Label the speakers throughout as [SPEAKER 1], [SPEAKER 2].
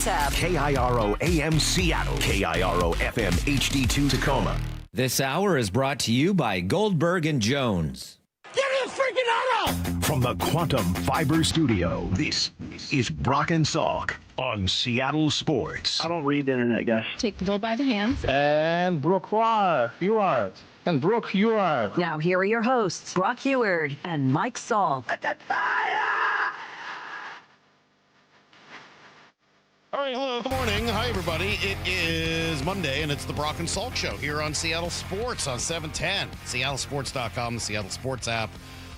[SPEAKER 1] KIRO AM Seattle, KIRO FM HD2 Tacoma.
[SPEAKER 2] This hour is brought to you by Goldberg and Jones.
[SPEAKER 3] Get the freaking auto!
[SPEAKER 1] From the Quantum Fiber Studio, this is Brock and Salk on Seattle Sports.
[SPEAKER 4] I don't read the internet, guys.
[SPEAKER 5] Take the bull by the hands.
[SPEAKER 4] And Brooke, you are. And Brooke, you are.
[SPEAKER 6] Now here are your hosts, Brock Heward and Mike Salk.
[SPEAKER 7] All right, hello, good morning. Hi, everybody. It is Monday, and it's the Brock and Salk Show here on Seattle Sports on 710, seattlesports.com, the Seattle Sports app,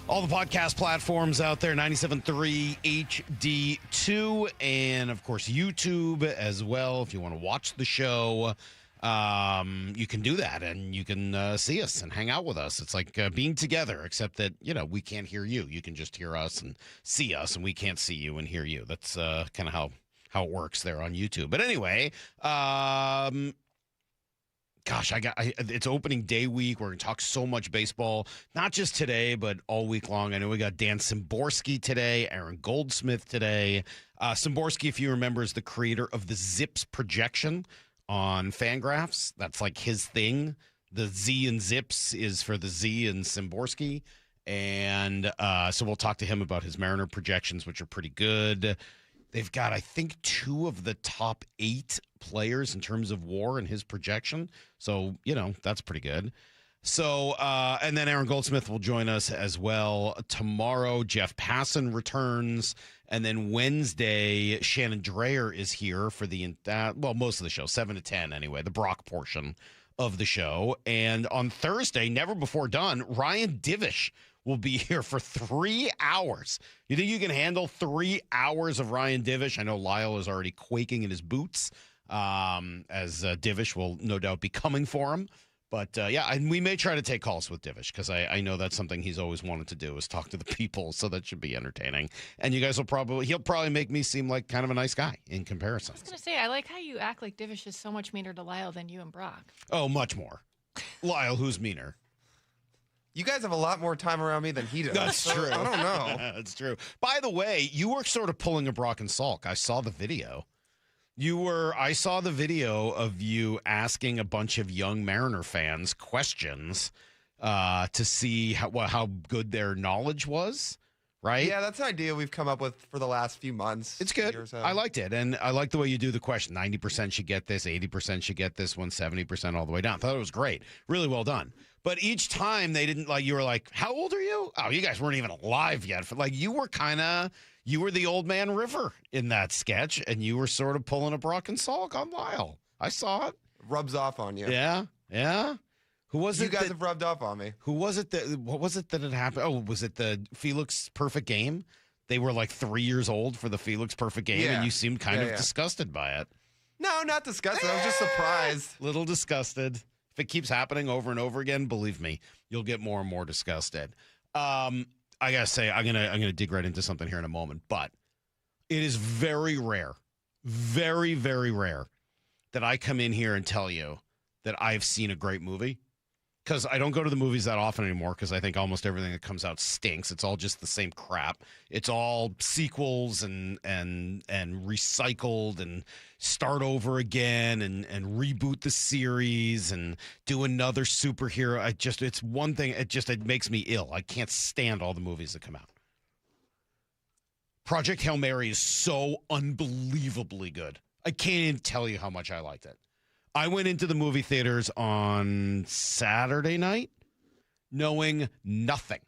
[SPEAKER 7] all the podcast platforms out there, 97.3 HD2, and, of course, YouTube as well. If you want to watch the show, you can do that, and you can see us and hang out with us. It's like being together, except that, you know, we can't hear you. You can just hear us and see us, and we can't see you and hear you. That's kind of how it works there on YouTube. But anyway, it's opening day week. We're going to talk so much baseball, not just today, but all week long. I know we got Dan Szymborski today, Aaron Goldsmith today. Szymborski, if you remember, is the creator of the Zips projection on Fangraphs. That's like his thing. The Z in Zips is for the Z in Szymborski. And so we'll talk to him about his Mariner projections, which are pretty good. They've got, I think, 2 of the top 8 players in terms of WAR in his projection. So, you know, that's pretty good. So, and then Aaron Goldsmith will join us as well tomorrow. Jeff Passan returns. And then Wednesday, Shannon Dreyer is here for the, most of the show, 7 to 10 anyway, the Brock portion of the show. And on Thursday, never before done, Ryan Divish will be here for 3 hours. You think you can handle 3 hours of Ryan Divish? I know Lyle is already quaking in his boots, as Divish will no doubt be coming for him. But, and we may try to take calls with Divish because I know that's something he's always wanted to do is talk to the people, so that should be entertaining. And you guys he'll probably make me seem like kind of a nice guy in comparison.
[SPEAKER 5] I was going to say, I like how you act like Divish is so much meaner to Lyle than you and Brock.
[SPEAKER 7] Oh, much more. Lyle, who's meaner?
[SPEAKER 8] You guys have a lot more time around me than he does.
[SPEAKER 7] That's true.
[SPEAKER 8] I don't know.
[SPEAKER 7] That's true. By the way, you were sort of pulling a Brock and Salk. I saw the video. I saw the video of you asking a bunch of young Mariner fans questions to see how good their knowledge was, right?
[SPEAKER 8] Yeah, that's an idea we've come up with for the last few months.
[SPEAKER 7] It's good. I liked it. And I like the way you do the question. 90% should get this, 80% should get this one, 70% all the way down. I thought it was great. Really well done. But each time they didn't you were like, how old are you? Oh, you guys weren't even alive yet. You were the old man River in that sketch, and you were sort of pulling a Brock and Salk on Lyle. I saw it.
[SPEAKER 8] Rubs off on you.
[SPEAKER 7] Yeah. Yeah. Who was it?
[SPEAKER 8] You guys have rubbed off on me.
[SPEAKER 7] Who was it what was it that had happened? Oh, was it the Felix Perfect Game? They were like 3 years old for the Felix Perfect Game, and you seemed kind of disgusted by it.
[SPEAKER 8] No, not disgusted. I was just surprised.
[SPEAKER 7] Little disgusted. If it keeps happening over and over again, believe me, you'll get more and more disgusted. I gotta say, I'm gonna dig right into something here in a moment, but it is very rare, very, very rare that I come in here and tell you that I've seen a great movie. Because I don't go to the movies that often anymore because I think almost everything that comes out stinks. It's all just the same crap. It's all sequels and recycled and start over again and reboot the series and do another superhero. It's one thing. It makes me ill. I can't stand all the movies that come out. Project Hail Mary is so unbelievably good. I can't even tell you how much I liked it. I went into the movie theaters on Saturday night knowing nothing.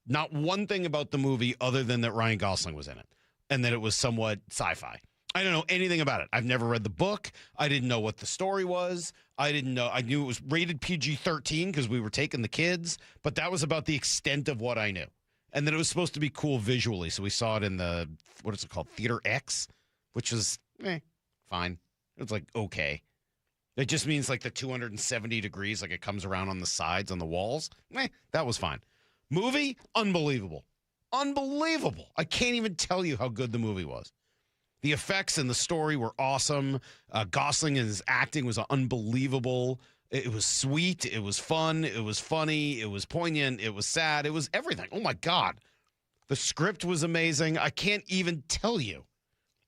[SPEAKER 7] Not one thing about the movie other than that Ryan Gosling was in it and that it was somewhat sci-fi. I don't know anything about it. I've never read the book. I didn't know what the story was. I knew it was rated PG-13 because we were taking the kids, but that was about the extent of what I knew. And that it was supposed to be cool visually, so we saw it in the, what is it called, Theater X, which was fine. It was like okay. It just means like the 270 degrees, like it comes around on the sides, on the walls. That was fine. Movie, unbelievable. Unbelievable. I can't even tell you how good the movie was. The effects and the story were awesome. Gosling and his acting was unbelievable. It was sweet. It was fun. It was funny. It was poignant. It was sad. It was everything. Oh, my God. The script was amazing. I can't even tell you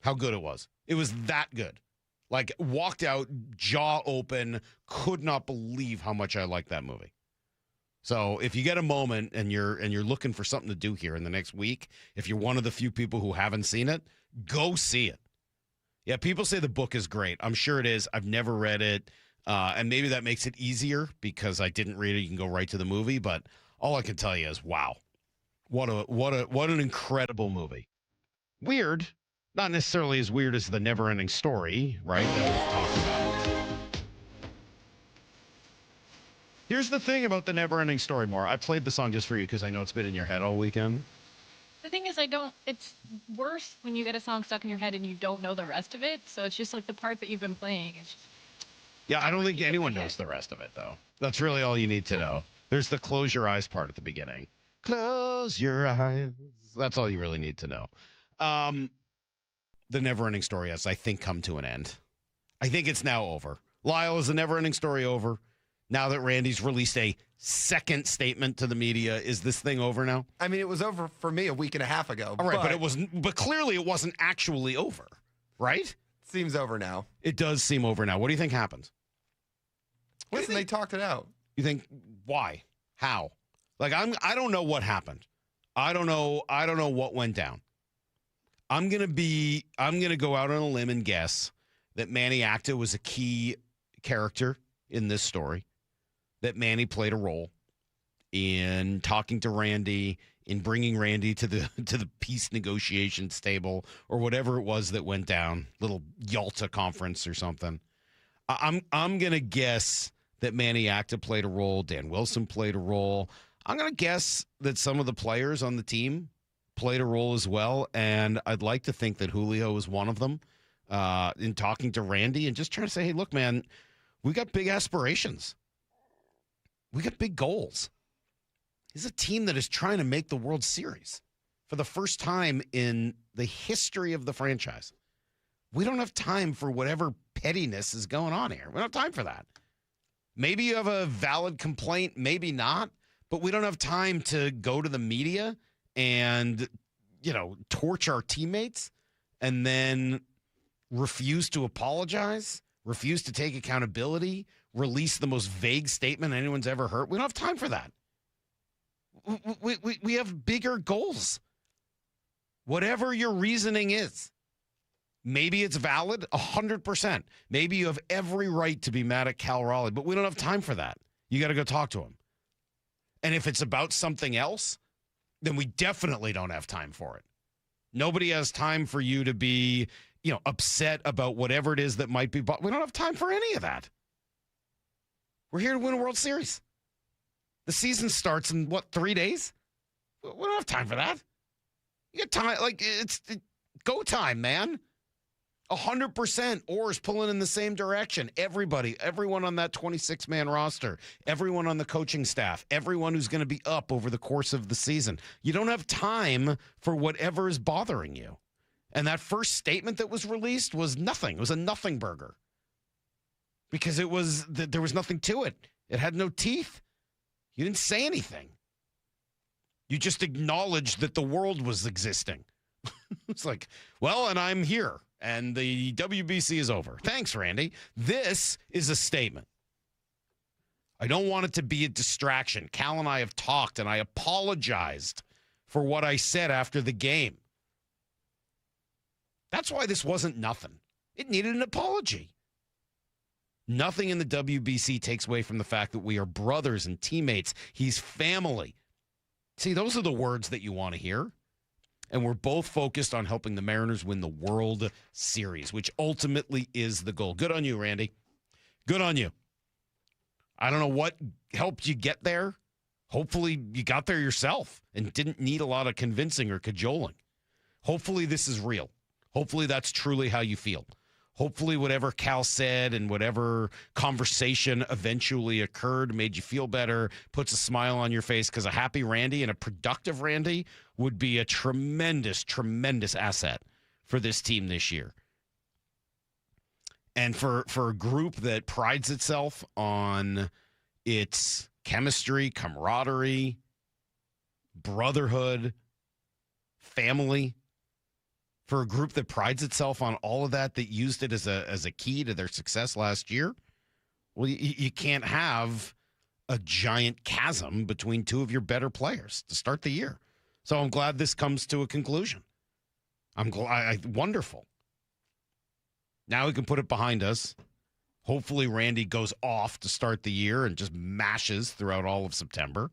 [SPEAKER 7] how good it was. It was that good. Like, walked out, jaw open, could not believe how much I liked that movie. So if you get a moment and you're looking for something to do here in the next week, if you're one of the few people who haven't seen it, go see it. Yeah, people say the book is great. I'm sure it is. I've never read it. And maybe that makes it easier because I didn't read it. You can go right to the movie. But all I can tell you is, wow, what an incredible movie. Weird. Not necessarily as weird as the Never-Ending Story, right, that we've talked about. Here's the thing about the Never-Ending Story, Maura. I played the song just for you because I know it's been in your head all weekend.
[SPEAKER 5] The thing is, it's worse when you get a song stuck in your head and you don't know the rest of it. So it's just like the part that you've been playing. It's just,
[SPEAKER 7] Yeah, I don't think anyone knows the rest of it, though. That's really all you need to know. There's the close your eyes part at the beginning. Close your eyes. That's all you really need to know. The Never-Ending Story has, I think, come to an end. I think it's now over. Lyle, is the Never-Ending Story over? Now that Randy's released a second statement to the media, is this thing over now?
[SPEAKER 8] I mean, it was over for me a week and a half ago.
[SPEAKER 7] All right, but it wasn't. But clearly, it wasn't actually over, right?
[SPEAKER 8] Seems over now.
[SPEAKER 7] It does seem over now. What do you think happened?
[SPEAKER 8] Listen, they talked it out.
[SPEAKER 7] You think why? How? Like I don't know what happened. I don't know what went down. I'm gonna go out on a limb and guess that Manny Acta was a key character in this story. That Manny played a role in talking to Randy, in bringing Randy to the peace negotiations table or whatever it was that went down, little Yalta conference or something. I'm gonna guess that Manny Acta played a role. Dan Wilson played a role. I'm gonna guess that some of the players on the team played a role as well, and I'd like to think that Julio was one of them in talking to Randy and just trying to say, hey, look, man, we got big aspirations. We got big goals. This is a team that is trying to make the World Series for the first time in the history of the franchise. We don't have time for whatever pettiness is going on here. We don't have time for that. Maybe you have a valid complaint, maybe not, but we don't have time to go to the media and, torch our teammates and then refuse to apologize, refuse to take accountability, release the most vague statement anyone's ever heard. We don't have time for that. We have bigger goals. Whatever your reasoning is, maybe it's valid 100%. Maybe you have every right to be mad at Cal Raleigh, but we don't have time for that. You got to go talk to him. And if it's about something else, then we definitely don't have time for it. Nobody has time for you to be, upset about whatever it is that might be. But we don't have time for any of that. We're here to win a World Series. The season starts in, 3 days? We don't have time for that. You got time. It's go time, man. 100% oars pulling in the same direction. Everyone on that 26-man roster, everyone on the coaching staff, everyone who's going to be up over the course of the season. You don't have time for whatever is bothering you. And that first statement that was released was nothing. It was a nothing burger. Because there was nothing to it. It had no teeth. You didn't say anything. You just acknowledged that the world was existing. It's like, well, and I'm here. And the WBC is over. Thanks, Randy. This is a statement. I don't want it to be a distraction. Cal and I have talked, and I apologized for what I said after the game. That's why this wasn't nothing. It needed an apology. Nothing in the WBC takes away from the fact that we are brothers and teammates. He's family. See, those are the words that you want to hear. And we're both focused on helping the Mariners win the World Series, which ultimately is the goal. Good on you, Randy. Good on you. I don't know what helped you get there. Hopefully you got there yourself and didn't need a lot of convincing or cajoling. Hopefully this is real. Hopefully that's truly how you feel. Hopefully whatever Cal said and whatever conversation eventually occurred made you feel better, puts a smile on your face, because a happy Randy and a productive Randy would be a tremendous, tremendous asset for this team this year. And for a group that prides itself on its chemistry, camaraderie, brotherhood, family, for a group that prides itself on all of that used it as a key to their success last year. Well, you can't have a giant chasm between two of your better players to start the year. So I'm glad this comes to a conclusion. Wonderful. Now we can put it behind us. Hopefully Randy goes off to start the year and just mashes throughout all of September.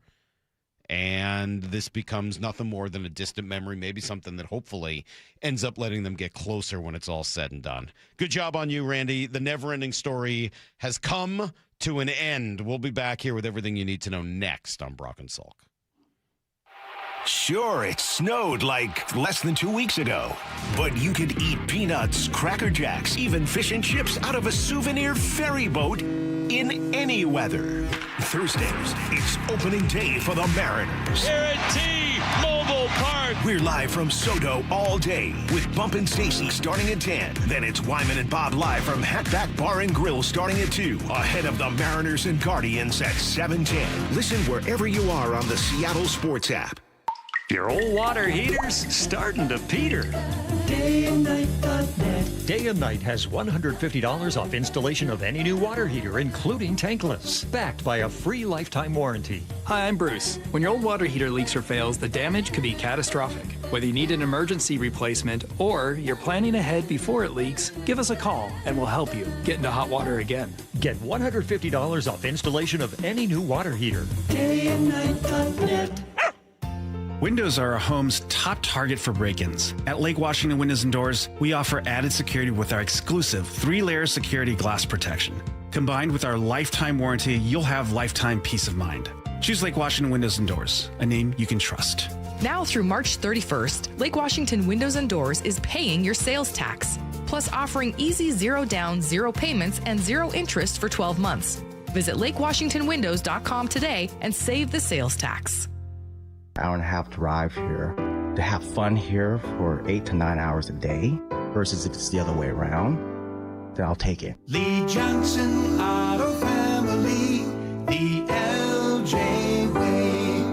[SPEAKER 7] And this becomes nothing more than a distant memory, maybe something that hopefully ends up letting them get closer when it's all said and done. Good job on you, Randy. The never-ending story has come to an end. We'll be back here with everything you need to know next on Brock and Salk.
[SPEAKER 1] Sure, it snowed like less than 2 weeks ago, but you could eat peanuts, Cracker Jacks, even fish and chips out of a souvenir ferry boat in any weather. Thursday, it's opening day for the Mariners.
[SPEAKER 3] Here at T-Mobile Park.
[SPEAKER 1] We're live from Soto all day with Bump and Stacy starting at 10. Then it's Wyman and Bob live from Hatback Bar and Grill starting at 2. Ahead of the Mariners and Guardians at 7:10. Listen wherever you are on the Seattle Sports app.
[SPEAKER 9] Your old water heater's starting to peter.
[SPEAKER 10] DayandNight.net. Day and Night has $150 off installation of any new water heater, including tankless, backed by a free lifetime warranty.
[SPEAKER 11] Hi, I'm Bruce. When your old water heater leaks or fails, the damage could be catastrophic. Whether you need an emergency replacement or you're planning ahead before it leaks, give us a call and we'll help you get into hot water again.
[SPEAKER 10] Get $150 off installation of any new water heater.
[SPEAKER 9] DayandNight.net.
[SPEAKER 12] Windows are a home's top target for break-ins. At Lake Washington Windows and Doors, we offer added security with our exclusive 3-layer security glass protection. Combined with our lifetime warranty, you'll have lifetime peace of mind. Choose Lake Washington Windows and Doors, a name you can trust.
[SPEAKER 13] Now through March 31st, Lake Washington Windows and Doors is paying your sales tax, plus offering easy 0 down, 0 payments, and 0 interest for 12 months. Visit lakewashingtonwindows.com today and save the sales tax.
[SPEAKER 14] Hour and a half drive here. To have fun here for 8 to 9 hours a day versus if it's the other way around, then I'll take it.
[SPEAKER 9] Lee Johnson Auto Family, the LJ way.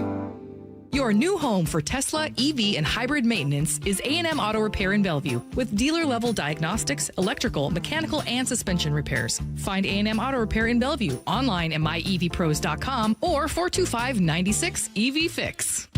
[SPEAKER 13] Your new home for Tesla, EV, and hybrid maintenance is A&M Auto Repair in Bellevue with dealer-level diagnostics, electrical, mechanical, and suspension repairs. Find A&M Auto Repair in Bellevue online at myevpros.com or 425-96-EV-FIX.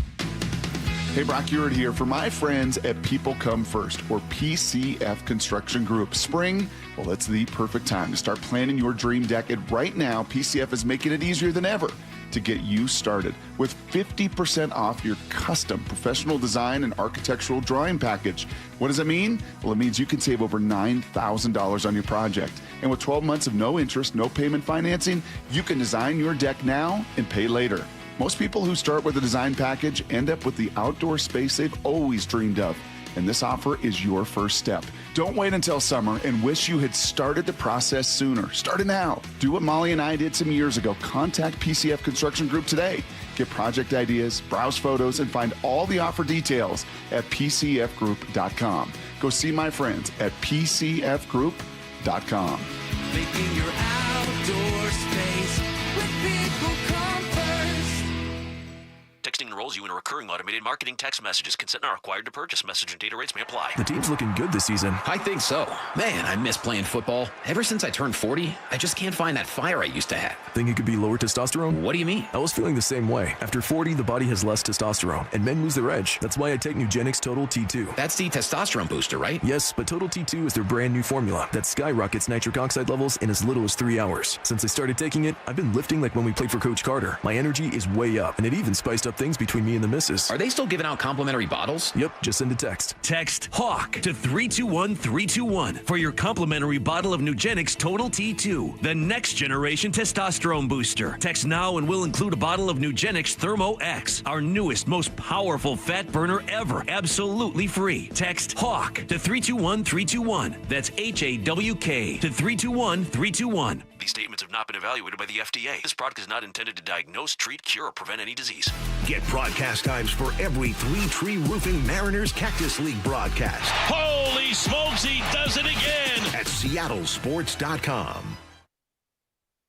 [SPEAKER 15] Hey, Brock Ewert here for my friends at People Come First, or PCF Construction Group. Spring, well, it's the perfect time to start planning your dream deck. And right now, PCF is making it easier than ever to get you started with 50% off your custom professional design and architectural drawing package. What does it mean? Well, it means you can save over $9,000 on your project. And with 12 months of no interest, no payment financing, you can design your deck now and pay later. Most people who start with a design package end up with the outdoor space they've always dreamed of. And this offer is your first step. Don't wait until summer and wish you had started the process sooner. Start it now. Do what Molly and I did some years ago. Contact PCF Construction Group today. Get project ideas, browse photos, and find all the offer details at pcfgroup.com. Go see my friends at pcfgroup.com.
[SPEAKER 9] Making your outdoor space with People Come First.
[SPEAKER 16] Texting enrolls you in a recurring automated marketing text messages. Consent not required to purchase. Message and data rates may apply.
[SPEAKER 17] The team's looking good this season.
[SPEAKER 18] I think so. Man, I miss playing football. Ever since I turned 40, I just can't find that fire I used to have.
[SPEAKER 17] Think it could be lower testosterone?
[SPEAKER 18] What do you mean?
[SPEAKER 17] I was feeling the same way. After 40, the body has less testosterone, and men lose their edge. That's why I take Nugenix Total T2.
[SPEAKER 18] That's the testosterone booster, right?
[SPEAKER 17] Yes, but Total T2 is their brand new formula that skyrockets nitric oxide levels in as little as 3 hours. Since I started taking it, I've been lifting like when we played for Coach Carter. My energy is way up, and it even spiced up things between me and the missus.
[SPEAKER 18] Are they still giving out complimentary bottles?
[SPEAKER 17] Yep, just send a text.
[SPEAKER 19] Text HAWK to 321-321 for your complimentary bottle of Nugenix Total T2, the next generation testosterone booster. Text now and we'll include a bottle of Nugenix Thermo X, our newest, most powerful fat burner ever, absolutely free. Text HAWK to 321-321. That's HAWK to 321-321.
[SPEAKER 16] These statements have not been evaluated by the FDA. This product is not intended to diagnose, treat, cure, or prevent any disease.
[SPEAKER 1] Get broadcast times for every Three Tree Roofing Mariners Cactus League broadcast.
[SPEAKER 3] Holy smokes, he does it again!
[SPEAKER 1] At seattlesports.com.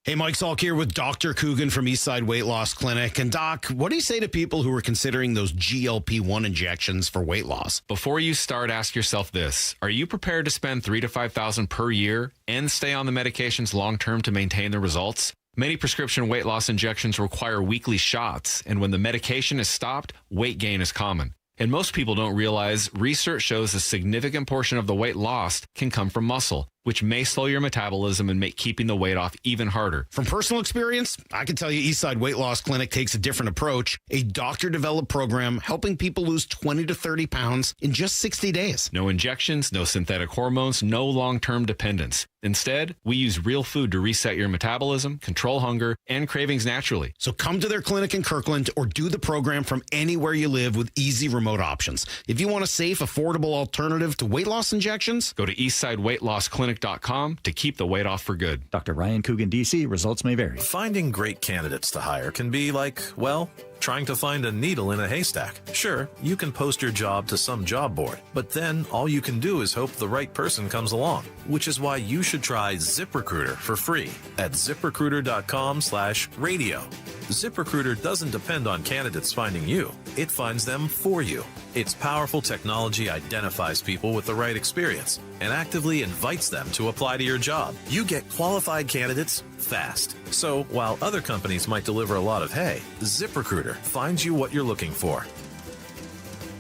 [SPEAKER 7] Hey, Mike Salk here with Dr. Coogan from Eastside Weight Loss Clinic. And Doc, what do you say to people who are considering those GLP-1 injections for weight loss?
[SPEAKER 20] Before you start, ask yourself this. Are you prepared to spend $3,000 to $5,000 per year and stay on the medications long-term to maintain the results? Many prescription weight loss injections require weekly shots, and when the medication is stopped, weight gain is common. And most people don't realize research shows a significant portion of the weight lost can come from muscle, which may slow your metabolism and make keeping the weight off even harder.
[SPEAKER 7] From personal experience, I can tell you Eastside Weight Loss Clinic takes a different approach, a doctor-developed program helping people lose 20 to 30 pounds in just 60 days.
[SPEAKER 20] No injections, no synthetic hormones, no long-term dependence. Instead, we use real food to reset your metabolism, control hunger, and cravings naturally.
[SPEAKER 7] So come to their clinic in Kirkland or do the program from anywhere you live with easy remote options. If you want a safe, affordable alternative to weight loss injections,
[SPEAKER 20] go to eastsideweightlossklinic.com to keep the weight off for good.
[SPEAKER 21] Dr. Ryan Coogan, D.C. Results may vary.
[SPEAKER 22] Finding great candidates to hire can be like, well, trying to find a needle in a haystack. Sure, you can post your job to some job board, but then all you can do is hope the right person comes along, which is why you should try ZipRecruiter for free at ZipRecruiter.com/radio. ZipRecruiter doesn't depend on candidates finding you. It finds them for you. Its powerful technology identifies people with the right experience and actively invites them to apply to your job. You get qualified candidates fast. So while other companies might deliver a lot of hay, ZipRecruiter finds you what you're looking for.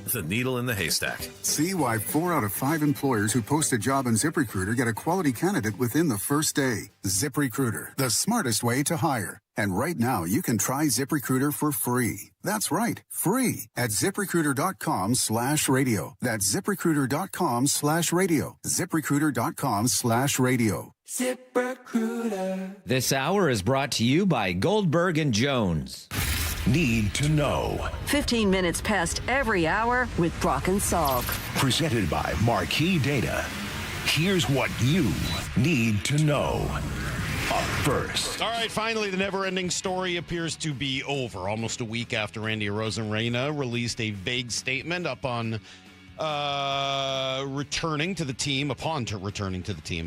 [SPEAKER 22] The needle in the haystack.
[SPEAKER 23] See why 4 out of 5 employers who post a job on ZipRecruiter get a quality candidate within the first day. ZipRecruiter, the smartest way to hire. And right now, you can try ZipRecruiter for free. That's right, free at ZipRecruiter.com/radio. That's ZipRecruiter.com/radio. ZipRecruiter.com/radio.
[SPEAKER 2] ZipRecruiter. This hour is brought to you by Goldberg and Jones.
[SPEAKER 1] Need to know.
[SPEAKER 6] 15 minutes past every hour with Brock and Salk.
[SPEAKER 1] Presented by Marquee Data. Here's what you need to know. Up first.
[SPEAKER 7] All right, finally, the never-ending story appears to be over. Almost a week after Randy Arozarena released a vague statement upon returning to the team,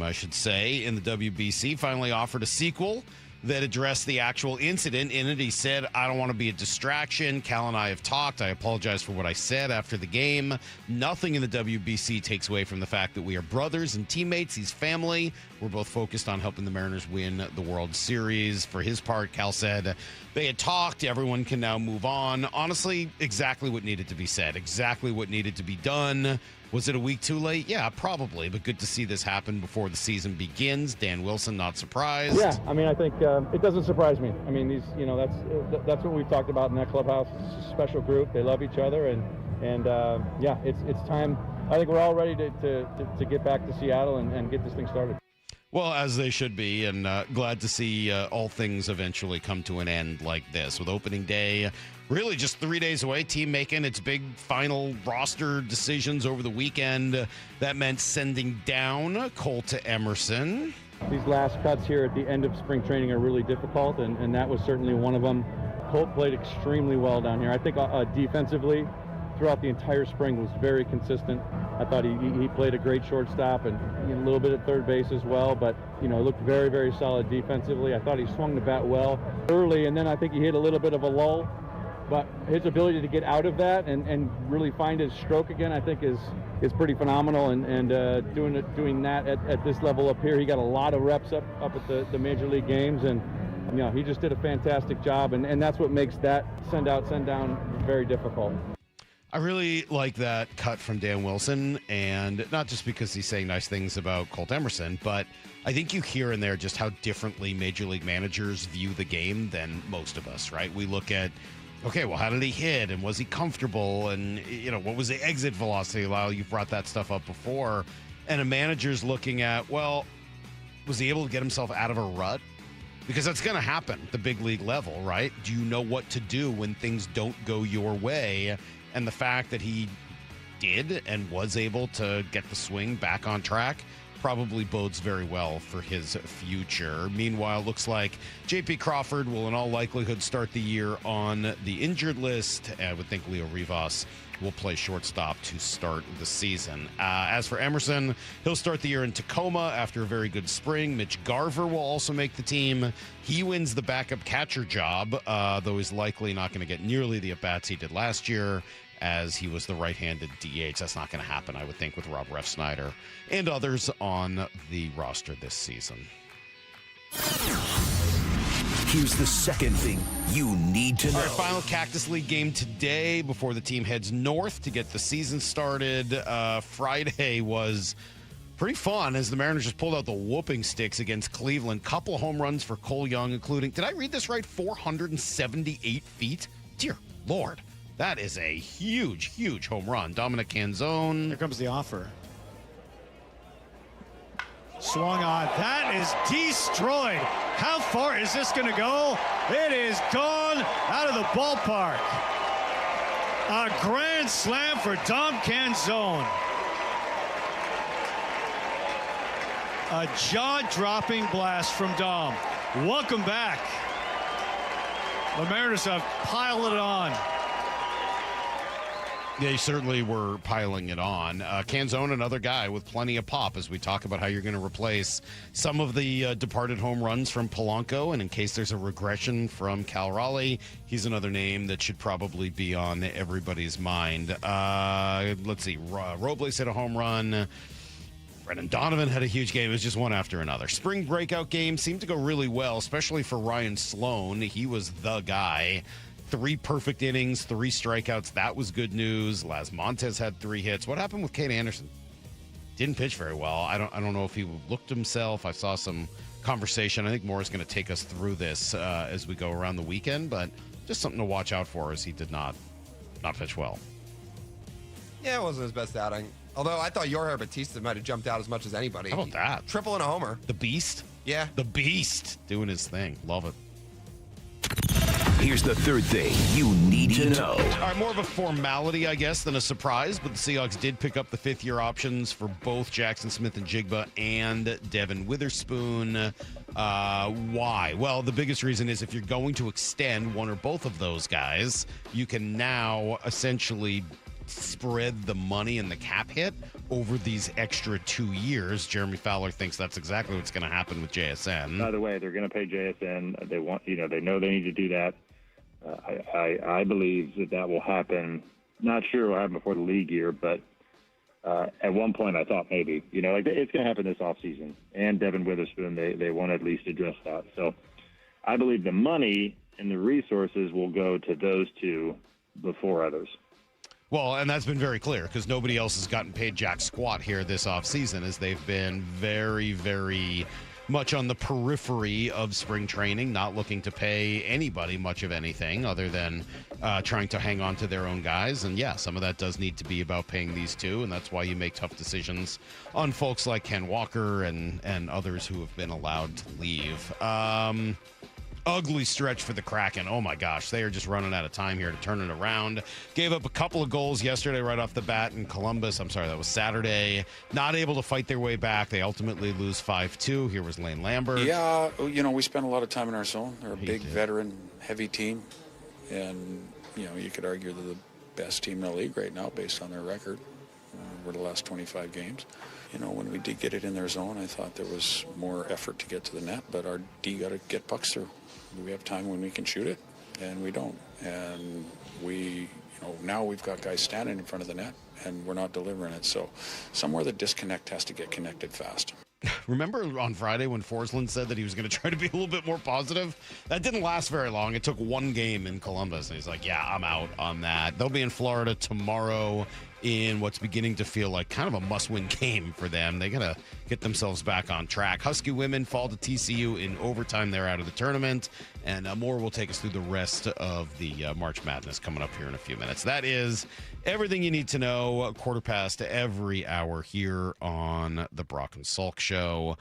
[SPEAKER 7] I should say, in the WBC, finally offered a sequel that addressed the actual incident. In it, he said, I don't want to be a distraction. Cal and I have talked. I apologize for what I said after the game. Nothing in the WBC takes away from the fact that we are brothers and teammates. He's family. We're both focused on helping the Mariners win the World Series. For his part, Cal said they had talked. Everyone can now move on. Honestly, exactly what needed to be said. Exactly what needed to be done. Was it a week too late? Yeah, probably, but good to see this happen before the season begins. Dan Wilson, not surprised.
[SPEAKER 24] Yeah, I mean, I think it doesn't surprise me. I mean, that's what we've talked about in that clubhouse. It's a special group. They love each other, and yeah, it's time. I think we're all ready to get back to Seattle and get this thing started.
[SPEAKER 7] Well, as they should be, and glad to see all things eventually come to an end like this. With opening day really just 3 days away, team making its big final roster decisions over the weekend. That meant sending down Colt to Emerson.
[SPEAKER 24] These last cuts here at the end of spring training are really difficult, and that was certainly one of them. Colt played extremely well down here. I think defensively, throughout the entire spring, was very consistent. I thought he played a great shortstop and a little bit at third base as well, but looked very, very solid defensively. I thought he swung the bat well early, and then I think he hit a little bit of a lull. But his ability to get out of that and really find his stroke again, I think is pretty phenomenal. And doing that at this level up here, he got a lot of reps up at the major league games, and he just did a fantastic job. And that's what makes that send down very difficult.
[SPEAKER 7] I really like that cut from Dan Wilson, and not just because he's saying nice things about Colt Emerson, but I think you hear in there just how differently major league managers view the game than most of us, right? We look at, okay, well, how did he hit, and was he comfortable, and what was the exit velocity? Lyle, you've brought that stuff up before, and a manager's looking at, well, was he able to get himself out of a rut? Because that's going to happen at the big league level, right? Do you know what to do when things don't go your way? And the fact that he did and was able to get the swing back on track probably bodes very well for his future. Meanwhile, looks like J.P. Crawford will in all likelihood start the year on the injured list. I would think Leo Rivas will play shortstop to start the season. As for Emerson, he'll start the year in Tacoma after a very good spring. Mitch Garver will also make the team. He wins the backup catcher job, though he's likely not going to get nearly the at-bats he did last year, as he was the right-handed DH. That's not going to happen, I would think, with Rob Refsnyder and others on the roster this season.
[SPEAKER 1] Here's the second thing you need to know.
[SPEAKER 7] All right, final Cactus League game today before the team heads north to get the season started. Friday was pretty fun as the Mariners just pulled out the whooping sticks against Cleveland. Couple of home runs for Cole Young, including, did I read this right, 478 feet? Dear Lord. That is a huge, huge home run. Dominic Canzone.
[SPEAKER 4] Here comes the offer. Swung on. That is destroyed. How far is this going to go? It is gone out of the ballpark. A grand slam for Dom Canzone. A jaw-dropping blast from Dom. Welcome back. The Mariners have piled it on.
[SPEAKER 7] They certainly were piling it on. Canzone, another guy with plenty of pop as we talk about how you're going to replace some of the departed home runs from Polanco. And in case there's a regression from Cal Raleigh, he's another name that should probably be on everybody's mind. Let's see. Robles hit a home run. Brendan Donovan had a huge game. It was just one after another. Spring breakout game seemed to go really well, especially for Ryan Sloan. He was the guy. 3 perfect innings, 3 strikeouts. That was good news. Las Montes had 3 hits. What happened with Kate Anderson? Didn't pitch very well. I don't know if he looked himself. I saw some conversation. I think Moore's going to take us through this as we go around the weekend, but just something to watch out for as he did not pitch well.
[SPEAKER 5] Yeah, it wasn't his best outing. Although I thought Jorge Batista might have jumped out as much as anybody.
[SPEAKER 7] How about that?
[SPEAKER 5] Triple and a homer.
[SPEAKER 7] The Beast?
[SPEAKER 5] Yeah.
[SPEAKER 7] The Beast doing his thing. Love it.
[SPEAKER 1] Here's the third thing you need to know.
[SPEAKER 7] All right, more of a formality, I guess, than a surprise, but the Seahawks did pick up the 5th-year options for both Jackson Smith and Jigba and Devin Witherspoon. Why? Well, the biggest reason is if you're going to extend one or both of those guys, you can now essentially spread the money and the cap hit over these extra 2 years. Jeremy Fowler thinks that's exactly what's going to happen with JSN.
[SPEAKER 8] By the way, they're going to pay JSN. They want, they know they need to do that. I believe that will happen. Not sure what will happen before the league year, but at one point I thought maybe, it's going to happen this offseason. And Devin Witherspoon, they want to at least address that. So I believe the money and the resources will go to those two before others.
[SPEAKER 7] Well, and that's been very clear because nobody else has gotten paid jack squat here this offseason as they've been very, very much on the periphery of spring training, not looking to pay anybody much of anything other than trying to hang on to their own guys. And yeah, some of that does need to be about paying these two, and that's why you make tough decisions on folks like Ken Walker and others who have been allowed to leave. Ugly stretch for the Kraken. Oh my gosh, they are just running out of time here to turn it around. Gave up a couple of goals yesterday right off the bat in Columbus. I'm sorry, that was Saturday. Not able to fight their way back. They ultimately lose 5-2. Here was Lane Lambert.
[SPEAKER 11] Yeah, we spend a lot of time in our zone. They're a big, veteran, heavy team. And, you could argue they're the best team in the league right now based on their record over the last 25 games. When we did get it in their zone, I thought there was more effort to get to the net, but our D got to get pucks through. We have time when we can shoot it, and we don't. And now we've got guys standing in front of the net, and we're not delivering it. So somewhere the disconnect has to get connected fast.
[SPEAKER 7] Remember on Friday when Forsland said that he was going to try to be a little bit more positive? That didn't last very long. It took one game in Columbus, and he's like, yeah, I'm out on that. They'll be in Florida tomorrow in what's beginning to feel like kind of a must-win game for them. They got to get themselves back on track. Husky women fall to TCU in overtime. They're out of the tournament, and Moore will take us through the rest of the March Madness coming up here in a few minutes. That is Everything you need to know, 1/4 every hour here on the Brock and Salk Show.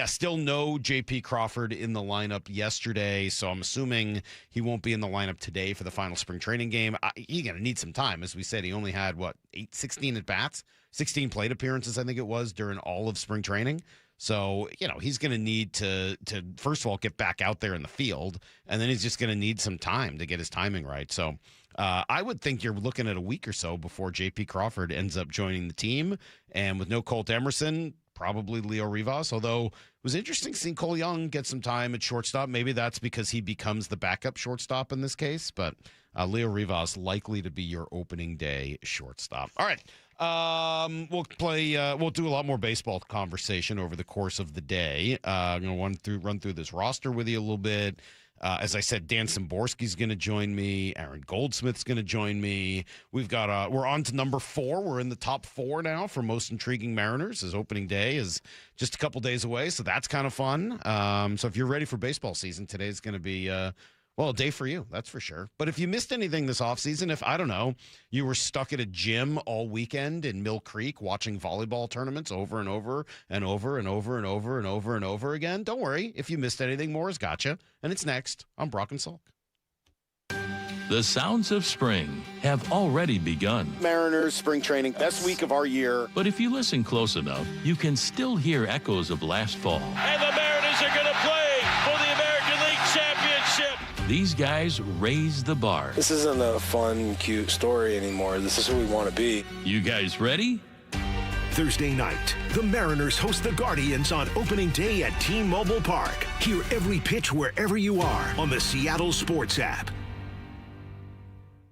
[SPEAKER 7] Still no J.P. Crawford in the lineup yesterday, so I'm assuming he won't be in the lineup today for the final spring training game. He's going to need some time. As we said, he only had, 16 at-bats? 16 plate appearances, I think it was, during all of spring training. So, he's going to need to first of all, get back out there in the field, and then he's just going to need some time to get his timing right. So I would think you're looking at a week or so before J.P. Crawford ends up joining the team. And with no Colt Emerson, probably Leo Rivas, although it was interesting seeing Cole Young get some time at shortstop. Maybe that's because he becomes the backup shortstop in this case, but Leo Rivas likely to be your opening day shortstop. All right. We'll do a lot more baseball conversation over the course of the day. I'm going to run through this roster with you a little bit. As I said, Dan Szymborski's going to join me. Aaron Goldsmith's going to join me. We're on to number 4. We're in the top 4 now for most intriguing Mariners, as opening day is just a couple days away. So that's kind of fun. So if you're ready for baseball season, today's going to be, a day for you. That's for sure. But if you missed anything this offseason, if, I don't know, you were stuck at a gym all weekend in Mill Creek watching volleyball tournaments over and over and over and over and over and over and over again, don't worry. If you missed anything, more has got you. And it's next on Brock and Salk.
[SPEAKER 10] The sounds of spring have already begun.
[SPEAKER 12] Mariners spring training, best week of our year.
[SPEAKER 10] But if you listen close enough, you can still hear echoes of last fall.
[SPEAKER 3] And the Mariners are going to play for the American League Championship.
[SPEAKER 10] These guys raise the bar.
[SPEAKER 12] This isn't a fun, cute story anymore. This is who we want to be.
[SPEAKER 10] You guys ready?
[SPEAKER 1] Thursday night, the Mariners host the Guardians on opening day at T-Mobile Park. Hear every pitch wherever you are on the Seattle Sports app.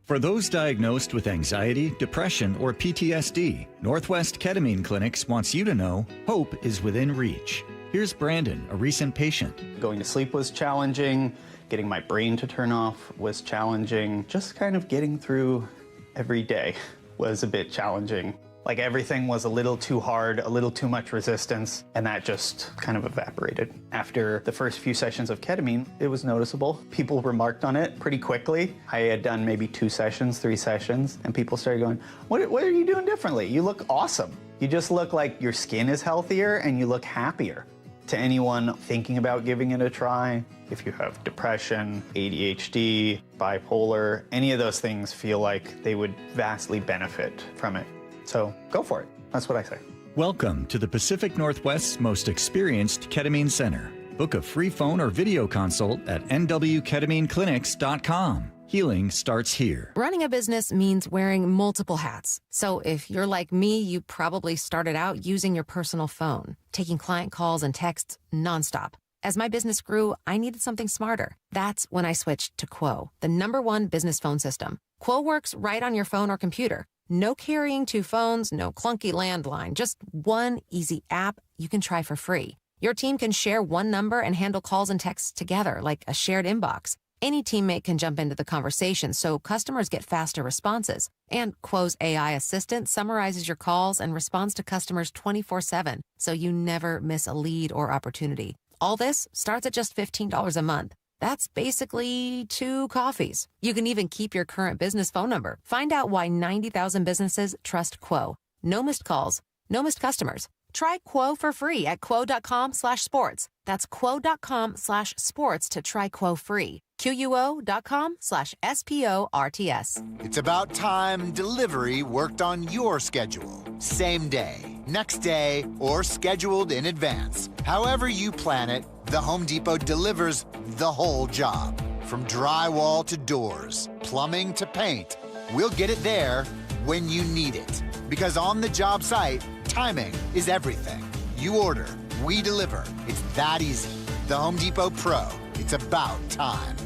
[SPEAKER 21] For those diagnosed with anxiety, depression, or PTSD, Northwest Ketamine Clinics wants you to know hope is within reach. Here's Brandon, a recent patient.
[SPEAKER 13] Going to sleep was challenging. Getting my brain to turn off was challenging. Just kind of getting through every day was a bit challenging. Like everything was a little too hard, a little too much resistance, and that just kind of evaporated. After the first few sessions of ketamine, it was noticeable. People remarked on it pretty quickly. I had done maybe 2 sessions, 3 sessions, and people started going, what are you doing differently? You look awesome. You just look like your skin is healthier and you look happier. To anyone thinking about giving it a try, if you have depression, ADHD, bipolar, any of those things feel like they would vastly benefit from it. So go for it. That's what I say.
[SPEAKER 21] Welcome to the Pacific Northwest's most experienced ketamine center. Book a free phone or video consult at nwketamineclinics.com. Healing starts here.
[SPEAKER 14] Running a business means wearing multiple hats. So if you're like me, you probably started out using your personal phone, taking client calls and texts nonstop. As my business grew, I needed something smarter. That's when I switched to Quo, the #1 business phone system. Quo works right on your phone or computer. No carrying 2 phones, no clunky landline, just one easy app you can try for free. Your team can share one number and handle calls and texts together like a shared inbox. Any teammate can jump into the conversation so customers get faster responses. And Quo's AI assistant summarizes your calls and responds to customers 24/7, so you never miss a lead or opportunity. All this starts at just $15 a month. That's basically 2 coffees. You can even keep your current business phone number. Find out why 90,000 businesses trust Quo. No missed calls, no missed customers. Try Quo for free at quo.com/sports. That's quo.com/sports to try Quo free. QUO.com/SPORTS.
[SPEAKER 25] It's about time delivery worked on your schedule. Same day, next day, or scheduled in advance. However you plan it, the Home Depot delivers the whole job. From drywall to doors, plumbing to paint, we'll get it there when you need it. Because on the job site, timing is everything. You order, we deliver. It's that easy. The Home Depot Pro. It's about time.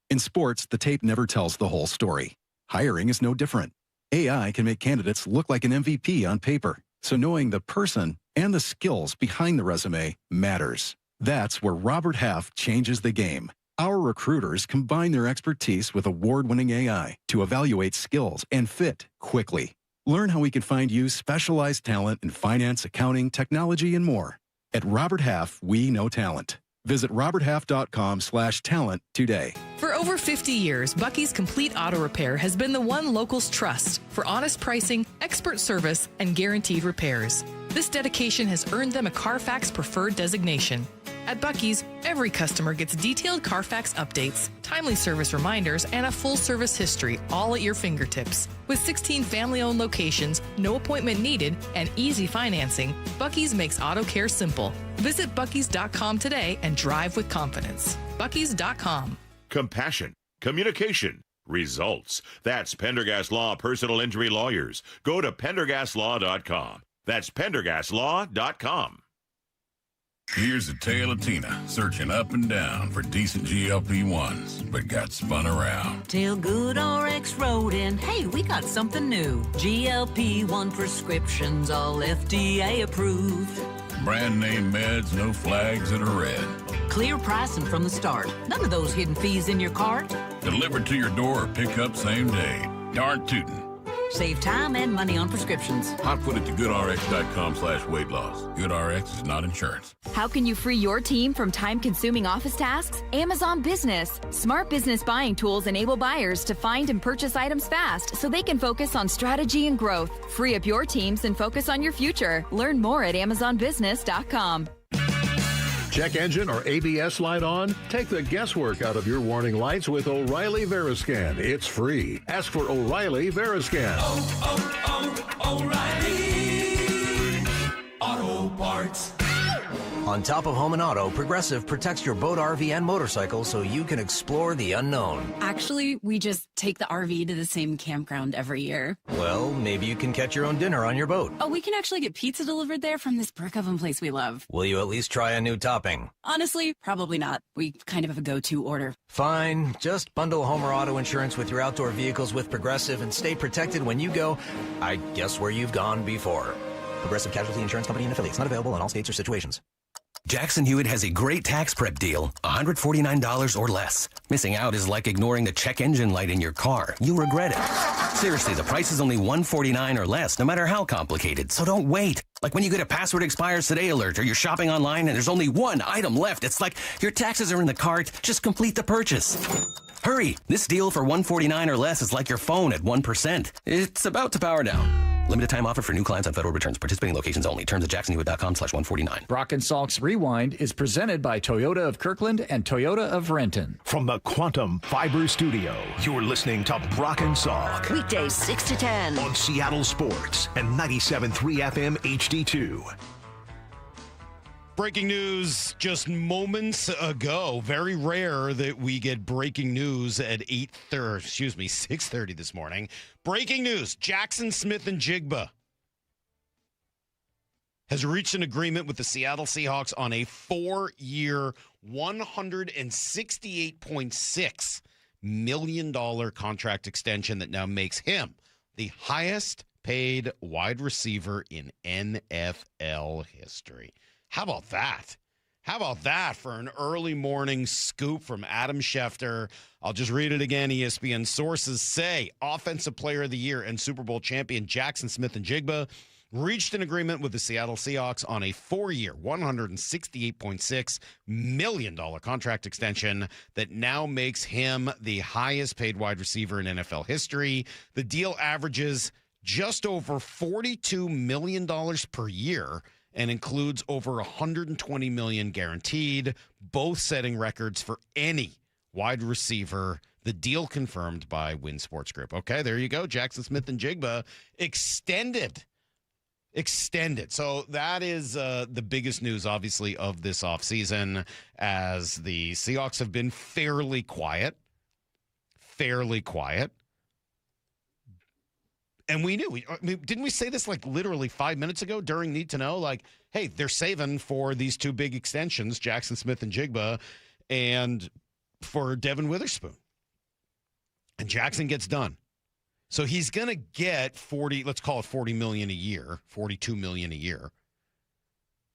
[SPEAKER 26] In sports, the tape never tells the whole story. Hiring is no different. AI can make candidates look like an MVP on paper. So knowing the person and the skills behind the resume matters. That's where Robert Half changes the game. Our recruiters combine their expertise with award-winning AI to evaluate skills and fit quickly. Learn how we can find you specialized talent in finance, accounting, technology, and more. At Robert Half, we know talent. Visit roberthalf.com/talent today.
[SPEAKER 9] For over 50 years, Bucky's Complete Auto Repair has been the one locals trust for honest pricing, expert service, and guaranteed repairs. This dedication has earned them a Carfax Preferred designation. At Bucky's, every customer gets detailed Carfax updates, timely service reminders, and a full service history, all at your fingertips. With 16 family-owned locations, no appointment needed, and easy financing, Bucky's makes auto care simple. Visit Bucky's.com today and drive with confidence. Bucky's.com.
[SPEAKER 15] Compassion, communication, results. That's Pendergast Law Personal Injury Lawyers. Go to pendergastlaw.com. That's pendergastlaw.com.
[SPEAKER 16] Here's the tale of Tina, searching up and down for decent GLP-1s, but got spun around.
[SPEAKER 6] Till Good RX wrote in, hey, we got something new. GLP-1 prescriptions, all FDA approved.
[SPEAKER 16] Brand name meds, no flags that are red.
[SPEAKER 6] Clear pricing from the start. None of those hidden fees in your cart.
[SPEAKER 16] Delivered to your door or pick up same day. Darn tootin'.
[SPEAKER 6] Save time and money on prescriptions.
[SPEAKER 16] I'd put it to goodrx.com/weight loss. GoodRx is not insurance.
[SPEAKER 17] How can you free your team from time-consuming office tasks? Amazon Business. Smart business buying tools enable buyers to find and purchase items fast so they can focus on strategy and growth. Free up your teams and focus on your future. Learn more at amazonbusiness.com.
[SPEAKER 18] Check engine or ABS light on? Take the guesswork out of your warning lights with O'Reilly Veriscan. It's free. Ask for O'Reilly Veriscan.
[SPEAKER 19] O'Reilly Auto Parts. On top of home and auto, Progressive protects your boat, RV, and motorcycle so you can explore the unknown.
[SPEAKER 27] Actually, we just take the RV to the same campground every year.
[SPEAKER 19] Well, maybe you can catch your own dinner on your boat.
[SPEAKER 27] Oh, we can actually get pizza delivered there from this brick oven place we love.
[SPEAKER 19] Will you at least try a new topping?
[SPEAKER 27] Honestly, probably not. We kind of have a go-to order.
[SPEAKER 19] Fine. Just bundle home or auto insurance with your outdoor vehicles with Progressive and stay protected when you go, I guess, where you've gone before. Progressive Casualty Insurance Company and affiliates. Not available in all states or situations.
[SPEAKER 28] Jackson Hewitt has a great tax prep deal, $149 or less. Missing out is like ignoring the check engine light in your car. You'll regret it. Seriously, the price is only $149 or less, no matter how complicated. So don't wait. Like when you get a password expires today alert or you're shopping online and there's only one item left. It's like your taxes are in the cart. Just complete the purchase. Hurry. This deal for $149 or less is like your phone at 1%. It's about to power down. Limited time offer for new clients on federal returns. Participating locations only. Terms at jacksonhewitt.com/149.
[SPEAKER 21] Brock Salk's Rewind is presented by Toyota of Kirkland and Toyota of Renton.
[SPEAKER 1] From the Quantum Fiber Studio, you're listening to Brock and Salk.
[SPEAKER 6] Weekdays 6 to 10.
[SPEAKER 1] On Seattle Sports and 97.3 FM HD2.
[SPEAKER 7] Breaking news just moments ago. Very rare that we get breaking news at 6:30 this morning. Breaking news. Jackson Smith-Njigba has reached an agreement with the Seattle Seahawks on a 4-year, $168.6 million contract extension that now makes him the highest paid wide receiver in NFL history. How about that? How about that for an early morning scoop from Adam Schefter? I'll just read it again. ESPN sources say Offensive Player of the Year and Super Bowl champion Jackson Smith-Njigba reached an agreement with the Seattle Seahawks on a 4-year, $168.6 million contract extension that now makes him the highest paid wide receiver in NFL history. The deal averages just over $42 million per year and includes over $120 million guaranteed, both setting records for any wide receiver. The deal confirmed by Wynn Sports Group. Okay, there you go. Jackson Smith-Njigba extended. So that is the biggest news, obviously, of this offseason, as the Seahawks have been fairly quiet. And we knew. Didn't we say this like literally 5 minutes ago during Need to Know? Like, hey, they're saving for these two big extensions, Jackson Smith-Njigba and for Devin Witherspoon. And Jackson gets done. So he's going to get $40 million a year, $42 million a year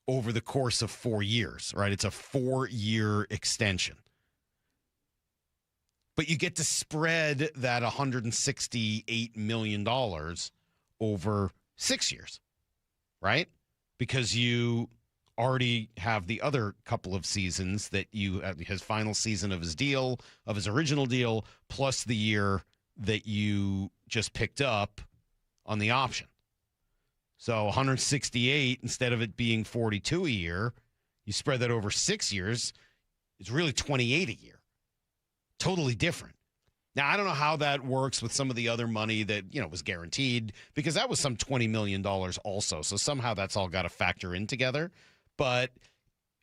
[SPEAKER 7] over the course of 4 years, right? It's a 4-year extension. But you get to spread that $168 million over 6 years, right? Because you already have the other couple of seasons that his final season of his deal, of his original deal, plus the year that you just picked up on the option. So 168 instead of it being 42 a year, you spread that over 6 years, it's really 28 a year. Totally different. Now, I don't know how that works with some of the other money that, was guaranteed, because that was some $20 million also. So somehow that's all got to factor in together. But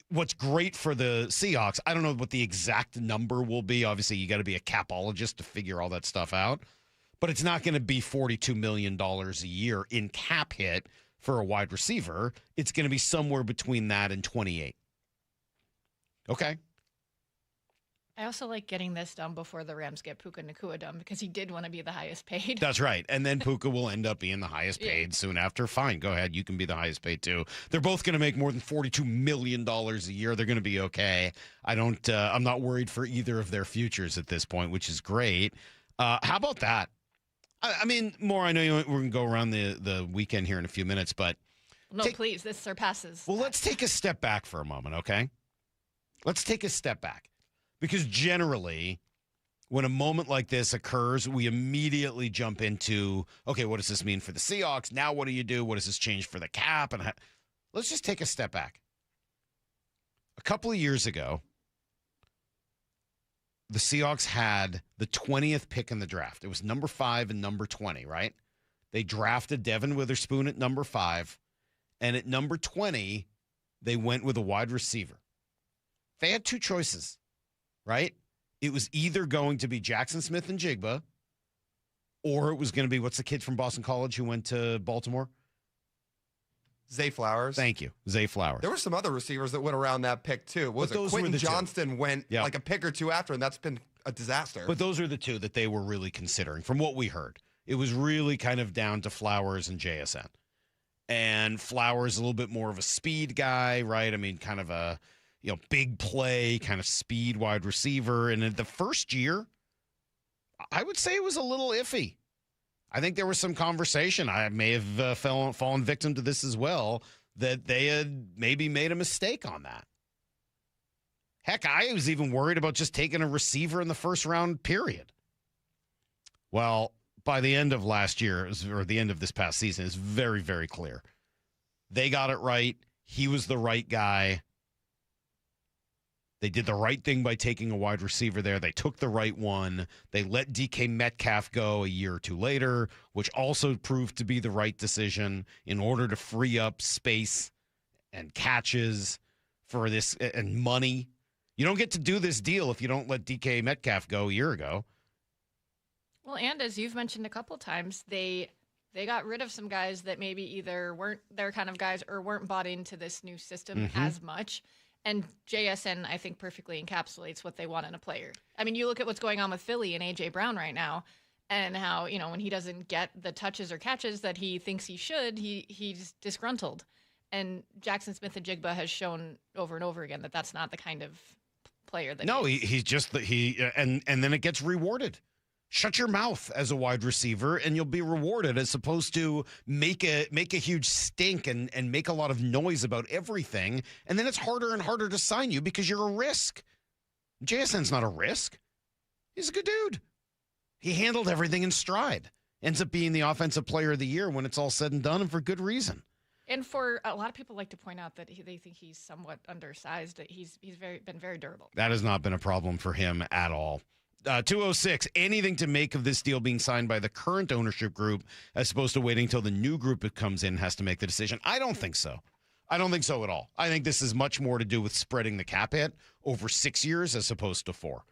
[SPEAKER 7] what's great for the Seahawks, I don't know what the exact number will be. Obviously, you got to be a capologist to figure all that stuff out. But it's not going to be $42 million a year in cap hit for a wide receiver. It's going to be somewhere between that and 28. Okay.
[SPEAKER 2] I also like getting this done before the Rams get Puka Nacua done, because he did want to be the highest paid.
[SPEAKER 7] That's right. And then Puka will end up being the highest paid soon after. Fine, go ahead. You can be the highest paid too. They're both going to make more than $42 million a year. They're going to be okay. I'm not worried for either of their futures at this point, which is great. How about that? I mean, more, I know we're going to go around the weekend here in a few minutes, but.
[SPEAKER 2] No, please. This surpasses.
[SPEAKER 7] Well, let's take a step back for a moment, okay? Let's take a step back. Because generally, when a moment like this occurs, we immediately jump into, okay, what does this mean for the Seahawks? Now what do you do? What does this change for the cap? And let's just take a step back. A couple of years ago, the Seahawks had the 20th pick in the draft. It was number 5 and number 20, right? They drafted Devin Witherspoon at number 5, and at number 20, they went with a wide receiver. They had two choices. Right? It was either going to be Jackson Smith and Jigba, or it was going to be, what's the kid from Boston College who went to Baltimore?
[SPEAKER 4] Zay Flowers.
[SPEAKER 7] Thank you. Zay Flowers.
[SPEAKER 4] There were some other receivers that went around that pick, too. Quentin Johnston went like a pick or two after, and that's been a disaster.
[SPEAKER 7] But those are the two that they were really considering, from what we heard. It was really kind of down to Flowers and JSN. And Flowers a little bit more of a speed guy, right? I mean, kind of a big play, kind of speed wide receiver. And in the first year, I would say it was a little iffy. I think there was some conversation. I may have fallen victim to this as well, that they had maybe made a mistake on that. Heck, I was even worried about just taking a receiver in the first round, period. Well, by the end of last year, or the end of this past season, it's very, very clear. They got it right. He was the right guy. They did the right thing by taking a wide receiver there. They took the right one. They let DK Metcalf go a year or two later, which also proved to be the right decision in order to free up space and catches for this and money. You don't get to do this deal if you don't let DK Metcalf go a year ago.
[SPEAKER 2] Well, and as you've mentioned a couple times, they got rid of some guys that maybe either weren't their kind of guys or weren't bought into this new system as much. And JSN, I think, perfectly encapsulates what they want in a player. I mean, you look at what's going on with Philly and A.J. Brown right now, and how, when he doesn't get the touches or catches that he thinks he should, he's disgruntled. And Jackson Smith and Jigba has shown over and over again that that's not the kind of player that
[SPEAKER 7] he's just and then it gets rewarded. Shut your mouth as a wide receiver and you'll be rewarded, as opposed to make a huge stink and make a lot of noise about everything. And then it's harder and harder to sign you because you're a risk. JSN's not a risk. He's a good dude. He handled everything in stride. Ends up being the offensive player of the year when it's all said and done, and for good reason.
[SPEAKER 2] And for a lot of people like to point out that they think he's somewhat undersized, that he's been very durable.
[SPEAKER 7] That has not been a problem for him at all. 206, anything to make of this deal being signed by the current ownership group as opposed to waiting until the new group that comes in has to make the decision? I don't think so. I don't think so at all. I think this is much more to do with spreading the cap hit over 6 years as opposed to 4.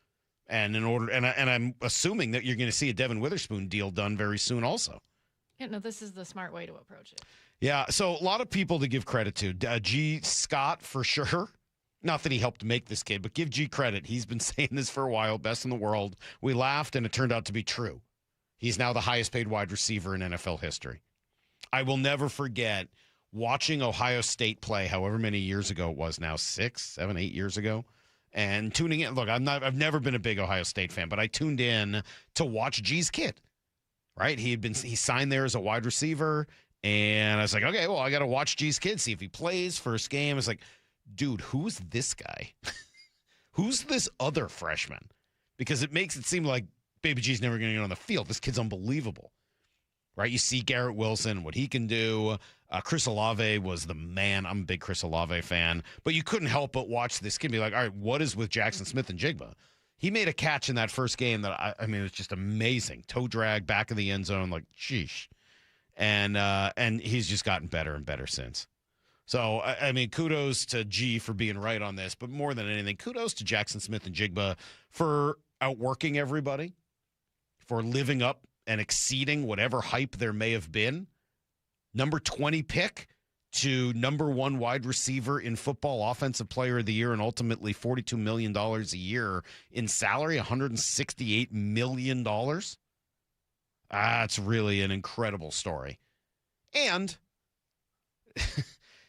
[SPEAKER 7] And I'm assuming that you're going to see a Devin Witherspoon deal done very soon also.
[SPEAKER 2] Yeah, no, this is the smart way to approach it.
[SPEAKER 7] Yeah, so a lot of people to give credit to. G. Scott, for sure. Not that he helped make this kid, but give G credit. He's been saying this for a while, best in the world. We laughed, and it turned out to be true. He's now the highest paid wide receiver in NFL history. I will never forget watching Ohio State play however many years ago it was now, 6, 7, 8 years ago, and tuning in. Look, I've never been a big Ohio State fan, but I tuned in to watch G's kid, right? He signed there as a wide receiver, And I was like, okay, well, I got to watch G's kid, see if he plays first game. It's like, dude, who's this guy? Who's this other freshman? Because it makes it seem like Baby G's never going to get on the field. This kid's unbelievable, right? You see Garrett Wilson, what he can do. Chris Olave was the man. I'm a big Chris Olave fan. But you couldn't help but watch this kid and be like, all right, what is with Jackson Smith and Jigba? He made a catch in that first game that, I mean, it was just amazing. Toe drag, back of the end zone, like, sheesh. And he's just gotten better and better since. So, I mean, kudos to G for being right on this, but more than anything, kudos to Jackson Smith and Jigba for outworking everybody, for living up and exceeding whatever hype there may have been. Number 20 pick to number 1 wide receiver in football, offensive player of the year, and ultimately $42 million a year in salary, $168 million. That's really an incredible story. And,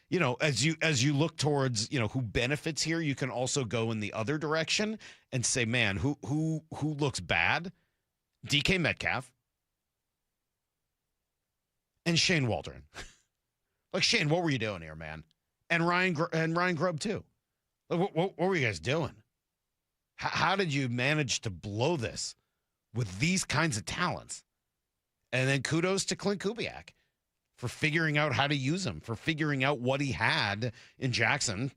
[SPEAKER 7] you know, as you look towards, you know, who benefits here, you can also go in the other direction and say, man, who looks bad? DK Metcalf and Shane Waldron. Like, Shane, what were you doing here, man? And Ryan Grubb too. Like, what were you guys doing? How did you manage to blow this with these kinds of talents? And then kudos to Clint Kubiak for figuring out how to use him, for figuring out what he had in Jackson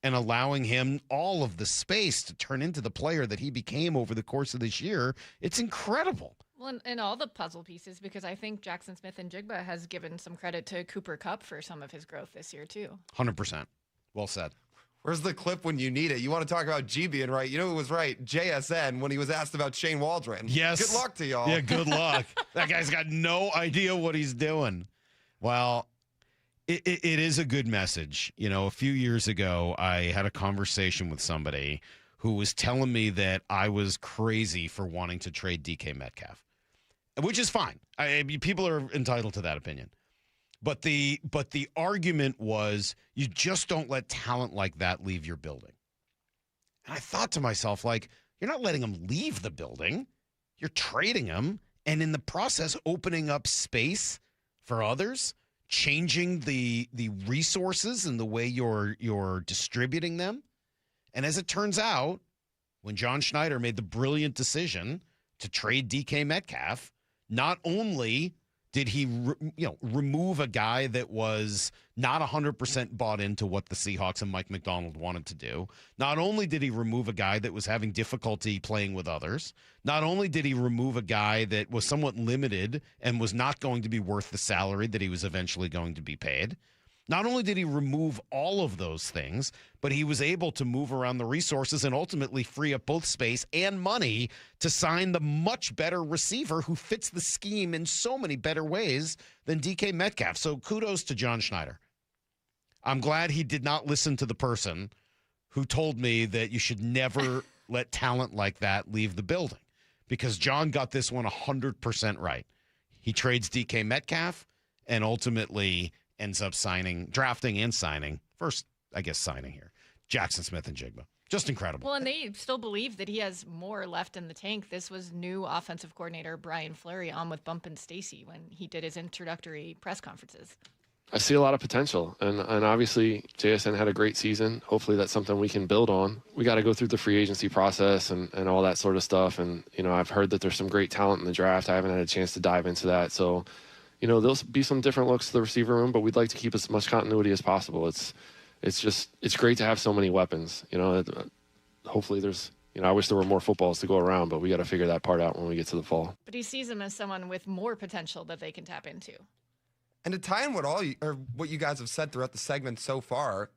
[SPEAKER 7] and allowing him all of the space to turn into the player that he became over the course of this year. It's incredible.
[SPEAKER 2] Well, and all the puzzle pieces, because I think Jackson Smith and Jigba has given some credit to Cooper Kupp for some of his growth this year, too.
[SPEAKER 7] 100%. Well said.
[SPEAKER 4] Where's the clip when you need it? You want to talk about G being right. You know who was right? JSN when he was asked about Shane Waldron.
[SPEAKER 7] Yes.
[SPEAKER 4] Good luck to y'all.
[SPEAKER 7] Yeah, good luck. That guy's got no idea what he's doing. Well, it is a good message. You know, a few years ago, I had a conversation with somebody who was telling me that I was crazy for wanting to trade DK Metcalf, which is fine. People are entitled to that opinion. But the argument was you just don't let talent like that leave your building. And I thought to myself, like, you're not letting them leave the building. You're trading them, and in the process, opening up space for others, changing the resources and the way you're distributing them. And as it turns out, when John Schneider made the brilliant decision to trade DK Metcalf, not only did he remove a guy that was not 100% bought into what the Seahawks and Mike McDonald wanted to do, not only did he remove a guy that was having difficulty playing with others, not only did he remove a guy that was somewhat limited and was not going to be worth the salary that he was eventually going to be paid, not only did he remove all of those things, but he was able to move around the resources and ultimately free up both space and money to sign the much better receiver who fits the scheme in so many better ways than DK Metcalf. So kudos to John Schneider. I'm glad he did not listen to the person who told me that you should never let talent like that leave the building, because John got this one 100% right. He trades DK Metcalf and ultimately ends up drafting and signing, first, I guess, signing here, Jackson Smith and Jigba. Just incredible.
[SPEAKER 2] Well, and they still believe that he has more left in the tank. This was new offensive coordinator Brian Fleury on with Bump and Stacy when he did his introductory press conferences.
[SPEAKER 12] I see a lot of potential, and obviously JSN had a great season. Hopefully that's something we can build on. We got to go through the free agency process and all that sort of stuff, and, you know, I've heard that there's some great talent in the draft. I haven't had a chance to dive into that, so, you know, there'll be some different looks to the receiver room, but we'd like to keep as much continuity as possible. It's great to have so many weapons. You know, hopefully there's, you know, I wish there were more footballs to go around, but we got to figure that part out when we get to the fall.
[SPEAKER 2] But he sees him as someone with more potential that they can tap into.
[SPEAKER 4] And to tie in what you guys have said throughout the segment so far,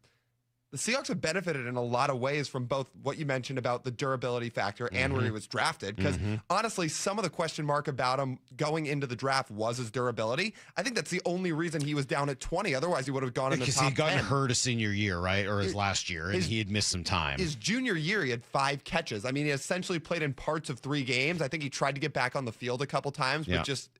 [SPEAKER 4] the Seahawks have benefited in a lot of ways from both what you mentioned about the durability factor and where he was drafted. Because honestly, some of the question mark about him going into the draft was his durability. I think that's the only reason he was down at 20. Otherwise, he would have gone in the top 10.
[SPEAKER 7] Because he got hurt his senior year, right? Or his last year, and he had missed some time.
[SPEAKER 4] His junior year, he had 5 catches. I mean, he essentially played in parts of 3 games. I think he tried to get back on the field a couple times, but just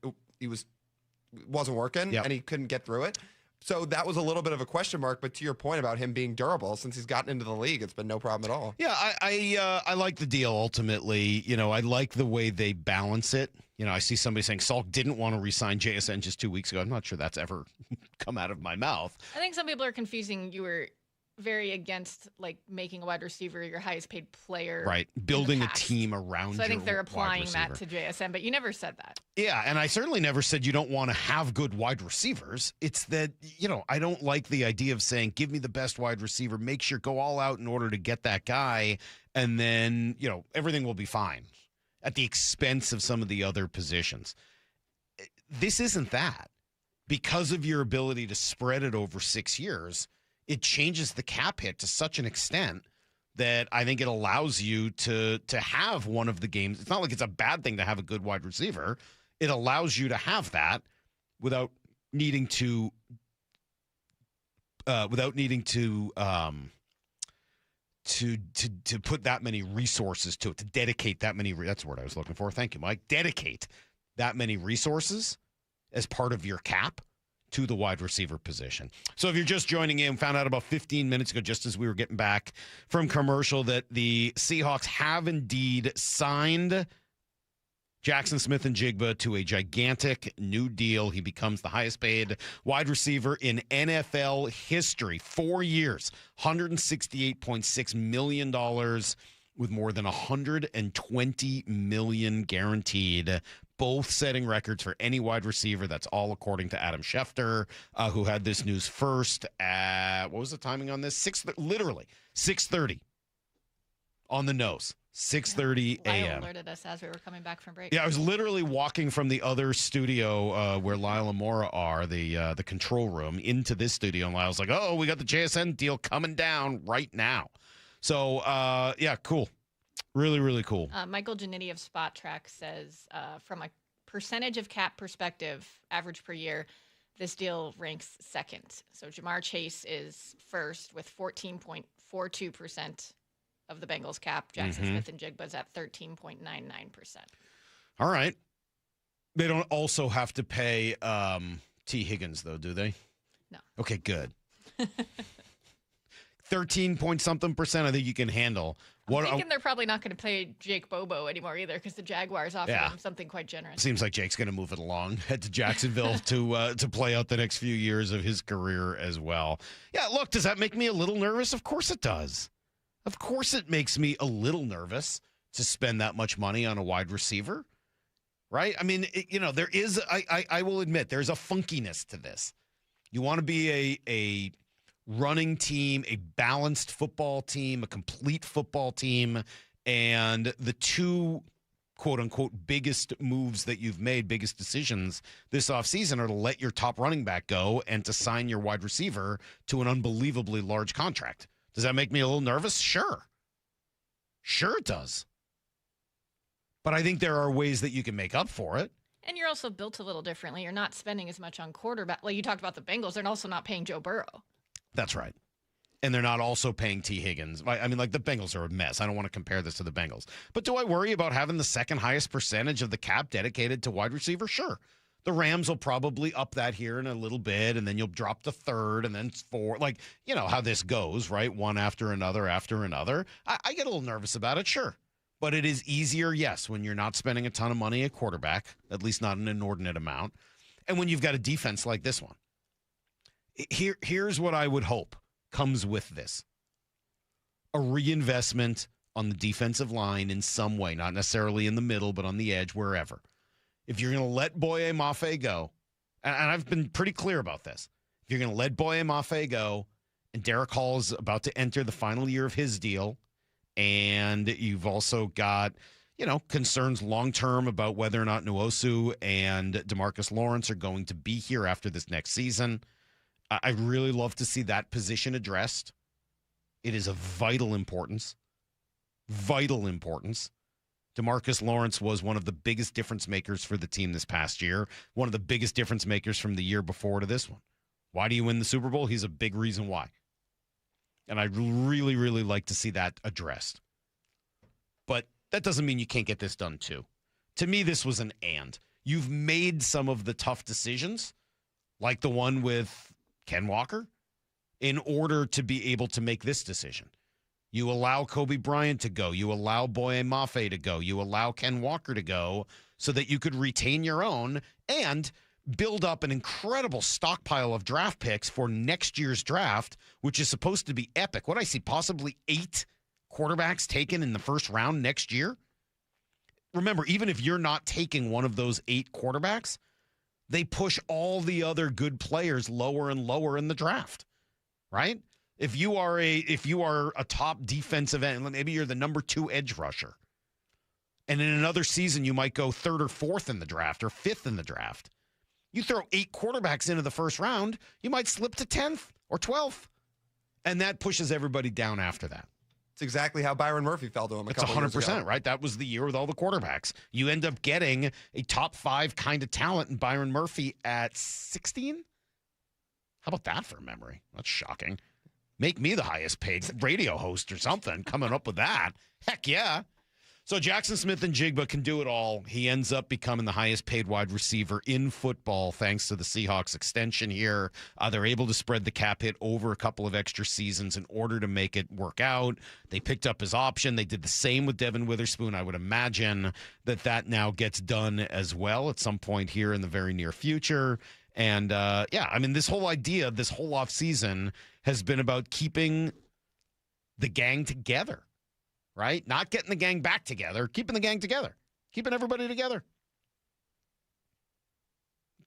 [SPEAKER 4] wasn't working, and he couldn't get through it. So that was a little bit of a question mark, but to your point about him being durable, since he's gotten into the league, it's been no problem at all.
[SPEAKER 7] Yeah, I like the deal ultimately. I like the way they balance it. I see somebody saying Salk didn't want to re-sign JSN just 2 weeks ago. I'm not sure that's ever come out of my mouth.
[SPEAKER 2] I think some people are confusing. You were very against making a wide receiver your highest paid player.
[SPEAKER 7] Right. Building a team around
[SPEAKER 2] So I think they're applying
[SPEAKER 7] wide
[SPEAKER 2] that
[SPEAKER 7] receiver.
[SPEAKER 2] to JSN, but you never said that.
[SPEAKER 7] Yeah, and I certainly never said you don't want to have good wide receivers. It's that, I don't like the idea of saying, give me the best wide receiver, make sure go all out in order to get that guy, and then, everything will be fine at the expense of some of the other positions. This isn't that. Because of your ability to spread it over 6 years, it changes the cap hit to such an extent that I think it allows you to have one of the games. It's not like it's a bad thing to have a good wide receiver. It allows you to have that without needing to put that many resources to it, to dedicate that many. That's the word I was looking for. Thank you, Mike. Dedicate that many resources as part of your cap to the wide receiver position. So if you're just joining in, found out about 15 minutes ago, just as we were getting back from commercial, that the Seahawks have indeed signed Jackson Smith-Njigba to a gigantic new deal. He becomes the highest paid wide receiver in NFL history. 4 years, $168.6 million with more than $120 million guaranteed, both setting records for any wide receiver. That's all according to Adam Schefter, who had this news first at, what was the timing on this? Literally 6:30 on the nose. 6:30
[SPEAKER 2] Lyle
[SPEAKER 7] a.m.
[SPEAKER 2] alerted us as we were coming back from break.
[SPEAKER 7] Yeah, I was literally walking from the other studio where Lyle and Mora are, the control room, into this studio, and Lyle's like, "Oh, we got the JSN deal coming down right now." So, yeah, cool. Really, really cool.
[SPEAKER 2] Michael Giannitti of Spot Track says, from a percentage of cap perspective, average per year, this deal ranks second. So Jamar Chase is first with 14.42% of the Bengals cap. Jackson Smith-Njigba is at 13.99%.
[SPEAKER 7] All right. They don't also have to pay T. Higgins, though, do they?
[SPEAKER 2] No.
[SPEAKER 7] Okay, good. 13-point-something% I think you can handle.
[SPEAKER 2] I'm thinking they're probably not going to pay Jake Bobo anymore either, because the Jaguars offered him something quite generous.
[SPEAKER 7] Seems like Jake's going to move it along, head to Jacksonville to play out the next few years of his career as well. Yeah, look, does that make me a little nervous? Of course it does. Of course it makes me a little nervous to spend that much money on a wide receiver, right? I mean, there is, I will admit, there's a funkiness to this. You want to be a running team, a balanced football team, a complete football team, and the two quote-unquote biggest moves that you've made, biggest decisions this offseason are to let your top running back go and to sign your wide receiver to an unbelievably large contract. Does that make me a little nervous? Sure. Sure it does. But I think there are ways that you can make up for it.
[SPEAKER 2] And you're also built a little differently. You're not spending as much on quarterback. Like you talked about the Bengals, they're also not paying Joe Burrow.
[SPEAKER 7] That's right. And they're not also paying T. Higgins. I mean, the Bengals are a mess. I don't want to compare this to the Bengals. But do I worry about having the second highest percentage of the cap dedicated to wide receiver? Sure. The Rams will probably up that here in a little bit, and then you'll drop to third, and then fourth. How this goes, right? One after another after another. I get a little nervous about it, sure. But it is easier, yes, when you're not spending a ton of money at quarterback, at least not an inordinate amount, and when you've got a defense like this one. Here's what I would hope comes with this. A reinvestment on the defensive line in some way, not necessarily in the middle, but on the edge, wherever. If you're going to let Boye Mafe go, and I've been pretty clear about this, if you're going to let Boye Mafe go, and Derek Hall is about to enter the final year of his deal, and you've also got, concerns long-term about whether or not Nwosu and DeMarcus Lawrence are going to be here after this next season, I'd really love to see that position addressed. It is of vital importance. Vital importance. DeMarcus Lawrence was one of the biggest difference makers for the team this past year. One of the biggest difference makers from the year before to this one. Why do you win the Super Bowl? He's a big reason why. And I'd really, really like to see that addressed. But that doesn't mean you can't get this done too. To me, this was an and. You've made some of the tough decisions, like the one with Ken Walker, in order to be able to make this decision. You allow Kobe Bryant to go. You allow Boye Mafe to go. You allow Ken Walker to go so that you could retain your own and build up an incredible stockpile of draft picks for next year's draft, which is supposed to be epic. What I see, possibly 8 quarterbacks taken in the first round next year. Remember, even if you're not taking one of those 8 quarterbacks, they push all the other good players lower and lower in the draft, right? If you are a top defensive end, maybe you're the number 2 edge rusher, and in another season you might go 3rd or 4th in the draft or 5th in the draft. You throw 8 quarterbacks into the first round, you might slip to 10th or 12th, and that pushes everybody down after that.
[SPEAKER 4] It's exactly how Byron Murphy fell to him a couple years ago.
[SPEAKER 7] 100%, right? That was the year with all the quarterbacks. You end up getting a top 5 kind of talent in Byron Murphy at 16. How about that for a memory? That's shocking. Make me the highest paid radio host or something, coming up with that. Heck yeah. So Jackson Smith-Njigba can do it all. He ends up becoming the highest paid wide receiver in football thanks to the Seahawks extension here. They're able to spread the cap hit over a couple of extra seasons in order to make it work out. They picked up his option. They did the same with Devin Witherspoon. I would imagine that now gets done as well at some point here in the very near future. And, this whole idea, this whole offseason has been about keeping the gang together, right? Not getting the gang back together, keeping the gang together, keeping everybody together.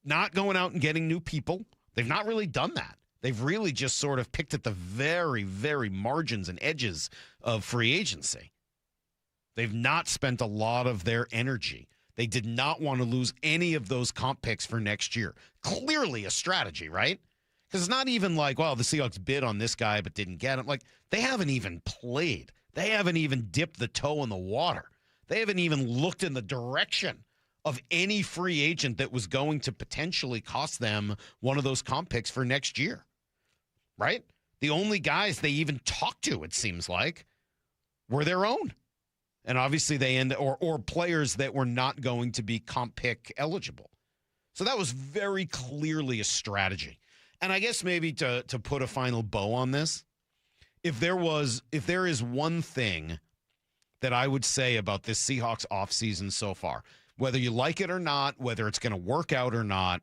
[SPEAKER 7] Not going out and getting new people. They've not really done that. They've really just sort of picked at the very, very margins and edges of free agency. They've not spent a lot of their energy. They did not want to lose any of those comp picks for next year. Clearly a strategy, right? Because it's not even like, well, the Seahawks bid on this guy but didn't get him. Like, they haven't even played. They haven't even dipped the toe in the water. They haven't even looked in the direction of any free agent that was going to potentially cost them one of those comp picks for next year, right? The only guys they even talked to, it seems like, were their own. And obviously or players that were not going to be comp pick eligible. So that was very clearly a strategy. And I guess maybe to put a final bow on this, if there is one thing that I would say about this Seahawks offseason so far, whether you like it or not, whether it's going to work out or not,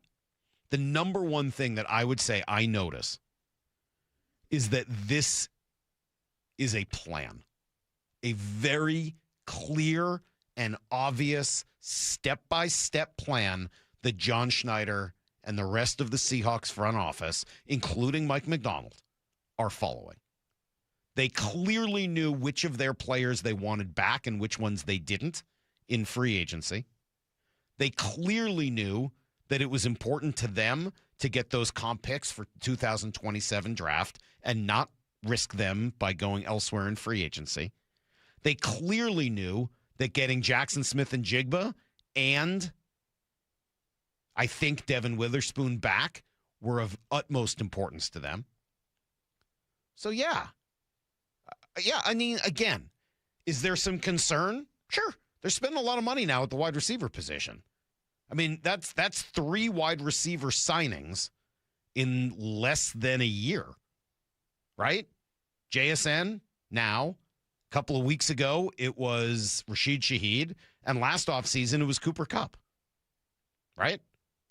[SPEAKER 7] the number one thing that I would say I notice is that this is a plan. A very clear and obvious step-by-step plan that John Schneider and the rest of the Seahawks front office, including Mike McDonald, are following. They clearly knew which of their players they wanted back and which ones they didn't in free agency. They clearly knew that it was important to them to get those comp picks for 2027 draft and not risk them by going elsewhere in free agency. They clearly knew that getting Jackson Smith-Njigba and I think Devin Witherspoon back were of utmost importance to them. So, yeah, I mean, again, is there some concern? Sure. They're spending a lot of money now at the wide receiver position. I mean, that's 3 wide receiver signings in less than a year, right? JSN now. A couple of weeks ago, it was Rashid Shaheed, and last offseason, it was Cooper Kupp, right?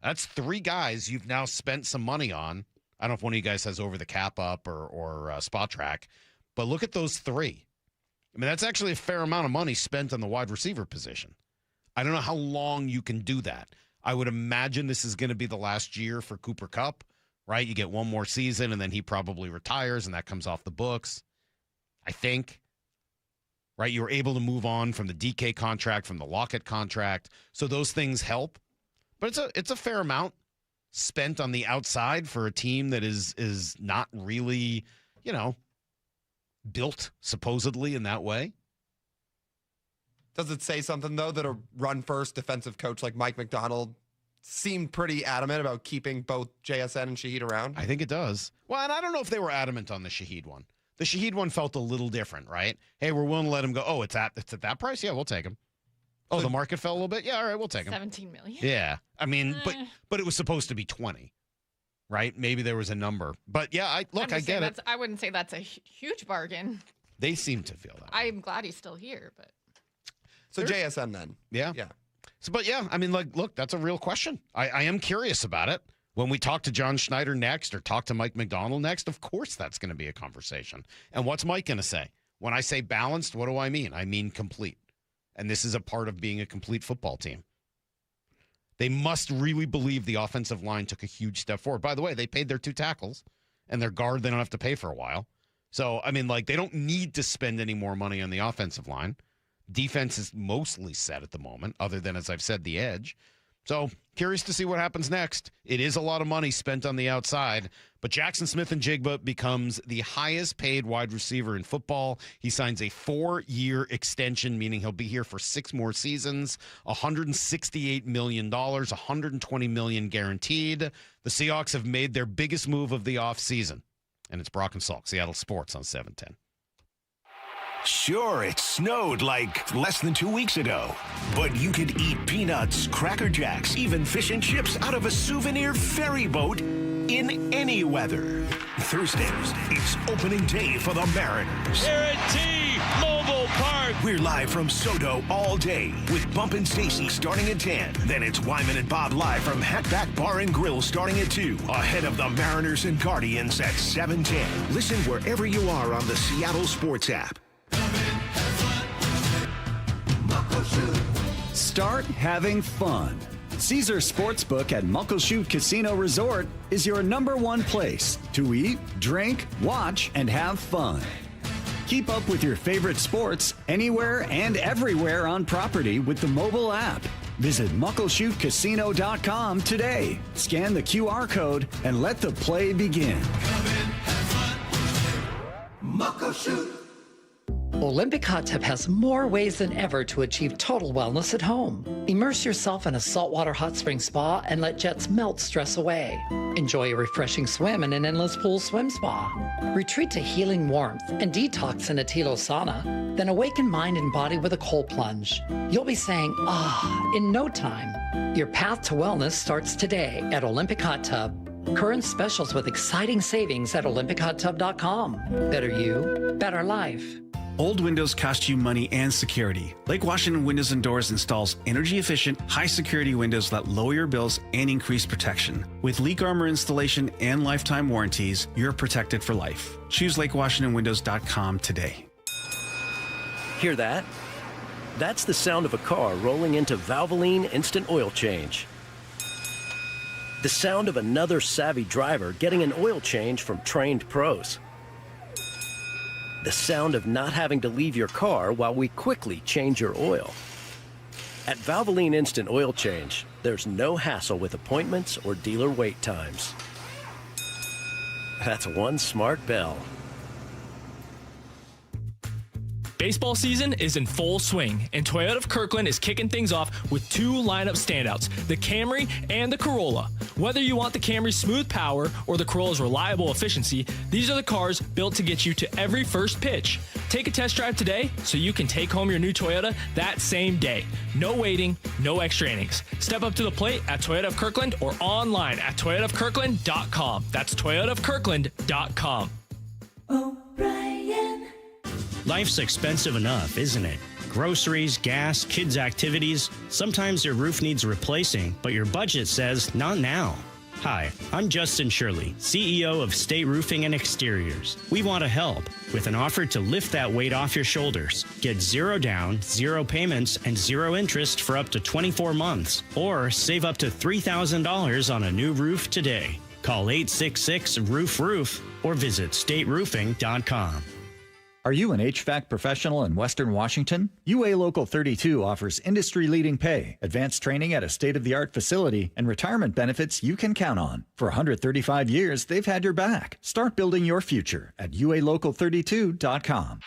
[SPEAKER 7] That's 3 guys you've now spent some money on. I don't know if one of you guys has over the cap up or spot track, but look at those 3. I mean, that's actually a fair amount of money spent on the wide receiver position. I don't know how long you can do that. I would imagine this is going to be the last year for Cooper Kupp, right? You get one more season, and then he probably retires, and that comes off the books, I think. Right, you were able to move on from the DK contract, from the Lockett contract. So those things help. But it's a fair amount spent on the outside for a team that is not really, built supposedly in that way.
[SPEAKER 4] Does it say something, though, that a run-first defensive coach like Mike McDonald seemed pretty adamant about keeping both JSN and Shaheed around?
[SPEAKER 7] I think it does. Well, and I don't know if they were adamant on the Shaheed one. The Shaheed one felt a little different, right? Hey, we're willing to let him go. Oh, it's at that price? Yeah, we'll take him. Oh, the market fell a little bit? Yeah, all right, we'll take him.
[SPEAKER 2] $17 million.
[SPEAKER 7] Yeah. I mean, but it was supposed to be 20. right? Maybe there was a number. But yeah, I get it.
[SPEAKER 2] I wouldn't say that's a huge bargain.
[SPEAKER 7] They seem to feel that.
[SPEAKER 2] I'm glad he's still here, but.
[SPEAKER 4] So JSN then.
[SPEAKER 7] Yeah.
[SPEAKER 4] Yeah.
[SPEAKER 7] So, but yeah, I mean, like, look, that's a real question. I am curious about it. When we talk to John Schneider next or talk to Mike McDonald next, of course that's going to be a conversation. And what's Mike going to say? When I say balanced, what do I mean? I mean complete. And this is a part of being a complete football team. They must really believe the offensive line took a huge step forward. By the way, they paid their 2 tackles, and their guard they don't have to pay for a while. So, I mean, like, they don't need to spend any more money on the offensive line. Defense is mostly set at the moment, other than, as I've said, the edge. So, curious to see what happens next. It is a lot of money spent on the outside, but Jackson Smith-Njigba becomes the highest paid wide receiver in football. He signs a 4-year extension, meaning he'll be here for 6 more seasons, $168 million, $120 million guaranteed. The Seahawks have made their biggest move of the offseason, and it's Brock and Salk, Seattle Sports on 710.
[SPEAKER 1] Sure, it snowed like less than 2 weeks ago, but you could eat peanuts, Cracker Jacks, even fish and chips out of a souvenir ferry boat in any weather. Thursday, it's opening day for the Mariners.
[SPEAKER 3] Here at T-Mobile Park.
[SPEAKER 1] We're live from Soto all day with Bump and Stacy starting at 10. Then it's Wyman and Bob live from Hatback Bar and Grill starting at 2. Ahead of the Mariners and Guardians at 7:10. Listen wherever you are on the Seattle Sports app.
[SPEAKER 5] Start having fun. Caesar Sportsbook at Muckleshoot Casino Resort is your #1 place to eat, drink, watch, and have fun. Keep up with your favorite sports anywhere and everywhere on property with the mobile app. Visit muckleshootcasino.com today. Scan the QR code and let the play begin.
[SPEAKER 8] Muckleshoot. Olympic Hot Tub has more ways than ever to achieve total wellness at home. Immerse yourself in a saltwater hot spring spa and let jets melt stress away. Enjoy a refreshing swim in an endless pool swim spa. Retreat to healing warmth and detox in a Tilo sauna. Then awaken mind and body with a cold plunge. You'll be saying, ah, in no time. Your path to wellness starts today at Olympic Hot Tub. Current specials with exciting savings at OlympicHotTub.com. Better you, better life.
[SPEAKER 11] Old windows cost you money and security. Lake Washington Windows and Doors installs energy-efficient, high-security windows that lower your bills and increase protection. With leak armor installation and lifetime warranties, you're protected for life. Choose LakeWashingtonWindows.com today.
[SPEAKER 20] Hear that? That's the sound of a car rolling into Valvoline Instant Oil Change. The sound of another savvy driver getting an oil change from trained pros. The sound of not having to leave your car while we quickly change your oil. At Valvoline Instant Oil Change, there's no hassle with appointments or dealer wait times. That's one smart bell.
[SPEAKER 22] Baseball season is in full swing, and Toyota of Kirkland is kicking things off with 2 lineup standouts, the Camry and the Corolla. Whether you want the Camry's smooth power or the Corolla's reliable efficiency, these are the cars built to get you to every first pitch. Take a test drive today so you can take home your new Toyota that same day. No waiting, no extra innings. Step up to the plate at Toyota of Kirkland or online at toyotaofkirkland.com. That's toyotaofkirkland.com.
[SPEAKER 23] O'Brien.
[SPEAKER 24] Life's expensive enough, isn't it? Groceries, gas, kids' activities. Sometimes your roof needs replacing, but your budget says not now. Hi, I'm Justin Shirley, CEO of State Roofing and Exteriors. We want to help with an offer to lift that weight off your shoulders. Get 0 down, 0 payments, and 0 interest for up to 24 months. Or save up to $3,000 on a new roof today. Call 866-ROOF-ROOF or visit stateroofing.com.
[SPEAKER 21] Are you an HVAC professional in Western Washington? UA Local 32 offers industry-leading pay, advanced training at a state-of-the-art facility, and retirement benefits you can count on. For 135 years, they've had your back. Start building your future at ualocal32.com.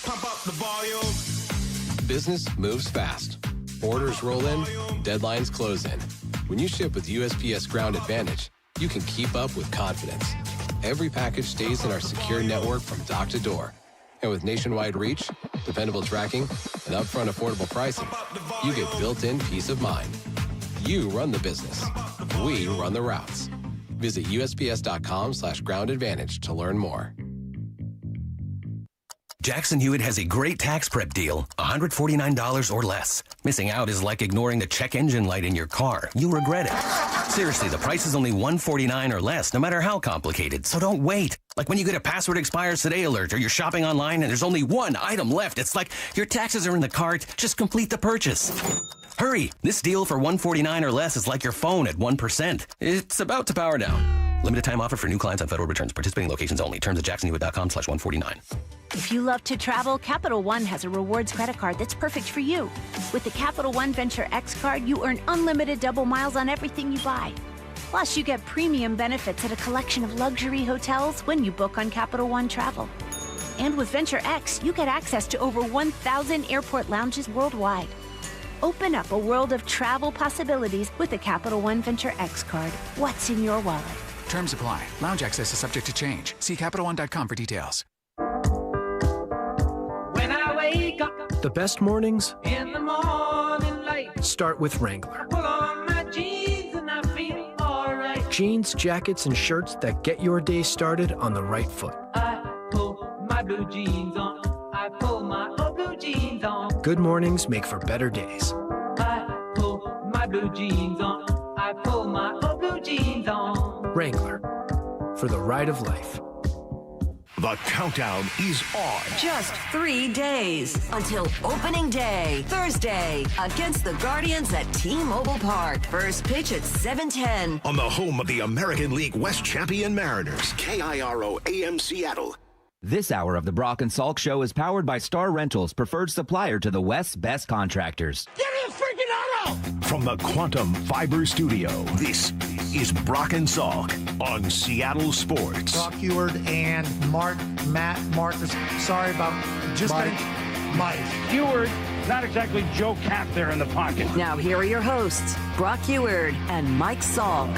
[SPEAKER 29] Pump up the volume.
[SPEAKER 30] Business moves fast. Orders roll in, deadlines close in. When you ship with USPS Ground Advantage, you can keep up with confidence. Every package stays in our secure network from dock to door. And with nationwide reach, dependable tracking, and upfront affordable pricing, you get built-in peace of mind. You run the business. We run the routes. Visit USPS.com/groundadvantage to learn more.
[SPEAKER 28] Jackson Hewitt has a great tax prep deal, $149 or less. Missing out is like ignoring the check engine light in your car. You'll regret it. Seriously, the price is only $149 or less, no matter how complicated. So don't wait. Like when you get a password expires today alert or you're shopping online and there's only one item left. It's like your taxes are in the cart. Just complete the purchase. Hurry. This deal for $149 or less is like your phone at 1%. It's about to power down. Limited time offer for new clients on federal returns. Participating locations only. Terms at jacksonhewitt.com/149.
[SPEAKER 9] If you love to travel, Capital One has a rewards credit card that's perfect for you. With the Capital One Venture X card, you earn unlimited double miles on everything you buy. Plus, you get premium benefits at a collection of luxury hotels when you book on Capital One Travel. And with Venture X, you get access to over 1,000 airport lounges worldwide. Open up a world of travel possibilities with the Capital One Venture X card. What's in your wallet?
[SPEAKER 10] Terms apply. Lounge access is subject to change. See CapitalOne.com for details.
[SPEAKER 13] When I wake up,
[SPEAKER 14] the best mornings
[SPEAKER 13] in the morning light,
[SPEAKER 14] start with Wrangler.
[SPEAKER 13] Pull on my jeans and I feel alright.
[SPEAKER 14] Jeans, jackets, and shirts that get your day started on the right foot.
[SPEAKER 13] I pull my blue jeans on. I pull my old blue jeans on.
[SPEAKER 14] Good mornings make for better days.
[SPEAKER 13] I pull my blue jeans on. I pull my old blue jeans on.
[SPEAKER 14] Wrangler, for the ride of life.
[SPEAKER 1] The countdown is on.
[SPEAKER 15] Just 3 days until opening day, Thursday, against the Guardians at T-Mobile Park. First pitch at 7:10.
[SPEAKER 1] On the home of the American League West champion Mariners, KIRO AM Seattle.
[SPEAKER 16] This hour of the Brock and Salk Show is powered by Star Rentals, preferred supplier to the West's best contractors.
[SPEAKER 29] Give me a freaking auto!
[SPEAKER 1] From the Quantum Fiber Studio, this is Brock and Salk on Seattle Sports.
[SPEAKER 17] Brock Eward and Matt Marcus. Sorry about just Mike.
[SPEAKER 3] Eward, not exactly Joe Cap there in the pocket.
[SPEAKER 15] Now here are your hosts, Brock Eward and Mike Salk.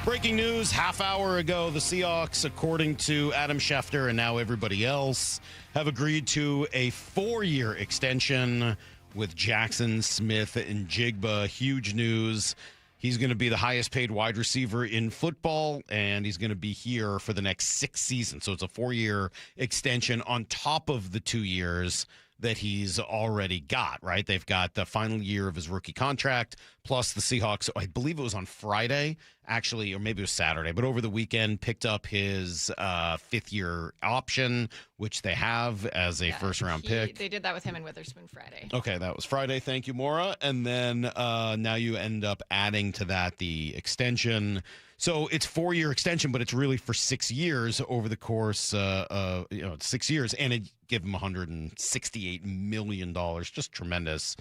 [SPEAKER 7] Breaking news, half hour ago, the Seahawks, according to Adam Schefter and now everybody else, have agreed to a 4-year extension with Jackson, Smith, and Jigba. Huge news. He's going to be the highest paid wide receiver in football, and he's going to be here for the next 6 seasons. So it's a 4-year extension on top of the 2 years that he's already got, right? They've got the final year of his rookie contract, plus the Seahawks, I believe it was on Friday, actually, or maybe it was Saturday, but over the weekend picked up his 5th-year option, which they have as a first-round pick.
[SPEAKER 2] They did that with him and Witherspoon Friday.
[SPEAKER 7] Okay, that was Friday. Thank you, Maura. And then now you end up adding to that the extension. So it's 4-year extension, but it's really for 6 years over the course, 6 years, and it give him $168 million. Just tremendous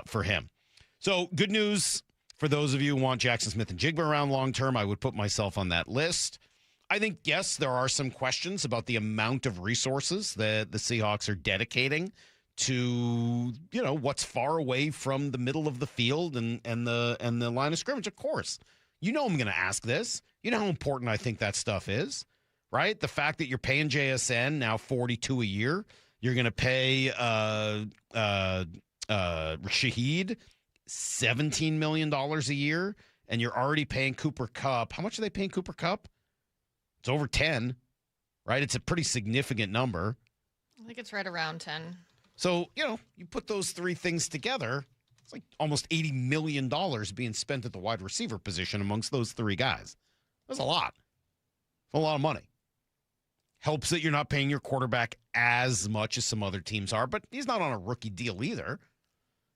[SPEAKER 7] for him. So good news for those of you who want Jackson Smith and Jigba around long term. I would put myself on that list. I think, yes, there are some questions about the amount of resources that the Seahawks are dedicating to, what's far away from the middle of the field and the line of scrimmage. Of course. You know I'm going to ask this. You know how important I think that stuff is, right? The fact that you're paying JSN now $42 a year. You're going to pay Shaheed $17 million a year, and you're already paying Cooper Kupp. How much are they paying Cooper Kupp? It's over 10, right? It's a pretty significant number.
[SPEAKER 2] I think it's right around 10.
[SPEAKER 7] So, you put those 3 things together, it's like almost $80 million being spent at the wide receiver position amongst those 3 guys. That's a lot. A lot of money. Helps that you're not paying your quarterback as much as some other teams are, but he's not on a rookie deal either.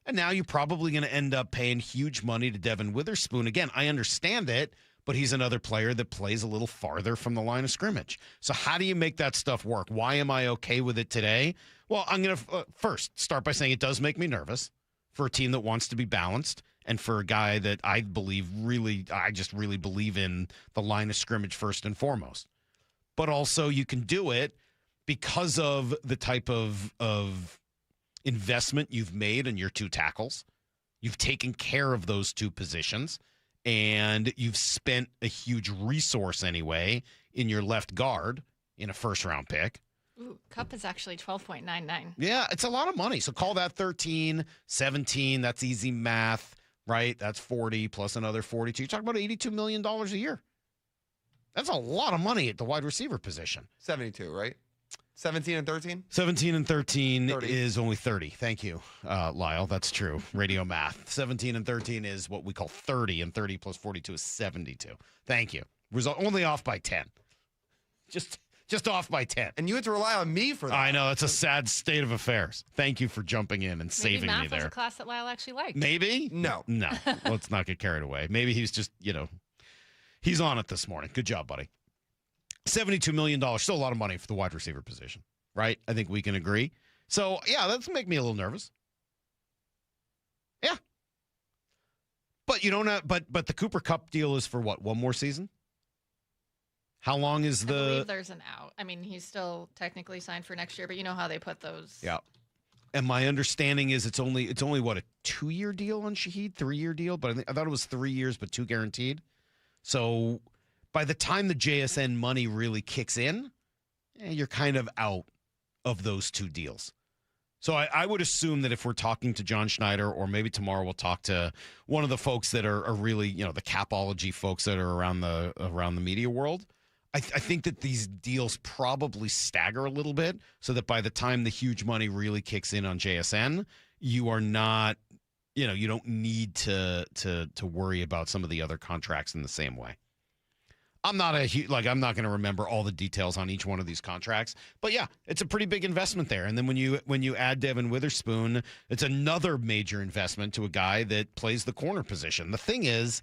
[SPEAKER 7] And now you're probably going to end up paying huge money to Devin Witherspoon. Again, I understand it, but he's another player that plays a little farther from the line of scrimmage. So how do you make that stuff work? Why am I okay with it today? Well, I'm going to first start by saying it does make me nervous for a team that wants to be balanced and for a guy that I just really believe in the line of scrimmage first and foremost. But also you can do it because of the type of investment you've made in your 2 tackles. You've taken care of those 2 positions, and you've spent a huge resource anyway in your left guard in a first-round pick.
[SPEAKER 2] Ooh, Kupp is actually 12.99.
[SPEAKER 7] Yeah, it's a lot of money. So call that 13, 17. That's easy math. right? That's 40 plus another 42. You're talking about $82 million a year. That's a lot of money at the wide receiver position.
[SPEAKER 4] 72, right? 17 and 13?
[SPEAKER 7] 17 and 13 is only 30. Thank you, Lyle. That's true. Radio math. 17 and 13 is what we call 30, and 30 plus 42 is 72. Thank you. Result only off by 10. Just off by 10.
[SPEAKER 4] And you had to rely on me for that.
[SPEAKER 7] I know. It's a sad state of affairs. Thank you for jumping in and saving me there.
[SPEAKER 2] Maybe math was a class that Lyle actually liked.
[SPEAKER 7] Maybe?
[SPEAKER 4] No.
[SPEAKER 7] Let's not get carried away. Maybe he's just, he's on it this morning. Good job, buddy. $72 million, still a lot of money for the wide receiver position, right? I think we can agree. So, yeah, that's make me a little nervous. Yeah. But you don't have, but the Cooper Kupp deal is for what, one more season? How long is
[SPEAKER 2] I believe there's an out. I mean, he's still technically signed for next year, but you know how they put those.
[SPEAKER 7] Yeah. And my understanding is it's only what, a 2-year deal on Shaheed, 3-year deal, but I thought it was 3 years, but 2 guaranteed. So by the time the JSN money really kicks in, you're kind of out of those 2 deals. So I would assume that if we're talking to John Schneider, or maybe tomorrow we'll talk to one of the folks that are really, the capology folks that are around the media world, I think that these deals probably stagger a little bit so that by the time the huge money really kicks in on JSN, you are not, you don't need to worry about some of the other contracts in the same way. I'm not I'm not going to remember all the details on each one of these contracts, but yeah, it's a pretty big investment there. And then when you add Devin Witherspoon, it's another major investment to a guy that plays the corner position. The thing is,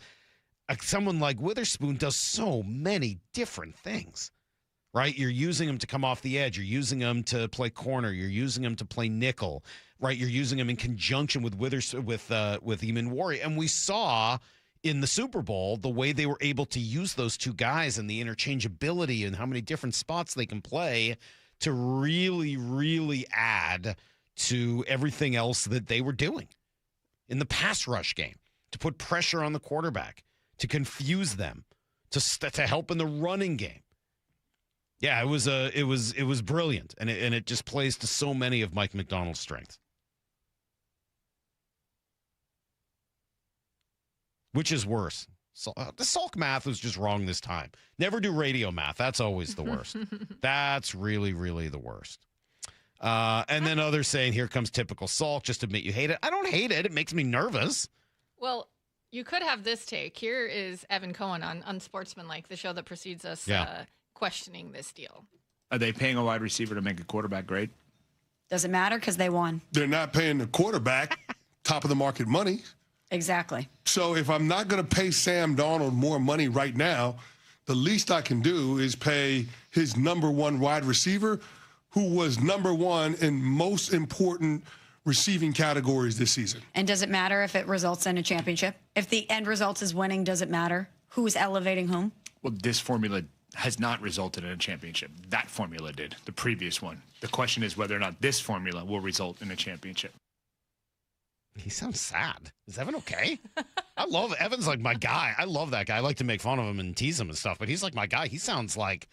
[SPEAKER 7] someone like Witherspoon does so many different things, right? You're using him to come off the edge. You're using him to play corner. You're using him to play nickel, right? You're using him in conjunction with Eamon Warrior. And we saw in the Super Bowl the way they were able to use those 2 guys and the interchangeability and how many different spots they can play to really, really add to everything else that they were doing in the pass rush game, to put pressure on the quarterback, to confuse them, to help in the running game. Yeah, it was brilliant, and it just plays to so many of Mike McDonald's strengths. Which is worse? So, the Salk math was just wrong this time. Never do radio math. That's always the worst. That's really, really the worst. And then others saying, here comes typical Salk. Just admit you hate it. I don't hate it. It makes me nervous.
[SPEAKER 2] Well, you could have this take. Here is Evan Cohen on Unsportsmanlike, the show that precedes us, questioning this deal.
[SPEAKER 5] Are they paying a wide receiver to make a quarterback great?
[SPEAKER 6] Doesn't matter because they won.
[SPEAKER 12] They're not paying the quarterback top of the market money.
[SPEAKER 6] Exactly.
[SPEAKER 12] So if I'm not going to pay Sam Darnold more money right now, the least I can do is pay his number 1 wide receiver, who was number 1 in most important receiving categories this season.
[SPEAKER 6] And does it matter if it results in a championship? If the end result is winning, does it matter who's elevating whom?
[SPEAKER 5] Well, this formula has not resulted in a championship. That formula did, the previous one. The question is whether or not this formula will result in a championship.
[SPEAKER 7] He sounds sad. Is Evan okay? I love Evan's like my guy. I love that guy. I like to make fun of him and tease him and stuff, but he's like my guy. He sounds like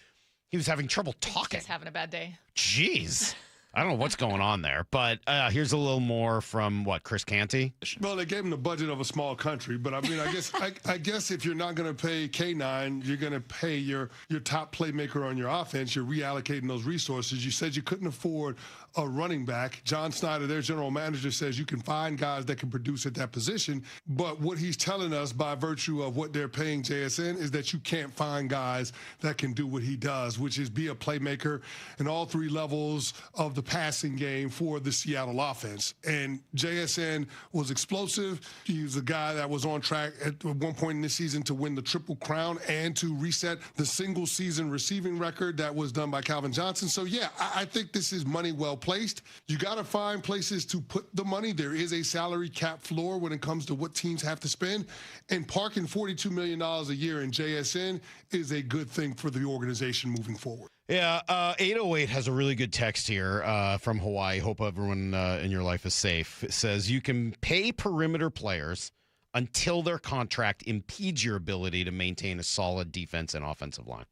[SPEAKER 7] he was having trouble talking.
[SPEAKER 2] He's having a bad day.
[SPEAKER 7] Jeez. I don't know what's going on there, but here's a little more from Chris Canty.
[SPEAKER 12] Well, they gave him the budget of a small country, but I mean, I guess if you're not going to pay K9, you're going to pay your top playmaker on your offense. You're reallocating those resources. You said you couldn't afford a running back. John Snyder, their general manager, says you can find guys that can produce at that position. But what he's telling us by virtue of what they're paying JSN is that you can't find guys that can do what he does, which is be a playmaker in all 3 levels of the passing game for the Seattle offense. And JSN was explosive. He was a guy that was on track at one point in this season to win the Triple Crown and to reset the single season receiving record that was done by Calvin Johnson. So yeah, I think this is money well placed. You got to find places to put the money. There is a salary cap floor when it comes to what teams have to spend. And parking $42 million a year in JSN is a good thing for the organization moving forward.
[SPEAKER 7] Yeah, 808 has a really good text here from Hawaii. Hope everyone in your life is safe. It says, you can pay perimeter players until their contract impedes your ability to maintain a solid defense and offensive line.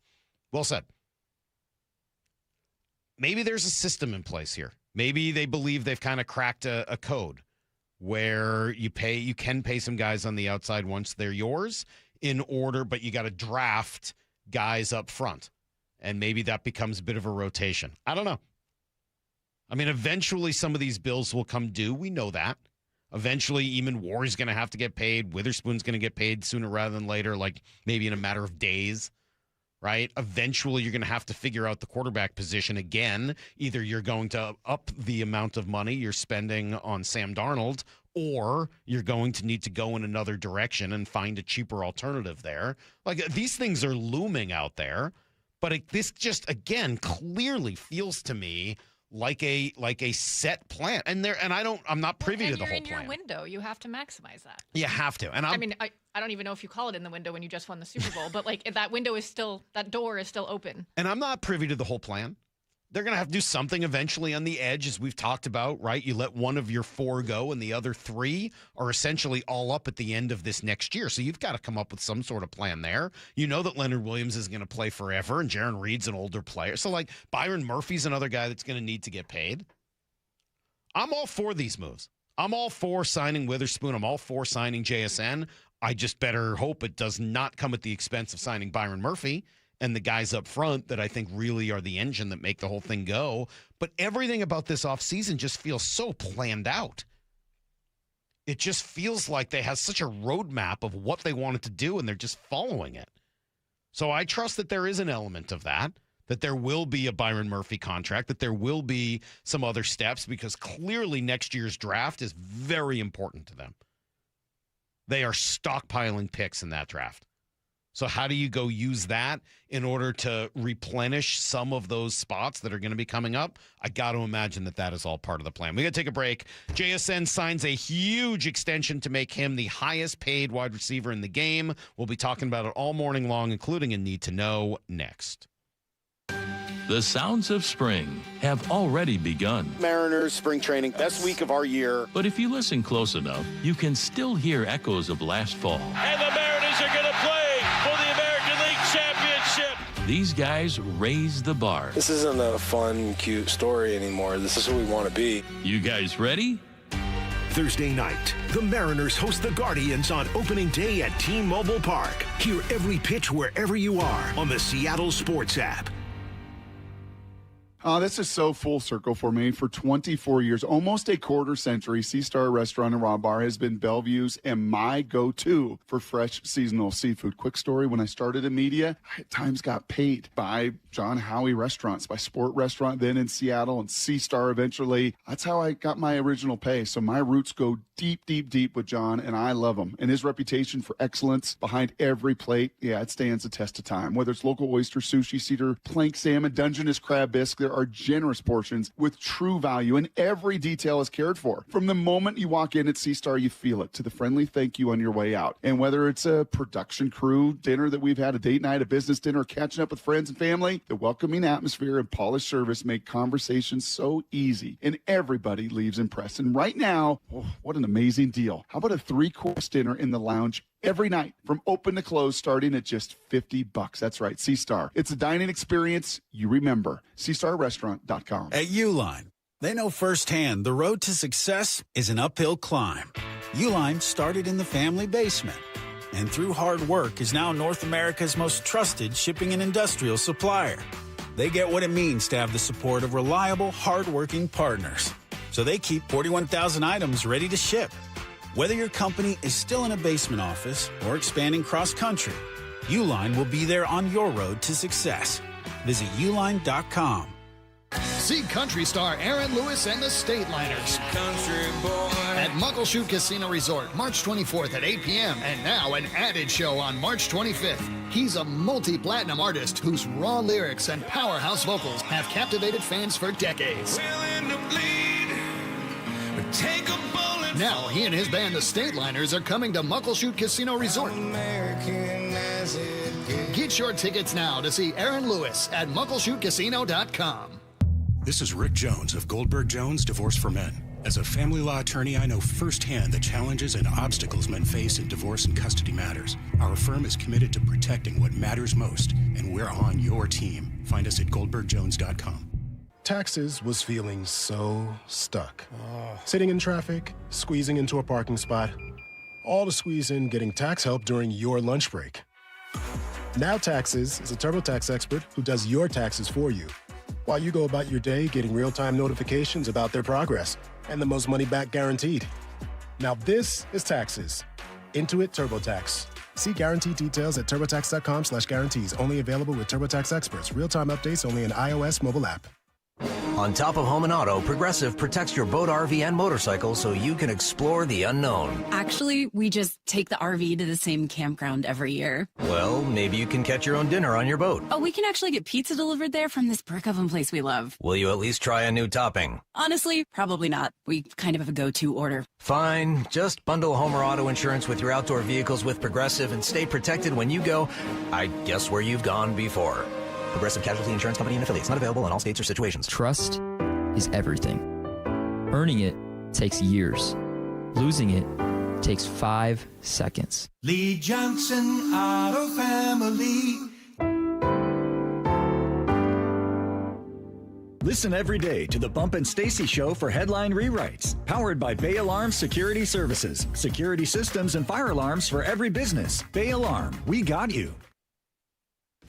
[SPEAKER 7] Well said. Maybe there's a system in place here. Maybe they believe they've kind of cracked a code. where you can pay some guys on the outside once they're yours in order, but you got to draft guys up front. And maybe that becomes a bit of a rotation. I don't know. I mean, eventually some of these bills will come due. We know that. Eventually, Eamon Ward's going to have to get paid. Witherspoon's going to get paid sooner rather than later, like maybe in a matter of days, right? Eventually, you're going to have to figure out the quarterback position again. Either you're going to up the amount of money you're spending on Sam Darnold, or you're going to need to go in another direction and find a cheaper alternative there. Like, these things are looming out there, but this just, again, clearly feels to me like a set plan, and I'm not privy to the whole plan.
[SPEAKER 2] You're in your window. You have to maximize that.
[SPEAKER 7] You have to, and
[SPEAKER 2] I mean, I don't even know if you call it in the window when you just won the Super Bowl, but like that door is still open. And
[SPEAKER 7] I'm not privy to the whole plan. They're going to have to do something eventually on the edge, as we've talked about, right? You let one of your 4 go, and the other 3 are essentially all up at the end of this next year. So you've got to come up with some sort of plan there. You know that Leonard Williams is going to play forever, and Jaron Reed's an older player. So, like, Byron Murphy's another guy that's going to need to get paid. I'm all for these moves. I'm all for signing Witherspoon. I'm all for signing JSN. I just better hope it does not come at the expense of signing Byron Murphy and the guys up front that I think really are the engine that make the whole thing go. But everything about this offseason just feels so planned out. It just feels like they have such a roadmap of what they wanted to do, and they're just following it. So I trust that there is an element of that there will be a Byron Murphy contract, that there will be some other steps, because clearly next year's draft is very important to them. They are stockpiling picks in that draft. So how do you go use that in order to replenish some of those spots that are going to be coming up? I got to imagine that is all part of the plan. We got to take a break. JSN signs a huge extension to make him the highest paid wide receiver in the game. We'll be talking about it all morning long, including a Need to Know next.
[SPEAKER 8] The sounds of spring have already begun.
[SPEAKER 11] Mariners spring training, best week of our year.
[SPEAKER 8] But if you listen close enough, you can still hear echoes of last fall.
[SPEAKER 29] And the Mariners are going to play for the American League Championship.
[SPEAKER 8] These guys raise the bar.
[SPEAKER 18] This isn't a fun, cute story anymore. This is who we want to be.
[SPEAKER 8] You guys ready?
[SPEAKER 1] Thursday night, the Mariners host the Guardians on opening day at T-Mobile Park. Hear every pitch wherever you are on the Seattle Sports app.
[SPEAKER 19] This is so full circle for me. For 24 years, almost a quarter century, Sea Star Restaurant and Raw Bar has been Bellevue's and my go-to for fresh seasonal seafood. Quick story, when I started in media, I at times got paid by John Howie Restaurants, by Sport Restaurant then in Seattle, and Sea Star eventually. That's how I got my original pay. So my roots go deep, deep, deep with John, and I love him. And his reputation for excellence behind every plate, it stands the test of time. Whether it's local oyster, sushi, cedar, plank salmon, Dungeness crab bisque, there are generous portions with true value, and every detail is cared for. From the moment you walk in at Sea Star, you feel it, to the friendly thank you on your way out. And whether it's a production crew dinner that we've had, a date night, a business dinner, or catching up with friends and family, the welcoming atmosphere and polished service make conversations so easy, and everybody leaves impressed. And right now, what an amazing deal. How about a 3-course dinner in the lounge every night from open to close, starting at just $50? That's right, Sea Star. It's a dining experience you remember. SeaStarRestaurant.com.
[SPEAKER 20] At Uline, they know firsthand the road to success is an uphill climb. Uline started in the family basement, and through hard work is now North America's most trusted shipping and industrial supplier. They get what it means to have the support of reliable, hardworking partners. So they keep 41,000 items ready to ship. Whether your company is still in a basement office or expanding cross-country, Uline will be there on your road to success. Visit uline.com.
[SPEAKER 22] See country star Aaron Lewis and the State Liners at Muckleshoot Casino Resort, March 24th at 8 p.m. And now an added show on March 25th. He's a multi-platinum artist whose raw lyrics and powerhouse vocals have captivated fans for decades. Now he and his band, the State Liners, are coming to Muckleshoot Casino Resort. Get your tickets now to see Aaron Lewis at muckleshootcasino.com.
[SPEAKER 23] This is Rick Jones of Goldberg Jones Divorce for Men. As a family law attorney, I know firsthand the challenges and obstacles men face in divorce and custody matters. Our firm is committed to protecting what matters most, and we're on your team. Find us at goldbergjones.com.
[SPEAKER 9] Taxes was feeling so stuck. Sitting in traffic, squeezing into a parking spot, all to squeeze in getting tax help during your lunch break. Now Taxes is a TurboTax expert who does your taxes for you, while you go about your day getting real-time notifications about their progress and the most money back guaranteed. Now this is Taxes. Intuit TurboTax. See guarantee details at turbotax.com/guarantees. Only available with TurboTax experts. Real-time updates only in iOS mobile app.
[SPEAKER 10] On top of home and auto, Progressive protects your boat, RV, and motorcycle so you can explore the unknown.
[SPEAKER 13] Actually, we just take the RV to the same campground every year.
[SPEAKER 10] Well, maybe you can catch your own dinner on your boat.
[SPEAKER 13] Oh, we can actually get pizza delivered there from this brick oven place we love.
[SPEAKER 10] Will you at least try a new topping?
[SPEAKER 13] Honestly, probably not. We kind of have a go-to order.
[SPEAKER 10] Fine. Just bundle home or auto insurance with your outdoor vehicles with Progressive and stay protected when you go, I guess, where you've gone before. Progressive Casualty Insurance Company and affiliates. Not available in all states or situations.
[SPEAKER 21] Trust is everything. Earning it takes years. Losing it takes 5 seconds.
[SPEAKER 24] Lee Johnson Auto Family.
[SPEAKER 25] Listen every day to the Bump and Stacy Show for headline rewrites. Powered by Bay Alarm Security Services. Security systems and fire alarms for every business. Bay Alarm, we got you.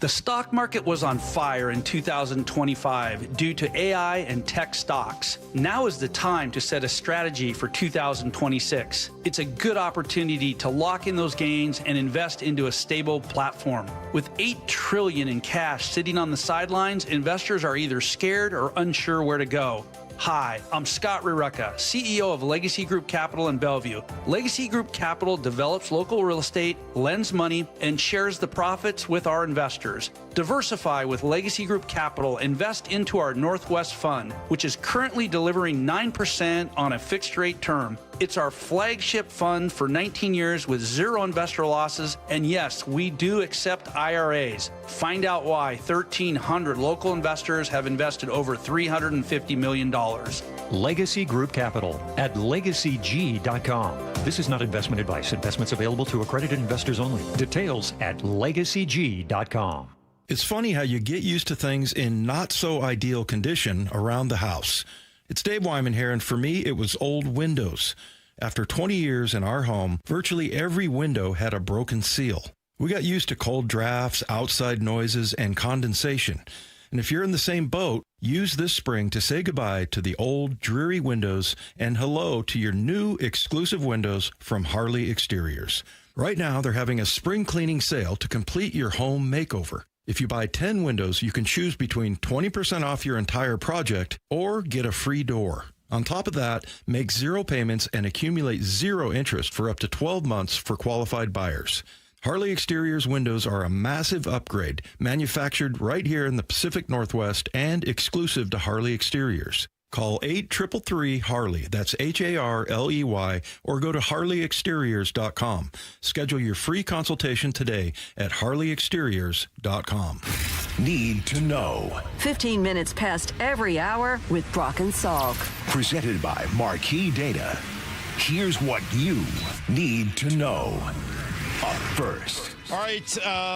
[SPEAKER 26] The stock market was on fire in 2025 due to AI and tech stocks. Now is the time to set a strategy for 2026. It's a good opportunity to lock in those gains and invest into a stable platform. With $8 trillion in cash sitting on the sidelines, investors are either scared or unsure where to go. Hi, I'm Scott Rirucka, CEO of Legacy Group Capital in Bellevue. Legacy Group Capital develops local real estate, lends money, and shares the profits with our investors. Diversify with Legacy Group Capital. Invest into our Northwest Fund, which is currently delivering 9% on a fixed rate term. It's our flagship fund for 19 years with 0 investor losses. And yes, we do accept IRAs. Find out why 1,300 local investors have invested over $350 million.
[SPEAKER 27] Legacy Group Capital at legacyg.com. This is not investment advice. Investments available to accredited investors only. Details at legacyg.com.
[SPEAKER 28] It's funny how you get used to things in not so ideal condition around the house. It's Dave Wyman here, and for me, it was old windows. After 20 years in our home, virtually every window had a broken seal. We got used to cold drafts, outside noises, and condensation. And if you're in the same boat, use this spring to say goodbye to the old, dreary windows and hello to your new exclusive windows from Harley Exteriors. Right now, they're having a spring cleaning sale to complete your home makeover. If you buy 10 windows, you can choose between 20% off your entire project or get a free door. On top of that, make 0 payments and accumulate 0 interest for up to 12 months for qualified buyers. Harley Exteriors windows are a massive upgrade, manufactured right here in the Pacific Northwest and exclusive to Harley Exteriors. Call 833-HARLEY, that's HARLEY, or go to harleyexteriors.com. Schedule your free consultation today at harleyexteriors.com.
[SPEAKER 1] Need to know.
[SPEAKER 15] 15 minutes past every hour with Brock and Salk.
[SPEAKER 1] Presented by Marquee Data. Here's what you need to know. Up first.
[SPEAKER 7] All right,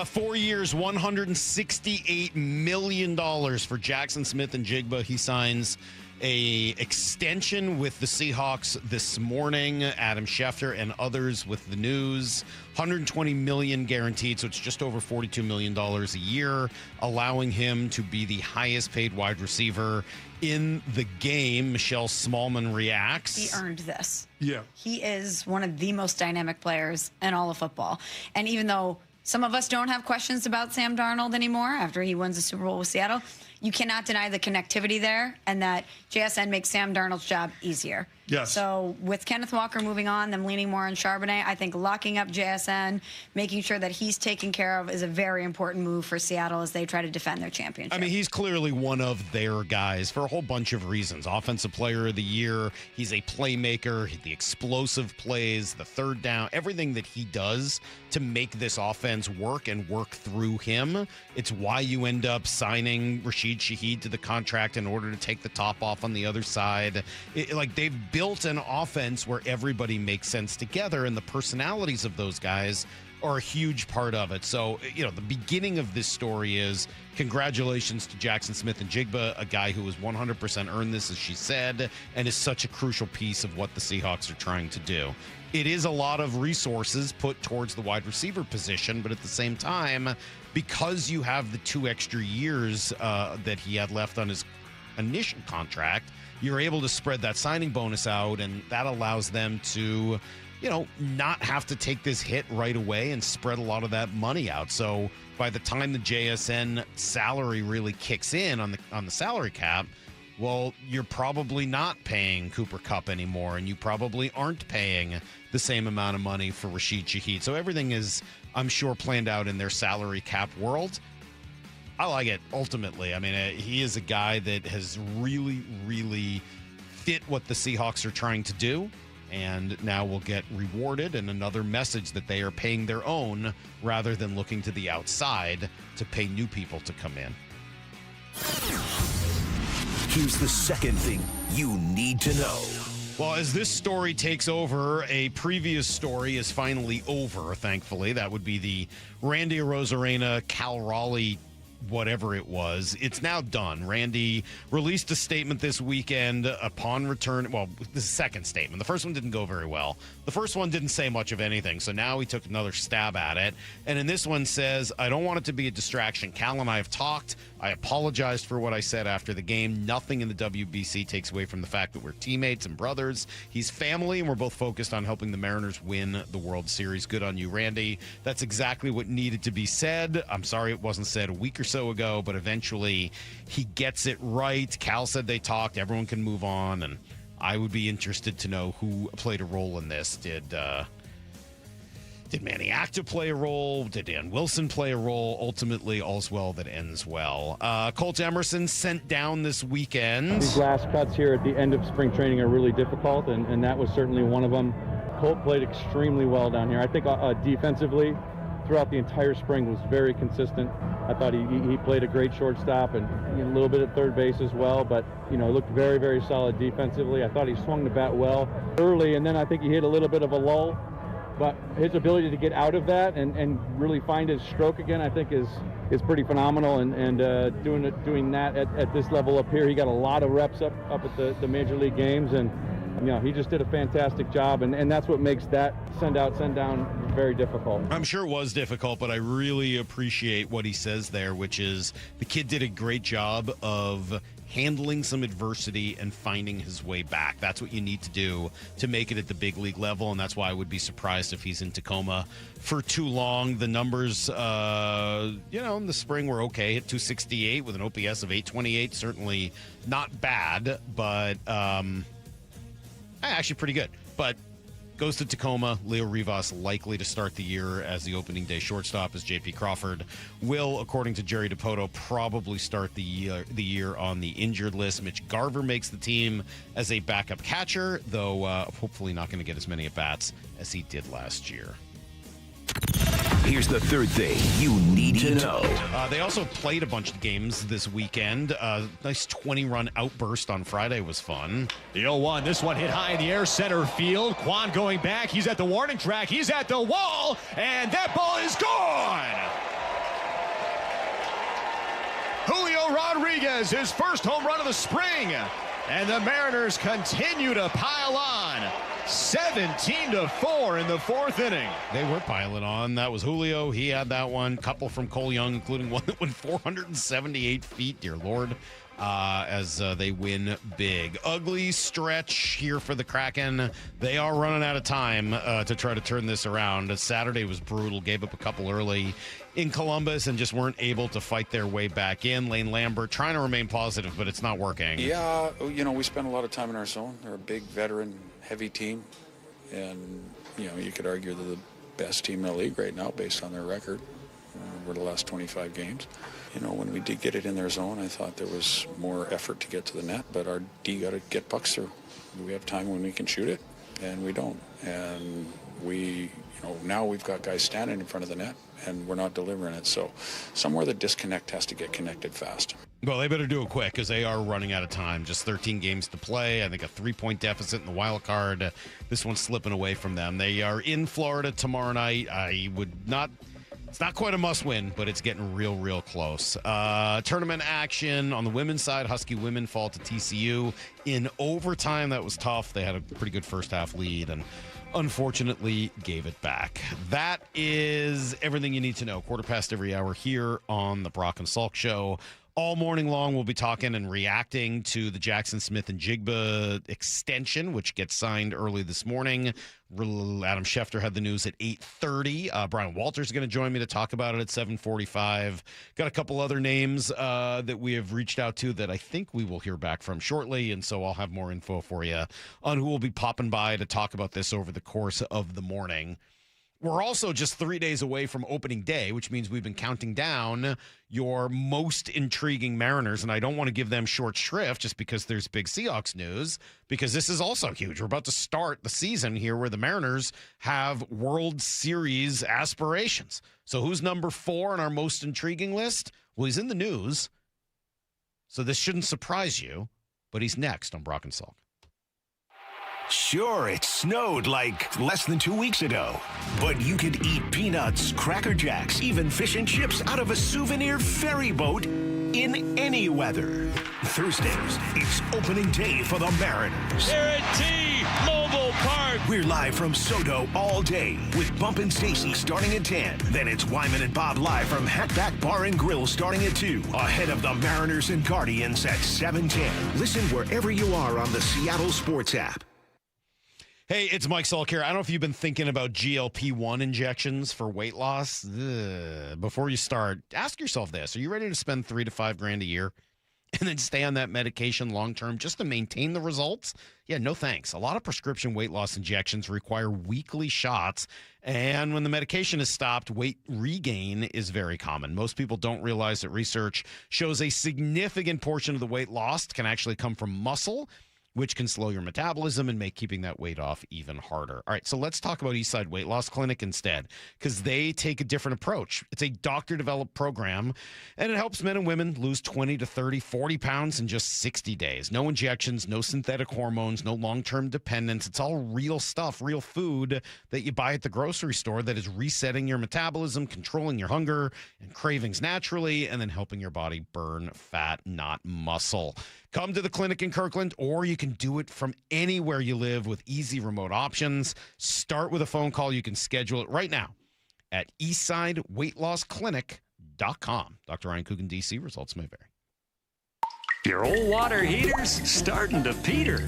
[SPEAKER 7] 4 years, $168 million for Jackson Smith and Jigba. He signs a extension with the Seahawks this morning. Adam Schefter and others with the news. $120 million guaranteed, so it's just over $42 million a year, allowing him to be the highest paid wide receiver in the game. Michelle Smallman reacts.
[SPEAKER 6] He earned this.
[SPEAKER 12] Yeah.
[SPEAKER 6] He is one of the most dynamic players in all of football. And even though some of us don't have questions about Sam Darnold anymore after he wins the Super Bowl with Seattle, you cannot deny the connectivity there and that JSN makes Sam Darnold's job easier.
[SPEAKER 12] Yes.
[SPEAKER 6] So with Kenneth Walker moving on, them leaning more on Charbonnet, I think locking up JSN, making sure that he's taken care of is a very important move for Seattle as they try to defend their championship.
[SPEAKER 7] I mean, he's clearly one of their guys for a whole bunch of reasons. Offensive Player of the Year, he's a playmaker, the explosive plays, the third down, everything that he does to make this offense work and work through him. It's why you end up signing Rashid Shaheed to the contract in order to take the top off on the other side. Like, they've built an offense where everybody makes sense together, and the personalities of those guys are a huge part of it. So, the beginning of this story is congratulations to Jackson Smith-Njigba, a guy who has 100% earned this, as she said, and is such a crucial piece of what the Seahawks are trying to do. It is a lot of resources put towards the wide receiver position, but at the same time, because you have the 2 extra years that he had left on his initial contract, you're able to spread that signing bonus out, and that allows them to not have to take this hit right away and spread a lot of that money out. So by the time the JSN salary really kicks in on the salary cap, well, you're probably not paying Cooper Kupp anymore, and you probably aren't paying the same amount of money for Rashid Shaheed. So everything is, I'm sure, planned out in their salary cap world. I like it, ultimately. I mean, he is a guy that has really, really fit what the Seahawks are trying to do, and now will get rewarded, and another message that they are paying their own rather than looking to the outside to pay new people to come in.
[SPEAKER 1] Here's the second thing you need to know.
[SPEAKER 7] Well, as this story takes over, a previous story is finally over, thankfully. That would be the Randy Arozarena, Cal Raleigh, whatever it was. It's now done. Randy released a statement this weekend upon return. Well, the second statement. The first one didn't go very well. The first one didn't say much of anything, so now he took another stab at it. And in this one says, I don't want it to be a distraction. Cal and I have talked. I apologized for what I said after the game. Nothing in the WBC takes away from the fact that we're teammates and brothers. He's family, and we're both focused on helping the Mariners win the World Series. Good on you, Randy. That's exactly what needed to be said. I'm sorry it wasn't said a week or so ago, but eventually he gets it right. Cal said they talked. Everyone can move on, and I would be interested to know who played a role in this. Did Manny Acta play a role? Did Dan Wilson play a role? Ultimately, all's well that ends well. Colt Emerson sent down this weekend.
[SPEAKER 2] These last cuts here at the end of spring training are really difficult, and that was certainly one of them. Colt played extremely well down here. I think defensively, throughout the entire spring, was very consistent. I thought he played a great shortstop and a little bit at third base as well, but looked very, very solid defensively. I thought he swung the bat well early, and then I think he hit a little bit of a lull. But his ability to get out of that and really find his stroke again, I think, is pretty phenomenal. And doing that at this level up here, he got a lot of reps up at the major league games, and he just did a fantastic job. And that's what makes that send down very difficult.
[SPEAKER 7] I'm sure it was difficult, but I really appreciate what he says there, which is the kid did a great job of handling some adversity and finding his way back. That's what you need to do to make it at the big league level, and that's why I would be surprised if he's in Tacoma for too long. The numbers, in the spring were okay at 268 with an OPS of 828. Certainly not bad, but actually pretty good. But goes to Tacoma. Leo Rivas likely to start the year as the opening day shortstop, as J.P. Crawford will, according to Jerry DiPoto, probably start the year on the injured list. Mitch Garver makes the team as a backup catcher, though hopefully not going to get as many at-bats as he did last year.
[SPEAKER 1] Here's the third thing you need to know.
[SPEAKER 7] They also played a bunch of games this weekend. Nice 20-run outburst on Friday was fun.
[SPEAKER 3] The 0-1, this one hit high in the air, center field. Quan going back. He's at the warning track. He's at the wall, and that ball is gone. Julio Rodriguez, his first home run of the spring. And the Mariners continue to pile on. 17-4 in the fourth inning.
[SPEAKER 7] They were piling on. That was Julio. He had that one. Couple from Cole Young, including one that went 478 feet, dear Lord, as they win big. Ugly stretch here for the Kraken. They are running out of time to try to turn this around. Saturday was brutal. Gave up a couple early in Columbus and just weren't able to fight their way back in. Lane Lambert trying to remain positive, but it's not working.
[SPEAKER 4] Yeah, we spend a lot of time in our zone. They're a big veteran heavy team, and you could argue they're the best team in the league right now based on their record over the last 25 games. When we did get it in their zone, I thought there was more effort to get to the net, but our D got to get pucks through. We have time when we can shoot it, and we don't. And now we've got guys standing in front of the net, and we're not delivering it. So somewhere the disconnect has to get connected fast.
[SPEAKER 7] Well, they better do it quick because they are running out of time. Just 13 games to play. I think a 3-point deficit in the wild card. This one's slipping away from them. They are in Florida tomorrow night. It's not quite a must-win, but it's getting real close. Tournament action on the women's side. Husky women fall to TCU in overtime. That was tough. They had a pretty good first-half lead and unfortunately gave it back. That is everything you need to know. 1:15 every hour here on the Brock and Salk Show. All morning long, we'll be talking and reacting to the Jackson Smith and Jigba extension, which gets signed early this morning. Adam Schefter had the news at 8:30. Bryan Walters is going to join me to talk about it at 7:45. Got a couple other names that we have reached out to that I think we will hear back from shortly, and so I'll have more info for you on who will be popping by to talk about this over the course of the morning. We're also just 3 days away from opening day, which means we've been counting down your most intriguing Mariners, and I don't want to give them short shrift just because there's big Seahawks news, because this is also huge. We're about to start the season here where the Mariners have World Series aspirations. So who's number 4 on our most intriguing list? Well, he's in the news, so this shouldn't surprise you, but he's next on Brock and Salk.
[SPEAKER 1] Sure, it snowed like less than 2 weeks ago, but you could eat peanuts, Cracker Jacks, even fish and chips out of a souvenir ferry boat in any weather. Thursday, it's opening day for the Mariners.
[SPEAKER 5] They're at T-Mobile Park.
[SPEAKER 1] We're live from SoDo all day with Bump and Stacy starting at 10. Then it's Wyman and Bob live from Hatback Bar and Grill starting at 2. Ahead of the Mariners and Guardians at 7:10. Listen wherever you are on the Seattle Sports app.
[SPEAKER 7] Hey, it's Mike Salk here. I don't know if you've been thinking about GLP-1 injections for weight loss. Before you start, ask yourself this. Are you ready to spend $3,000 to $5,000 a year and then stay on that medication long-term just to maintain the results? Yeah, no thanks. A lot of prescription weight loss injections require weekly shots, and when the medication is stopped, weight regain is very common. Most people don't realize that research shows a significant portion of the weight lost can actually come from muscle, which can slow your metabolism and make keeping that weight off even harder. All right, so let's talk about Eastside Weight Loss Clinic instead, because they take a different approach. It's a doctor-developed program, and it helps men and women lose 20 to 30, 40 pounds in just 60 days. No injections, no synthetic hormones, no long-term dependence. It's all real stuff, real food that you buy at the grocery store that is resetting your metabolism, controlling your hunger and cravings naturally, and then helping your body burn fat, not muscle. Come to the clinic in Kirkland, or you can do it from anywhere you live with easy remote options. Start with a phone call. You can schedule it right now at eastsideweightlossclinic.com. Dr. Ryan Coogan, D.C. Results may vary.
[SPEAKER 27] Your old water heater's starting to peter.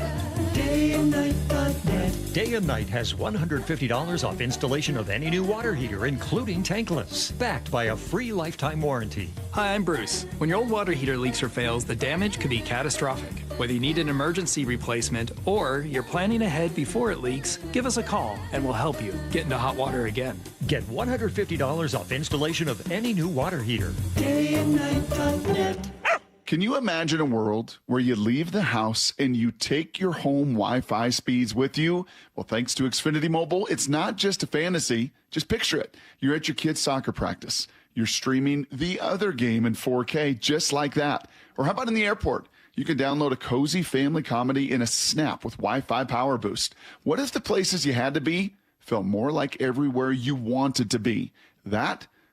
[SPEAKER 27] DayandNight.net. Day and Night has $150 off installation of any new water heater, including tankless, backed by a free lifetime warranty.
[SPEAKER 8] Hi, I'm Bruce. When your old water heater leaks or fails, the damage could be catastrophic. Whether you need an emergency replacement or you're planning ahead before it leaks, give us a call and we'll help you get into hot water again.
[SPEAKER 27] Get $150 off installation of any new water heater.
[SPEAKER 8] DayandNight.net.
[SPEAKER 11] Can you imagine a world where you leave the house and you take your home Wi-Fi speeds with you? Well, thanks to Xfinity Mobile, it's not just a fantasy. Just picture it. You're at your kid's soccer practice. You're streaming the other game in 4K just like that. Or how about in the airport? You can download a cozy family comedy in a snap with Wi-Fi Power Boost. What if the places you had to be felt more like everywhere you wanted to be?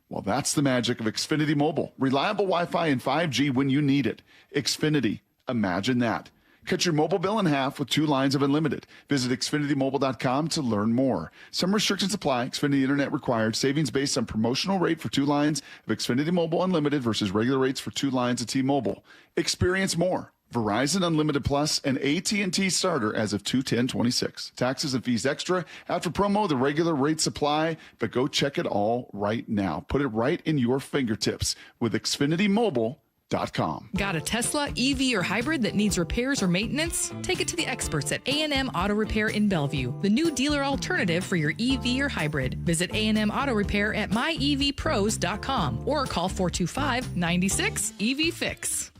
[SPEAKER 11] Well, that's the magic of Xfinity Mobile. Reliable Wi-Fi and 5G when you need it. Xfinity. Imagine that. Cut your mobile bill in half with 2 lines of unlimited. Visit XfinityMobile.com to learn more. Some restrictions apply. Xfinity Internet required. Savings based on promotional rate for 2 lines of Xfinity Mobile Unlimited versus regular rates for 2 lines of T-Mobile. Experience more. Verizon Unlimited Plus and AT&T Starter as of 2/10/26. Taxes and fees extra. After promo, the regular rates apply, but go check it all right now. Put it right in your fingertips with XfinityMobile.com.
[SPEAKER 14] Got a Tesla, EV, or hybrid that needs repairs or maintenance? Take it to the experts at A&M Auto Repair in Bellevue, the new dealer alternative for your EV or hybrid. Visit A&M Auto Repair at myevpros.com or call 425-96-EV-FIX.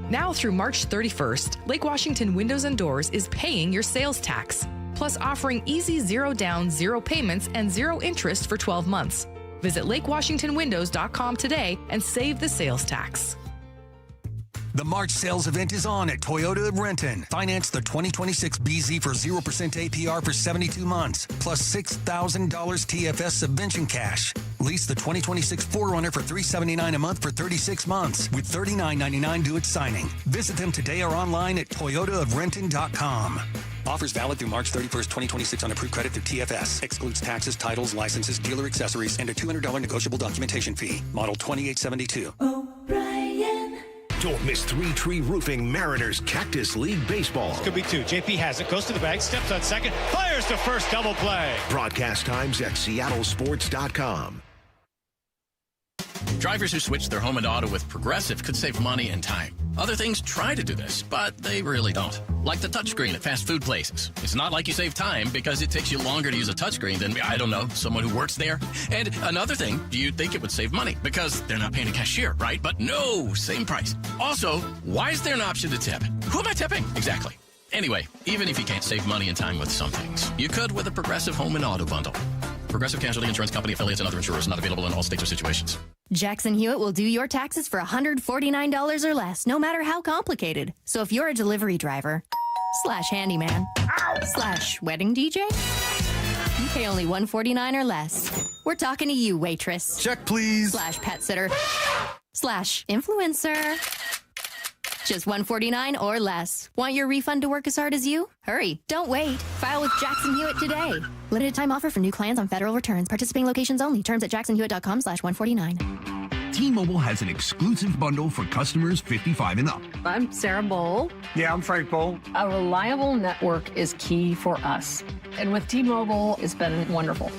[SPEAKER 14] Now through March 31st, Lake Washington Windows and Doors is paying your sales tax, plus offering easy 0 down, 0 payments, and 0 interest for 12 months. Visit LakeWashingtonWindows.com today and save the sales tax.
[SPEAKER 9] The March sales event is on at Toyota of Renton. Finance the 2026 BZ for 0% APR for 72 months, plus $6,000 TFS subvention cash. Lease the 2026 4Runner for $379 a month for 36 months, with $39.99 due at signing. Visit them today or online at toyotaofrenton.com. Offers valid through March 31st, 2026 on approved credit through TFS. Excludes taxes, titles, licenses, dealer accessories, and a $200 negotiable documentation fee. Model 2872.
[SPEAKER 1] Don't miss Three Tree Roofing Mariners Cactus League Baseball.
[SPEAKER 3] This could be two. JP has it, goes to the bag, steps on second, fires to first, double play.
[SPEAKER 1] Broadcast times at seattlesports.com.
[SPEAKER 16] Drivers who switch their home and auto with Progressive could save money and time. Other things try to do this, but they really don't. Like the touchscreen at fast food places. It's not like you save time because it takes you longer to use a touchscreen than, I don't know, someone who works there. And another thing, you'd think it would save money because they're not paying a cashier, right? But no, same price. Also, why is there an option to tip? Who am I tipping? Exactly. Anyway, even if you can't save money and time with some things, you could with a Progressive home and auto bundle. Progressive Casualty Insurance Company, affiliates, and other insurers not available in all states or situations.
[SPEAKER 17] Jackson Hewitt will do your taxes for $149 or less, no matter how complicated. So if you're a delivery driver, / handyman, / wedding DJ, you pay only $149 or less. We're talking to you, waitress.
[SPEAKER 18] Check, please.
[SPEAKER 17] / pet sitter, / influencer. Just $149 or less. Want your refund to work as hard as you? Hurry. Don't wait. File with Jackson Hewitt today. Limited time offer for new clients on federal returns. Participating locations only. Terms at jacksonhewitt.com /149.
[SPEAKER 19] T-Mobile has an exclusive bundle for customers 55 and up.
[SPEAKER 20] I'm Sarah Bowl.
[SPEAKER 19] Yeah, I'm Frank Bowl.
[SPEAKER 20] A reliable network is key for us. And with T-Mobile, it's been wonderful.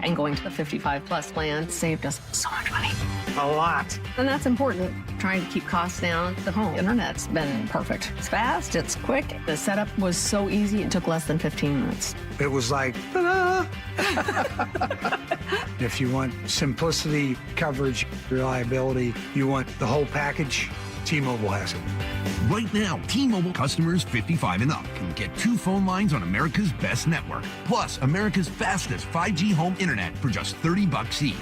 [SPEAKER 20] And going to the 55 plus plan saved us so much money.
[SPEAKER 19] A lot.
[SPEAKER 20] And that's important. Trying to keep costs down. The home internet's been perfect. It's fast, it's quick. The setup was so easy, it took less than 15 minutes.
[SPEAKER 19] It was like, ta-da! If you want simplicity, coverage, reliability, you want the whole package, T-Mobile has it. Right now, T-Mobile customers 55 and up can get 2 phone lines on America's best network, plus America's fastest 5G home internet for just $30 each.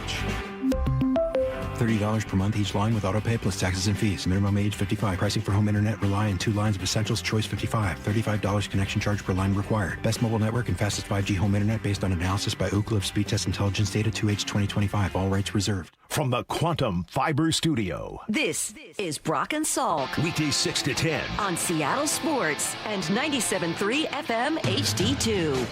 [SPEAKER 22] $30 per month each line with autopay plus taxes and fees. Minimum age 55. Pricing for home internet rely on 2 lines of essentials. Choice 55. $35 connection charge per line required. Best mobile network and fastest 5G home internet based on analysis by Ookla of Speed Test Intelligence Data 2H 2025. All rights reserved.
[SPEAKER 1] From the Quantum Fiber Studio.
[SPEAKER 15] This is Brock and Salk.
[SPEAKER 1] Weekdays 6 to 10.
[SPEAKER 15] On Seattle Sports and 97.3 FM HD2.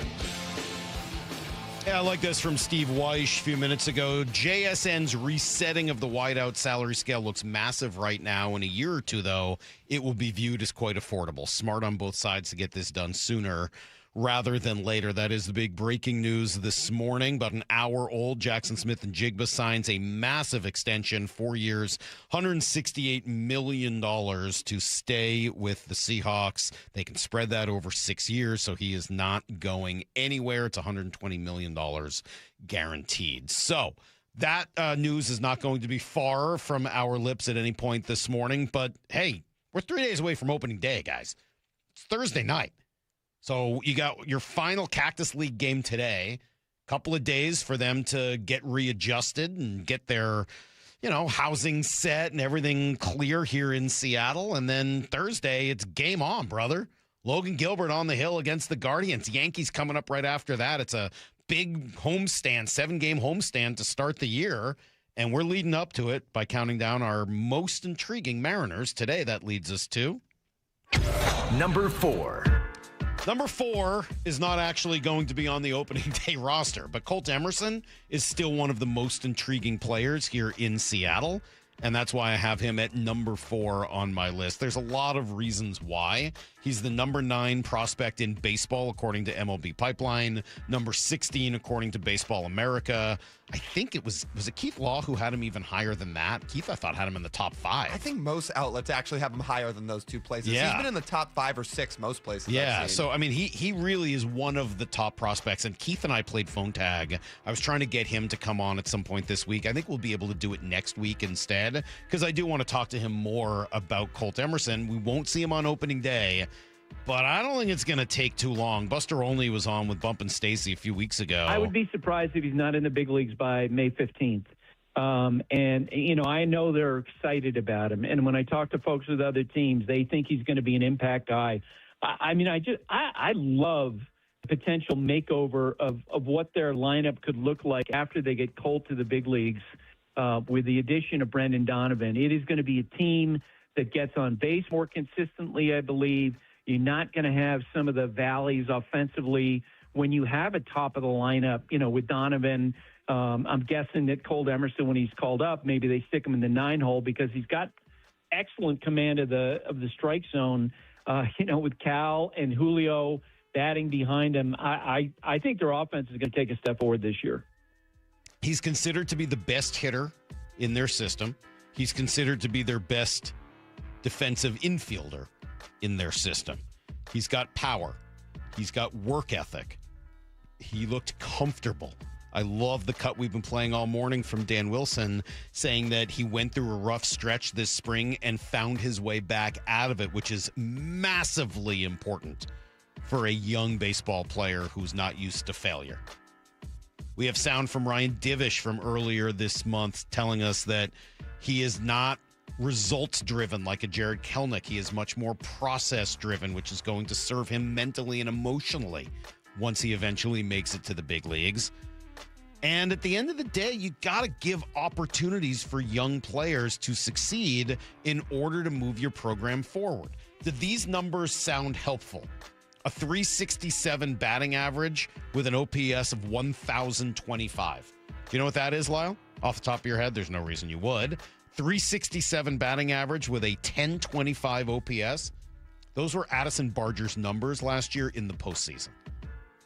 [SPEAKER 7] Yeah, I like this from Steve Wyche a few minutes ago. JSN's resetting of the wideout salary scale looks massive right now. In a year or two, though, it will be viewed as quite affordable. Smart on both sides to get this done sooner rather than later. That is the big breaking news this morning. About an hour old, Jackson Smith and Jigba signs a massive extension, 4 years, $168 million to stay with the Seahawks. They can spread that over 6 years, so he is not going anywhere. It's $120 million guaranteed. So that news is not going to be far from our lips at any point this morning. But, hey, we're 3 days away from opening day, guys. It's Thursday night. So you got your final Cactus League game today, couple of days for them to get readjusted and get their, housing set and everything clear here in Seattle. And then Thursday, it's game on, brother. Logan Gilbert on the hill against the Guardians. Yankees coming up right after that. It's a big homestand, 7-game homestand to start the year. And we're leading up to it by counting down our most intriguing Mariners. Today, that leads us to
[SPEAKER 1] Number 4.
[SPEAKER 7] Number 4 is not actually going to be on the opening day roster, but Colt Emerson is still one of the most intriguing players here in Seattle, and that's why I have him at number 4 on my list. There's a lot of reasons why. He's the number 9 prospect in baseball, according to MLB Pipeline, number 16, according to Baseball America. I think it was it Keith Law who had him even higher than that? Keith, I thought, had him in the top 5.
[SPEAKER 23] I think most outlets actually have him higher than those 2 places.
[SPEAKER 7] Yeah.
[SPEAKER 23] He's been in the top 5 or 6 most places.
[SPEAKER 7] Yeah, so, I mean, he really is one of the top prospects, and Keith and I played phone tag. I was trying to get him to come on at some point this week. I think we'll be able to do it next week instead, because I do want to talk to him more about Colt Emerson. We won't see him on opening day, but I don't think it's going to take too long. Buster Olney was on with Bump and Stacy a few weeks ago.
[SPEAKER 10] I would be surprised if he's not in the big leagues by May 15th. And, you know, I know they're excited about him. And when I talk to folks with other teams, they think he's going to be an impact guy. I love the potential makeover of what their lineup could look like after they get Colt to the big leagues with the addition of Brendan Donovan. It is going to be a team that gets on base more consistently, I believe. You're not going to have some of the valleys offensively when you have a top of the lineup, you know, with Donovan. I'm guessing that Colt Emerson, when he's called up, maybe they stick him in the 9-hole because he's got excellent command of the strike zone. You know, with Cal and Julio batting behind him, I think their offense is going to take a step forward this year.
[SPEAKER 7] He's considered to be the best hitter in their system. He's considered to be their best defensive infielder in their system. He's got power. He's got work ethic. He looked comfortable. I love the cut we've been playing all morning from Dan Wilson saying that he went through a rough stretch this spring and found his way back out of it, which is massively important for a young baseball player who's not used to failure. We have sound from Ryan Divish from earlier this month telling us that he is not results-driven like a Jared Kelnick. He is much more process-driven, which is going to serve him mentally and emotionally once he eventually makes it to the big leagues. And at the end of the day, you got to give opportunities for young players to succeed in order to move your program forward. Do these numbers sound helpful? A 367 batting average with an OPS of 1,025. Do you know what that is, Lyle? Off the top of your head, there's no reason you would. 367 batting average with a 1025 OPS. Those were Addison Barger's numbers last year in the postseason.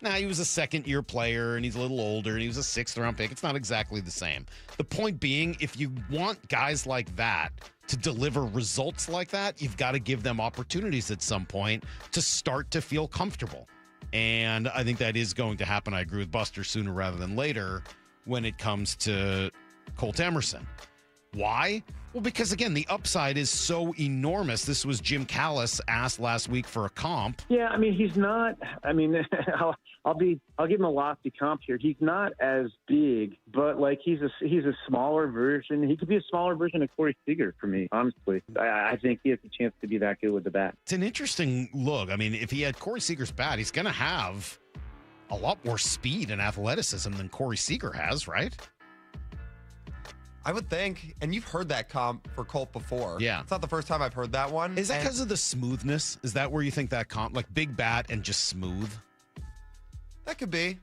[SPEAKER 7] Now, he was a second-year player, and he's a little older, and he was a sixth-round pick. It's not exactly the same. The point being, if you want guys like that to deliver results like that, you've got to give them opportunities at some point to start to feel comfortable. And I think that is going to happen. I agree with Buster sooner rather than later when it comes to Colt Emerson. Why? Well, because, again, the upside is so enormous. This was Jim Callis asked last week for a comp.
[SPEAKER 13] Yeah, I mean, he's not – I mean, I'll give him a lofty comp here. He's not as big, but, like, he's a smaller version. He could be a smaller version of Corey Seager for me, honestly. I think he has a chance to be that good with the bat.
[SPEAKER 7] It's an interesting look. I mean, if he had Corey Seager's bat, he's going to have a lot more speed and athleticism than Corey Seager has, right?
[SPEAKER 23] I would think, and you've heard that comp for Colt before.
[SPEAKER 7] Yeah.
[SPEAKER 23] It's not the first time I've heard that one.
[SPEAKER 7] Is that because of the smoothness? Is that where you think that comp, like big bat and just smooth?
[SPEAKER 23] That could be.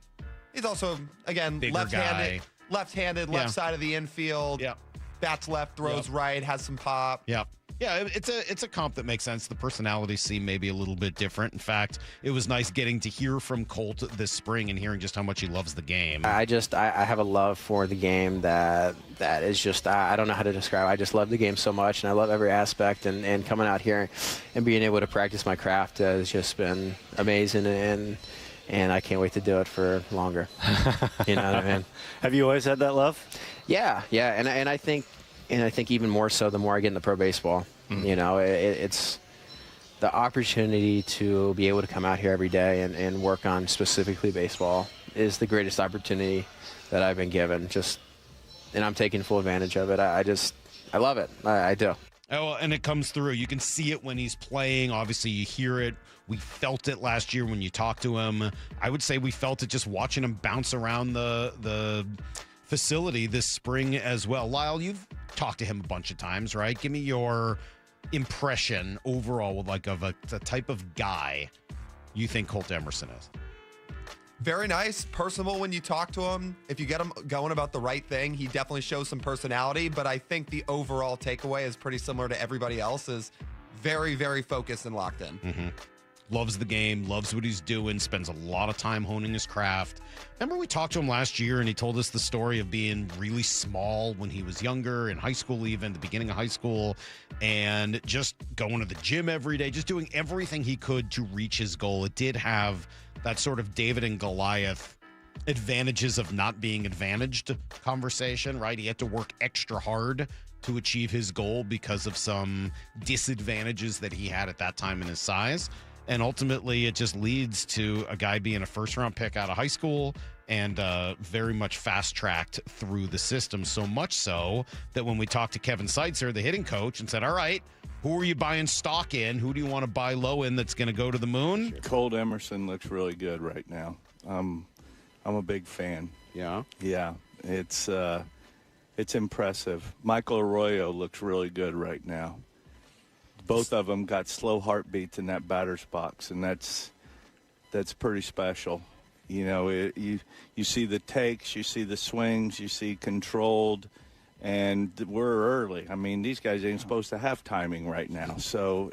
[SPEAKER 23] He's also, again,
[SPEAKER 7] Bigger
[SPEAKER 23] left-handed,
[SPEAKER 7] guy.
[SPEAKER 23] left side of the infield.
[SPEAKER 7] Yeah.
[SPEAKER 23] Bats left, throws right, has some pop.
[SPEAKER 7] Yeah. Yeah, it's a comp that makes sense. The personalities seem maybe a little bit different. In fact, it was nice getting to hear from Colt this spring and hearing just how much he loves the game.
[SPEAKER 18] I have a love for the game that is just, I don't know how to describe. I just love the game so much, and I love every aspect. And coming out here and being able to practice my craft has just been amazing, and I can't wait to do it for longer. You know what I mean?
[SPEAKER 21] Have you always had that love?
[SPEAKER 18] Yeah, and I think even more so the more I get into pro baseball. You know, it's the opportunity to be able to come out here every day and work on specifically baseball is the greatest opportunity that I've been given. And I'm taking full advantage of it. I love it. I do.
[SPEAKER 7] Oh, and it comes through. You can see it when he's playing. Obviously, you hear it. We felt it last year when you talked to him. I would say we felt it just watching him bounce around the facility this spring as well. Lyle, you've talked to him a bunch of times, right? Give me your impression overall of the type of guy you think Colt Emerson is.
[SPEAKER 23] Very nice, personable when you talk to him. If you get him going about the right thing, he definitely shows some personality, but I think the overall takeaway is pretty similar to everybody else's. Very, very focused and locked in.
[SPEAKER 7] Mm-hmm. Loves the game, loves what he's doing, spends a lot of time honing his craft. Remember we talked to him last year and he told us the story of being really small when he was younger, in high school even, the beginning of high school, and just going to the gym every day, just doing everything he could to reach his goal. It did have that sort of David and Goliath advantages of not being advantaged conversation, right? He had to work extra hard to achieve his goal because of some disadvantages that he had at that time in his size. And ultimately, it just leads to a guy being a first-round pick out of high school and very much fast-tracked through the system, so much so that when we talked to Kevin Seitzer, the hitting coach, and said, all right, who are you buying stock in? Who do you want to buy low in that's going to go to the moon?
[SPEAKER 2] Colt Emerson looks really good right now. I'm a big fan.
[SPEAKER 7] Yeah?
[SPEAKER 2] Yeah, it's impressive. Michael Arroyo looks really good right now. Both of them got slow heartbeats in that batter's box, and that's pretty special. You know, you see the takes, you see the swings, you see controlled, and we're early. I mean, these guys ain't supposed to have timing right now. So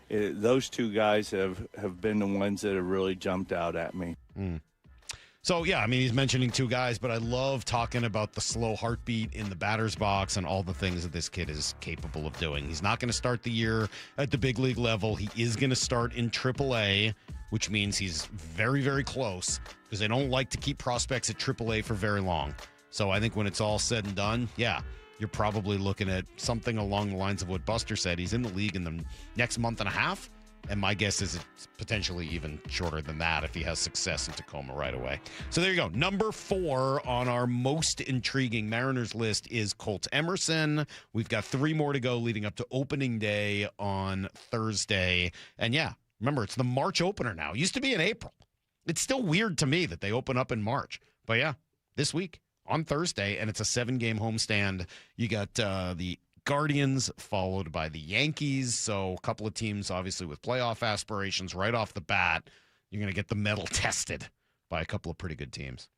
[SPEAKER 2] those two guys have been the ones that have really jumped out at me.
[SPEAKER 7] So, yeah, I mean, he's mentioning two guys, but I love talking about the slow heartbeat in the batter's box and all the things that this kid is capable of doing. He's not going to start the year at the big league level. He is going to start in AAA, which means he's very, very close because they don't like to keep prospects at AAA for very long. So I think when it's all said and done, yeah, you're probably looking at something along the lines of what Buster said. He's in the league in the next month and a half. And my guess is it's potentially even shorter than that if he has success in Tacoma right away. So there you go. Number 4 on our most intriguing Mariners list is Colt Emerson. We've got 3 more to go leading up to opening day on Thursday. And yeah, remember, it's the March opener now. It used to be in April. It's still weird to me that they open up in March. But yeah, this week on Thursday, and it's a 7-game homestand. You got the Guardians, followed by the Yankees. So a couple of teams, obviously, with playoff aspirations right off the bat. You're going to get the metal tested by a couple of pretty good teams.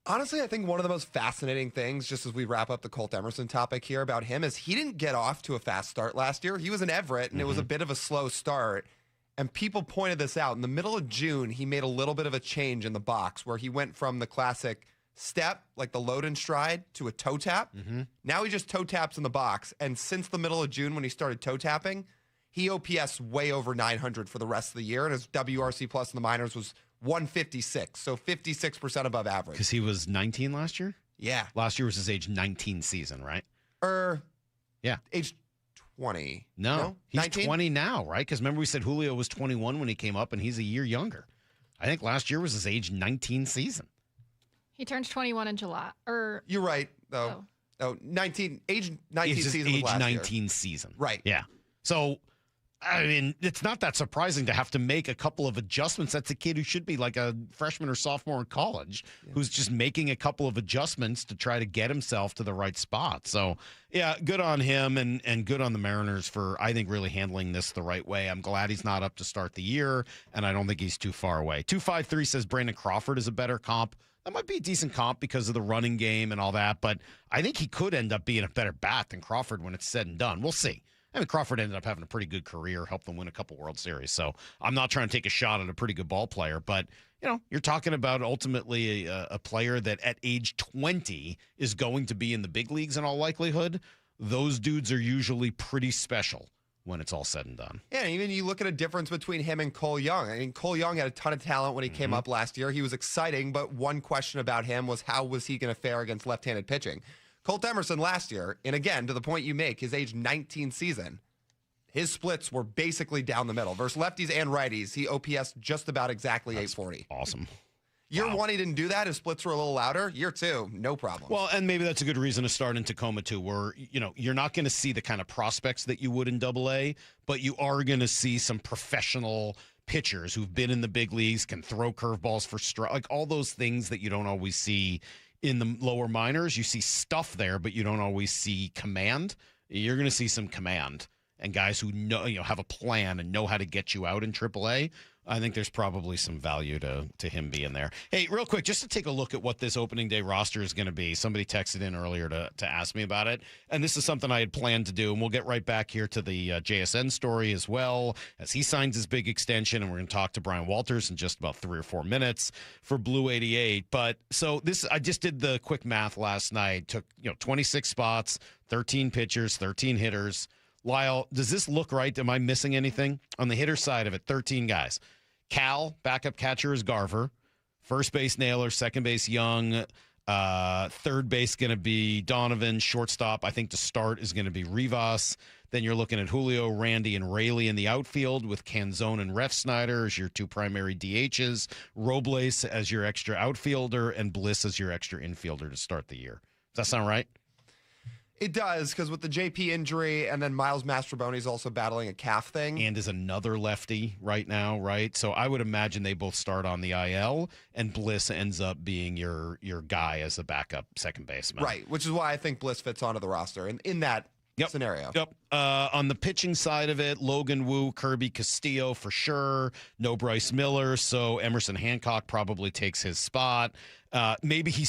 [SPEAKER 23] Honestly, I think one of the most fascinating things, just as we wrap up the Colt Emerson topic here about him, is he didn't get off to a fast start last year. He was in Everett, and it was a bit of a slow start. And people pointed this out. In the middle of June, he made a little bit of a change in the box where he went from the classic step, like the load and stride, to a toe tap. Now he just toe taps in the box. And since the middle of June when he started toe tapping, he OPS way over 900 for the rest of the year. And his WRC plus in the minors was 156. So 56% above average.
[SPEAKER 7] Because he was 19 last year?
[SPEAKER 23] Yeah.
[SPEAKER 7] Last year was his age 19 season, right? Yeah.
[SPEAKER 23] Age 20.
[SPEAKER 7] No, he's
[SPEAKER 23] 19?
[SPEAKER 7] 20 now, right? Because remember we said Julio was 21 when he came up, and he's a year younger. I think last year was his age 19 season.
[SPEAKER 6] He turns 21 in July.
[SPEAKER 23] You're right, though. Oh, 19, age 19 season was
[SPEAKER 7] age
[SPEAKER 23] last
[SPEAKER 7] 19
[SPEAKER 23] year.
[SPEAKER 7] season.
[SPEAKER 23] Right.
[SPEAKER 7] Yeah. So, I mean, it's not that surprising to have to make a couple of adjustments. That's a kid who should be like a freshman or sophomore in college who's just making a couple of adjustments to try to get himself to the right spot. So, yeah, good on him and good on the Mariners for, I think, really handling this the right way. I'm glad he's not up to start the year, and I don't think he's too far away. 253 says Brandon Crawford is a better comp. That might be a decent comp because of the running game and all that, but I think he could end up being a better bat than Crawford when it's said and done. We'll see. I mean, Crawford ended up having a pretty good career, helped them win a couple World Series, so I'm not trying to take a shot at a pretty good ball player, but, you know, you're talking about ultimately a player that at age 20 is going to be in the big leagues in all likelihood. Those dudes are usually pretty special when it's all said and done.
[SPEAKER 23] Yeah, and even you look at a difference between him and Cole Young. I mean, Cole Young had a ton of talent when he came up last year. He was exciting, but one question about him was how was he going to fare against left-handed pitching? Colt Emerson last year, and again, to the point you make, his age 19 season, his splits were basically down the middle. Versus lefties and righties, he OPS just about exactly 840.
[SPEAKER 7] Awesome.
[SPEAKER 23] Year 1, he didn't do that. His splits were a little louder. Year 2, no problem.
[SPEAKER 7] Well, and maybe that's a good reason to start in Tacoma, too, where, you know, you're not going to see the kind of prospects that you would in AA, but you are going to see some professional pitchers who've been in the big leagues, can throw curveballs for strike, like all those things that you don't always see in the lower minors. You see stuff there, but you don't always see command. You're going to see some command and guys who know, you know, have a plan and know how to get you out in AAA. I think there's probably some value to him being there. Hey, real quick, just to take a look at what this opening day roster is going to be. Somebody texted in earlier to ask me about it, and this is something I had planned to do, and we'll get right back here to the JSN story as well as he signs his big extension, and we're going to talk to Bryan Walters in just about 3 or 4 minutes for Blue 88. But so this, I just did the quick math last night. Took 26 spots, 13 pitchers, 13 hitters. Lyle, does this look right? Am I missing anything? On the hitter side of it, 13 guys. Cal, backup catcher is Garver. First base Naylor, second base Young. Third base going to be Donovan. Shortstop, I think to start, is going to be Rivas. Then you're looking at Julio, Randy, and Rayleigh in the outfield with Canzone and Refsnyder as your two primary DHs, Robles as your extra outfielder, and Bliss as your extra infielder to start the year. Does that sound right?
[SPEAKER 23] It does, because with the JP injury and then Miles Mastrobuoni's also battling a calf thing.
[SPEAKER 7] And is another lefty right now, right? So I would imagine they both start on the IL, and Bliss ends up being your guy as a backup second baseman.
[SPEAKER 23] Right, which is why I think Bliss fits onto the roster in that scenario.
[SPEAKER 7] Yep. On the pitching side of it, Logan Woo, Kirby Castillo for sure. No Bryce Miller, so Emerson Hancock probably takes his spot. Maybe he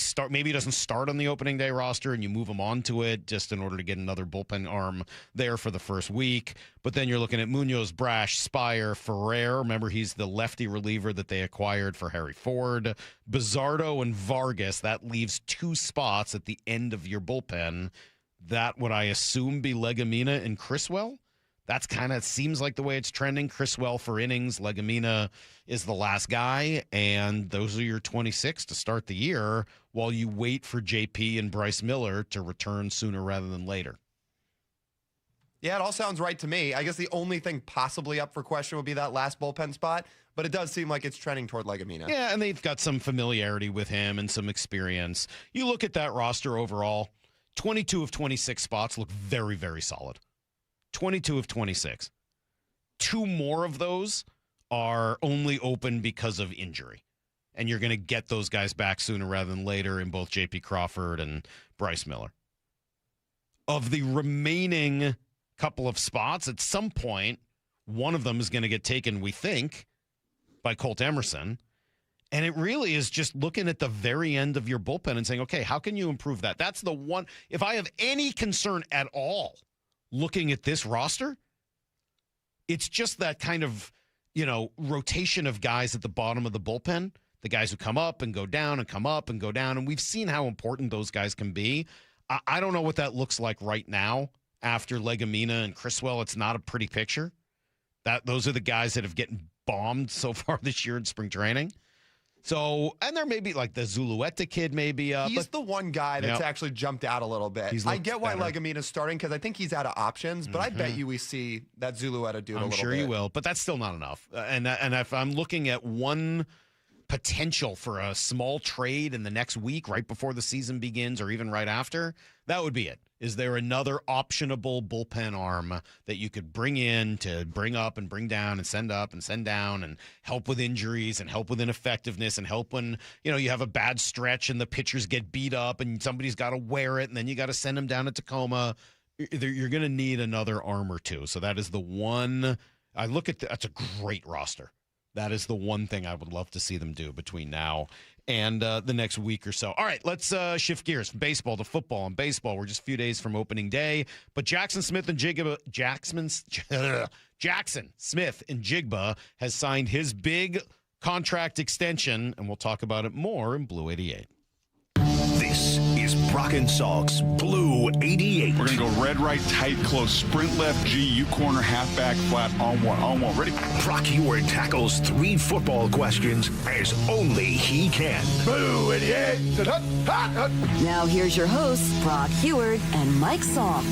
[SPEAKER 7] doesn't start on the opening day roster and you move him onto it just in order to get another bullpen arm there for the first week. But then you're looking at Munoz, Brash, Spire, Ferrer. Remember, he's the lefty reliever that they acquired for Harry Ford. Bizzardo and Vargas. That leaves 2 spots at the end of your bullpen. That would, I assume, be Legumina and Criswell. That's kind of seems like the way it's trending. Criswell for innings. Legumina is the last guy. And those are your 26 to start the year while you wait for JP and Bryce Miller to return sooner rather than later.
[SPEAKER 23] Yeah, it all sounds right to me. I guess the only thing possibly up for question would be that last bullpen spot, but it does seem like it's trending toward Legumina.
[SPEAKER 7] Yeah, and they've got some familiarity with him and some experience. You look at that roster overall, 22 of 26 spots look very, very solid. 22 of 26. 2 more of those are only open because of injury. And you're going to get those guys back sooner rather than later in both J.P. Crawford and Bryce Miller. Of the remaining couple of spots, at some point, one of them is going to get taken, we think, by Colt Emerson. And it really is just looking at the very end of your bullpen and saying, okay, how can you improve that? That's the one. If I have any concern at all looking at this roster, it's just that kind of, rotation of guys at the bottom of the bullpen, the guys who come up and go down and come up and go down. And we've seen how important those guys can be. I don't know what that looks like right now after Legumina and Criswell. It's not a pretty picture. Those are the guys that have gotten bombed so far this year in spring training. So, and there may be like the Zulueta kid maybe.
[SPEAKER 23] He's the one guy that's actually jumped out and bit. I get why Legumina's starting because I think he's out of options, but I bet you we see that Zulueta dude a little bit.
[SPEAKER 7] I'm sure you will, but that's still not enough. And if I'm looking at one potential for a small trade in the next week, right before the season begins or even right after, that would be it. Is there another optionable bullpen arm that you could bring in to bring up and bring down and send up and send down and help with injuries and help with ineffectiveness and help when, you have a bad stretch and the pitchers get beat up and somebody's got to wear it and then you got to send them down to Tacoma. You're going to need another arm or two. So that is the one I look at. That's a great roster. That is the one thing I would love to see them do between now and the next week or so. All right, let's shift gears from baseball to football. And baseball, we're just a few days from opening day. But Jackson Smith and Jigba has signed his big contract extension, and we'll talk about it more in Blue 88.
[SPEAKER 1] This is Brock and Salk's Blue 88.
[SPEAKER 11] We're going to go red, right, tight, close, sprint left, G, U corner, halfback, flat, on one. Ready?
[SPEAKER 1] Brock Heward tackles 3 football questions as only he can.
[SPEAKER 11] Blue 88.
[SPEAKER 15] Now here's your hosts, Brock Heward and Mike Salk.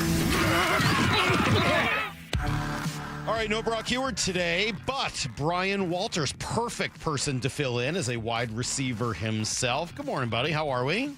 [SPEAKER 7] All right, no Brock Heward today, but Bryan Walters, perfect person to fill in as a wide receiver himself. Good morning, buddy. How are we?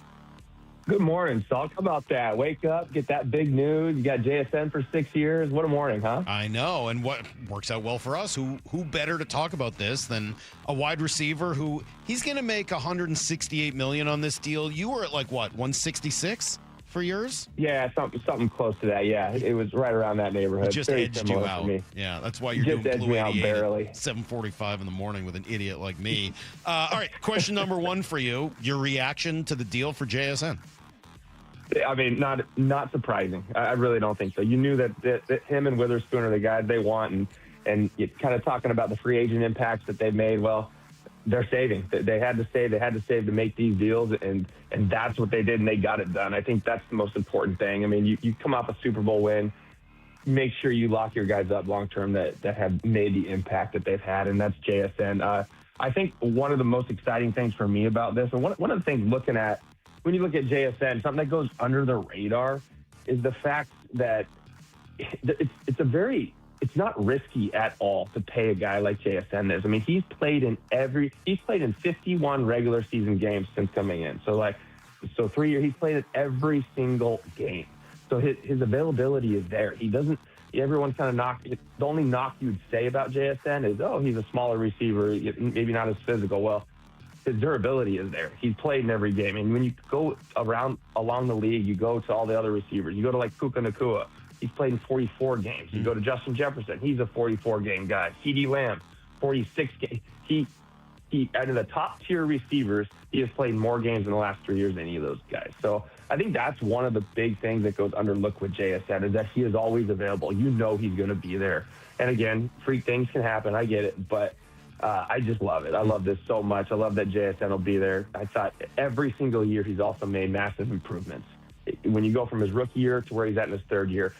[SPEAKER 4] Good morning, Salk. How about that? Wake up, get that big news. You got JSN for 6 years. What a morning, huh?
[SPEAKER 7] I know, and what works out well for us. Who better to talk about this than a wide receiver who he's going to make $168 million on this deal. You were at like what, 166 for yours?
[SPEAKER 4] Yeah, something close to that. Yeah, it was right around that neighborhood.
[SPEAKER 7] Just
[SPEAKER 4] Very
[SPEAKER 7] edged you out.
[SPEAKER 4] me.
[SPEAKER 7] Yeah, that's why you're
[SPEAKER 4] Just
[SPEAKER 7] doing
[SPEAKER 4] edged
[SPEAKER 7] Blue
[SPEAKER 4] me out
[SPEAKER 7] 88
[SPEAKER 4] barely.
[SPEAKER 7] at 7:45 in the morning with an idiot like me. All right, question number 1 for you: your reaction to the deal for JSN.
[SPEAKER 4] I mean, not surprising. I really don't think so. You knew that him and Witherspoon are the guys they want, and you're kind of talking about the free agent impacts that they've made. Well, they're saving. They had to save. They had to save to make these deals, and that's what they did, and they got it done. I think that's the most important thing. I mean, you come off a Super Bowl win, make sure you lock your guys up long term that have made the impact that they've had, and that's JSN. I think one of the most exciting things for me about this, and one of the things looking at, when you look at JSN, something that goes under the radar is the fact that it's not risky at all to pay a guy like JSN this. I mean, he's played in 51 regular season games since coming in. So 3 years, he's played in every single game. So his availability is there. He doesn't. Everyone kind of the only knock you'd say about JSN is, oh, he's a smaller receiver, maybe not as physical. Well, his durability is there. He's played in every game. And when you go along the league, you go to all the other receivers. You go to like Puka Nacua. He's played in 44 games. You go to Justin Jefferson. He's a 44-game guy. CeeDee Lamb, 46 games. He out of the top-tier receivers, he has played more games in the last 3 years than any of those guys. So I think that's one of the big things that goes underlooked with JSN is that he is always available. You know he's going to be there. And again, freak things can happen. I get it. But I just love it. I love this so much. I love that JSN will be there. I thought every single year he's also made massive improvements. When you go from his rookie year to where he's at in his third year,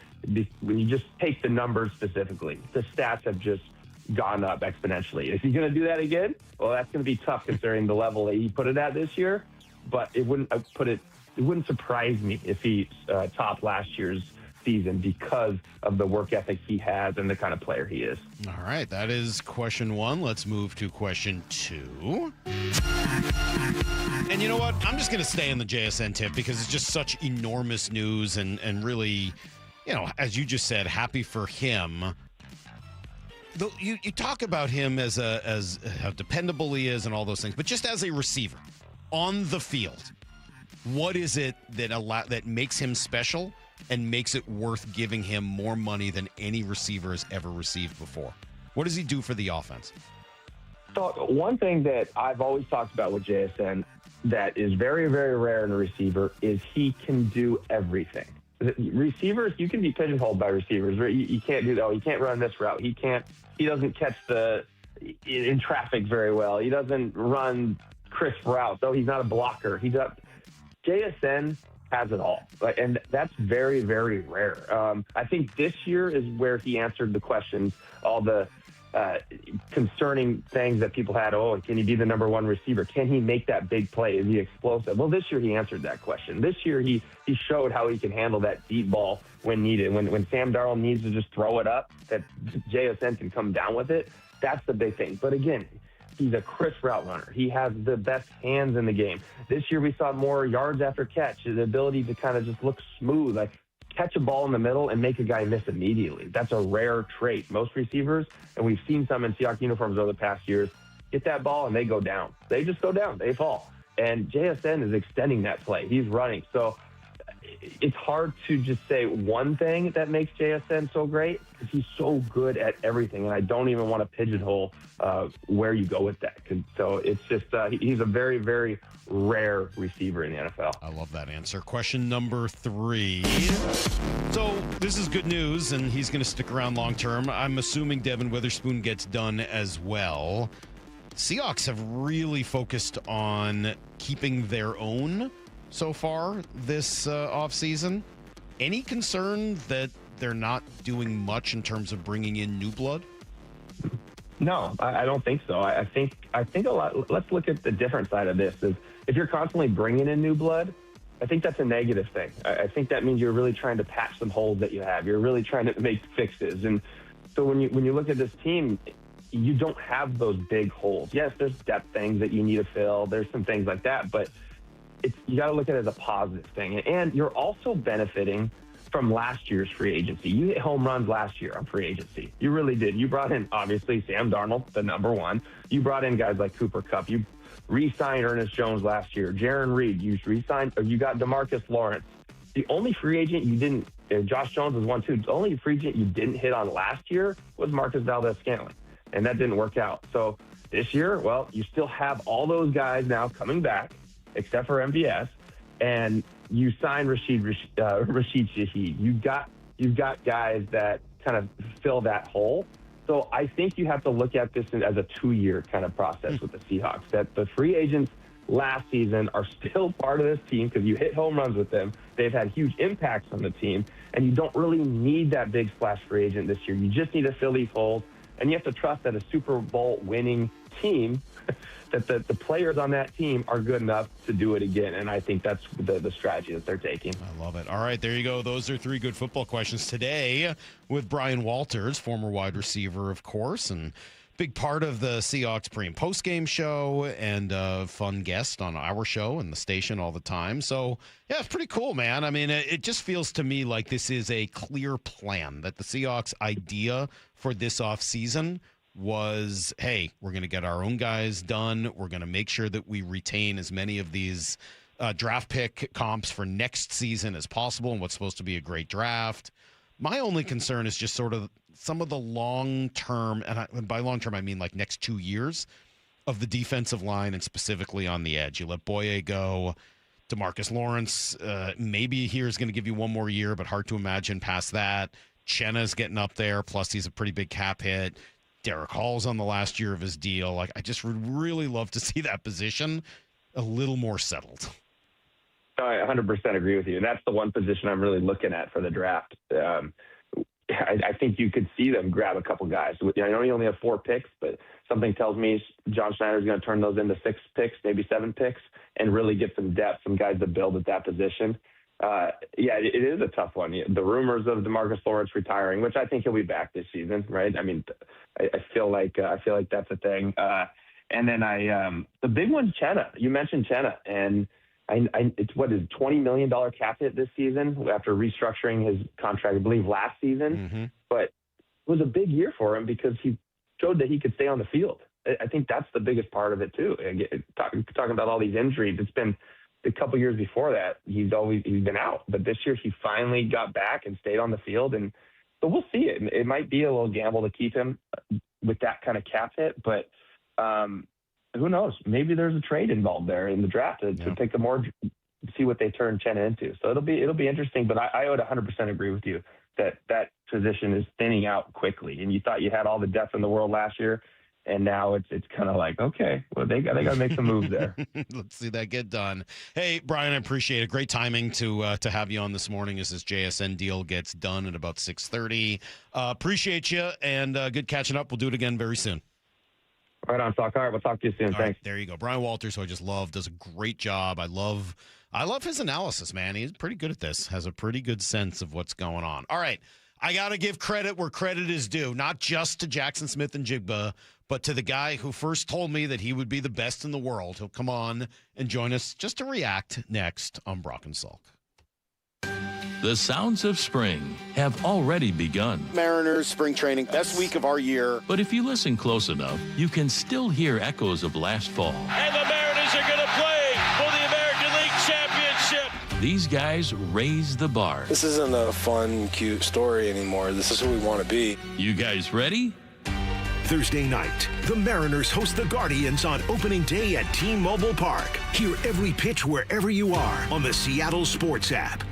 [SPEAKER 4] when you just take the numbers specifically, the stats have just gone up exponentially. Is he going to do that again? Well, that's going to be tough considering the level that he put it at this year. But it wouldn't surprise me if he topped last year's season because of the work ethic he has and the kind of player he is.
[SPEAKER 7] All right, that is question one. Let's move to question two. And you know what? I'm just going to stay in the JSN tip because it's just such enormous news and really, you know, as you just said, happy for him. You talk about him as how dependable he is and all those things, but just as a receiver on the field, what is it that makes him special and makes it worth giving him more money than any receiver has ever received before? What does he do for the offense?
[SPEAKER 4] So one thing that I've always talked about with JSN that is very, very rare in a receiver is he can do everything. Receivers, you can be pigeonholed by receivers. You can't do that. Oh, he can't run this route. He doesn't catch in traffic very well. He doesn't run crisp routes. Oh, he's not a blocker. JSN has it all. And that's very, very rare. I think this year is where he answered the questions, all the concerning things that people had. Oh, can he be the number one receiver? Can he make that big play? Is he explosive? Well, this year he answered that question. This year he showed how he can handle that deep ball when needed. When Sam Darnold needs to just throw it up, that JSN can come down with it. That's the big thing. But again, he's a crisp route runner. He has the best hands in the game. This year we saw more yards after catch, the ability to kind of just look smooth, like catch a ball in the middle and make a guy miss immediately. That's a rare trait. Most receivers, and we've seen some in Seahawks uniforms over the past years, get that ball and they go down. They just go down. They fall. And JSN is extending that play. He's running. So it's hard to just say one thing that makes JSN so great because he's so good at everything. And I don't even want to pigeonhole where you go with that. So it's just he's a very, very rare receiver in the NFL.
[SPEAKER 7] I love that answer. Question number 3. So this is good news, and he's going to stick around long term. I'm assuming Devin Witherspoon gets done as well. Seahawks have really focused on keeping their own so far this offseason. Any concern that they're not doing much in terms of bringing in new blood?
[SPEAKER 4] No, I don't think so. I think a lot. Let's look at the different side of this. If you're constantly bringing in new blood, I think that's a negative thing. I think that means you're really trying to patch some holes that you have. You're really trying to make fixes. And so when you look at this team, you don't have those big holes. Yes, there's depth things that you need to fill. There's some things like that, but you got to look at it as a positive thing. And you're also benefiting from last year's free agency. You hit home runs last year on free agency. You really did. You brought in, obviously, Sam Darnold, the number one. You brought in guys like Cooper Kupp. You re-signed Ernest Jones last year. Jaron Reed, you re-signed, or you got DeMarcus Lawrence. The only free agent you didn't, Josh Jones was one too. The only free agent you didn't hit on last year was Marcus Valdez-Scantling, and that didn't work out. So this year, well, you still have all those guys now coming back, except for MVS, and you signed Rashid Shaheed. You've got guys that kind of fill that hole. So I think you have to look at this as a 2-year kind of process with the Seahawks, that the free agents last season are still part of this team because you hit home runs with them. They've had huge impacts on the team, and you don't really need that big splash free agent this year. You just need to fill these holes. And you have to trust that a Super Bowl winning team, that the players on that team are good enough to do it again. And I think that's the strategy that they're taking.
[SPEAKER 7] I love it. All right, there you go. Those are 3 good football questions today with Bryan Walters, former wide receiver, of course, and big part of the Seahawks pre- and post-game show, and a fun guest on our show and the station all the time. So, yeah, it's pretty cool, man. I mean, it just feels to me like this is a clear plan, that the Seahawks' idea for this offseason was, hey, we're going to get our own guys done. We're going to make sure that we retain as many of these draft pick comps for next season as possible in what's supposed to be a great draft. My only concern is just sort of some of the long-term, and by long-term I mean like next 2 years, of the defensive line and specifically on the edge. You let Wyche go. DeMarcus Lawrence, maybe here is going to give you one more year, but hard to imagine past that. Chenna's getting up there, plus he's a pretty big cap hit. Derek Hall's on the last year of his deal. Like, I just would really love to see that position a little more settled.
[SPEAKER 4] I 100% agree with you. And that's the one position I'm really looking at for the draft. I think you could see them grab a couple guys. I know you only have 4 picks, but something tells me John Schneider's going to turn those into 6 picks, maybe 7 picks, and really get some depth, some guys to build at that position. It is a tough one. The rumors of DeMarcus Lawrence retiring, which I think he'll be back this season, right? I mean, I feel like that's a thing. And then the big one's Chenna. You mentioned Chenna, and it's what is $20 million cap hit this season after restructuring his contract, I believe, last season.
[SPEAKER 7] Mm-hmm.
[SPEAKER 4] But it was a big year for him because he showed that he could stay on the field. I think that's the biggest part of it too. Talking about all these injuries, it's been a couple years before that he's been out, but this year he finally got back and stayed on the field, and so we'll see it. It might be a little gamble to keep him with that kind of cap hit, but who knows? Maybe there's a trade involved there in the draft to pick the more, see what they turn Chenna into. So it'll be interesting. But I would 100% agree with you that position is thinning out quickly. And you thought you had all the depth in the world last year, and now it's kind of like, okay, well they got to make some moves there.
[SPEAKER 7] Let's see that get done. Hey, Bryan, I appreciate it. Great timing to have you on this morning as this JSN deal gets done at about 6:30. Appreciate you, and good catching up. We'll do it again very soon.
[SPEAKER 4] Right on, Salk. All right, we'll talk to you soon.
[SPEAKER 7] All
[SPEAKER 4] Thanks.
[SPEAKER 7] Right, there you go. Bryan Walters, who I just love, does a great job. I love his analysis, man. He's pretty good at this, has a pretty good sense of what's going on. All right, I got to give credit where credit is due, not just to Jackson Smith and Jigba, but to the guy who first told me that he would be the best in the world. He'll come on and join us just to react next on Brock and Salk.
[SPEAKER 5] The sounds of spring have already begun.
[SPEAKER 12] Mariners spring training, best week of our year.
[SPEAKER 5] But if you listen close enough, you can still hear echoes of last fall.
[SPEAKER 21] And the Mariners are going to play for the American League Championship.
[SPEAKER 5] These guys raise the bar.
[SPEAKER 12] This isn't a fun, cute story anymore. This is who we want to be.
[SPEAKER 5] You guys ready?
[SPEAKER 1] Thursday night, the Mariners host the Guardians on opening day at T-Mobile Park. Hear every pitch wherever you are on the Seattle Sports app.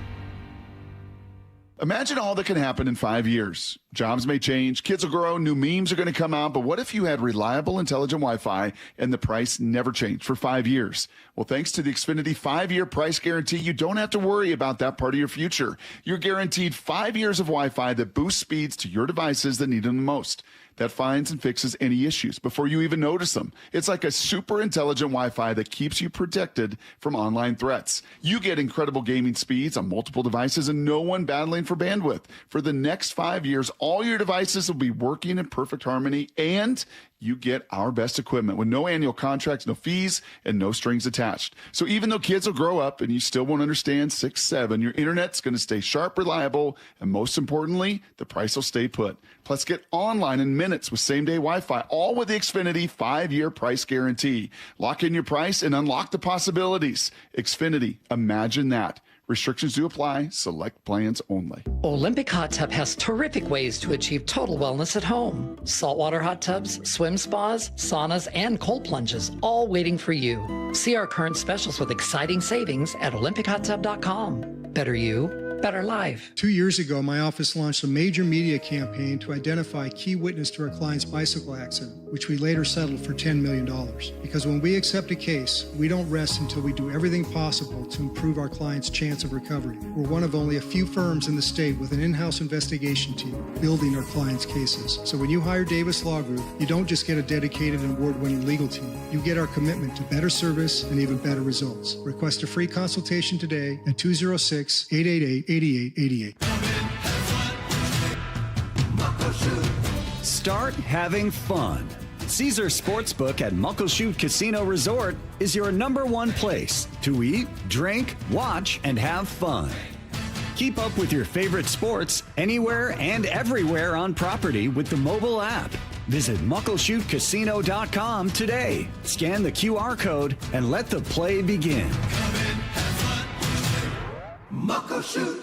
[SPEAKER 11] Imagine all that can happen in 5 years. Jobs may change, kids will grow, new memes are going to come out, but what if you had reliable, intelligent Wi-Fi and the price never changed for 5 years? Well, thanks to the Xfinity 5-year price guarantee, you don't have to worry about that part of your future. You're guaranteed 5 years of Wi-Fi that boosts speeds to your devices that need them the most. That finds and fixes any issues before you even notice them. It's like a super intelligent Wi-Fi that keeps you protected from online threats. You get incredible gaming speeds on multiple devices and no one battling for bandwidth. For the next 5 years, all your devices will be working in perfect harmony, and you get our best equipment with no annual contracts, no fees, and no strings attached. So even though kids will grow up and you still won't understand 6-7, your internet's going to stay sharp, reliable, and most importantly, the price will stay put. Plus, get online in minutes with same-day Wi-Fi, all with the Xfinity 5-year price guarantee. Lock in your price and unlock the possibilities. Xfinity, imagine that. Restrictions do apply. Select plans only.
[SPEAKER 24] Olympic Hot Tub has terrific ways to achieve total wellness at home. Saltwater hot tubs, swim spas, saunas, and cold plunges, all waiting for you. See our current specials with exciting savings at olympichottub.com. Better you, better life.
[SPEAKER 3] 2 years ago, my office launched a major media campaign to identify key witness to our client's bicycle accident, which we later settled for $10 million. Because when we accept a case, we don't rest until we do everything possible to improve our client's chance of recovery. We're one of only a few firms in the state with an in-house investigation team building our clients' cases. So when you hire Davis Law Group, you don't just get a dedicated and award-winning legal team. You get our commitment to better service and even better results. Request a free consultation today at 206-888-8888.
[SPEAKER 8] Start having fun. Caesar Sportsbook at Muckleshoot Casino Resort is your #1 place to eat, drink, watch, and have fun. Keep up with your favorite sports anywhere and everywhere on property with the mobile app. Visit muckleshootcasino.com today. Scan the QR code and let the play begin.
[SPEAKER 9] Muckleshoot.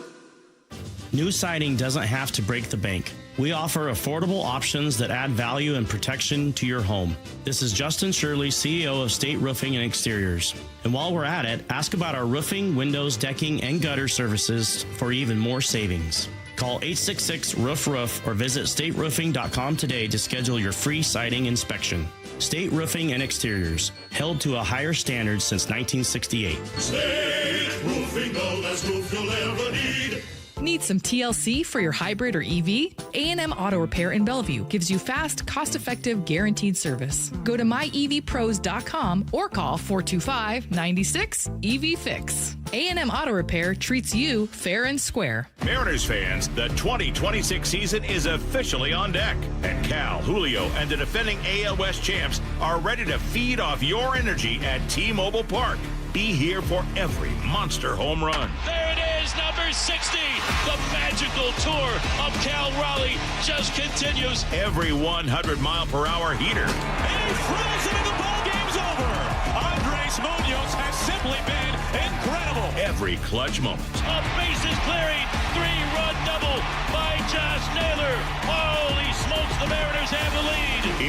[SPEAKER 14] New siding doesn't have to break the bank. We offer affordable options that add value and protection to your home. This is Justin Shirley, CEO of State Roofing and Exteriors. And while we're at it, ask about our roofing, windows, decking, and gutter services for even more savings. Call 866-ROOF-ROOF or visit stateroofing.com today to schedule your free siding inspection. State Roofing and Exteriors, held to a higher standard since 1968.
[SPEAKER 25] State Roofing, the best roof you'll ever need.
[SPEAKER 26] Need some TLC for your hybrid or EV? A&M Auto Repair in Bellevue gives you fast, cost-effective, guaranteed service. Go to myevpros.com or call 425-96-EV-FIX. A&M Auto Repair treats you fair and square.
[SPEAKER 27] Mariners fans, the 2026 season is officially on deck. And Cal, Julio, and the defending AL West champs are ready to feed off your energy at T-Mobile Park. Be here for every monster home run.
[SPEAKER 21] There it is, number 60. The magical tour of Cal Raleigh just continues.
[SPEAKER 27] Every 100-mile-per-hour heater.
[SPEAKER 21] He's frozen and the ball game's over. Andres Munoz has simply been incredible.
[SPEAKER 27] Every clutch moment.
[SPEAKER 21] A bases clearing, 3-run double by Josh Naylor. Holy smokes, the Mariners have the lead.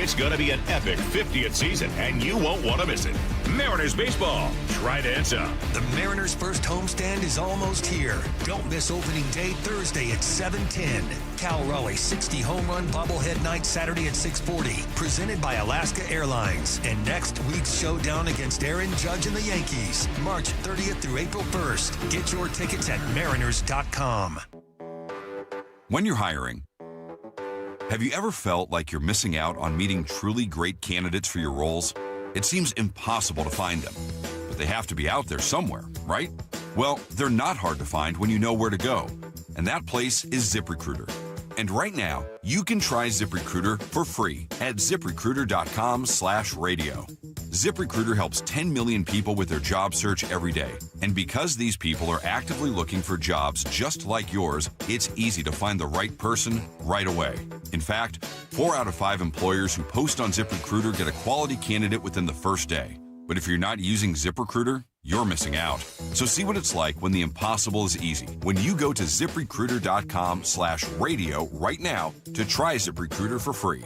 [SPEAKER 27] It's going to be an epic 50th season, and you won't want to miss it. Mariners baseball. Try to answer.
[SPEAKER 28] The Mariners' first homestand is almost here. Don't miss opening day Thursday at 7:10. Cal Raleigh 60 home run bobblehead night Saturday at 6:40. Presented by Alaska Airlines. And next week's showdown against Aaron Judge and the Yankees. March 30th through April 1st. Get your tickets at mariners.com.
[SPEAKER 29] When you're hiring, have you ever felt like you're missing out on meeting truly great candidates for your roles? It seems impossible to find them, but they have to be out there somewhere, right? Well, they're not hard to find when you know where to go, and that place is ZipRecruiter. And right now, you can try ZipRecruiter for free at ZipRecruiter.com/radio. ZipRecruiter helps 10 million people with their job search every day. And because these people are actively looking for jobs just like yours, it's easy to find the right person right away. In fact, 4 out of 5 employers who post on ZipRecruiter get a quality candidate within the first day. But if you're not using ZipRecruiter, you're missing out. So see what it's like when the impossible is easy. When you go to ZipRecruiter.com/radio right now to try ZipRecruiter for free.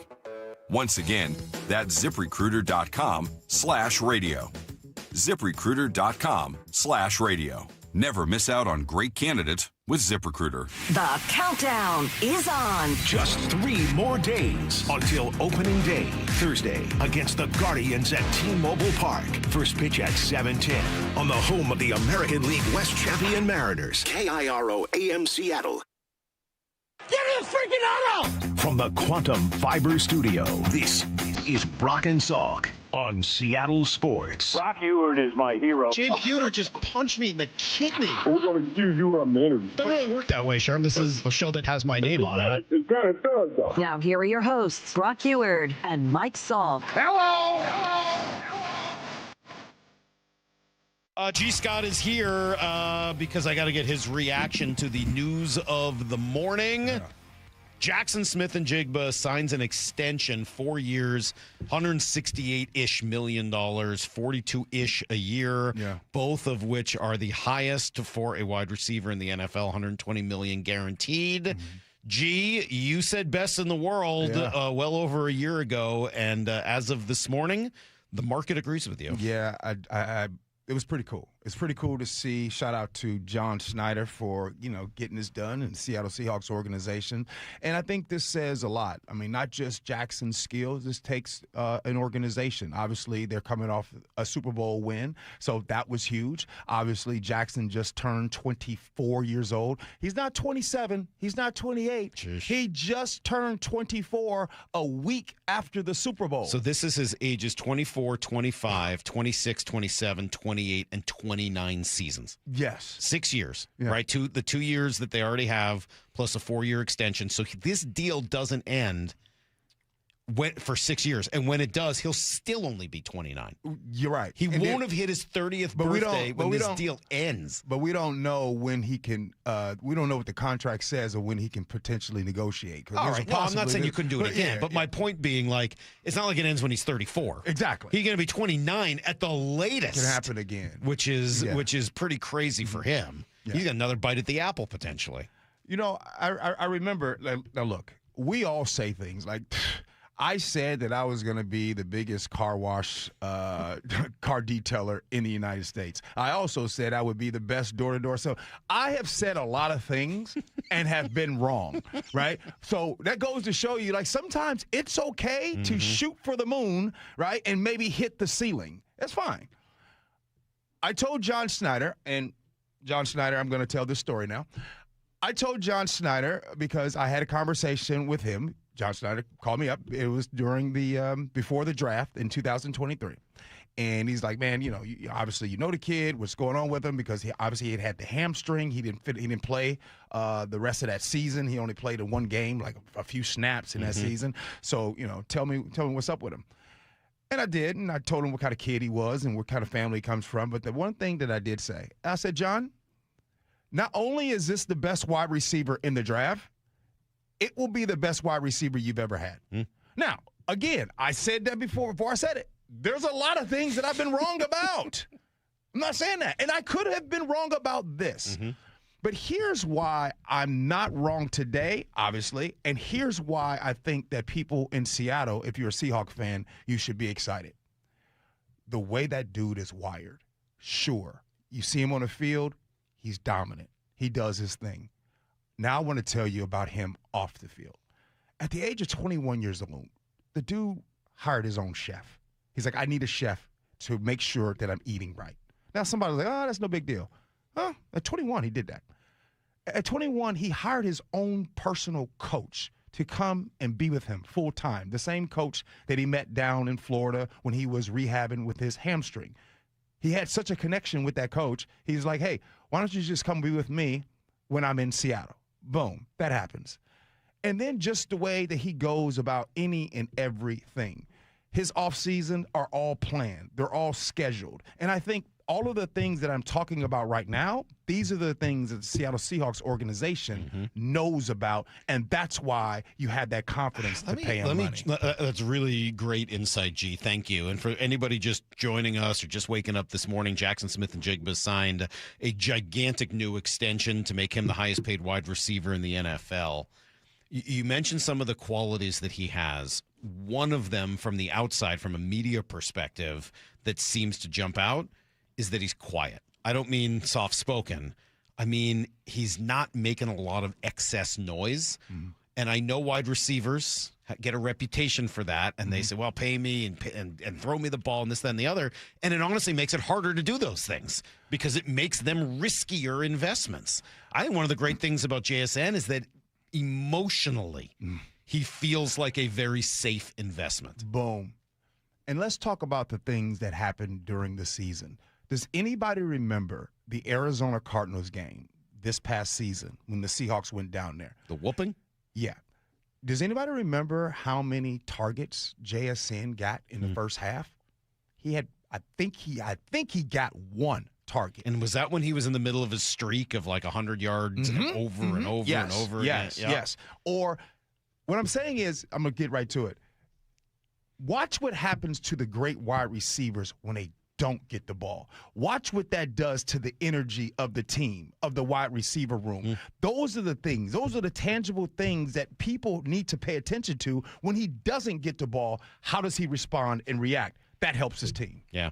[SPEAKER 29] Once again, that's ZipRecruiter.com/radio. ZipRecruiter.com/radio. Never miss out on great candidates with ZipRecruiter.
[SPEAKER 15] The countdown is on.
[SPEAKER 1] Just 3 more days until opening day, Thursday, against the Guardians at T-Mobile Park. First pitch at 7:10 on the home of the American League West champion Mariners. KIRO AM Seattle.
[SPEAKER 21] Get in the freaking auto!
[SPEAKER 1] From the Quantum Fiber Studio, this is Brock and Salk on Seattle Sports.
[SPEAKER 30] Brock Ewart is my hero.
[SPEAKER 31] Jim Pewter just punched me in the kidney.
[SPEAKER 30] We're going to do you a minute.
[SPEAKER 31] It doesn't really work that way, Sherm. This is a show that has my name on it.
[SPEAKER 30] It kind of does, though.
[SPEAKER 15] Now, here are your hosts, Brock Ewart and Mike Salk.
[SPEAKER 30] Hello!
[SPEAKER 7] G. Scott is here because I got to get his reaction to the news of the morning. Yeah. Jackson Smith-Njigba signs an extension, 4 years, $168-ish million, 42-ish a year, both of which are the highest for a wide receiver in the NFL, $120 million guaranteed. Mm-hmm. G, you said best in the world well over a year ago, and as of this morning, the market agrees with you.
[SPEAKER 32] Yeah, it was pretty cool.
[SPEAKER 2] It's pretty cool to see. Shout out to John Schneider for, getting this done in the Seattle Seahawks organization. And I think this says a lot. I mean, not just Jackson's skills. This takes an organization. Obviously, they're coming off a Super Bowl win, so that was huge. Obviously, Jackson just turned 24 years old. He's not 27. He's not 28.
[SPEAKER 7] Jeez.
[SPEAKER 2] He just turned 24 a week after the Super Bowl.
[SPEAKER 7] So this is his ages 24, 25, 26, 27, 28, and 29 seasons.
[SPEAKER 2] Yes.
[SPEAKER 7] 6 years,
[SPEAKER 2] Yeah.
[SPEAKER 7] right? The 2 years that they already have, plus a 4-year extension. So this deal doesn't end for 6 years. And when it does, he'll still only be 29.
[SPEAKER 2] You're right.
[SPEAKER 7] He won't have hit his 30th birthday when this deal ends.
[SPEAKER 2] But we don't know when he can we don't know what the contract says or when he can potentially negotiate.
[SPEAKER 7] All right. No, I'm not saying you couldn't do it again. But my point being, it's not like it ends when he's 34.
[SPEAKER 2] Exactly.
[SPEAKER 7] He's going to be 29 at the latest.
[SPEAKER 2] It can happen again.
[SPEAKER 7] Which is pretty crazy for him.
[SPEAKER 2] Yeah.
[SPEAKER 7] He's got another bite at the apple, potentially.
[SPEAKER 2] I remember, now look, we all say things like, I said that I was going to be the biggest car wash car detailer in the United States. I also said I would be the best door-to-door. So I have said a lot of things and have been wrong, right? So that goes to show you, sometimes it's okay to shoot for the moon, right, and maybe hit the ceiling. That's fine. I told John Schneider, and John Schneider, I'm going to tell this story now. I told John Schneider because I had a conversation with him. John Schneider called me up. It was during before the draft in 2023. And he's like, man, obviously the kid, what's going on with him, because he obviously had the hamstring. He didn't play the rest of that season. He only played in one game, a few snaps in that season. So, tell me what's up with him. And I did, and I told him what kind of kid he was and what kind of family he comes from. But the one thing that I did say, I said, John, not only is this the best wide receiver in the draft, it will be the best wide receiver you've ever had. Now, again, I said that before I said it. There's a lot of things that I've been wrong about. I'm not saying that. And I could have been wrong about this. But here's why I'm not wrong today, obviously, and here's why I think that people in Seattle, if you're a Seahawks fan, you should be excited. The way that dude is wired. Sure, you see him on the field, he's dominant. He does his thing. Now I want to tell you about him off the field. At the age of 21 years old, the dude hired his own chef. He's like, I need a chef to make sure that I'm eating right. Now somebody's like, oh, that's no big deal. Huh? At 21, he did that. At 21, he hired his own personal coach to come and be with him full time. The same coach that he met down in Florida when he was rehabbing with his hamstring. He had such a connection with that coach. He's like, hey, why don't you just come be with me when I'm in Seattle? Boom, that happens. And then just the way that he goes about any and everything. His offseason are all planned. They're all scheduled. And I think all of the things that I'm talking about right now, these are the things that the Seattle Seahawks organization knows about, and that's why you had that confidence to pay him money.
[SPEAKER 7] That's really great insight, G. Thank you. And for anybody just joining us or just waking up this morning, Jackson Smith-Njigba signed a gigantic new extension to make him the highest-paid wide receiver in the NFL. You mentioned some of the qualities that he has. One of them from the outside, from a media perspective, that seems to jump out is that he's quiet. I don't mean soft-spoken. I mean, he's not making a lot of excess noise. And I know wide receivers get a reputation for that, and they say, well, pay me and throw me the ball and this, that, and the other. And it honestly makes it harder to do those things because it makes them riskier investments. I think one of the great things about JSN is that emotionally, he feels like a very safe investment.
[SPEAKER 2] Boom. And let's talk about the things that happened during the season. Does anybody remember the Arizona Cardinals game this past season when the Seahawks went down there?
[SPEAKER 7] The whooping?
[SPEAKER 2] Yeah. Does anybody remember how many targets JSN got in the first half? He had, I think he got one target.
[SPEAKER 7] And was that when he was in the middle of his streak of 100 yards and over and over and over?
[SPEAKER 2] Yes. Or what I'm saying is, I'm going to get right to it. Watch what happens to the great wide receivers when they don't get the ball. Watch what that does to the energy of the team, of the wide receiver room. Those are the things. Those are the tangible things that people need to pay attention to. When he doesn't get the ball, how does he respond and react? That helps his team.
[SPEAKER 7] Yeah.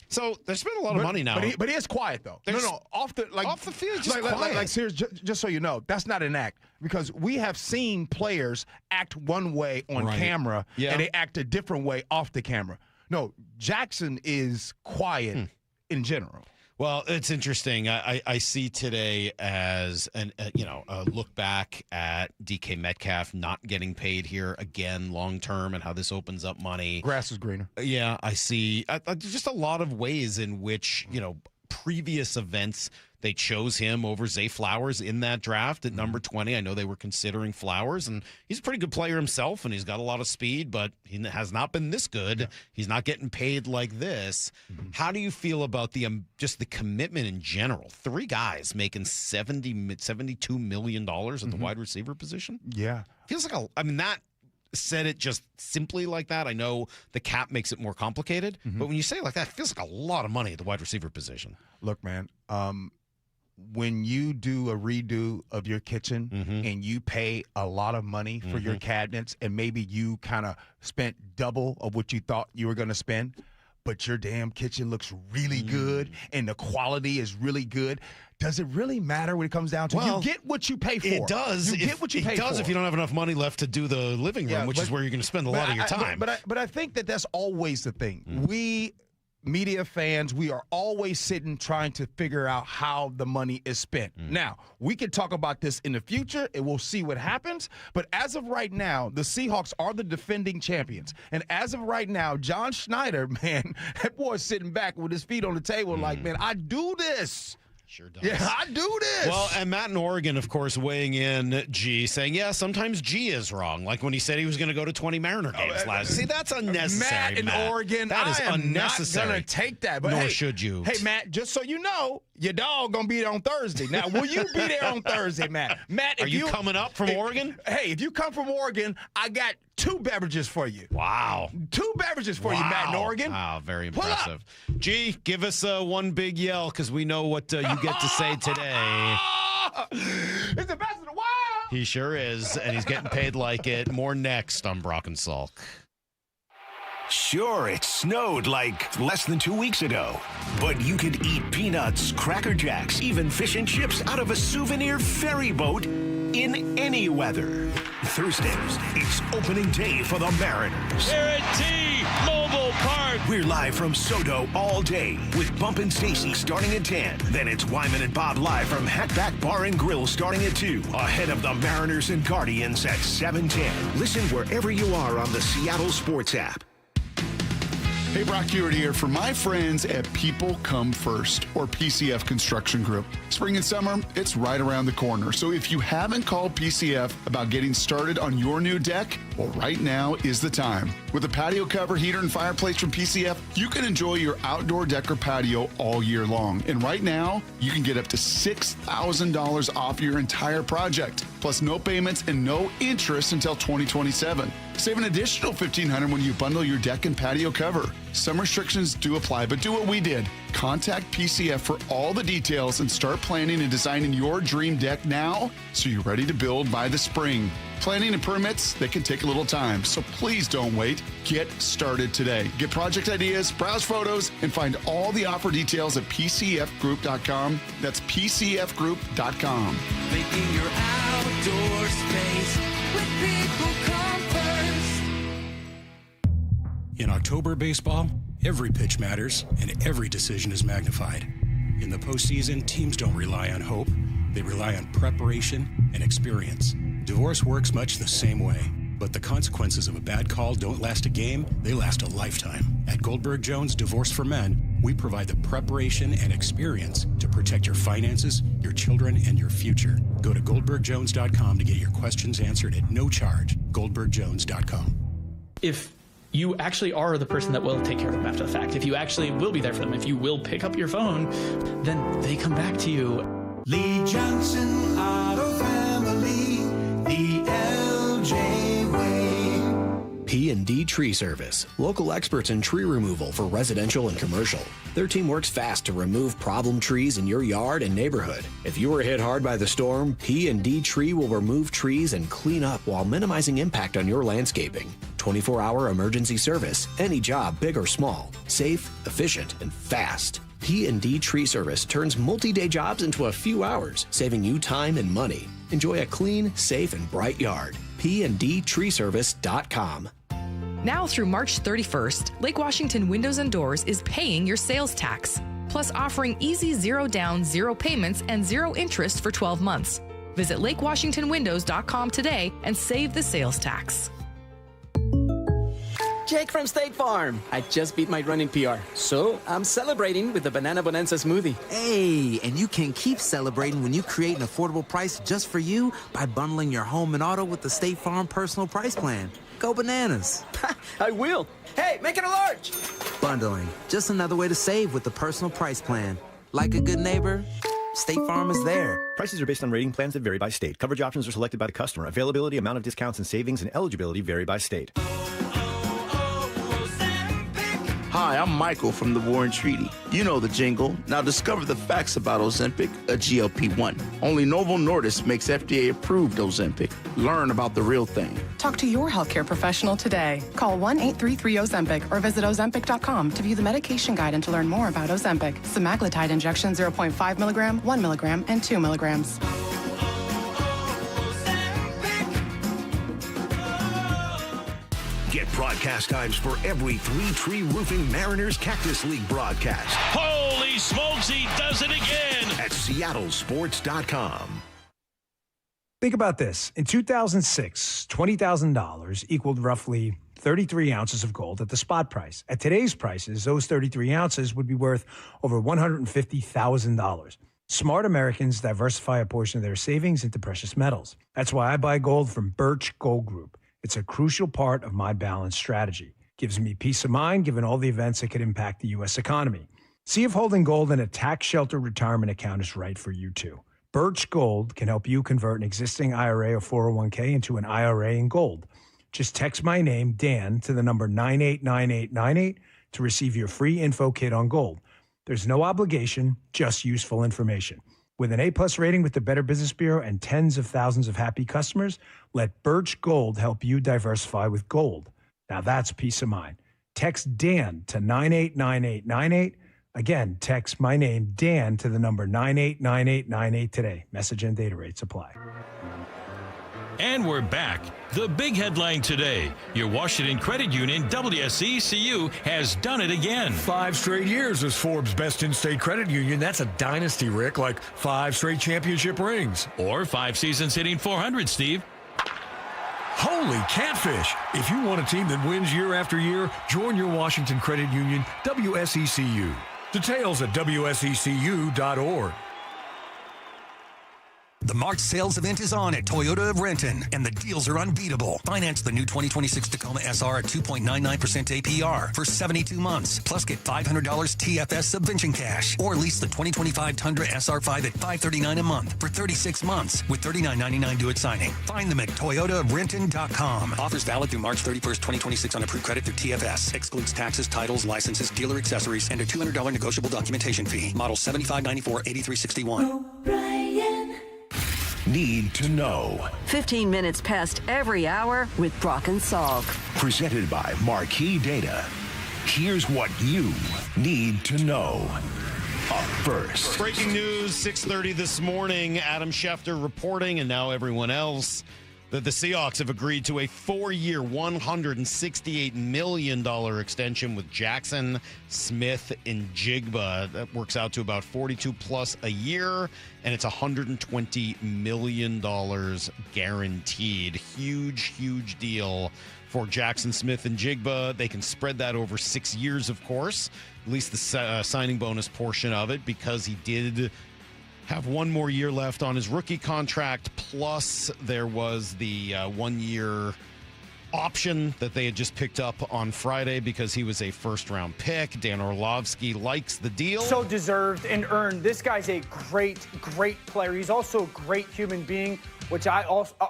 [SPEAKER 7] So they're spending a lot of money now.
[SPEAKER 2] But he is quiet, though. Off the
[SPEAKER 7] field, just quiet.
[SPEAKER 2] Like, serious, just so you know, that's not an act. Because we have seen players act one way on camera, and they act a different way off the camera. No, Jackson is quiet in general.
[SPEAKER 7] Well, it's interesting. I see today as a look back at DK Metcalf not getting paid here again long term, and how this opens up money.
[SPEAKER 2] Grass is greener.
[SPEAKER 7] Yeah, I see just a lot of ways in which previous events they chose him over Zay Flowers in that draft at number 20. I know they were considering Flowers, and he's a pretty good player himself, and he's got a lot of speed, but he has not been this good. Yeah. He's not getting paid like this. Mm-hmm. How do you feel about just the commitment in general? 3 guys making $72 million at the wide receiver position?
[SPEAKER 2] Yeah.
[SPEAKER 7] Feels like that said it just simply like that. I know the cap makes it more complicated, but when you say it like that, it feels like a lot of money at the wide receiver position.
[SPEAKER 2] Look, man, when you do a redo of your kitchen and you pay a lot of money for your cabinets, and maybe you kind of spent double of what you thought you were going to spend, but your damn kitchen looks really good and the quality is really good, does it really matter when it comes down to you get what you pay for?
[SPEAKER 7] It does.
[SPEAKER 2] You get what you pay for.
[SPEAKER 7] It does if you don't have enough money left to do the living room, which is where you're going to spend a lot of your time.
[SPEAKER 2] But I think that's always the thing. We media fans, we are always sitting trying to figure out how the money is spent. Now, we can talk about this in the future and we'll see what happens. But as of right now, the Seahawks are the defending champions. And as of right now, John Schneider, man, that boy's sitting back with his feet on the table like, man, I do this.
[SPEAKER 7] Sure does.
[SPEAKER 2] Yeah, I do this.
[SPEAKER 7] Well, and Matt in Oregon, of course, weighing in, saying, yeah, sometimes G is wrong. Like when he said he was going to go to 20 Mariner games last. See, that's unnecessary,
[SPEAKER 2] Matt in Oregon,
[SPEAKER 7] that is unnecessary.
[SPEAKER 2] I'm not going to take that. But
[SPEAKER 7] Nor should you.
[SPEAKER 2] Hey, Matt, just so you know, your dog going to be there on Thursday. Now, will you be there on Thursday, Matt? Matt,
[SPEAKER 7] are you coming up from Oregon?
[SPEAKER 2] Hey, if you come from Oregon, I got 2 beverages for you.
[SPEAKER 7] Wow.
[SPEAKER 2] 2 beverages for you, Matt in Oregon.
[SPEAKER 7] Wow, very impressive. G, give us one big yell because we know what you get to say today.
[SPEAKER 2] It's the best of the world.
[SPEAKER 7] He sure is, and he's getting paid like it. More next on Brock and Salk.
[SPEAKER 1] Sure, it snowed like less than 2 weeks ago, but you could eat peanuts, Cracker Jacks, even fish and chips out of a souvenir ferry boat in any weather. Thursdays, it's opening day for the Mariners.
[SPEAKER 21] Here at T-Mobile Park.
[SPEAKER 1] We're live from Soto all day with Bump and Stacy starting at 10. Then it's Wyman and Bob live from Hatback Bar and Grill starting at 2. Ahead of the Mariners and Guardians at 7:10. Listen wherever you are on the Seattle Sports app.
[SPEAKER 11] Hey, Brock Hewitt here for my friends at People Come First, or PCF Construction Group. Spring and summer, it's right around the corner. So if you haven't called PCF about getting started on your new deck, well, right now is the time. With a patio cover, heater, and fireplace from PCF, you can enjoy your outdoor deck or patio all year long. And right now, you can get up to $6,000 off your entire project, plus no payments and no interest until 2027. Save an additional $1,500 when you bundle your deck and patio cover. Some restrictions do apply, but do what we did. Contact PCF for all the details and start planning and designing your dream deck now so you're ready to build by the spring. Planning and permits, they can take a little time, so please don't wait. Get started today. Get project ideas, browse photos, and find all the offer details at PCFgroup.com. That's PCFgroup.com.
[SPEAKER 9] Making your outdoor space with People Come First.
[SPEAKER 4] In October baseball, every pitch matters and every decision is magnified. In the postseason, teams don't rely on hope. They rely on preparation and experience. Divorce works much the same way, but the consequences of a bad call don't last a game, they last a lifetime. At Goldberg Jones Divorce for Men, we provide the preparation and experience to protect your finances, your children, and your future. Go to goldbergjones.com to get your questions answered at no charge. goldbergjones.com.
[SPEAKER 6] If you actually are the person that will take care of them after the fact, if you actually will be there for them, if you will pick up your phone, then they come back to you.
[SPEAKER 9] Lee Johnson Auto Family, the LJ way.
[SPEAKER 10] P&D Tree Service, local experts in tree removal for residential and commercial. Their team works fast to remove problem trees in your yard and neighborhood. If you were hit hard by the storm, P&D Tree will remove trees and clean up while minimizing impact on your landscaping. 24-hour emergency service. Any job, big or small. Safe, efficient, and fast. P&D Tree Service turns multi-day jobs into a few hours, saving you time and money. Enjoy a clean, safe, and bright yard. PNDTreeService.com.
[SPEAKER 26] Now through March 31st, Lake Washington Windows and Doors is paying your sales tax, plus offering easy zero down, zero payments, and zero interest for 12 months. Visit LakeWashingtonWindows.com today and save the sales tax.
[SPEAKER 5] Jake from State Farm. I just beat my running PR, so I'm celebrating with the Banana Bonanza smoothie.
[SPEAKER 12] Hey, and you can keep celebrating when you create an affordable price just for you by bundling your home and auto with the State Farm Personal Price Plan. Go bananas.
[SPEAKER 5] I will. Hey, make it a large.
[SPEAKER 12] Bundling, just another way to save with the Personal Price Plan. Like a good neighbor, State Farm is there.
[SPEAKER 13] Prices are based on rating plans that vary by state. Coverage options are selected by the customer. Availability, amount of discounts and savings, and eligibility vary by state.
[SPEAKER 16] Hi, I'm Michael from the War and Treaty. You know the jingle. Now discover the facts about Ozempic, a GLP-1. Only Novo Nordisk makes FDA-approved Ozempic. Learn about the real thing.
[SPEAKER 17] Talk to your healthcare professional today. Call 1-833-OZEMPIC or visit Ozempic.com to view the medication guide and to learn more about Ozempic. Semaglutide injection 0.5 milligram, 1 milligram, and 2 milligrams.
[SPEAKER 1] Get broadcast times for every Three Tree Roofing Mariners Cactus League broadcast.
[SPEAKER 21] Holy smokes, he does it again!
[SPEAKER 1] At seattlesports.com.
[SPEAKER 18] Think about this. In 2006, $20,000 equaled roughly 33 ounces of gold at the spot price. At today's prices, those 33 ounces would be worth over $150,000. Smart Americans diversify a portion of their savings into precious metals. That's why I buy gold from Birch Gold Group. It's a crucial part of my balanced strategy. Gives me peace of mind given all the events that could impact the U.S. economy. See if holding gold in a tax-sheltered retirement account is right for you too. Birch Gold can help you convert an existing IRA or 401k into an IRA in gold. Just text my name, Dan, to the number 989898 to receive your free info kit on gold. There's no obligation, just useful information. With an A-plus rating with the Better Business Bureau and tens of thousands of happy customers, let Birch Gold help you diversify with gold. Now that's peace of mind. Text Dan to 989898. Again, text my name, Dan, to the number 989898 today. Message and data rates apply.
[SPEAKER 21] And we're back. The big headline today. Your Washington Credit Union, WSECU, has done it again.
[SPEAKER 19] 5 straight years as Forbes' best in-state credit union. That's a dynasty, Rick, like 5 straight championship rings.
[SPEAKER 21] Or 5 seasons hitting 400, Steve.
[SPEAKER 19] Holy catfish. If you want a team that wins year after year, join your Washington Credit Union, WSECU. Details at WSECU.org.
[SPEAKER 28] The March sales event is on at Toyota of Renton, and the deals are unbeatable. Finance the new 2026 Tacoma SR at 2.99% APR for 72 months, plus get $500 TFS subvention cash, or lease the 2025 Tundra SR5 at $539 a month for 36 months with $39.99 due at signing. Find them at toyotaofrenton.com. Offers valid through March 31st, 2026 on approved credit through TFS. Excludes taxes, titles, licenses, dealer accessories, and a $200 negotiable documentation fee. Model 7594-8361.
[SPEAKER 1] Need to know.
[SPEAKER 15] 15 minutes past every hour with Brock and Salk.
[SPEAKER 1] Presented by Marquee Data. Here's what you need to know. Up first.
[SPEAKER 7] Breaking news, 6:30 this morning. Adam Schefter reporting, and now everyone else, that the Seahawks have agreed to a 4-year, $168 million extension with Jackson, Smith, and Jigba. That works out to about $42 plus a year, and it's $120 million guaranteed. Huge deal for Jackson, Smith, and Jigba. They can spread that over 6 years, of course, at least the signing bonus portion of it, because he did have 1 more year left on his rookie contract, plus there was the 1-year option that they had just picked up on Friday because he was a first-round pick. Dan Orlovsky likes the deal.
[SPEAKER 20] So deserved and earned. This guy's a great player. He's also a great human being, which I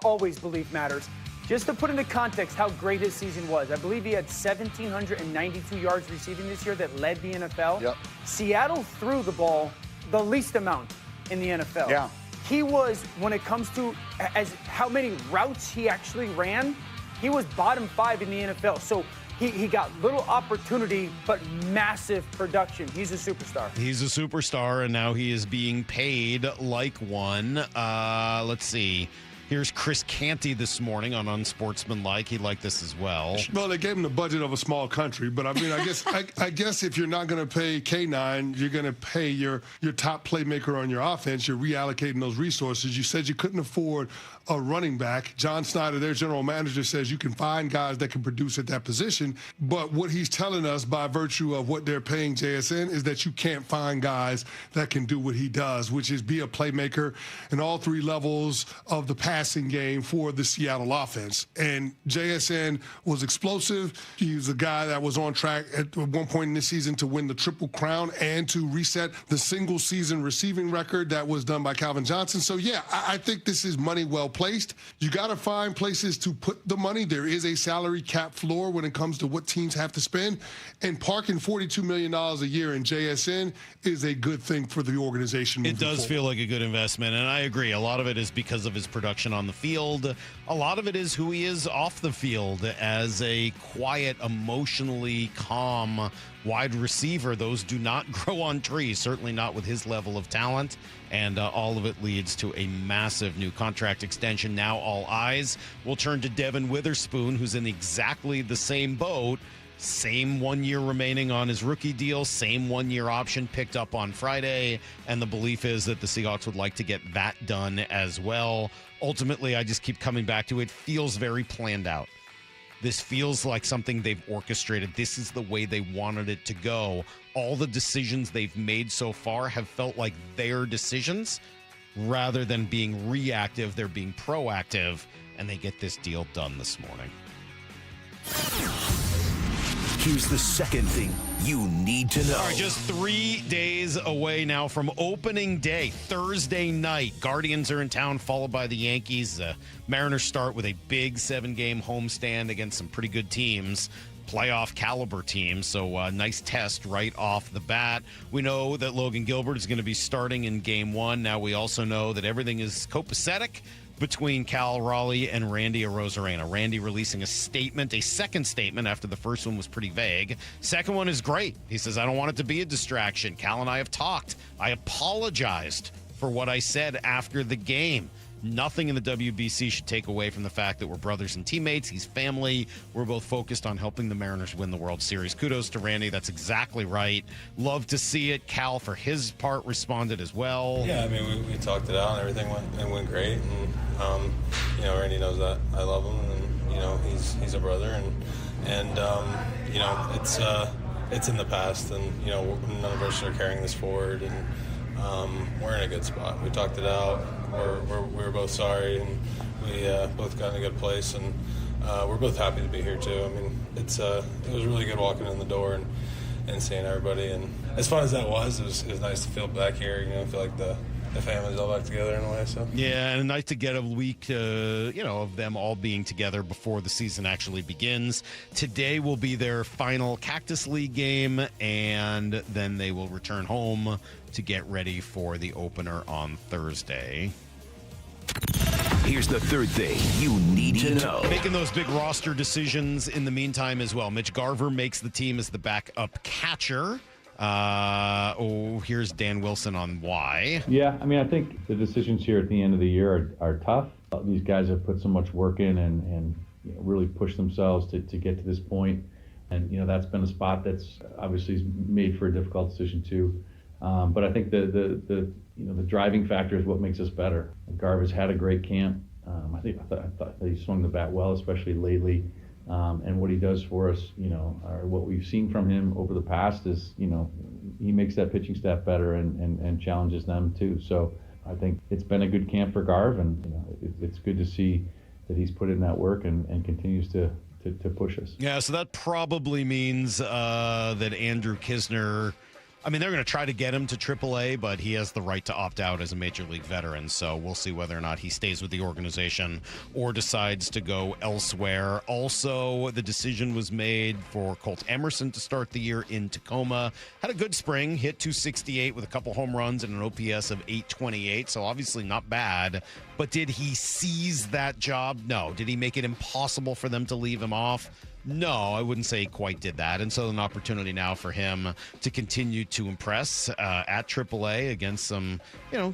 [SPEAKER 20] always believe matters. Just to put into context how great his season was, I believe he had 1,792 yards receiving this year that led the NFL.
[SPEAKER 22] Yep.
[SPEAKER 20] Seattle threw the ball the least amount in the NFL.
[SPEAKER 22] Yeah.
[SPEAKER 20] He was, when it comes to as how many routes he actually ran, he was bottom 5 in the NFL. So he got little opportunity, but massive production. He's a superstar.
[SPEAKER 7] He's a superstar, and now he is being paid like one. Let's see. Here's Chris Canty this morning on Unsportsmanlike. He liked this as well.
[SPEAKER 3] Well, they gave him the budget of a small country, but I mean, I guess if you're not going to pay K9, you're going to pay your top playmaker on your offense. You're reallocating those resources. You said you couldn't afford a running back. John Snyder, their general manager, says you can find guys that can produce at that position. But what he's telling us by virtue of what they're paying JSN is that you can't find guys that can do what he does, which is be a playmaker in all three levels of the passing game for the Seattle offense. And JSN was explosive. He was a guy that was on track at one point in this season to win the Triple Crown and to reset the single season receiving record that was done by Calvin Johnson. So yeah, I think this is money well placed. You got to find places to put the money. There is a salary cap floor when it comes to what teams have to spend, and parking $42 million a year in JSN is a good thing for the organization.
[SPEAKER 7] It does feel like a good investment, and I agree. A lot of it is because of his production on the field. A lot of it is who he is off the field as a quiet, emotionally calm wide receiver. Those do not grow on trees, certainly not with his level of talent. And all of it leads to a massive new contract extension. Now all eyes will turn to Devin Witherspoon, who's in exactly the same boat. Same 1 year remaining on his rookie deal, same 1 year option picked up on Friday. And the belief is that the Seahawks would like to get that done as well. Ultimately, I just keep coming back to it. Feels very planned out. This feels like something they've orchestrated. This is the way they wanted it to go. All the decisions they've made so far have felt like their decisions rather than being reactive. They're being proactive, and they get this deal done this morning.
[SPEAKER 1] Here's the second thing you need to know.
[SPEAKER 7] All right, just 3 days away now from opening day, Thursday night. Guardians are in town, followed by the Yankees. Mariners start with a big 7-game homestand against some pretty good teams, playoff caliber teams. So nice test right off the bat. We know that Logan Gilbert is going to be starting in game 1. Now we also know that everything is copacetic between Cal Raleigh and Randy Arozarena. Randy releasing a statement, a second statement after the first one was pretty vague. Second one is great. He says, I don't want it to be a distraction. Cal and I have talked. I apologized for what I said after the game. Nothing in the WBC should take away from the fact that we're brothers and teammates. He's family. We're both focused on helping the Mariners win the World Series. Kudos to Randy. That's exactly right. Love to see it. Cal, for his part, responded as well.
[SPEAKER 8] Yeah, I mean, we talked it out and everything went great. And, Randy knows that I love him, and, he's a brother. And it's in the past, and, none of us are carrying this forward. And we're in a good spot. We talked it out. We're both sorry, and we both got in a good place, and we're both happy to be here too. I mean, it was really good walking in the door and seeing everybody, and as fun as that was, it was nice to feel back here. Feel like the family's all back together in a way. So
[SPEAKER 7] yeah, and nice to get a week, of them all being together before the season actually begins. Today will be their final Cactus League game, and then they will return home to get ready for the opener on Thursday.
[SPEAKER 1] Here's the third thing you need to know.
[SPEAKER 7] Making those big roster decisions in the meantime as well. Mitch Garver makes the team as the backup catcher. Here's Dan Wilson on why.
[SPEAKER 14] Yeah, I mean, I think the decisions here at the end of the year are tough. These guys have put so much work in and really pushed themselves to get to this point. And, that's been a spot that's obviously made for a difficult decision too. But I think the driving factor is what makes us better. Garver's had a great camp. I thought he swung the bat well, especially lately. And what he does for us, or what we've seen from him over the past is, he makes that pitching staff better and challenges them too. So I think it's been a good camp for Garv, and it's good to see that he's put in that work and continues to push us.
[SPEAKER 7] Yeah, so that probably means that Andrew Kisner I mean, they're going to try to get him to AAA, but he has the right to opt out as a major league veteran. So we'll see whether or not he stays with the organization or decides to go elsewhere. Also, the decision was made for Colt Emerson to start the year in Tacoma. Had a good spring, hit .268 with a couple home runs and an OPS of .828. So obviously not bad. But did he seize that job? No. Did he make it impossible for them to leave him off? No, I wouldn't say he quite did that. And so an opportunity now for him to continue to impress at AAA against some,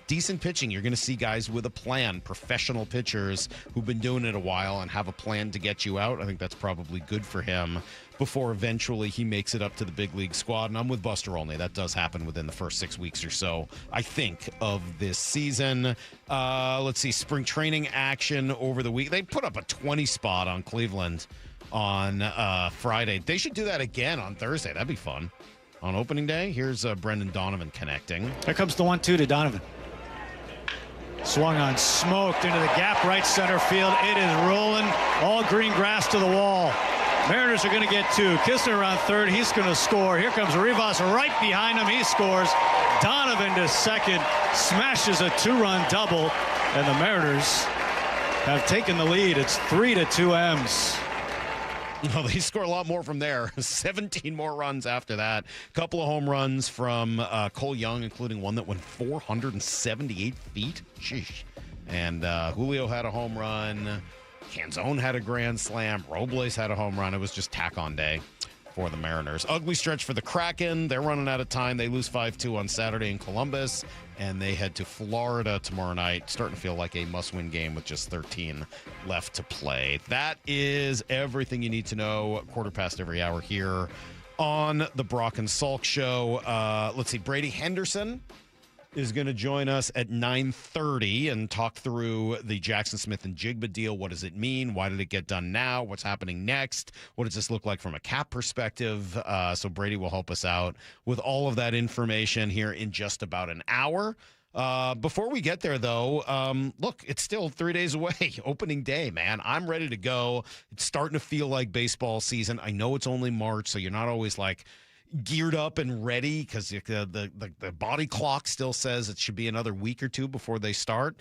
[SPEAKER 7] decent pitching. You're going to see guys with a plan, professional pitchers who've been doing it a while and have a plan to get you out. I think that's probably good for him before eventually he makes it up to the big league squad. And I'm with Buster Olney. That does happen within the first 6 weeks or so, I think, of this season. Let's see, spring training action over the week. They put up a 20 spot on Cleveland on Friday. They should do that again on Thursday. That'd be fun. On opening day, here's Brendan Donovan connecting.
[SPEAKER 2] Here comes the 1-2 to Donovan. Swung on, smoked into the gap, right center field. It is rolling. All green grass to the wall. Mariners are going to get two. Kistner on third. He's going to score. Here comes Rivas right behind him. He scores. Donovan to second. Smashes a 2-run double. And the Mariners have taken the lead. It's 3-2 M's.
[SPEAKER 7] No, they score a lot more from there. 17 more runs after that. Couple of home runs from Cole Young, including one that went 478 feet. Sheesh. And Julio had a home run. Canzone had a grand slam. Robles had a home run. It was just tack-on day for the Mariners. Ugly stretch for the Kraken. They're running out of time. They lose 5-2 on Saturday in Columbus, and they head to Florida tomorrow night. Starting to feel like a must-win game with just 13 left to play. That is everything you need to know. Quarter past every hour here on the Brock and Salk Show. Let's see. Brady Henderson is going to join us at 9:30 and talk through the Jackson Smith and Jigba deal. What does it mean? Why did it get done now? What's happening next? What does this look like from a cap perspective? So Brady will help us out with all of that information here in just about an hour. Before we get there, though, look, it's still 3 days away. Opening day, man. I'm ready to go. It's starting to feel like baseball season. I know it's only March, so you're not always like geared up and ready because the body clock still says it should be another week or two before they start.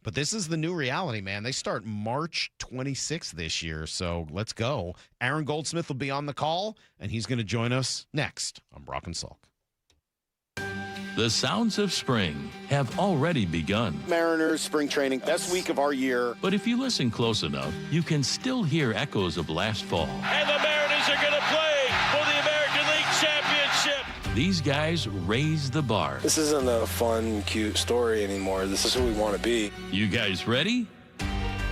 [SPEAKER 7] But this is the new reality, man. They start March 26th this year, so let's go. Aaron Goldsmith will be on the call, and he's going to join us next on Brock and Salk.
[SPEAKER 21] The sounds of spring have already begun.
[SPEAKER 4] Mariners spring training, best week of our year.
[SPEAKER 21] But if you listen close enough, you can still hear echoes of last fall.
[SPEAKER 11] And the Mariners are going to play for the American League Championship.
[SPEAKER 21] These guys raise the bar.
[SPEAKER 22] This isn't a fun, cute story anymore. This is who we want to be.
[SPEAKER 21] You guys ready?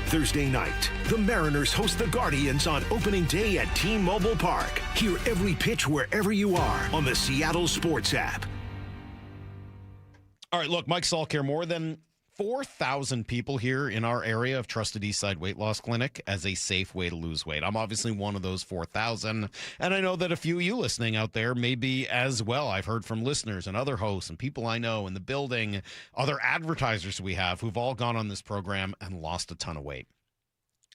[SPEAKER 1] Thursday night, the Mariners host the Guardians on opening day at T-Mobile Park. Hear every pitch wherever you are on the Seattle Sports app.
[SPEAKER 7] All right, look, Mike Salk here. More than 4,000 people here in our area have trusted Eastside Weight Loss Clinic as a safe way to lose weight. I'm obviously one of those 4,000, and I know that a few of you listening out there may be as well. I've heard from listeners and other hosts and people I know in the building, other advertisers we have who've all gone on this program and lost a ton of weight.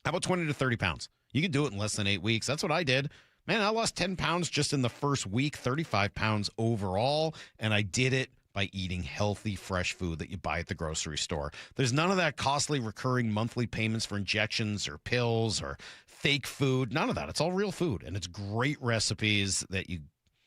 [SPEAKER 7] How about 20 to 30 pounds? You can do it in less than 8 weeks. That's what I did. Man, I lost 10 pounds just in the first week, 35 pounds overall, and I did it by eating healthy, fresh food that you buy at the grocery store. There's none of that costly recurring monthly payments for injections or pills or fake food. None of that. It's all real food, and it's great recipes that you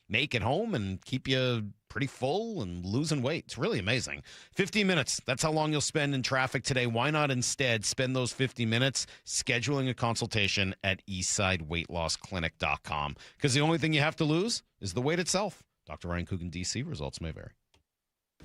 [SPEAKER 7] make at home and keep you pretty full and losing weight. It's really amazing. 15 minutes. That's how long you'll spend in traffic today. Why not instead spend those 50 minutes scheduling a consultation at eastsideweightlossclinic.com? Because the only thing you have to lose is the weight itself. Dr. Ryan Coogan, D.C. Results may vary.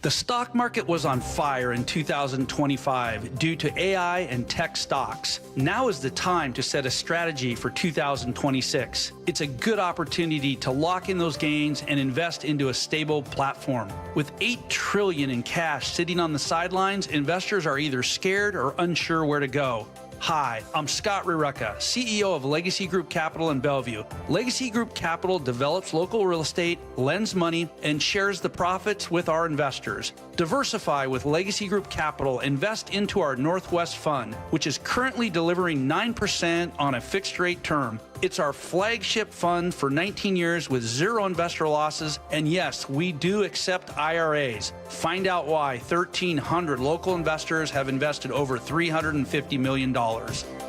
[SPEAKER 23] The stock market was on fire in 2025 due to AI and tech stocks. Now is the time to set a strategy for 2026. It's a good opportunity to lock in those gains and invest into a stable platform. With $8 trillion in cash sitting on the sidelines, investors are either scared or unsure where to go. Hi, I'm Scott Rireka, CEO of Legacy Group Capital in Bellevue. Legacy Group Capital develops local real estate, lends money, and shares the profits with our investors. Diversify with Legacy Group Capital. Invest into our Northwest Fund, which is currently delivering 9% on a fixed rate term. It's our flagship fund for 19 years with zero investor losses. And yes, we do accept IRAs. Find out why 1,300 local investors have invested over $350 million.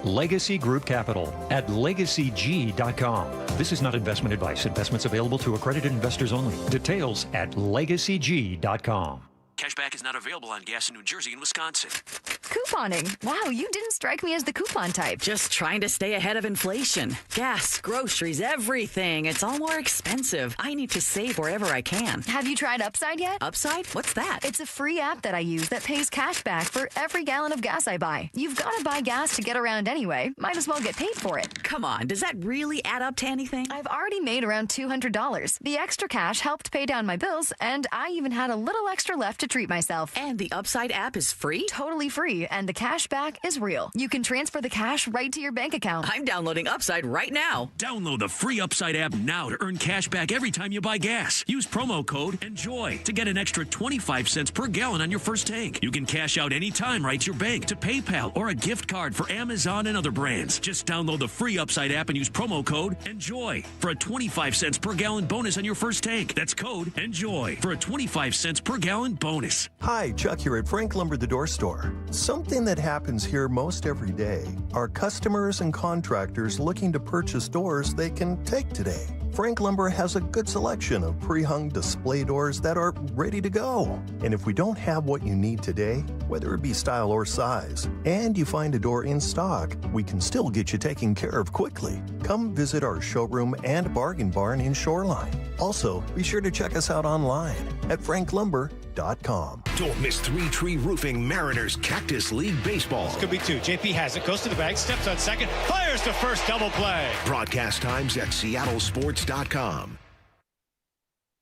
[SPEAKER 5] Legacy Group Capital at legacyg.com. This is not investment advice. Investments available to accredited investors only. Details at legacyg.com.
[SPEAKER 6] Cashback is not available on gas in New Jersey and Wisconsin.
[SPEAKER 9] Couponing. Wow, you didn't strike me as the coupon type.
[SPEAKER 10] Just trying to stay ahead of inflation. Gas, groceries, everything. It's all more expensive. I need to save wherever I can.
[SPEAKER 9] Have you tried Upside yet?
[SPEAKER 10] Upside? What's that?
[SPEAKER 9] It's a free app that I use that pays cash back for every gallon of gas I buy. You've got to buy gas to get around anyway. Might as well get paid for it.
[SPEAKER 10] Come on, does that really add up to anything?
[SPEAKER 9] I've already made around $200. The extra cash helped pay down my bills, and I even had a little extra left to treat myself.
[SPEAKER 10] And the Upside app is free?
[SPEAKER 9] Totally free, and the cash back is real. You can transfer the cash right to your bank account.
[SPEAKER 10] I'm downloading Upside right now.
[SPEAKER 6] Download the free Upside app now to earn cash back every time you buy gas. Use promo code ENJOY to get an extra 25 cents per gallon on your first tank. You can cash out anytime right to your bank, to PayPal, or a gift card for Amazon and other brands. Just download the free Upside app and use promo code ENJOY for a 25 cents per gallon bonus on your first tank. That's code ENJOY for a 25 cents per gallon bonus.
[SPEAKER 24] Hi, Chuck here at Frank Lumber the Door Store. Something that happens here most every day are customers and contractors looking to purchase doors they can take today. Frank Lumber has a good selection of pre-hung display doors that are ready to go. And if we don't have what you need today, whether it be style or size, and you find a door in stock, we can still get you taken care of quickly. Come visit our showroom and bargain barn in Shoreline. Also, be sure to check us out online at franklumber.com.
[SPEAKER 1] Don't miss Three Tree Roofing Mariners Cactus League Baseball.
[SPEAKER 2] This could be two. JP has it, goes to the bag, steps on second, fires to first, double play.
[SPEAKER 1] Broadcast times at seattlesports.com.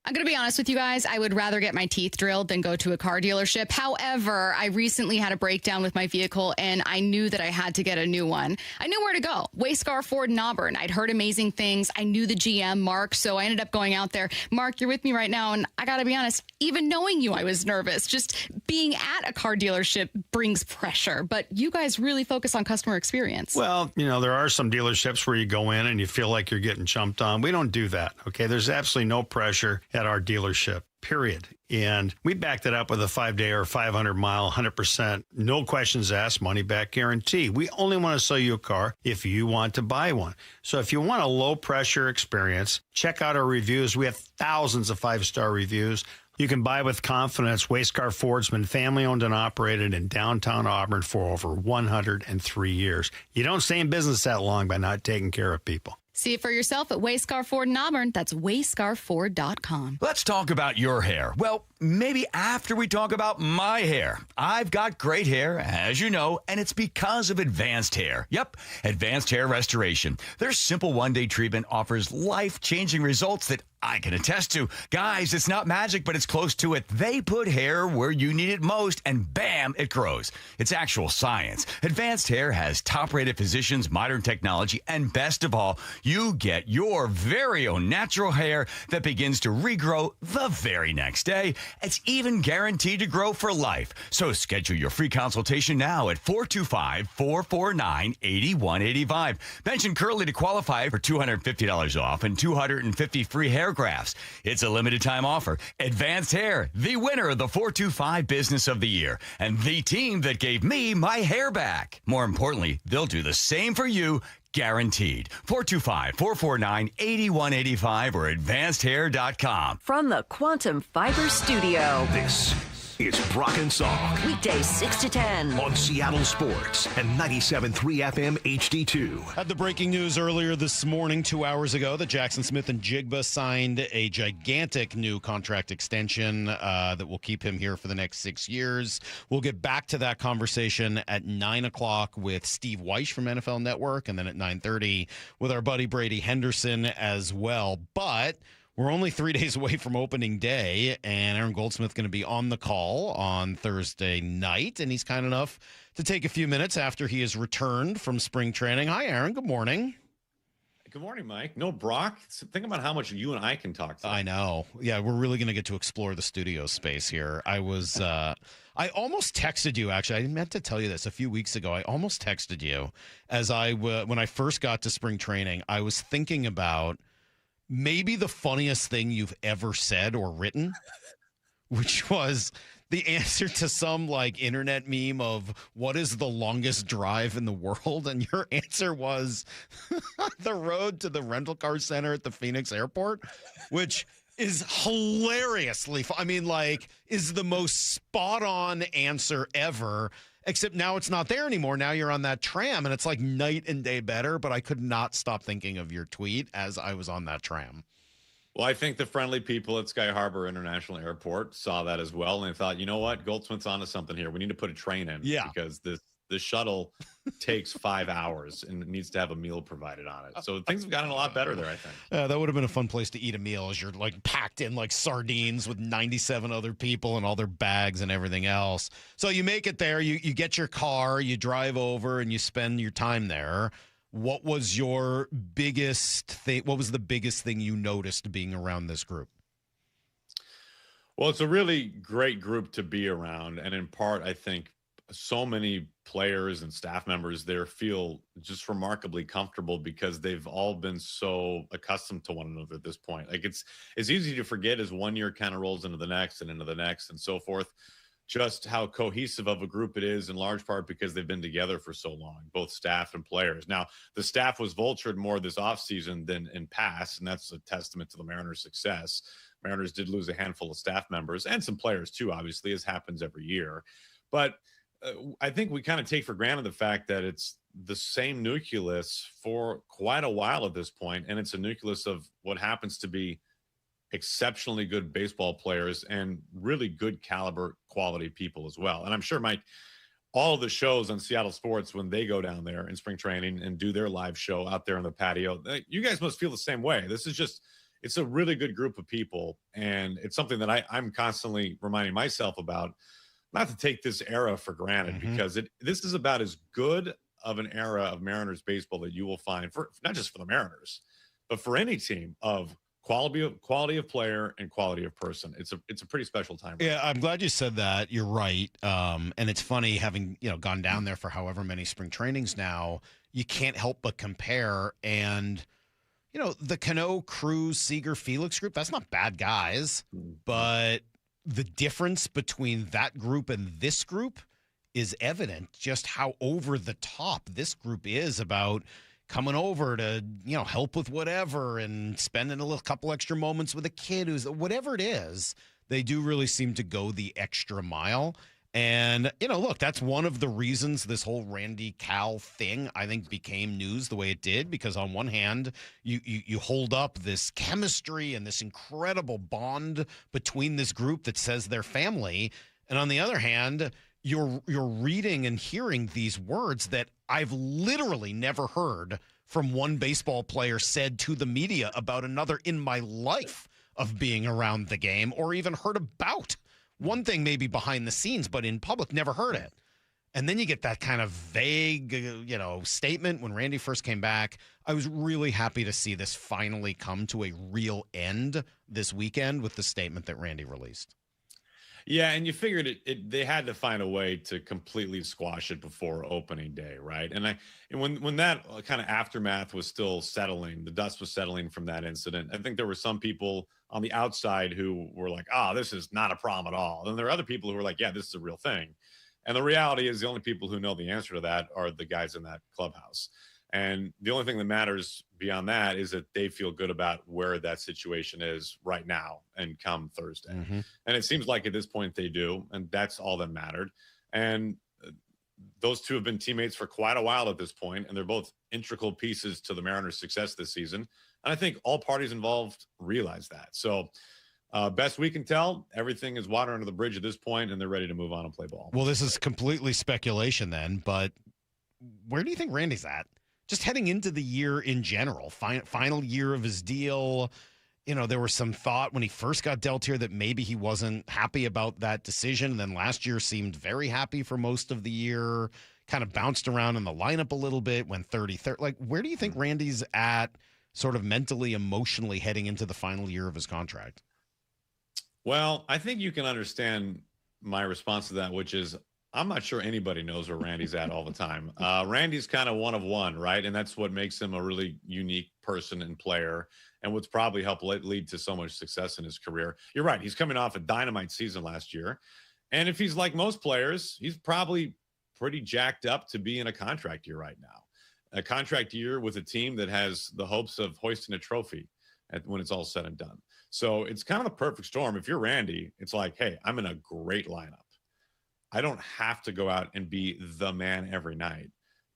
[SPEAKER 25] I'm going to be honest with you guys. I would rather get my teeth drilled than go to a car dealership. However, I recently had a breakdown with my vehicle, and I knew that I had to get a new one. I knew where to go. Wayscar Ford in Auburn. I'd heard amazing things. I knew the GM, Mark, so I ended up going out there. Mark, you're with me right now, and I got to be honest, even knowing you, I was nervous. Just being at a car dealership brings pressure, but you guys really focus on customer experience.
[SPEAKER 26] Well, you know, there are some dealerships where you go in and you feel like you're getting jumped on. We don't do that, okay? There's absolutely no pressure at our dealership, period. And we backed it up with a 5-day or 500-mile, 100%, no questions asked, money-back guarantee. We only want to sell you a car if you want to buy one. So if you want a low-pressure experience, check out our reviews. We have thousands of 5-star reviews. You can buy with confidence. Wayscar Ford's been family-owned and operated in downtown Auburn for over 103 years. You don't stay in business that long by not taking care of people.
[SPEAKER 25] See it for yourself at Wayscar Ford in Auburn. That's wayscarford.com.
[SPEAKER 27] Let's talk about your hair. Well, maybe after we talk about my hair. I've got great hair, as you know, and it's because of Advanced Hair. Yep, Advanced Hair Restoration. Their simple one-day treatment offers life-changing results that I can attest to. Guys, it's not magic, but it's close to it. They put hair where you need it most, and bam, it grows. It's actual science. Advanced Hair has top-rated physicians, modern technology, and best of all, you get your very own natural hair that begins to regrow the very next day. It's even guaranteed to grow for life. So schedule your free consultation now at 425-449-8185. Mention Curly to qualify for $250 off and $250 free hair grafts. It's a limited time offer. Advanced Hair, the winner of the 425 Business of the Year, and the team that gave me my hair back. More importantly, they'll do the same for you, guaranteed. 425-449-8185 or advancedhair.com.
[SPEAKER 15] From the Quantum Fiber Studio.
[SPEAKER 1] This is Brock and Salk.
[SPEAKER 15] Weekdays 6 to 10.
[SPEAKER 1] On Seattle Sports and 97.3 FM HD2.
[SPEAKER 7] Had the breaking news earlier this morning, 2 hours ago, that Jackson Smith and Jigba signed a gigantic new contract extension that will keep him here for the next 6 years. We'll get back to that conversation at 9 o'clock with Steve Wyche from NFL Network, and then at 9:30 with our buddy Brady Henderson as well. But we're only 3 days away from opening day, and Aaron Goldsmith going to be on the call on Thursday night, and he's kind enough to take a few minutes after he has returned from spring training. Hi, Aaron. Good morning.
[SPEAKER 12] Good morning, Mike. No Brock. Think about how much you and I can talk today.
[SPEAKER 7] I know. Yeah, we're really going to get to explore the studio space here. I almost texted you, actually. I meant to tell you this a few weeks ago. I almost texted you as when I first got to spring training. I was thinking about maybe the funniest thing you've ever said or written, which was the answer to some like internet meme of what is the longest drive in the world. And your answer was the road to the rental car center at the Phoenix airport, which is hilariously I mean, like, is the most spot on answer ever, except now it's not there anymore. Now you're on that tram and it's like night and day better. But I could not stop thinking of your tweet as I was on that tram.
[SPEAKER 12] Well, I think the friendly people at Sky Harbor International Airport saw that as well, and they thought, you know what, Goldsmith's onto something here. We need to put a train in, because this shuttle takes 5 hours and it needs to have a meal provided on it. So things have gotten a lot better there, I think.
[SPEAKER 7] That would have been a fun place to eat a meal as you're like packed in like sardines with 97 other people and all their bags and everything else. So you make it there, you get your car, you drive over, and you spend your time there. What was your biggest thing? What was the biggest thing you noticed being around this group?
[SPEAKER 12] Well, it's a really great group to be around. And in part, I think so many players and staff members there feel just remarkably comfortable because they've all been so accustomed to one another at this point. Like it's easy to forget as 1 year kind of rolls into the next and so forth, just how cohesive of a group it is, in large part because they've been together for so long, both staff and players. Now, the staff was vultured more this offseason than in past, and that's a testament to the Mariners' success. Mariners did lose a handful of staff members and some players too, obviously, as happens every year. But I think we kind of take for granted the fact that it's the same nucleus for quite a while at this point, and it's a nucleus of what happens to be exceptionally good baseball players and really good caliber quality people as well. And I'm sure, Mike, all of the shows on Seattle Sports, when they go down there in spring training and do their live show out there on the patio, you guys must feel the same way. This is just, it's a really good group of people. And it's something that I'm constantly reminding myself about, not to take this era for granted, because this is about as good of an era of Mariners baseball that you will find, for not just for the Mariners, but for any team, of quality of player and quality of person. It's a pretty special time.
[SPEAKER 7] Yeah, I'm glad you said that. You're right. And it's funny, having gone down there for however many spring trainings now, you can't help but compare. And the Cano, Cruz, Seager, Felix group, that's not bad guys, but the difference between that group and this group is evident. Just how over the top this group is about coming over to, help with whatever and spending a couple extra moments with a kid who's whatever it is. They do really seem to go the extra mile. And, look, that's one of the reasons this whole Randy Cal thing, I think, became news the way it did, because on one hand, you hold up this chemistry and this incredible bond between this group that says they're family. And on the other hand, you're reading and hearing these words that I've literally never heard from one baseball player said to the media about another in my life of being around the game, or even heard about. One thing maybe behind the scenes, but in public, never heard it. And then you get that kind of vague, statement when Randy first came back. I was really happy to see this finally come to a real end this weekend with the statement that Randy released.
[SPEAKER 12] Yeah, and you figured they had to find a way to completely squash it before opening day, right? And when that kind of aftermath was still settling, the dust was settling from that incident, I think there were some people on the outside who were like, this is not a problem at all. And there are other people who were like, yeah, this is a real thing. And the reality is the only people who know the answer to that are the guys in that clubhouse. And the only thing that matters beyond that is that they feel good about where that situation is right now and come Thursday. And it seems like at this point they do, and that's all that mattered. And those two have been teammates for quite a while at this point, and they're both integral pieces to the Mariners' success this season. And I think all parties involved realize that. So best we can tell, everything is water under the bridge at this point, and they're ready to move on and play ball.
[SPEAKER 7] Well, this is completely speculation then, but where do you think Randy's at? Just heading into the year in general, final year of his deal. There was some thought when he first got dealt here that maybe he wasn't happy about that decision. And then last year seemed very happy for most of the year, kind of bounced around in the lineup a little bit, went 30-30. Like, where do you think Randy's at sort of mentally, emotionally heading into the final year of his contract?
[SPEAKER 12] Well, I think you can understand my response to that, which is I'm not sure anybody knows where Randy's at all the time. Randy's kind of one of one, right? And that's what makes him a really unique person and player, and what's probably helped lead to so much success in his career. You're right. He's coming off a dynamite season last year. And if he's like most players, he's probably pretty jacked up to be in a contract year right now. A contract year with a team that has the hopes of hoisting a trophy when it's all said and done. So it's kind of the perfect storm. If you're Randy, it's like, hey, I'm in a great lineup. I don't have to go out and be the man every night,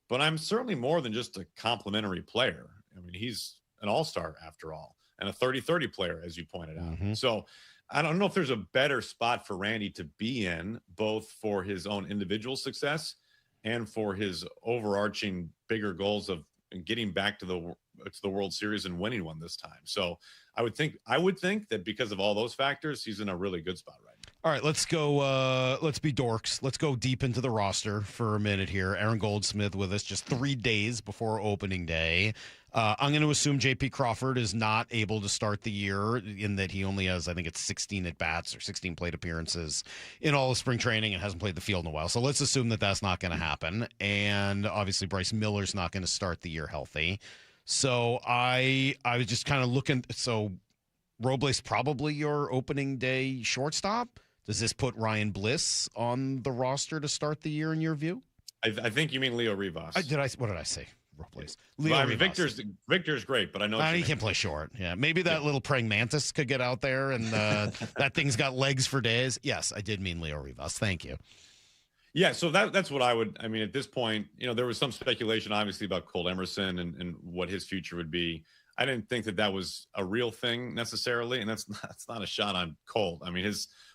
[SPEAKER 12] but I'm certainly more than just a complimentary player. I mean, he's an all-star after all, and a 30-30 player, as you pointed out.
[SPEAKER 7] Mm-hmm.
[SPEAKER 12] So I don't know if there's a better spot for Randy to be in, both for his own individual success and for his overarching bigger goals of getting back to the World Series and winning one this time. So I would think that because of all those factors, he's in a really good spot right now.
[SPEAKER 7] All right, let's go. Let's be dorks. Let's go deep into the roster for a minute here. Aaron Goldsmith with us just 3 days before opening day. I'm going to assume J.P. Crawford is not able to start the year in that he only has, I think it's 16 at-bats or 16 plate appearances in all of spring training and hasn't played the field in a while. So let's assume that that's not going to happen. And obviously Bryce Miller's not going to start the year healthy. So I was just kind of looking. So Robles probably your opening day shortstop. Does this put Ryan Bliss on the roster to start the year in your view?
[SPEAKER 12] I think you mean Leo Rivas.
[SPEAKER 7] What did I say? Robles.
[SPEAKER 12] Leo well, I mean, Victor's great, but I know
[SPEAKER 7] he can play short. Yeah, maybe that little praying mantis could get out there, and that thing's got legs for days. Yes, I did mean Leo Rivas. Thank you.
[SPEAKER 12] Yeah, so that's what I would. I mean, at this point, there was some speculation, obviously, about Colt Emerson and what his future would be. I didn't think that was a real thing necessarily, and that's not a shot on Colt. I mean,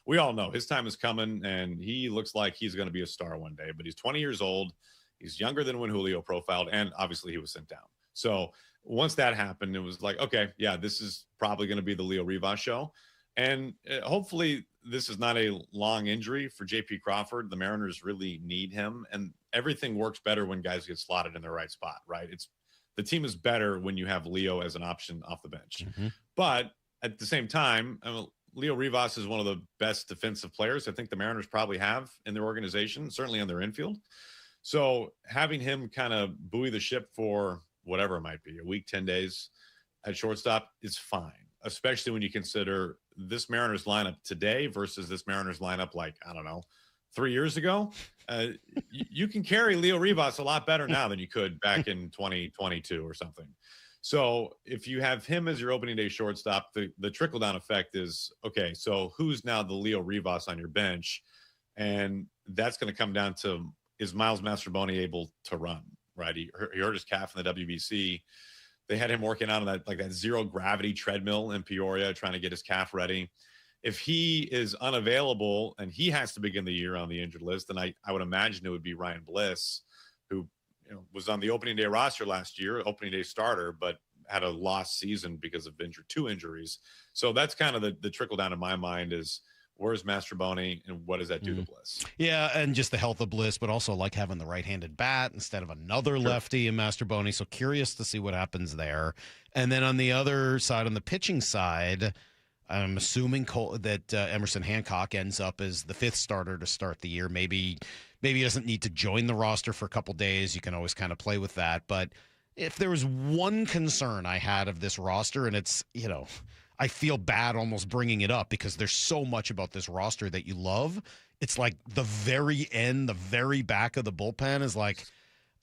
[SPEAKER 12] we all know his time is coming, and he looks like he's going to be a star one day. But he's 20 years old. He's younger than when Julio profiled, and obviously he was sent down. So once that happened, it was like, okay, yeah, this is probably going to be the Leo Rivas show. And hopefully this is not a long injury for J.P. Crawford. The Mariners really need him, and everything works better when guys get slotted in the right spot, right? The team is better when you have Leo as an option off the bench. Mm-hmm. But at the same time, Leo Rivas is one of the best defensive players I think the Mariners probably have in their organization, certainly on their infield. So having him kind of buoy the ship for whatever it might be, a week, 10 days at shortstop is fine, especially when you consider this Mariners lineup today versus this Mariners lineup like, I don't know, 3 years ago. You can carry Leo Rivas a lot better now than you could back in 2022 or something. So if you have him as your opening day shortstop, the trickle-down effect is, okay, so who's now the Leo Rivas on your bench? And that's going to come down to, is Miles Mastrobuoni able to run, right? He hurt his calf in the WBC. They had him working out on that zero gravity treadmill in Peoria, trying to get his calf ready. If he is unavailable and he has to begin the year on the injured list, then I would imagine it would be Ryan Bliss, who was on the opening day roster last year, opening day starter, but had a lost season because of two injuries. So that's kind of the trickle down in my mind is, where's Mastrobuoni and what does that do to Bliss?
[SPEAKER 7] Yeah, and just the health of Bliss, but also like having the right-handed bat instead of another lefty in Mastrobuoni. So curious to see what happens there. And then on the other side, on the pitching side, I'm assuming that Emerson Hancock ends up as the 5th starter to start the year. Maybe he doesn't need to join the roster for a couple days. You can always kind of play with that. But if there was one concern I had of this roster, and it's, I feel bad almost bringing it up because there's so much about this roster that you love. It's like the very end, the very back of the bullpen is like,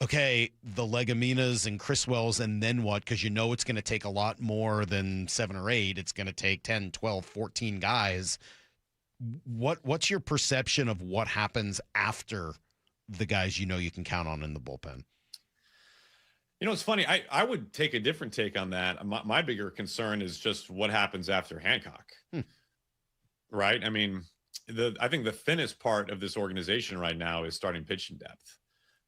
[SPEAKER 7] okay, the Legaminas and Criswells, and then what? Because it's going to take a lot more than 7 or 8. It's going to take 10, 12, 14 guys. What's your perception of what happens after the guys you can count on in the bullpen?
[SPEAKER 12] It's funny. I would take a different take on that. My bigger concern is just what happens after Hancock, right? I mean, I think the thinnest part of this organization right now is starting pitching depth.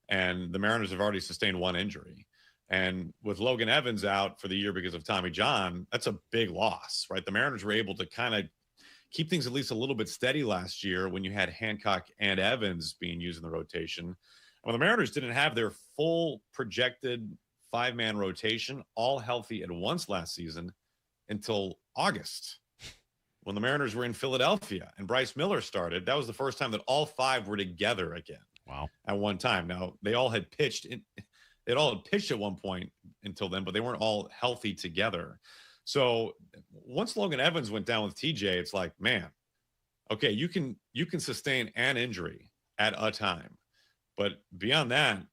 [SPEAKER 12] And the Mariners have already sustained one injury. And with Logan Evans out for the year because of Tommy John, that's a big loss, right? The Mariners were able to kind of keep things at least a little bit steady last year when you had Hancock and Evans being used in the rotation. When the Mariners didn't have their full projected 5-man rotation, all healthy at once last season until August when the Mariners were in Philadelphia and Bryce Miller started. That was the first time that all 5 were together again.
[SPEAKER 7] Wow.
[SPEAKER 12] At one time. Now, they all had pitched at one point until then, but they weren't all healthy together. So once Logan Evans went down with TJ, it's like, man, okay, you can sustain an injury at a time. But beyond that,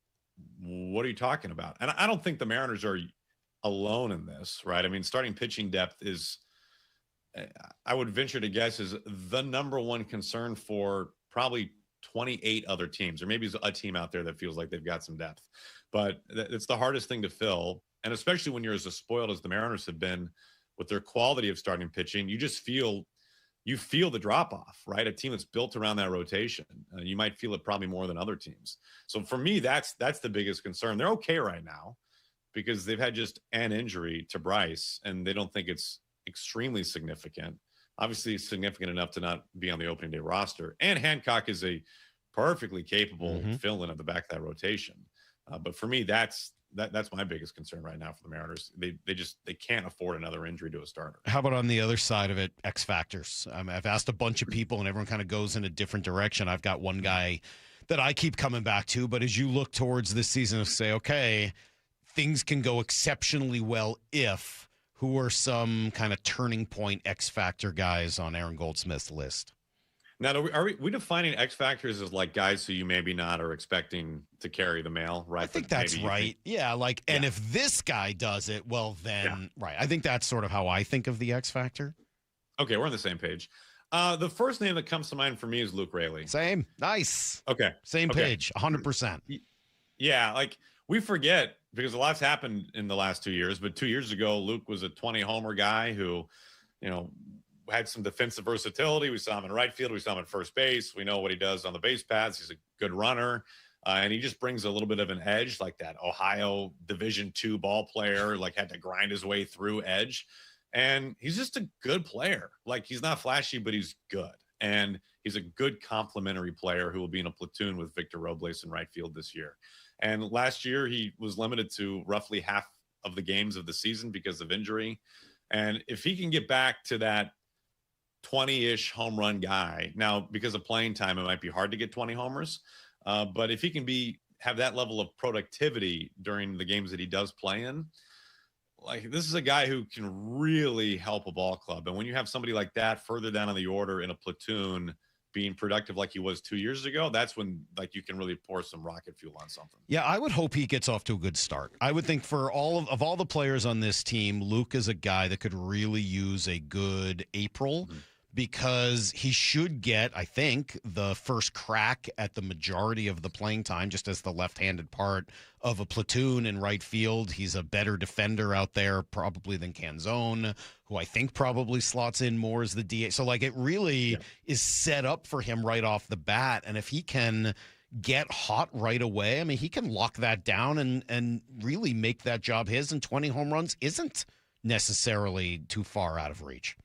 [SPEAKER 12] what are you talking about? And I don't think the Mariners are alone in this, right? I mean, starting pitching depth is, I would venture to guess, is the number one concern for probably 28 other teams, or maybe there's a team out there that feels like they've got some depth. But it's the hardest thing to fill. And especially when you're as spoiled as the Mariners have been with their quality of starting pitching, you feel the drop off, right? A team that's built around that rotation. You might feel it probably more than other teams. So for me, that's the biggest concern. They're okay right now because they've had just an injury to Bryce, and they don't think it's extremely significant. Obviously, it's significant enough to not be on the opening day roster. And Hancock is a perfectly capable fill-in at the back of that rotation. But for me, that's my biggest concern right now for the Mariners. They can't afford another injury to a starter.
[SPEAKER 7] How about on the other side of it, X factors? I've asked a bunch of people, and everyone kind of goes in a different direction. I've got one guy that I keep coming back to, but as you look towards this season and say, okay, things can go exceptionally well if, who are some kind of turning point X factor guys on Aaron Goldsmith's list?
[SPEAKER 12] Now, are we defining X factors as like guys who you maybe not are expecting to carry the mail, right?
[SPEAKER 7] I think that's right. And if this guy does it, well, then, right. I think that's sort of how I think of the X factor.
[SPEAKER 12] Okay, we're on the same page. The first name that comes to mind for me is Luke Raley.
[SPEAKER 7] Same. Nice.
[SPEAKER 12] Okay.
[SPEAKER 7] Same page, 100%.
[SPEAKER 12] Yeah, like we forget because a lot's happened in the last 2 years, but 2 years ago, Luke was a 20-homer guy who, had some defensive versatility. We saw him in right field. We saw him at first base. We know what he does on the base paths. He's a good runner. And he just brings a little bit of an edge, like that Ohio Division II ball player, like had to grind his way through edge. And he's just a good player. Like he's not flashy, but he's good. And he's a good complementary player who will be in a platoon with Victor Robles in right field this year. And last year he was limited to roughly half of the games of the season because of injury. And if he can get back to that 20-ish home run guy. Now, because of playing time, it might be hard to get 20 homers. But if he can have that level of productivity during the games that he does play in, like this is a guy who can really help a ball club. And when you have somebody like that further down on the order in a platoon being productive like he was 2 years ago, that's when like you can really pour some rocket fuel on something.
[SPEAKER 7] Yeah, I would hope he gets off to a good start. I would think for all of all the players on this team, Luke is a guy that could really use a good April because he should get, I think, the first crack at the majority of the playing time just as the left-handed part of a platoon in right field. He's a better defender out there probably than Canzone, who I think probably slots in more as the DH. So, like, it really is set up for him right off the bat. And if he can get hot right away, I mean, he can lock that down and really make that job his, and 20 home runs isn't necessarily too far out of reach.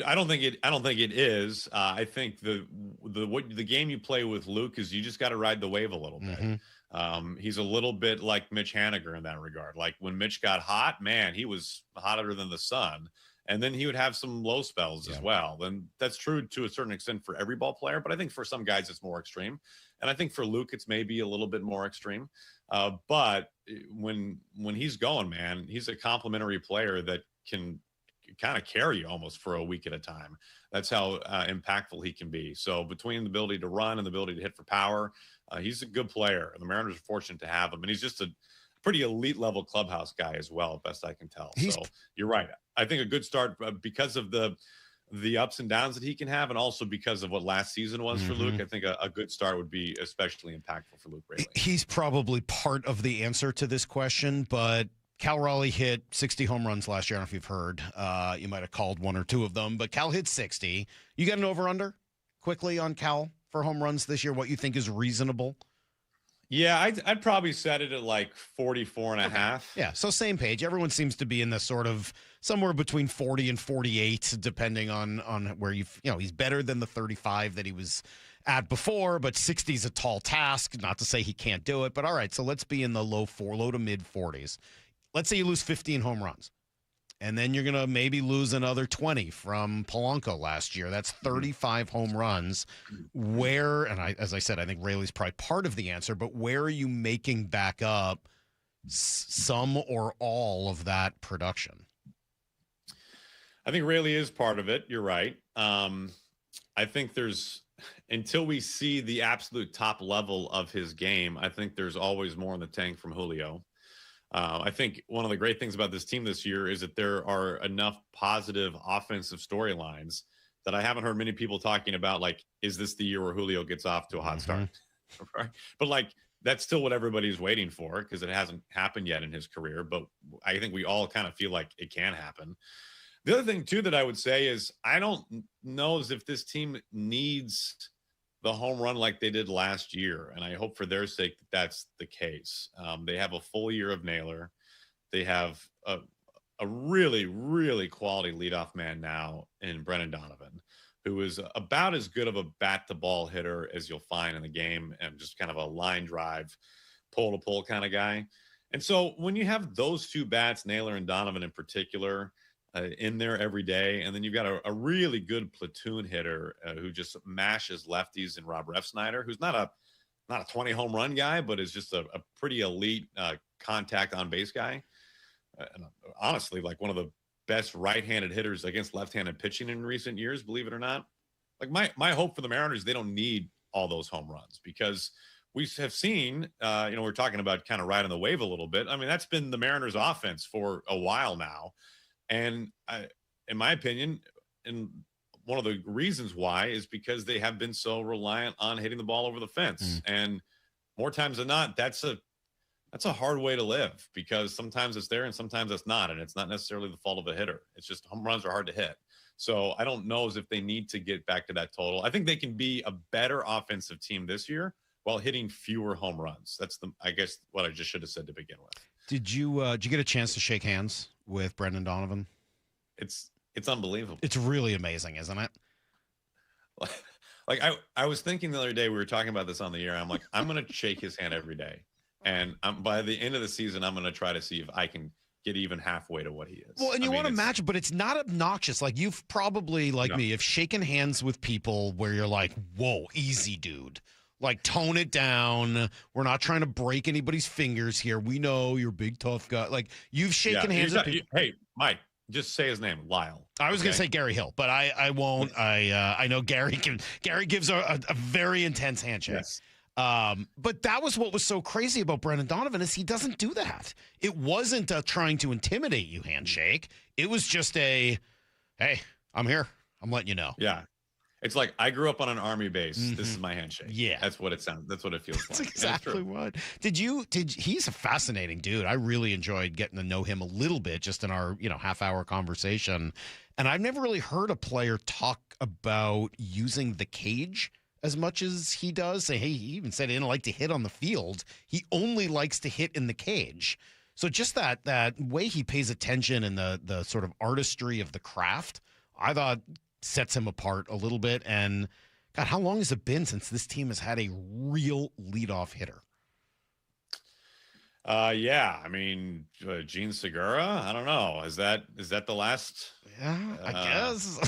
[SPEAKER 12] I don't think it is. I think the game you play with Luke is you just got to ride the wave a little bit. He's a little bit like Mitch Haniger in that regard. Like when Mitch got hot, man, he was hotter than the sun. And then he would have some low spells as well. And that's true to a certain extent for every ball player. But I think for some guys it's more extreme. And I think for Luke it's maybe a little bit more extreme. But when he's going, man, he's a complimentary player that can kind of carry you almost for a week at a time. That's how impactful he can be. So between the ability to run and the ability to hit for power, he's a good player. The Mariners are fortunate to have him. And he's just a pretty elite level clubhouse guy as well, best I can tell. So you're right. I think a good start because of the ups and downs that he can have, and also because of what last season was for Luke. I think a good start would be especially impactful for Luke Raley.
[SPEAKER 7] He's probably part of the answer to this question, but Cal Raleigh hit 60 home runs last year. I don't know if you've heard. You might have called one or two of them, but Cal hit 60. You got an over-under quickly on Cal for home runs this year, what you think is reasonable?
[SPEAKER 12] Yeah, I'd probably set it at like 44 and a half.
[SPEAKER 7] Yeah, so same page. Everyone seems to be in the sort of somewhere between 40 and 48, depending on where he's better than the 35 that he was at before, but 60 is a tall task. Not to say he can't do it, but all right, so let's be in the low to mid 40s. Let's say you lose 15 home runs. And then you're going to maybe lose another 20 from Polanco last year. That's 35 home runs. Where, and as I said, I think Rayleigh's probably part of the answer, but where are you making back up some or all of that production?
[SPEAKER 12] I think Rayleigh is part of it. You're right. I think until we see the absolute top level of his game, I think there's always more in the tank from Julio. I think one of the great things about this team this year is that there are enough positive offensive storylines that I haven't heard many people talking about, like, is this the year where Julio gets off to a hot start? Right? But, like, that's still what everybody's waiting for because it hasn't happened yet in his career. But I think we all kind of feel like it can happen. The other thing, too, that I would say is I don't know as if this team needs the home run like they did last year. And I hope for their sake that that's the case. They have a full year of Naylor. They have a really, really quality leadoff man now in Brendan Donovan, who is about as good of a bat-to-ball hitter as you'll find in the game and just kind of a line drive, pole-to-pole kind of guy. And so when you have those two bats, Naylor and Donovan in particular, in there every day, and then you've got a really good platoon hitter who just mashes lefties in Rob Refsnyder, who's not a 20 home run guy, but is just a pretty elite contact on base guy. And honestly, like one of the best right-handed hitters against left-handed pitching in recent years, believe it or not. Like my hope for the Mariners, they don't need all those home runs because we have seen, we're talking about kind of riding the wave a little bit. I mean, that's been the Mariners offense for a while now. And in my opinion, and one of the reasons why is because they have been so reliant on hitting the ball over the fence. And more times than not, that's a hard way to live because sometimes it's there and sometimes it's not. And it's not necessarily the fault of a hitter. It's just home runs are hard to hit. So I don't know as if they need to get back to that total. I think they can be a better offensive team this year while hitting fewer home runs. That's I guess what I just should have said to begin with.
[SPEAKER 7] Did you get a chance to shake hands with Brendan Donovan?
[SPEAKER 12] It's unbelievable.
[SPEAKER 7] It's really amazing, isn't it?
[SPEAKER 12] Like I was thinking the other day, we were talking about this on the air. I'm like, I'm going to shake his hand every day. And by the end of the season, I'm going to try to see if I can get even halfway to what he is.
[SPEAKER 7] Well, and you want to match, but it's not obnoxious. Like you've probably, like me, have shaken hands with people where you're like, whoa, easy, dude. Like, tone it down. We're not trying to break anybody's fingers here. We know you're a big, tough guy. Like, you've shaken hands with people.
[SPEAKER 12] Hey, Mike, just say his name, Lyle.
[SPEAKER 7] I was going to say Gary Hill, but I won't. I know Gary gives a very intense handshake. Yes. But that was what was so crazy about Brendan Donovan is he doesn't do that. It wasn't a trying to intimidate you handshake. It was just hey, I'm here. I'm letting you know.
[SPEAKER 12] Yeah. It's like, I grew up on an Army base. This is my handshake.
[SPEAKER 7] Yeah.
[SPEAKER 12] That's what it sounds. That's what it feels
[SPEAKER 7] That's
[SPEAKER 12] like.
[SPEAKER 7] exactly what. He's a fascinating dude. I really enjoyed getting to know him a little bit just in our, half-hour conversation. And I've never really heard a player talk about using the cage as much as he does. Say, hey, he even said he didn't like to hit on the field. He only likes to hit in the cage. So just that way he pays attention and the sort of artistry of the craft, I thought sets him apart a little bit. And God, how long has it been since this team has had a real leadoff hitter?
[SPEAKER 12] Yeah, I mean, Gene Segura, I don't know. Is that the last?
[SPEAKER 7] Yeah, I guess.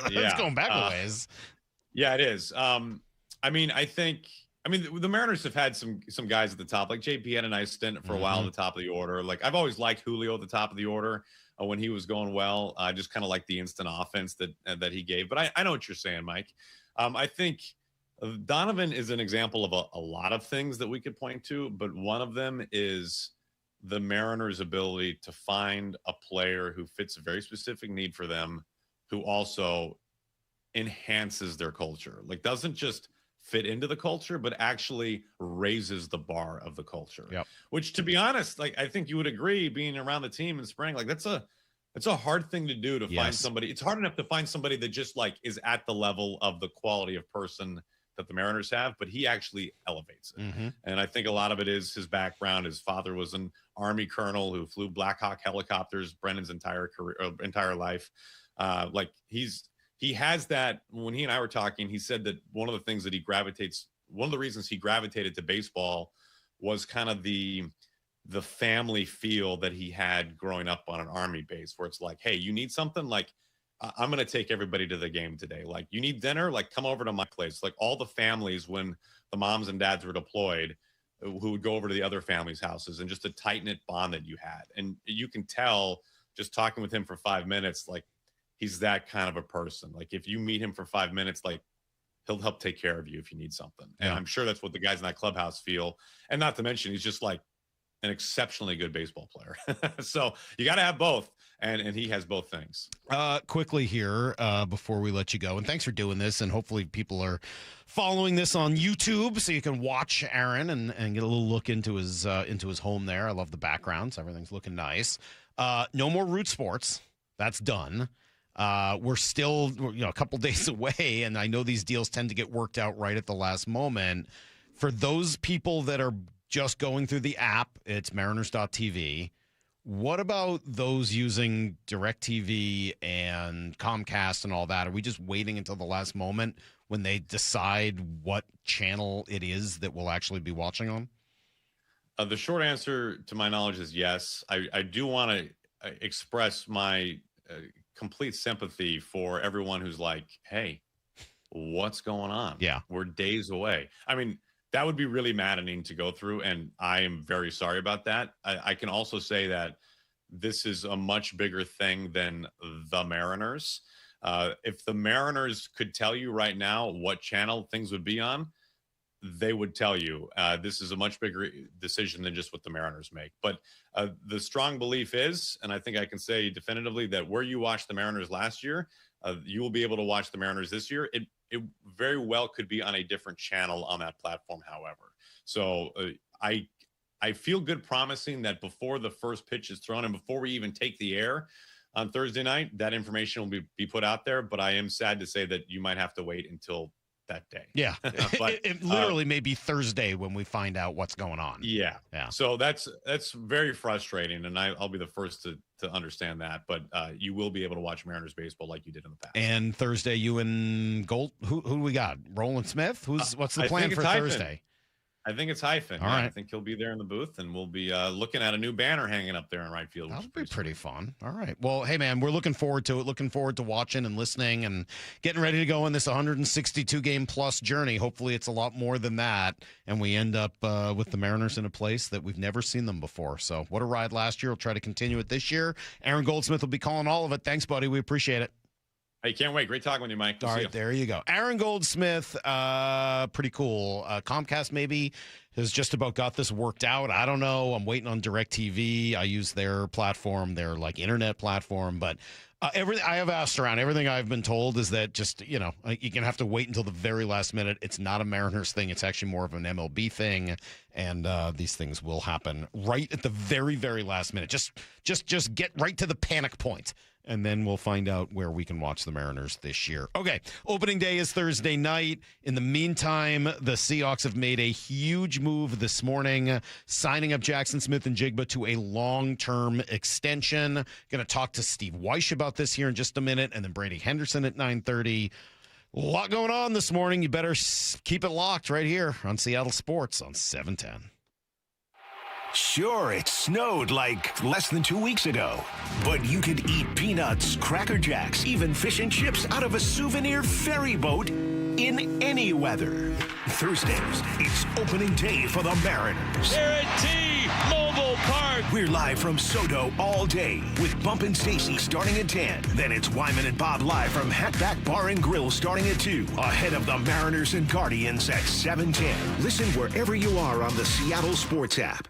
[SPEAKER 7] It's going back a ways.
[SPEAKER 12] Yeah, it is. I mean, the Mariners have had some guys at the top, like JP had a nice stint for a while at the top of the order. Like, I've always liked Julio at the top of the order. When he was going well, I just kind of like the instant offense that he gave. But I know what you're saying, Mike. I think Donovan is an example of a lot of things that we could point to, but one of them is the Mariners' ability to find a player who fits a very specific need for them, who also enhances their culture. Like, doesn't just fit into the culture, but actually raises the bar of the culture.
[SPEAKER 7] Yep.
[SPEAKER 12] Which, to be honest, like, I think you would agree, being around the team in spring, like that's a hard thing to do to find somebody. It's hard enough to find somebody that just like is at the level of the quality of person that the Mariners have, but he actually elevates it. And I think a lot of it is his background. His father was an Army colonel who flew Black Hawk helicopters Brennan's entire career, entire life. Like he has that. When he and I were talking, he said that one of the things that one of the reasons he gravitated to baseball was kind of the family feel that he had growing up on an Army base, where it's like, hey, you need something? Like, I'm going to take everybody to the game today. Like, you need dinner? Like, come over to my place. Like, all the families, when the moms and dads were deployed, who would go over to the other families' houses, and just a tight-knit bond that you had. And you can tell just talking with him for 5 minutes, like, he's that kind of a person. Like, if you meet him for 5 minutes, like, he'll help take care of you if you need something. And I'm sure that's what the guys in that clubhouse feel. And not to mention, he's just like an exceptionally good baseball player. So you got to have both. And he has both things.
[SPEAKER 7] Quickly here, before we let you go, and thanks for doing this, and hopefully people are following this on YouTube so you can watch Aaron and get a little look into his home there. I love the backgrounds. Everything's looking nice. No more root sports. That's done. We're still, a couple days away, and I know these deals tend to get worked out right at the last moment. For those people that are just going through the app, it's Mariners.tv. What about those using DirecTV and Comcast and all that? Are we just waiting until the last moment when they decide what channel it is that we'll actually be watching on?
[SPEAKER 12] The short answer, to my knowledge, is yes. I do want to express my complete sympathy for everyone who's like, hey, what's going on?
[SPEAKER 7] Yeah.
[SPEAKER 12] We're days away. I mean, that would be really maddening to go through, and I am very sorry about that. I can also say that this is a much bigger thing than the Mariners. If the Mariners could tell you right now what channel things would be on, they would tell you. This is a much bigger decision than just what the Mariners make. But the strong belief is, and I think I can say definitively, that where you watched the Mariners last year, you will be able to watch the Mariners this year. It very well could be on a different channel on that platform, however. So I feel good promising that before the first pitch is thrown and before we even take the air on Thursday night, that information will be put out there. But I am sad to say that you might have to wait until that day.
[SPEAKER 7] Yeah. But it literally may be Thursday when we find out what's going on.
[SPEAKER 12] Yeah.
[SPEAKER 7] Yeah.
[SPEAKER 12] So that's very frustrating, and I'll be the first to understand that. But you will be able to watch Mariners baseball like you did in the past.
[SPEAKER 7] And Thursday, you and Colt, who do we got? Roland Smith? What's the plan for Thursday?
[SPEAKER 12] I think it's Hyphen.
[SPEAKER 7] All right.
[SPEAKER 12] I think he'll be there in the booth, and we'll be looking at a new banner hanging up there in right field.
[SPEAKER 7] That'll be pretty fun. All right. Well, hey, man, we're looking forward to it. Looking forward to watching and listening and getting ready to go on this 162-game plus journey. Hopefully it's a lot more than that, and we end up with the Mariners in a place that we've never seen them before. So what a ride last year. We'll try to continue it this year. Aaron Goldsmith will be calling all of it. Thanks, buddy. We appreciate it.
[SPEAKER 12] Hey, can't wait. Great talking with you, Mike.
[SPEAKER 7] All right, there you go. Aaron Goldsmith, pretty cool. Comcast maybe has just about got this worked out. I don't know. I'm waiting on DirecTV. I use their platform, their like internet platform. But everything I have asked around, everything I've been told is that just, you're going to have to wait until the very last minute. It's not a Mariners thing. It's actually more of an MLB thing. And these things will happen right at the very, very last minute. Just get right to the panic point. And then we'll find out where we can watch the Mariners this year. Okay, opening day is Thursday night. In the meantime, the Seahawks have made a huge move this morning, signing up Jackson Smith-Njigba to a long-term extension. Going to talk to Steve Wyche about this here in just a minute, and then Brady Henderson at 9:30. A lot going on this morning. You better keep it locked right here on Seattle Sports on 710.
[SPEAKER 1] Sure, it snowed like less than 2 weeks ago, but you could eat peanuts, Cracker Jacks, even fish and chips out of a souvenir ferry boat in any weather. Thursdays, it's opening day for the Mariners.
[SPEAKER 11] Here at T-Mobile Park.
[SPEAKER 1] We're live from Soto all day with Bump and Stacy starting at 10. Then it's Wyman and Bob live from Hatback Bar and Grill starting at 2. Ahead of the Mariners and Guardians at 7:10. Listen wherever you are on the Seattle Sports app.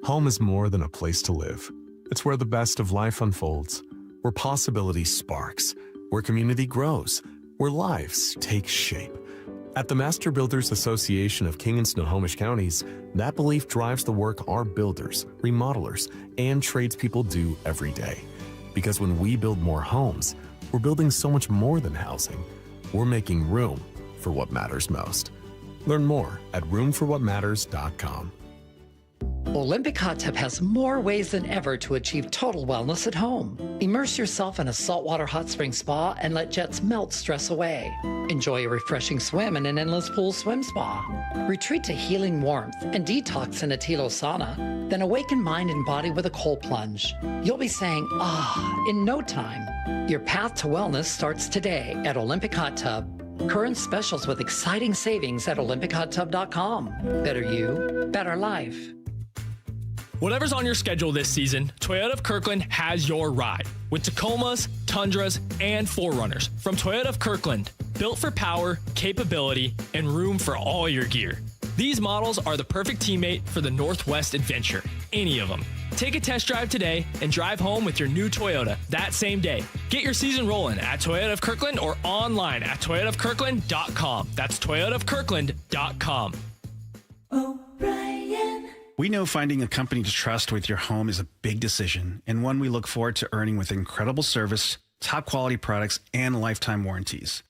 [SPEAKER 3] Home is more than a place to live. It's where the best of life unfolds, where possibility sparks, where community grows, where lives take shape. At the Master Builders Association of King and Snohomish Counties, that belief drives the work our builders, remodelers, and tradespeople do every day. Because when we build more homes, we're building so much more than housing. We're making room for what matters most. Learn more at roomforwhatmatters.com.
[SPEAKER 8] Olympic Hot Tub has more ways than ever to achieve total wellness at home. Immerse yourself in a saltwater hot spring spa and let jets melt stress away. Enjoy a refreshing swim in an endless pool swim spa. Retreat to healing warmth and detox in a Tilo sauna. Then awaken mind and body with a cold plunge. You'll be saying, ah, in no time. Your path to wellness starts today at Olympic Hot Tub. Current specials with exciting savings at olympichottub.com. Better you, better life.
[SPEAKER 13] Whatever's on your schedule this season, Toyota of Kirkland has your ride. With Tacomas, Tundras, and 4Runners from Toyota of Kirkland. Built for power, capability, and room for all your gear. These models are the perfect teammate for the Northwest adventure. Any of them. Take a test drive today and drive home with your new Toyota that same day. Get your season rolling at Toyota of Kirkland or online at toyotaofkirkland.com. That's toyotaofkirkland.com.
[SPEAKER 16] We know finding a company to trust with your home is a big decision and one we look forward to earning with incredible service, top quality products, and lifetime warranties.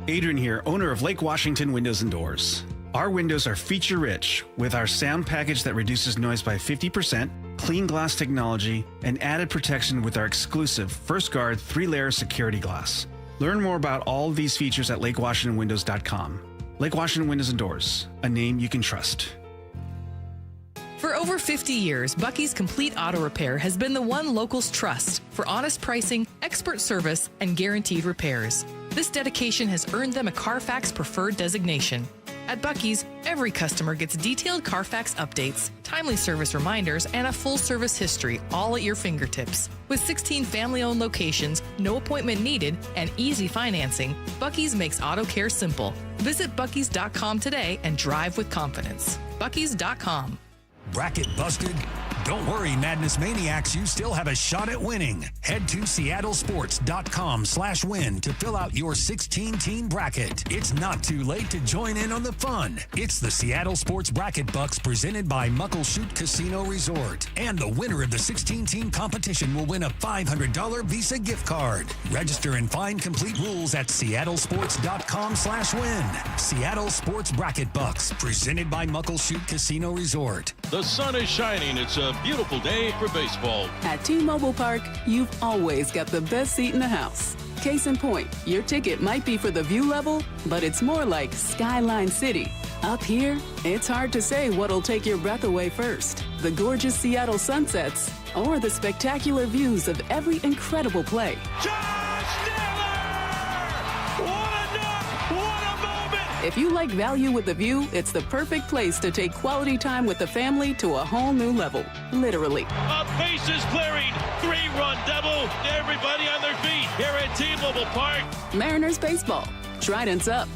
[SPEAKER 16] Adrian here, owner of Lake Washington Windows and Doors. Our windows are feature-rich with our sound package that reduces noise by 50%, clean glass technology, and added protection with our exclusive First Guard 3-layer security glass. Learn more about all of these features at lakewashingtonwindows.com. Lake Washington Windows and Doors, a name you can trust.
[SPEAKER 17] For over 50 years, Bucky's Complete Auto Repair has been the one locals trust for honest pricing, expert service, and guaranteed repairs. This dedication has earned them a Carfax Preferred designation. At Bucky's, every customer gets detailed Carfax updates, timely service reminders, and a full service history, all at your fingertips. With 16 family-owned locations, no appointment needed, and easy financing, Bucky's makes auto care simple. Visit Bucky's.com today and drive with confidence. Bucky's.com.
[SPEAKER 18] Bracket busted? Don't worry, Madness Maniacs, you still have a shot at winning. Head to seattlesports.com/win to fill out your 16-team bracket. It's not too late to join in on the fun. It's the Seattle Sports Bracket Bucks presented by Muckleshoot Casino Resort. And the winner of the 16-team competition will win a $500 Visa gift card. Register and find complete rules at seattlesports.com/win. Seattle Sports Bracket Bucks presented by Muckleshoot Casino Resort.
[SPEAKER 11] The sun is shining. It's a beautiful day for baseball.
[SPEAKER 19] At T-Mobile Park, you've always got the best seat in the house. Case in point, your ticket might be for the view level, but it's more like Skyline City. Up here, it's hard to say what'll take your breath away first. The gorgeous Seattle sunsets or the spectacular views of every incredible play. If you like value with the view, it's the perfect place to take quality time with the family to a whole new level. Literally.
[SPEAKER 11] A bases clearing, 3-run double. Everybody on their feet here at T-Mobile Park.
[SPEAKER 19] Mariners baseball. Trident's up.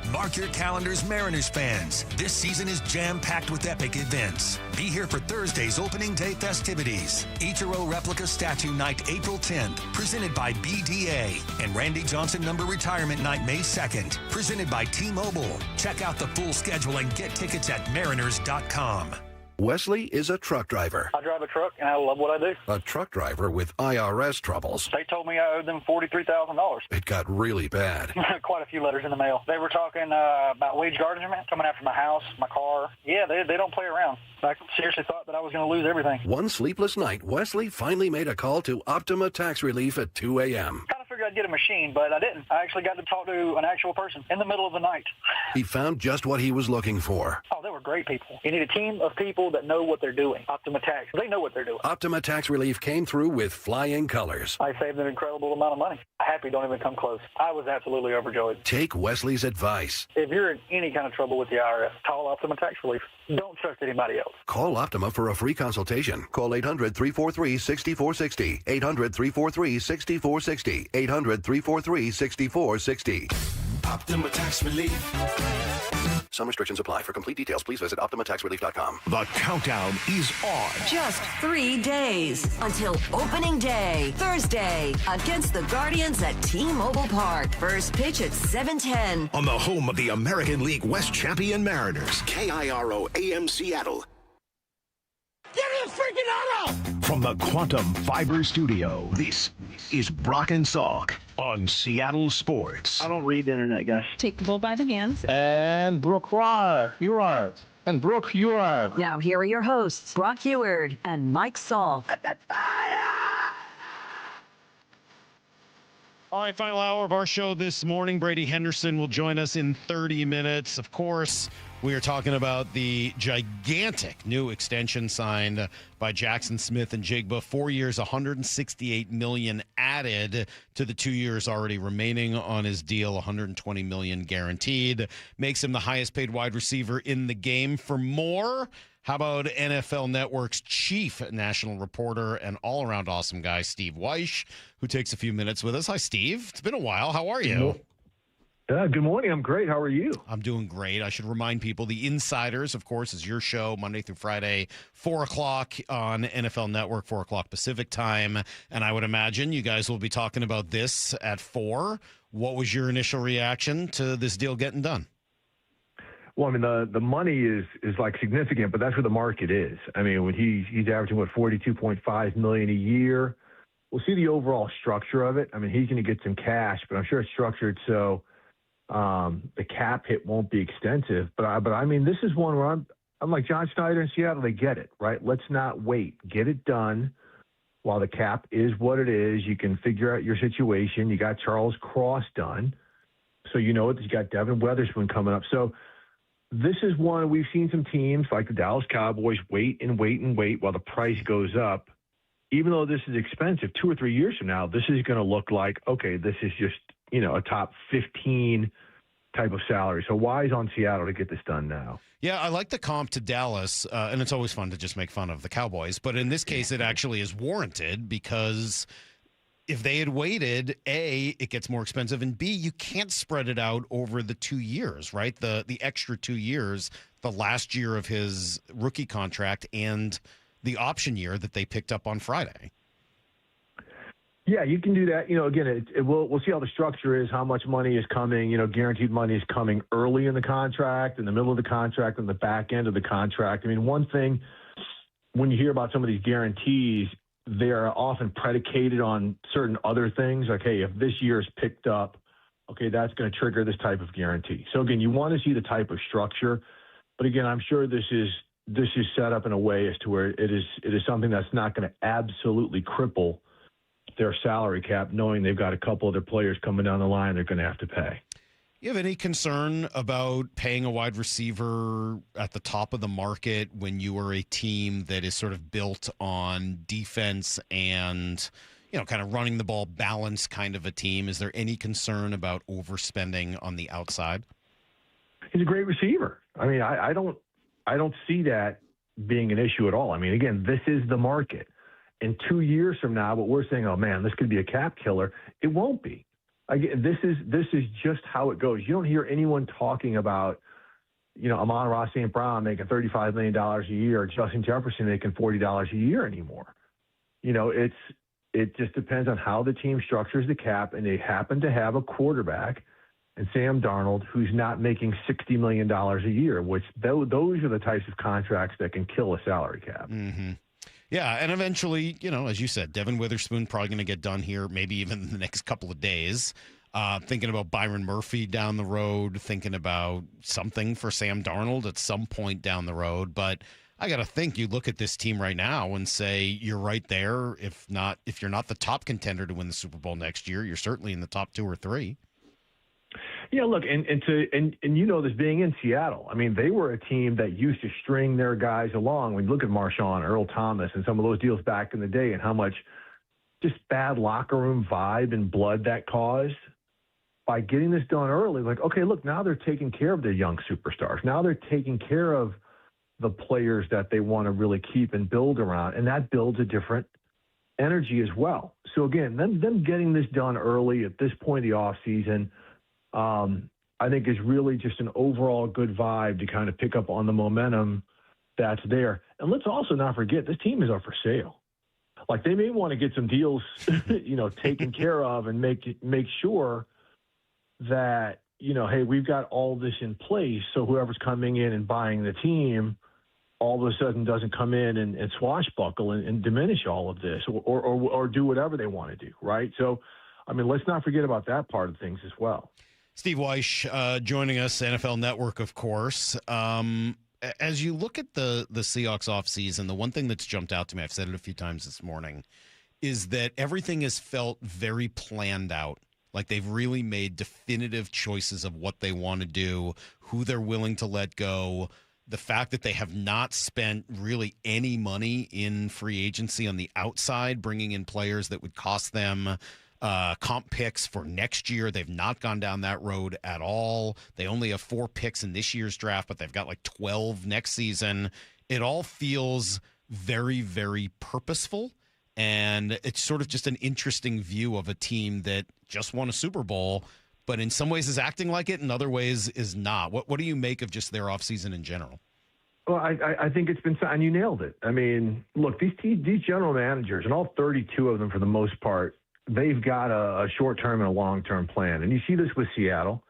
[SPEAKER 18] Mark your calendars, Mariners fans. This season is jam-packed with epic events. Be here for Thursday's opening day festivities. Ichiro Replica Statue Night, April 10th, presented by BDA. And Randy Johnson Number Retirement Night, May 2nd, presented by T-Mobile. Check out the full schedule and get tickets at mariners.com.
[SPEAKER 20] Wesley is a truck driver.
[SPEAKER 28] I drive a truck, and I love what I do.
[SPEAKER 20] A truck driver with IRS troubles.
[SPEAKER 28] They told me I owed them $43,000.
[SPEAKER 20] It got really bad.
[SPEAKER 28] Quite a few letters in the mail. They were talking about wage garnishment, coming after my house, my car. Yeah, they don't play around. I seriously thought that I was going to lose everything.
[SPEAKER 20] One sleepless night, Wesley finally made a call to Optima Tax Relief at 2 a.m.
[SPEAKER 28] Kind of figured I'd get a machine, but I didn't. I actually got to talk to an actual person in the middle of the night.
[SPEAKER 20] He found just what he was looking for.
[SPEAKER 28] Oh, they were great people. You need a team of people that know what they're doing. Optima Tax, they know what they're doing.
[SPEAKER 20] Optima Tax Relief came through with flying colors.
[SPEAKER 28] I saved an incredible amount of money. Happy don't even come close. I was absolutely overjoyed.
[SPEAKER 20] Take Wesley's advice.
[SPEAKER 28] If you're in any kind of trouble with the IRS, call Optima Tax Relief. Don't trust anybody else.
[SPEAKER 20] Call Optima for a free consultation. Call 800-343-6460. 800-343-6460. 800-343-6460.
[SPEAKER 1] Optima Tax Relief.
[SPEAKER 20] Some restrictions apply. For complete details, please visit OptimaTaxRelief.com.
[SPEAKER 1] The countdown is on.
[SPEAKER 15] Just 3 days until opening day, Thursday, against the Guardians at T-Mobile Park. First pitch at 7:10.
[SPEAKER 1] On the home of the American League West champion Mariners, KIRO AM Seattle.
[SPEAKER 11] Give me a freaking auto!
[SPEAKER 1] From the Quantum Fiber Studio, this is Brock and Salk on Seattle Sports.
[SPEAKER 4] I don't read the internet, guys.
[SPEAKER 5] Take the bull by the hands.
[SPEAKER 4] And Brooke Eward. And Brooke Eward.
[SPEAKER 15] Now here are your hosts, Brock Eward and Mike Salk.
[SPEAKER 7] All right, final hour of our show this morning. Brady Henderson will join us in 30 minutes. Of course, we are talking about the gigantic new extension signed by Jackson Smith and Jigba. 4 years, $168 million added to the 2 years already remaining on his deal. $120 million guaranteed. Makes him the highest paid wide receiver in the game. For more, how about NFL Network's chief national reporter and all-around awesome guy, Steve Wyche, who takes a few minutes with us. Hi, Steve. It's been a while. How are you?
[SPEAKER 9] Good morning. I'm great. How are you?
[SPEAKER 7] I'm doing great. I should remind people, The Insiders, of course, is your show Monday through Friday, 4 o'clock on NFL Network, 4 o'clock Pacific time. And I would imagine you guys will be talking about this at 4. What was your initial reaction to this deal getting done?
[SPEAKER 9] Well, I mean, the money is like significant, but that's where the market is. I mean, when he's averaging, $42.5 million a year. We'll see the overall structure of it. I mean, he's going to get some cash, but I'm sure it's structured so the cap hit won't be extensive. But I mean, this is one where I'm like John Schneider in Seattle. They get it, right? Let's not wait. Get it done while the cap is what it is. You can figure out your situation. You got Charles Cross done, so you know it. You got Devin Witherspoon coming up. So this is one we've seen some teams like the Dallas Cowboys wait and wait and wait while the price goes up. Even though this is expensive, 2 or 3 years from now, this is going to look like, okay, this is just, a top 15 type of salary. So why is on Seattle to get this done now?
[SPEAKER 7] Yeah, I like the comp to Dallas, and it's always fun to just make fun of the Cowboys. But in this case, it actually is warranted because if they had waited, A, it gets more expensive, and B, you can't spread it out over the 2 years, right? The extra 2 years, the last year of his rookie contract and the option year that they picked up on Friday.
[SPEAKER 9] Yeah, you can do that. Again, we'll see how the structure is, how much money is coming. Guaranteed money is coming early in the contract, in the middle of the contract, and the back end of the contract. I mean, one thing, when you hear about some of these guarantees, they are often predicated on certain other things. Like, hey, if this year is picked up, okay, that's going to trigger this type of guarantee. So, again, you want to see the type of structure. But, again, I'm sure this is set up in a way as to where it is something that's not going to absolutely cripple their salary cap, knowing they've got a couple of their players coming down the line they're going to have to pay.
[SPEAKER 7] You have any concern about paying a wide receiver at the top of the market when you are a team that is sort of built on defense and, kind of running the ball balance kind of a team? Is there any concern about overspending on the outside?
[SPEAKER 9] He's a great receiver. I mean, I don't see that being an issue at all. I mean, again, this is the market. In 2 years from now, but we're saying, oh man, this could be a cap killer. It won't be. Again, this is just how it goes. You don't hear anyone talking about, Amon-Ra St. Brown making $35 million a year, or Justin Jefferson making $40 a year anymore. It just depends on how the team structures the cap, and they happen to have a quarterback and Sam Darnold who's not making $60 million a year, which those are the types of contracts that can kill a salary cap.
[SPEAKER 7] Mm-hmm. Yeah, and eventually, as you said, Devin Witherspoon probably going to get done here, maybe even in the next couple of days. Thinking about Byron Murphy down the road, thinking about something for Sam Darnold at some point down the road. But I got to think, you look at this team right now and say you're right there. If you're not the top contender to win the Super Bowl next year, you're certainly in the top 2 or 3.
[SPEAKER 9] Yeah, look, and this being in Seattle, I mean, they were a team that used to string their guys along. When you look at Marshawn, Earl Thomas, and some of those deals back in the day, and how much just bad locker room vibe and blood that caused by getting this done early. Like, okay, look, now they're taking care of their young superstars. Now they're taking care of the players that they want to really keep and build around, and that builds a different energy as well. So again, them getting this done early at this point in the offseason, I think is really just an overall good vibe to kind of pick up on the momentum that's there. And let's also not forget, this team is up for sale. Like, they may want to get some deals, taken care of and make sure that, hey, we've got all this in place. So whoever's coming in and buying the team, all of a sudden doesn't come in and swashbuckle and diminish all of this or do whatever they want to do, right? So, I mean, let's not forget about that part of things as well.
[SPEAKER 7] Steve Wyche joining us, NFL Network, of course. As you look at the Seahawks offseason, the one thing that's jumped out to me, I've said it a few times this morning, is that everything has felt very planned out. Like they've really made definitive choices of what they want to do, who they're willing to let go. The fact that they have not spent really any money in free agency on the outside, bringing in players that would cost them comp picks for next year. They've not gone down that road at all. They only have 4 picks in this year's draft, but they've got like 12 next season. It all feels very, very purposeful. And it's sort of just an interesting view of a team that just won a Super Bowl, but in some ways is acting like it, in other ways is not. What do you make of just their offseason in general?
[SPEAKER 9] Well, I think it's been, and you nailed it. I mean, look, these general managers, and all 32 of them for the most part, they've got a short-term and a long-term plan. And you see this with Seattle.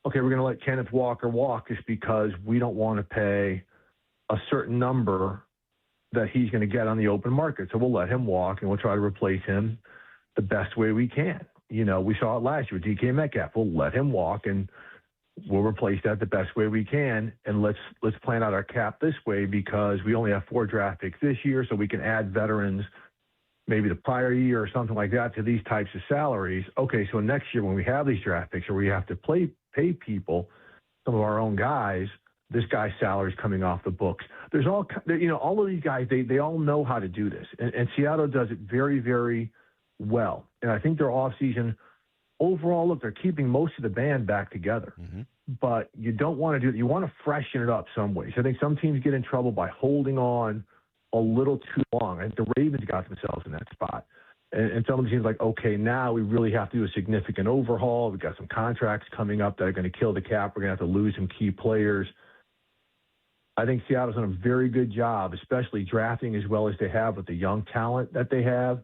[SPEAKER 9] Okay, we're going to let Kenneth Walker walk just because we don't want to pay a certain number that he's going to get on the open market. So we'll let him walk, and we'll try to replace him the best way we can. You know, we saw it last year with DK Metcalf. We'll let him walk, and we'll replace that the best way we can. And let's plan out our cap this way because we only have 4 draft picks this year, so we can add veterans maybe the prior year or something like that to these types of salaries. Okay, so next year when we have these draft picks or we have to pay people, some of our own guys, this guy's salary is coming off the books. There's all of these guys, they all know how to do this. And Seattle does it very, very well. And I think their offseason, overall, look, they're keeping most of the band back together. Mm-hmm. But you don't want to do it. You want to freshen it up some ways. I think some teams get in trouble by holding on a little too long. I think the Ravens got themselves in that spot. And some of the teams like, okay, now we really have to do a significant overhaul. We've got some contracts coming up that are going to kill the cap. We're going to have to lose some key players. I think Seattle's done a very good job, especially drafting as well as they have with the young talent that they have,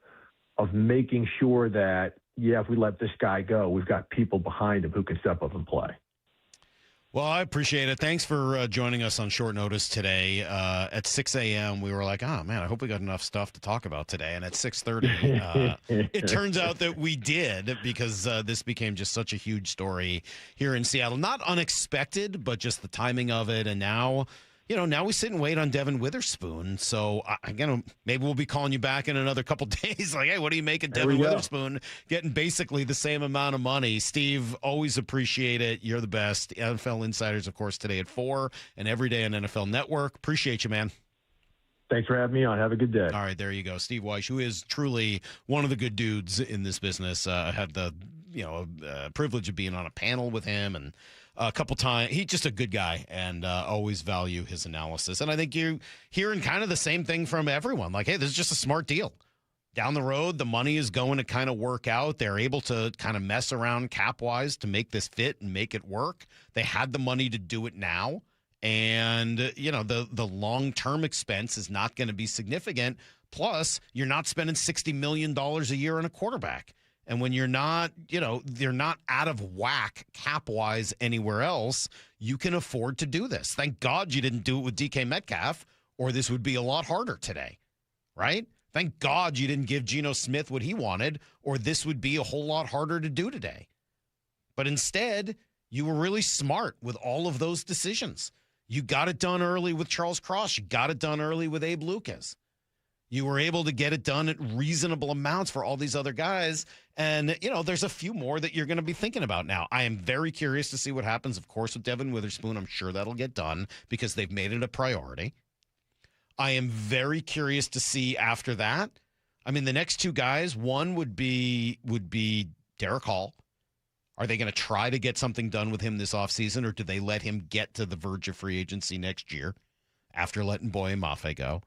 [SPEAKER 9] of making sure that, yeah, if we let this guy go, we've got people behind him who can step up and play.
[SPEAKER 7] Well, I appreciate it. Thanks for joining us on short notice today. At 6 a.m., we were like, oh, man, I hope we got enough stuff to talk about today. And at 6:30, it turns out that we did because this became just such a huge story here in Seattle. Not unexpected, but just the timing of it. And now we sit and wait on Devin Witherspoon. So, maybe we'll be calling you back in another couple days. Like, hey, what do you make of Devin Witherspoon getting basically the same amount of money? Steve, always appreciate it. You're the best. NFL Insiders, of course, today at 4 and every day on NFL Network. Appreciate you, man.
[SPEAKER 9] Thanks for having me on. Have a good day.
[SPEAKER 7] All right, there you go. Steve Wyche, who is truly one of the good dudes in this business. I had the privilege of being on a panel with him and a couple times. He's just a good guy and always value his analysis. And I think you're hearing kind of the same thing from everyone. Like, hey, this is just a smart deal. Down the road, the money is going to kind of work out. They're able to kind of mess around cap-wise to make this fit and make it work. They had the money to do it now. And, the long-term expense is not going to be significant. Plus, you're not spending $60 million a year on a quarterback. And when you're not, they're not out of whack cap-wise anywhere else, you can afford to do this. Thank God you didn't do it with DK Metcalf, or this would be a lot harder today, right? Thank God you didn't give Geno Smith what he wanted, or this would be a whole lot harder to do today. But instead, you were really smart with all of those decisions. You got it done early with Charles Cross. You got it done early with Abe Lucas. You were able to get it done at reasonable amounts for all these other guys. And, there's a few more that you're going to be thinking about now. I am very curious to see what happens, of course, with Devin Witherspoon. I'm sure that'll get done because they've made it a priority. I am very curious to see after that. I mean, the next 2 guys, one would be Derek Hall. Are they going to try to get something done with him this offseason, or do they let him get to the verge of free agency next year after letting Boye Mafe go?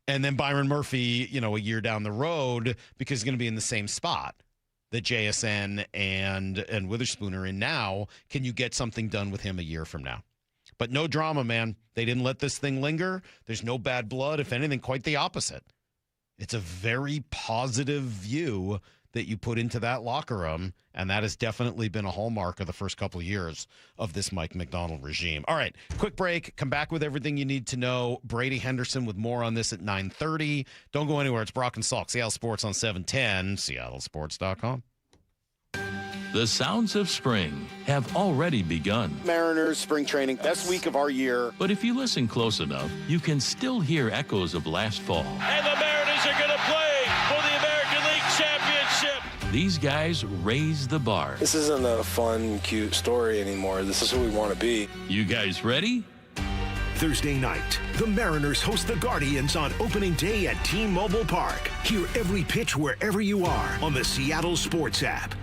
[SPEAKER 7] And then Byron Murphy, a year down the road, because he's going to be in the same spot that JSN and Witherspoon are in now. Can you get something done with him a year from now? But no drama, man. They didn't let this thing linger. There's no bad blood. If anything, quite the opposite. It's a very positive view that you put into that locker room, and that has definitely been a hallmark of the first couple of years of this Mike Macdonald regime. All right, quick break. Come back with everything you need to know. Brady Henderson with more on this at 9:30. Don't go anywhere. It's Brock and Salk, Seattle Sports on 710, seattlesports.com.
[SPEAKER 11] The sounds of spring have already begun.
[SPEAKER 5] Mariners spring training, best week of our year.
[SPEAKER 11] But if you listen close enough, you can still hear echoes of last fall. And the Mariners are going to play for the American League Championship. These guys raise the bar.
[SPEAKER 6] This isn't a fun, cute story anymore. This is who we want to be.
[SPEAKER 11] You guys ready?
[SPEAKER 1] Thursday night, the Mariners host the Guardians on opening day at T-Mobile Park. Hear every pitch wherever you are on the Seattle Sports app.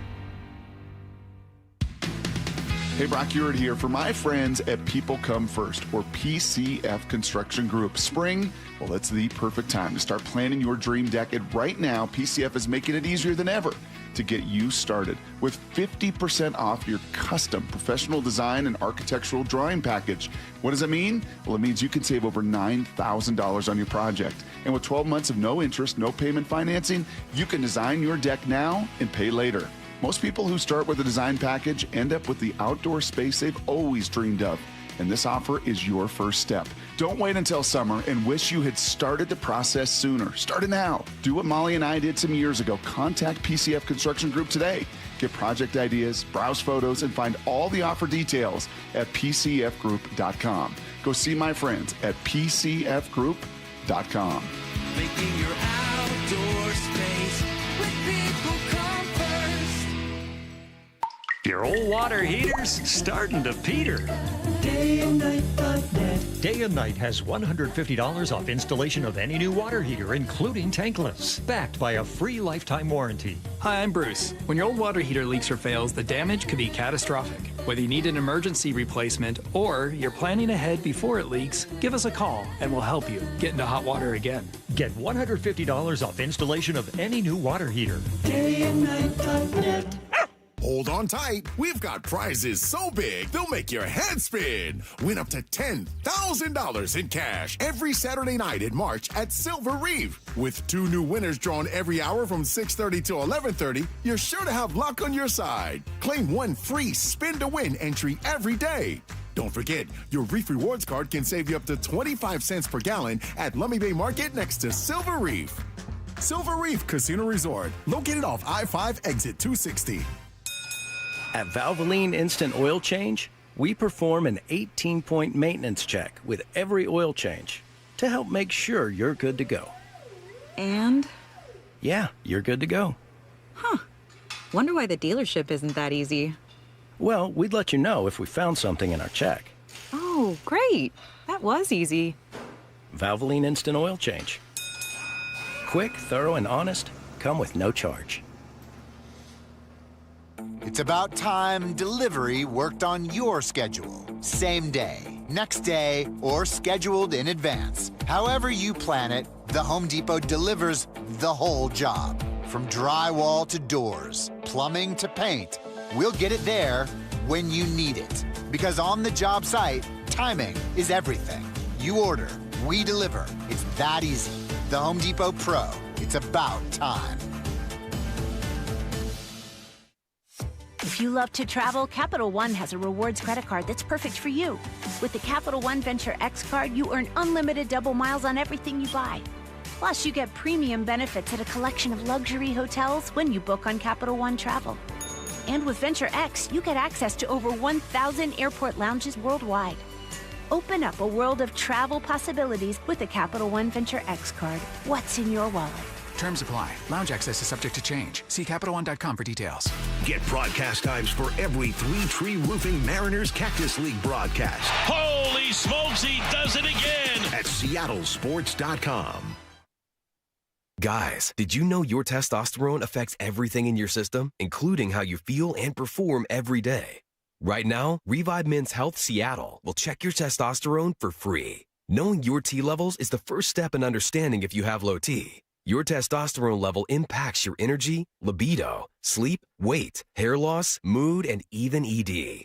[SPEAKER 10] Hey, Brock Ewert here for my friends at People Come First, or PCF Construction Group. Spring, well, it's the perfect time to start planning your dream deck. And right now, PCF is making it easier than ever to get you started with 50% off your custom professional design and architectural drawing package. What does it mean? Well, it means you can save over $9,000 on your project. And with 12 months of no interest, no payment financing, you can design your deck now and pay later. Most people who start with a design package end up with the outdoor space they've always dreamed of. And this offer is your first step. Don't wait until summer and wish you had started the process sooner. Start it now. Do what Molly and I did some years ago. Contact PCF Construction Group today. Get project ideas, browse photos, and find all the offer details at PCFgroup.com. Go see my friends at PCFgroup.com.
[SPEAKER 14] Making your outdoor space with People Come First.
[SPEAKER 21] Your old water heater's starting to peter.
[SPEAKER 14] DayandNight.net.
[SPEAKER 21] Day and Night has $150 off installation of any new water heater, including tankless, backed by a free lifetime warranty.
[SPEAKER 22] Hi, I'm Bruce. When your old water heater leaks or fails, the damage could be catastrophic. Whether you need an emergency replacement or you're planning ahead before it leaks, give us a call and we'll help you get into hot water again.
[SPEAKER 21] Get $150 off installation of any new water heater.
[SPEAKER 14] DayandNight.net.
[SPEAKER 23] Hold on tight. We've got prizes so big, they'll make your head spin. Win up to $10,000 in cash every Saturday night in March at Silver Reef. With 2 new winners drawn every hour from 6:30 to 11:30, you're sure to have luck on your side. Claim 1 free Spin to Win entry every day. Don't forget, your Reef Rewards card can save you up to 25 cents per gallon at Lummi Bay Market next to Silver Reef. Silver Reef Casino Resort, located off I-5 exit 260.
[SPEAKER 24] At Valvoline Instant Oil Change, we perform an 18-point maintenance check with every oil change to help make sure you're good to go.
[SPEAKER 29] And?
[SPEAKER 24] Yeah, you're good to go.
[SPEAKER 29] Huh. Wonder why the dealership isn't that easy.
[SPEAKER 24] Well, we'd let you know if we found something in our check.
[SPEAKER 29] Oh, great. That was easy.
[SPEAKER 24] Valvoline Instant Oil Change. Quick, thorough, and honest, come with no charge.
[SPEAKER 30] It's about time delivery worked on your schedule. Same day, next day, or scheduled in advance. However you plan it, the Home Depot delivers the whole job. From drywall to doors, plumbing to paint, we'll get it there when you need it. Because on the job site, timing is everything. You order, we deliver. It's that easy. The Home Depot Pro. It's about time.
[SPEAKER 31] If you love to travel, Capital One has a rewards credit card that's perfect for you. With the Capital One Venture X card, you earn unlimited double miles on everything you buy. Plus, you get premium benefits at a collection of luxury hotels when you book on Capital One Travel. And with Venture X, you get access to over 1,000 airport lounges worldwide. Open up a world of travel possibilities with the Capital One Venture X card. What's in your wallet?
[SPEAKER 32] Terms apply. Lounge access is subject to change. See CapitalOne.com for details.
[SPEAKER 1] Get broadcast times for every 3 Tree Roofing Mariners Cactus League broadcast.
[SPEAKER 11] Holy smokes, he does it again!
[SPEAKER 1] At seattlesports.com.
[SPEAKER 33] Guys, did you know your testosterone affects everything in your system, including how you feel and perform every day? Right now, Revive Men's Health Seattle will check your testosterone for free. Knowing your T levels is the first step in understanding if you have low T. Your testosterone level impacts your energy, libido, sleep, weight, hair loss, mood, and even ED.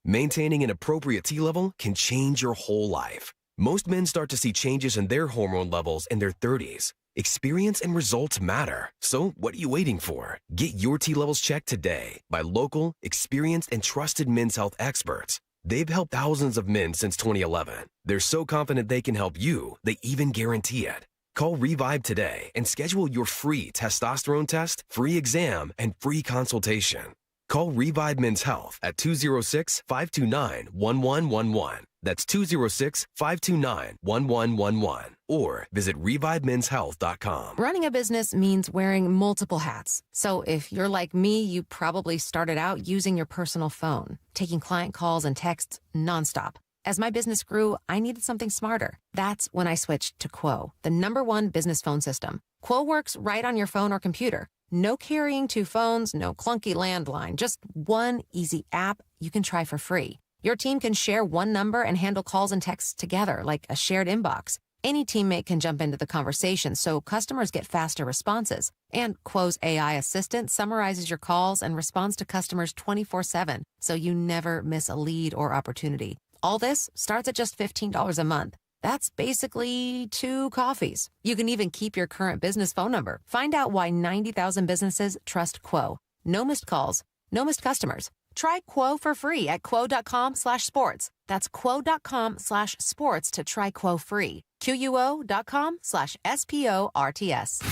[SPEAKER 33] Maintaining an appropriate T level can change your whole life. Most men start to see changes in their hormone levels in their 30s. Experience and results matter. So what are you waiting for? Get your T levels checked today by local, experienced, and trusted men's health experts. They've helped thousands of men since 2011. They're so confident they can help you, they even guarantee it. Call Revive today and schedule your free testosterone test, free exam, and free consultation. Call Revive Men's Health at 206-529-1111. That's 206-529-1111. Or visit ReviveMen'sHealth.com.
[SPEAKER 2] Running a business means wearing multiple hats. So if you're like me, you probably started out using your personal phone, taking client calls and texts nonstop. As my business grew, I needed something smarter. That's when I switched to Quo, the #1 business phone system. Quo works right on your phone or computer. No carrying 2 phones, no clunky landline, just one easy app you can try for free. Your team can share one number and handle calls and texts together like a shared inbox. Any teammate can jump into the conversation, so customers get faster responses. And Quo's AI assistant summarizes your calls and responds to customers 24/7, so you never miss a lead or opportunity. All this starts at just $15 a month. That's basically 2 coffees. You can even keep your current business phone number. Find out why 90,000 businesses trust Quo. No missed calls, no missed customers. Try Quo for free at quo.com/sports. That's quo.com/sports to try Quo free. QUO.com/SPORTS.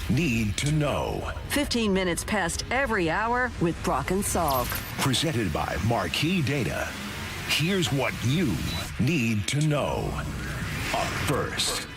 [SPEAKER 1] Need to know.
[SPEAKER 15] 15 minutes past every hour with Brock and Salk.
[SPEAKER 1] Presented by Marquee Data. Here's what you need to know. Up first.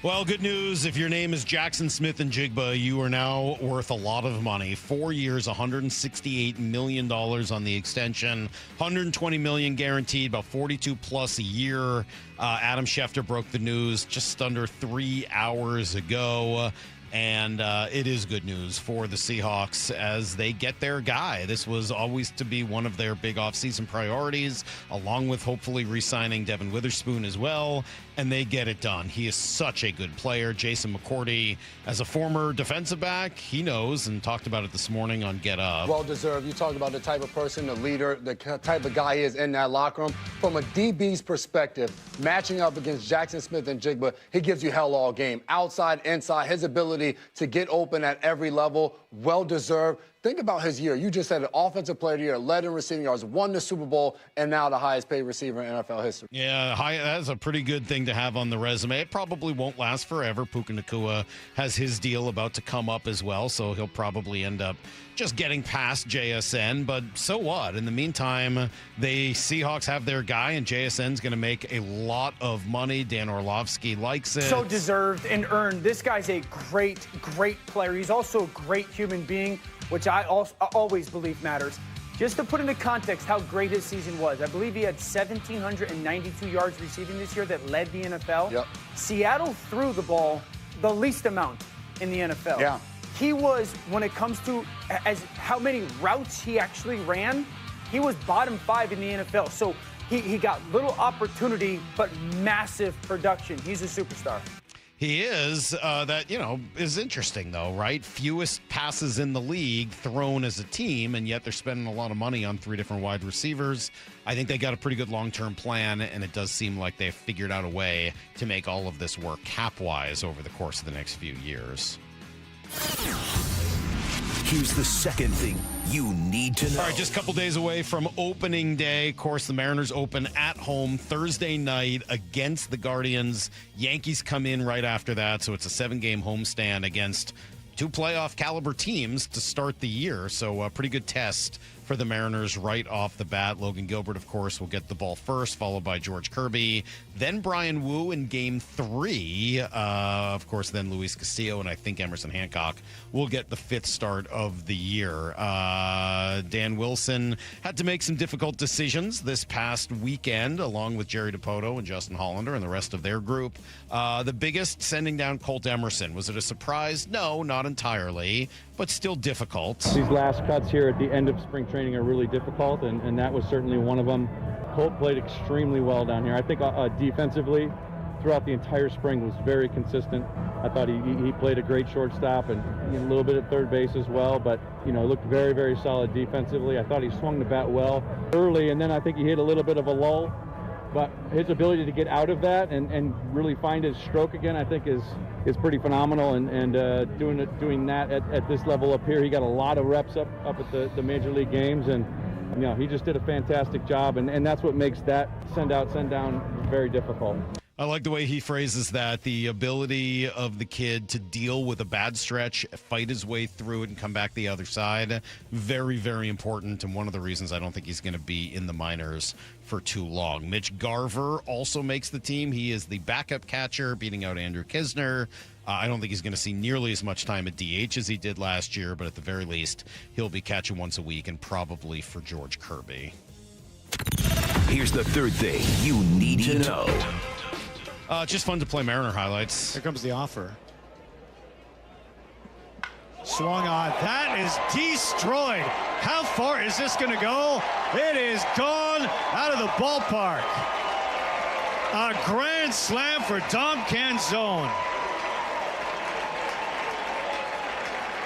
[SPEAKER 7] Well, good news. If your name is Jackson Smith and Jigba, you are now worth a lot of money. 4 years, $168 million on the extension, $120 million guaranteed, about 42 plus a year. Adam Schefter broke the news just under 3 hours ago. And it is good news for the Seahawks as they get their guy. This was always to be one of their big offseason priorities, along with hopefully re-signing Devin Witherspoon as well, and they get it done. He is such a good player. Jason McCourty, as a former defensive back, he knows and talked about it this morning on Get Up.
[SPEAKER 3] Well deserved. You talked about the type of person, the leader, the type of guy he is in that locker room. From a DB's perspective, matching up against Jackson Smith and Jigba, he gives you hell all game. Outside, inside, his ability to get open at every level, well-deserved. Think about his year. You just said an offensive player of the year, led in receiving yards, won the Super Bowl, and now the highest-paid receiver in NFL history.
[SPEAKER 7] Yeah, that's a pretty good thing to have on the resume. It probably won't last forever. Puka Nacua has his deal about to come up as well, so he'll probably end up just getting past JSN, but so what? In the meantime, the Seahawks have their guy, and JSN's going to make a lot of money. Dan Orlovsky likes it.
[SPEAKER 8] So deserved and earned. This guy's a great, great player. He's also a great human being, which I always believe matters. Just to put into context how great his season was, I believe he had 1,792 yards receiving this year that led the NFL.
[SPEAKER 3] Yep.
[SPEAKER 8] Seattle threw the ball the least amount in the NFL.
[SPEAKER 3] Yeah.
[SPEAKER 8] He was, when it comes to as how many routes he actually ran, he was bottom 5 in the NFL. So he got little opportunity, but massive production. He's a superstar.
[SPEAKER 7] He is. That, is interesting, though, right? Fewest passes in the league thrown as a team, and yet they're spending a lot of money on 3 different wide receivers. I think they got a pretty good long-term plan, and it does seem like they've figured out a way to make all of this work cap-wise over the course of the next few years.
[SPEAKER 1] Here's the second thing you need to know.
[SPEAKER 7] All right, just a couple days away from opening day. Of course, the Mariners open at home Thursday night against the Guardians. Yankees come in right after that, so it's a 7-game homestand against 2 playoff caliber teams to start the year. So a pretty good test for the Mariners right off the bat. Logan Gilbert, of course, will get the ball first, followed by George Kirby. Then Brian Wu in Game 3. Of course, then Luis Castillo, and I think Emerson Hancock will get the 5th start of the year. Dan Wilson had to make some difficult decisions this past weekend, along with Jerry DiPoto and Justin Hollander and the rest of their group. The biggest, sending down Colt Emerson. Was it a surprise? No, not entirely, but still difficult.
[SPEAKER 12] These last cuts here at the end of spring training are really difficult, and that was certainly one of them. Colt played extremely well down here. I think defensively throughout the entire spring was very consistent. I thought he played a great shortstop and a little bit at third base as well, but looked very, very solid defensively. I thought he swung the bat well early, and then I think he hit a little bit of a lull But his ability to get out of that and really find his stroke again, I think is pretty phenomenal. And doing that at this level up here, he got a lot of reps up at the major league games, and he just did a fantastic job. And that's what makes that send down very difficult.
[SPEAKER 7] I like the way he phrases that, the ability of the kid to deal with a bad stretch, fight his way through it, and come back the other side. Very, very important, and one of the reasons I don't think he's going to be in the minors for too long. Mitch Garver also makes the team. He is the backup catcher, beating out Andrew Kisner. I don't think he's going to see nearly as much time at DH as he did last year, but at the very least, he'll be catching once a week, and probably for George Kirby.
[SPEAKER 1] Here's the third thing you need to know.
[SPEAKER 7] Just fun to play Mariner highlights.
[SPEAKER 4] Here comes the offer. Swung on. That is destroyed. How far is this going to go? It is gone out of the ballpark. A grand slam for Dom Canzone.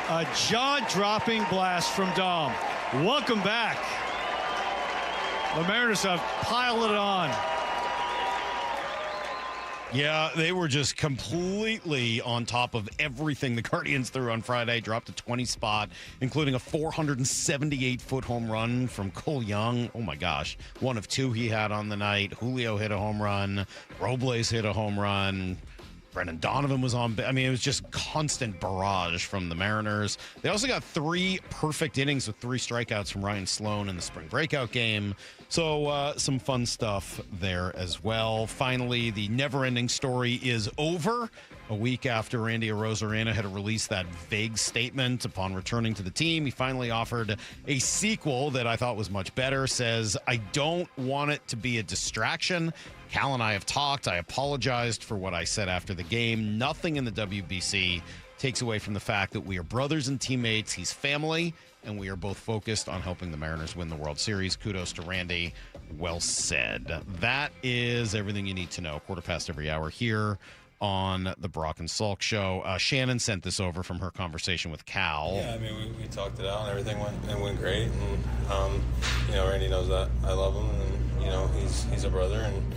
[SPEAKER 4] A jaw-dropping blast from Dom. Welcome back. The Mariners have piled it on.
[SPEAKER 7] Yeah, they were just completely on top of everything the Guardians threw on Friday. Dropped a 20 spot, including a 478-foot home run from Cole Young. Oh, my gosh. One of two he had on the night. Julio hit a home run. Robles hit a home run. Brendan Donovan was on. I mean, it was just constant barrage from the Mariners. They also got 3 perfect innings with 3 strikeouts from Ryan Sloan in the spring breakout game. So some fun stuff there as well. Finally, the never-ending story is over. A week after Randy Arozarena had released that vague statement upon returning to the team, he finally offered a sequel that I thought was much better. Says, I don't want it to be a distraction. Cal and I have talked. I apologized for what I said after the game. Nothing in the WBC takes away from the fact that we are brothers and teammates. He's family, and we are both focused on helping the Mariners win the World Series. Kudos to Randy. Well said. That is everything you need to know. 15:15 every hour here on the Brock and Salk Show. Shannon sent this over from her conversation with Cal.
[SPEAKER 6] Yeah, I mean, we talked it out, and everything went great. And Randy knows that I love him, and he's a brother, and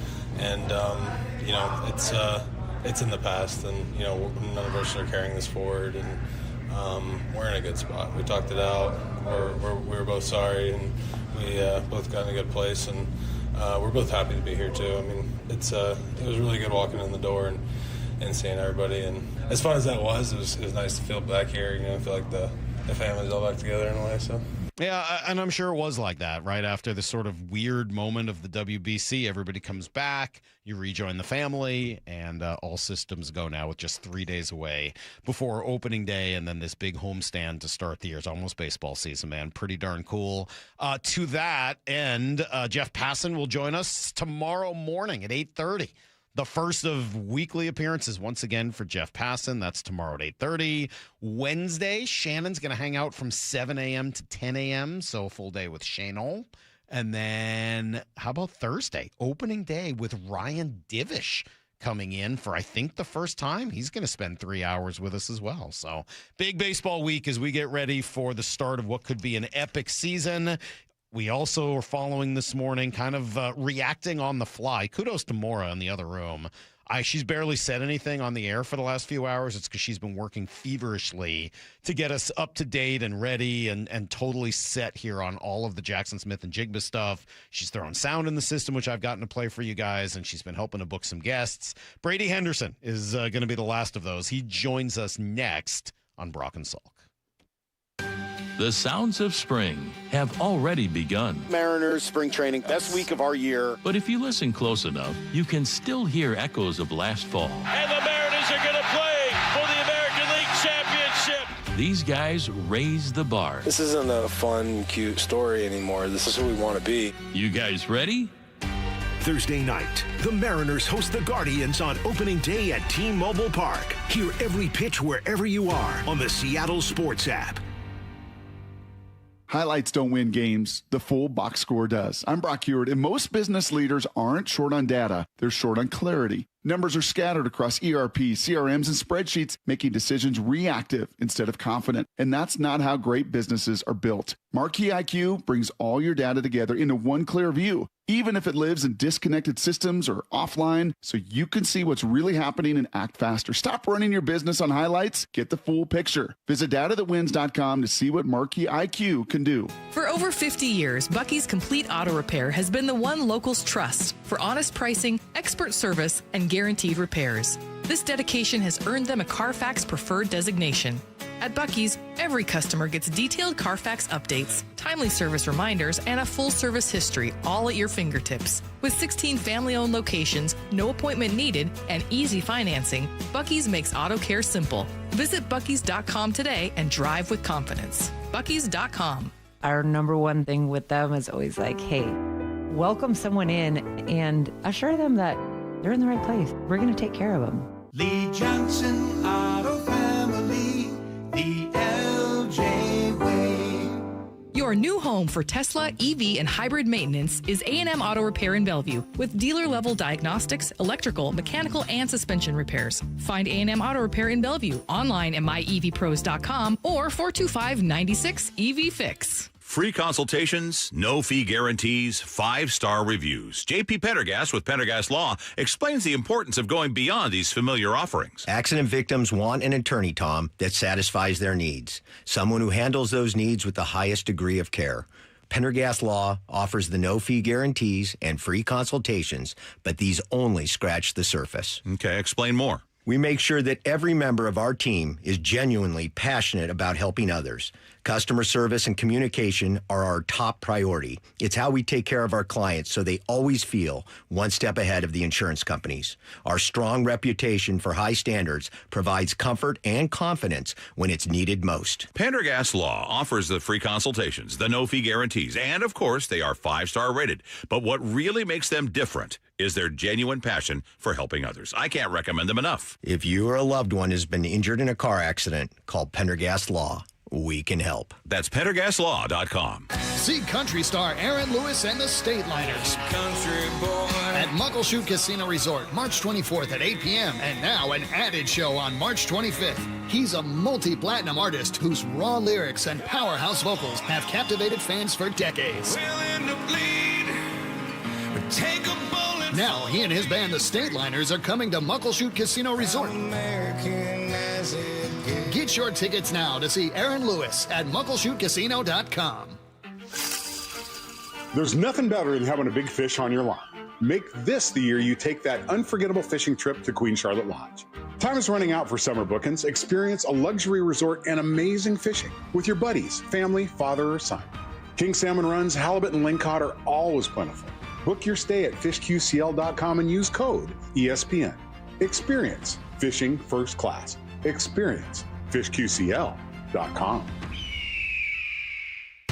[SPEAKER 6] it's in the past, and none of us are carrying this forward, and we're in a good spot. We talked it out. We were both sorry, and we both got in a good place, and we're both happy to be here too. I mean, it was really good walking in the door and seeing everybody, and as fun as that was, it was nice to feel back here. Feel like the family's all back together in a way. So.
[SPEAKER 7] Yeah, and I'm sure it was like that right after this sort of weird moment of the WBC. Everybody comes back, you rejoin the family, and all systems go now with just 3 days away before opening day and then this big homestand to start the year. It's almost baseball season, man. Pretty darn cool. To that end, Jeff Passan will join us tomorrow morning at 8:30. The first of weekly appearances once again for Jeff Passan. That's tomorrow at 8:30. Wednesday, Shannon's going to hang out from 7 a.m. to 10 a.m., so a full day with Shannon. And then how about Thursday? Opening day with Ryan Divish coming in for, I think, the first time. He's going to spend 3 hours with us as well. So big baseball week as we get ready for the start of what could be an epic season. We also are following this morning, kind of reacting on the fly. Kudos to Maura in the other room. She's barely said anything on the air for the last few hours. It's because she's been working feverishly to get us up to date and ready and totally set here on all of the Jackson Smith and Jigba stuff. She's throwing sound in the system, which I've gotten to play for you guys, and she's been helping to book some guests. Brady Henderson is going to be the last of those. He joins us next on Brock and Salk.
[SPEAKER 11] The sounds of spring have already begun.
[SPEAKER 5] Mariners spring training, best week of our year.
[SPEAKER 11] But if you listen close enough, you can still hear echoes of last fall.
[SPEAKER 14] And the Mariners are going to play for the American League Championship.
[SPEAKER 11] These guys raise the bar.
[SPEAKER 6] This isn't a fun, cute story anymore. This is who we want to be.
[SPEAKER 11] You guys ready?
[SPEAKER 1] Thursday night, the Mariners host the Guardians on opening day at T-Mobile Park. Hear every pitch wherever you are on the Seattle Sports app.
[SPEAKER 10] Highlights don't win games. The full box score does. I'm Brock Hewitt, and most business leaders aren't short on data. They're short on clarity. Numbers are scattered across ERP, CRMs, and spreadsheets, making decisions reactive instead of confident. And that's not how great businesses are built. Marquee IQ brings all your data together into one clear view, even if it lives in disconnected systems or offline, so you can see what's really happening and act faster. Stop running your business on highlights. Get the full picture. Visit datathatwins.com to see what Marquee IQ can do.
[SPEAKER 9] For over 50 years, Bucky's Complete Auto Repair has been the one locals trust for honest pricing, expert service, and guaranteed repairs. This dedication has earned them a Carfax Preferred designation. At Bucky's, every customer gets detailed Carfax updates, timely service reminders, and a full service history, all at your fingertips. With 16 family-owned locations, no appointment needed, and easy financing, Bucky's makes auto care simple. Visit Bucky's.com today and drive with confidence. Bucky's.com.
[SPEAKER 13] Our number one thing with them is always like, hey, welcome someone in and assure them that they're in the right place. We're going to take care of them.
[SPEAKER 14] Lee Johnson Auto Family, the LJ way.
[SPEAKER 9] Your new home for Tesla, EV, and hybrid maintenance is A&M Auto Repair in Bellevue with dealer-level diagnostics, electrical, mechanical, and suspension repairs. Find A&M Auto Repair in Bellevue online at myevpros.com or 425-96-EV-FIX.
[SPEAKER 16] Free consultations, no fee guarantees, 5-star reviews. J.P. Pendergast with Pendergast Law explains the importance of going beyond these familiar offerings.
[SPEAKER 17] Accident victims want an attorney, Tom, that satisfies their needs. Someone who handles those needs with the highest degree of care. Pendergast Law offers the no-fee guarantees and free consultations, but these only scratch the surface.
[SPEAKER 16] Okay, explain more.
[SPEAKER 17] We make sure that every member of our team is genuinely passionate about helping others. Customer service and communication are our top priority. It's how we take care of our clients so they always feel one step ahead of the insurance companies. Our strong reputation for high standards provides comfort and confidence when it's needed most.
[SPEAKER 16] Pendergast Law offers the free consultations, the no-fee guarantees, and, of course, they are 5-star rated. But what really makes them different is their genuine passion for helping others. I can't recommend them enough.
[SPEAKER 17] If you or a loved one has been injured in a car accident, call Pendergast Law. We can help.
[SPEAKER 16] That's PendergastLaw.com.
[SPEAKER 18] See country star Aaron Lewis and the Stateliners at Muckleshoot Casino Resort, March 24th at 8 p.m. And now an added show on March 25th. He's a multi-platinum artist whose raw lyrics and powerhouse vocals have captivated fans for decades. Now he and his band, the Stateliners, are coming to Muckleshoot Casino Resort. Get your tickets now to see Aaron Lewis at muckleshootcasino.com.
[SPEAKER 19] There's nothing better than having a big fish on your line. Make this the year you take that unforgettable fishing trip to Queen Charlotte Lodge. Time is running out for summer bookings. Experience a luxury resort and amazing fishing with your buddies, family, father, or son. King salmon runs, halibut, and lingcod are always plentiful. Book your stay at fishqcl.com and use code ESPN. Experience fishing first class. Experience fishqcl.com.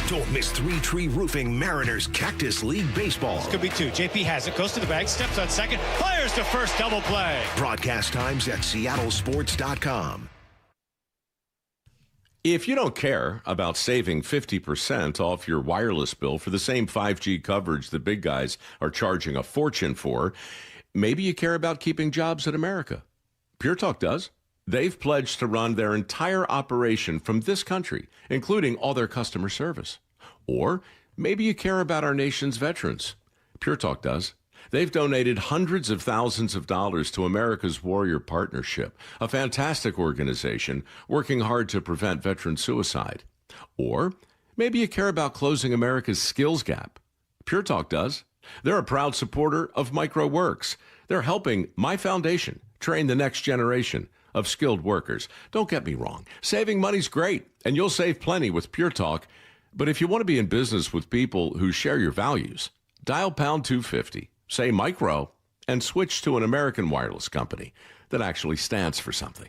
[SPEAKER 1] Don't miss Three Tree Roofing Mariners Cactus League Baseball.
[SPEAKER 4] This could be two. JP has it, goes to the bag, steps on second, fires to first, double play.
[SPEAKER 1] Broadcast times at seattlesports.com.
[SPEAKER 19] If you don't care about saving 50% off your wireless bill for the same 5G coverage the big guys are charging a fortune for, maybe you care about keeping jobs in America. Pure Talk does. They've pledged to run their entire operation from this country, including all their customer service. Or maybe you care about our nation's veterans. Pure Talk does. They've donated hundreds of thousands of dollars to America's Warrior Partnership, a fantastic organization working hard to prevent veteran suicide. Or maybe you care about closing America's skills gap. Pure Talk does. They're a proud supporter of MicroWorks. They're helping my foundation train the next generation of skilled workers. Don't get me wrong. Saving money's great, and you'll save plenty with Pure Talk. But if you want to be in business with people who share your values, dial pound 250, say micro, and switch to an American wireless company that actually stands for something.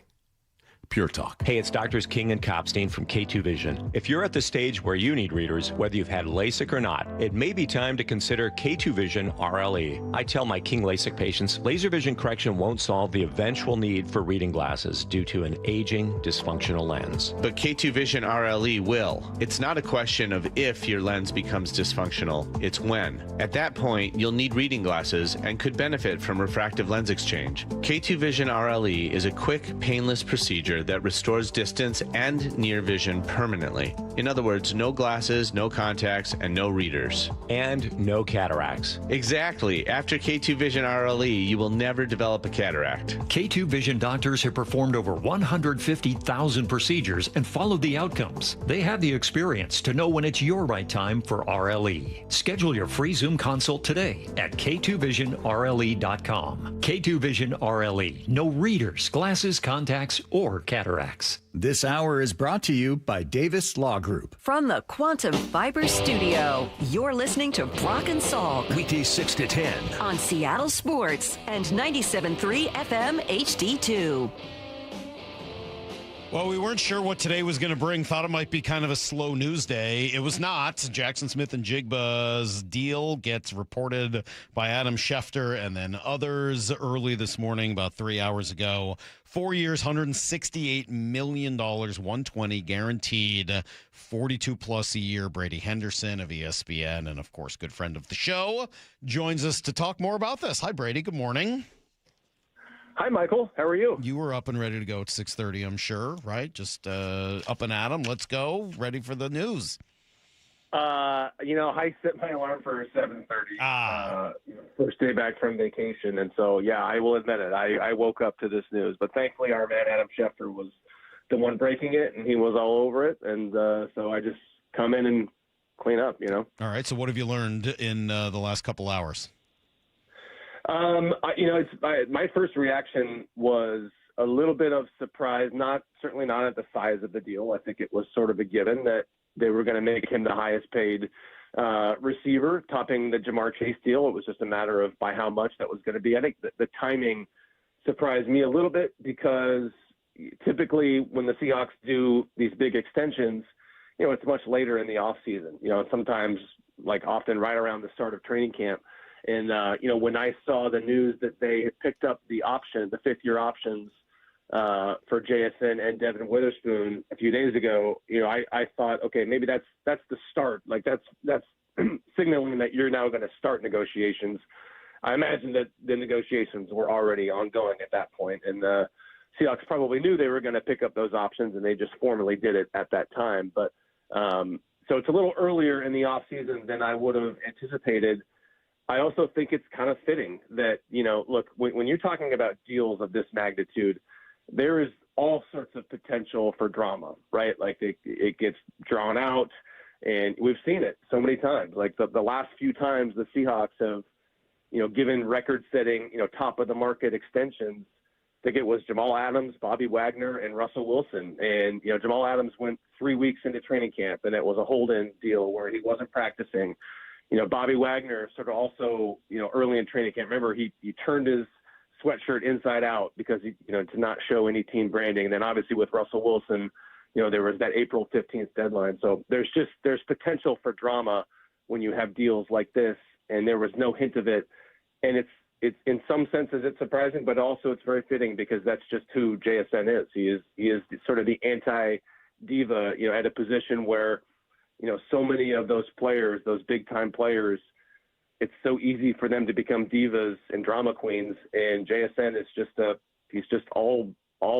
[SPEAKER 19] Pure Talk.
[SPEAKER 20] Hey, it's Doctors King and Copstein from K2 Vision. If you're at the stage where you need readers, whether you've had LASIK or not, it may be time to consider K2 Vision RLE. I tell my King LASIK patients, laser vision correction won't solve the eventual need for reading glasses due to an aging, dysfunctional lens.
[SPEAKER 21] But K2 Vision RLE will. It's not a question of if your lens becomes dysfunctional, it's when. At that point, you'll need reading glasses and could benefit from refractive lens exchange. K2 Vision RLE is a quick, painless procedure that restores distance and near vision permanently. In other words, no glasses, no contacts, and no readers.
[SPEAKER 20] And no cataracts.
[SPEAKER 21] Exactly. After K2 Vision RLE, you will never develop a cataract.
[SPEAKER 22] K2 Vision doctors have performed over 150,000 procedures and followed the outcomes. They have the experience to know when it's your right time for RLE. Schedule your free Zoom consult today at k2visionrle.com. K2 Vision RLE. No readers, glasses, contacts, or cataracts.
[SPEAKER 23] This hour is brought to you by Davis Law Group.
[SPEAKER 15] From the Quantum Fiber Studio, you're listening to Brock and Salk.
[SPEAKER 23] Weekdays 6 to 10.
[SPEAKER 15] On Seattle Sports and 97.3 FM HD2.
[SPEAKER 7] Well, we weren't sure what today was going to bring. Thought it might be kind of a slow news day. It was not. Jackson Smith and Jigba's deal gets reported by Adam Schefter and then others early this morning, about 3 hours ago. 4 years, $168 million, $120 guaranteed, 42 plus a year. Brady Henderson of ESPN and, of course, good friend of the show, joins us to talk more about this. Hi, Brady. Good morning.
[SPEAKER 24] Hi, Michael. How are you?
[SPEAKER 7] You were up and ready to go at 6:30, I'm sure, right? Just up and at 'em. Let's go. Ready for the news.
[SPEAKER 24] I set my alarm for 7:30. First day back from vacation, and so I will admit it. I woke up to this news, but thankfully our man Adam Schefter was the one breaking it, and he was all over it, and so I just come in and clean up.
[SPEAKER 7] All right. So what have you learned in the last couple hours?
[SPEAKER 24] My first reaction was a little bit of surprise, certainly not at the size of the deal. I think it was sort of a given that they were going to make him the highest paid receiver, topping the Jamar Chase deal. It was just a matter of by how much that was going to be. I think the timing surprised me a little bit because typically when the Seahawks do these big extensions, it's much later in the offseason, sometimes often right around the start of training camp. And, when I saw the news that they had picked up the option, the fifth-year options for JSN and Devin Witherspoon a few days ago, I thought, okay, maybe that's the start. That's signaling that you're now going to start negotiations. I imagine that the negotiations were already ongoing at that point, and the Seahawks probably knew they were going to pick up those options, and they just formally did it at that time. But so it's a little earlier in the offseason than I would have anticipated. I also think it's kind of fitting that, look, when you're talking about deals of this magnitude, there is all sorts of potential for drama, right? It gets drawn out, and we've seen it so many times. The last few times the Seahawks have, given record-setting, top-of-the-market extensions, I think it was Jamal Adams, Bobby Wagner, and Russell Wilson. And, Jamal Adams went 3 weeks into training camp, and it was a hold-in deal where he wasn't practicing. Bobby Wagner sort of also, early in training camp, remember he turned his sweatshirt inside out because to not show any team branding. And then obviously with Russell Wilson, there was that April 15th deadline. So there's potential for drama when you have deals like this, and there was no hint of it. And it's in some senses it's surprising, but also it's very fitting because that's just who JSN is. He is sort of the anti-diva, at a position where so many of those players, those big-time players, it's so easy for them to become divas and drama queens. And JSN is he's just all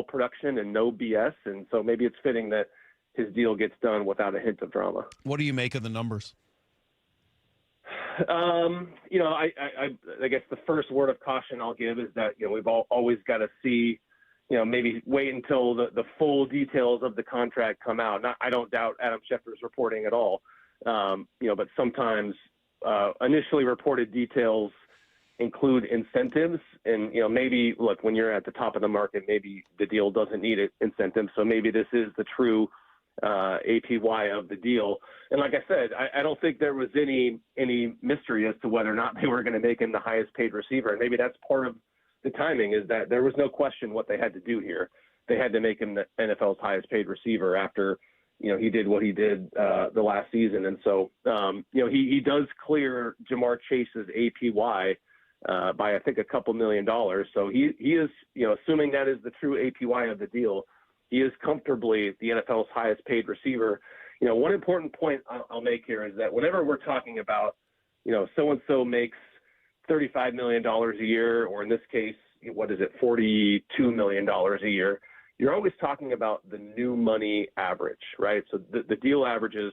[SPEAKER 24] production and no BS. And so maybe it's fitting that his deal gets done without a hint of drama.
[SPEAKER 7] What do you make of the numbers?
[SPEAKER 24] I guess the first word of caution I'll give is that, we've always got to see, maybe wait until the full details of the contract come out. I don't doubt Adam Schefter's reporting at all, but sometimes initially reported details include incentives. And, maybe, look, when you're at the top of the market, maybe the deal doesn't need incentives. So maybe this is the true APY of the deal. And like I said, I don't think there was any mystery as to whether or not they were going to make him the highest paid receiver. And maybe that's part of the timing, is that there was no question what they had to do here. they had to make him the NFL's highest paid receiver after, he did what he did the last season. And so, he does clear Jamar Chase's APY by, I think, a couple $1 million. So he is, assuming that is the true APY of the deal, he is comfortably the NFL's highest paid receiver. One important point I'll make here is that whenever we're talking about, so-and-so makes $35 million a year, or in this case, what is it, $42 million a year, you're always talking about the new money average, right? So the deal averages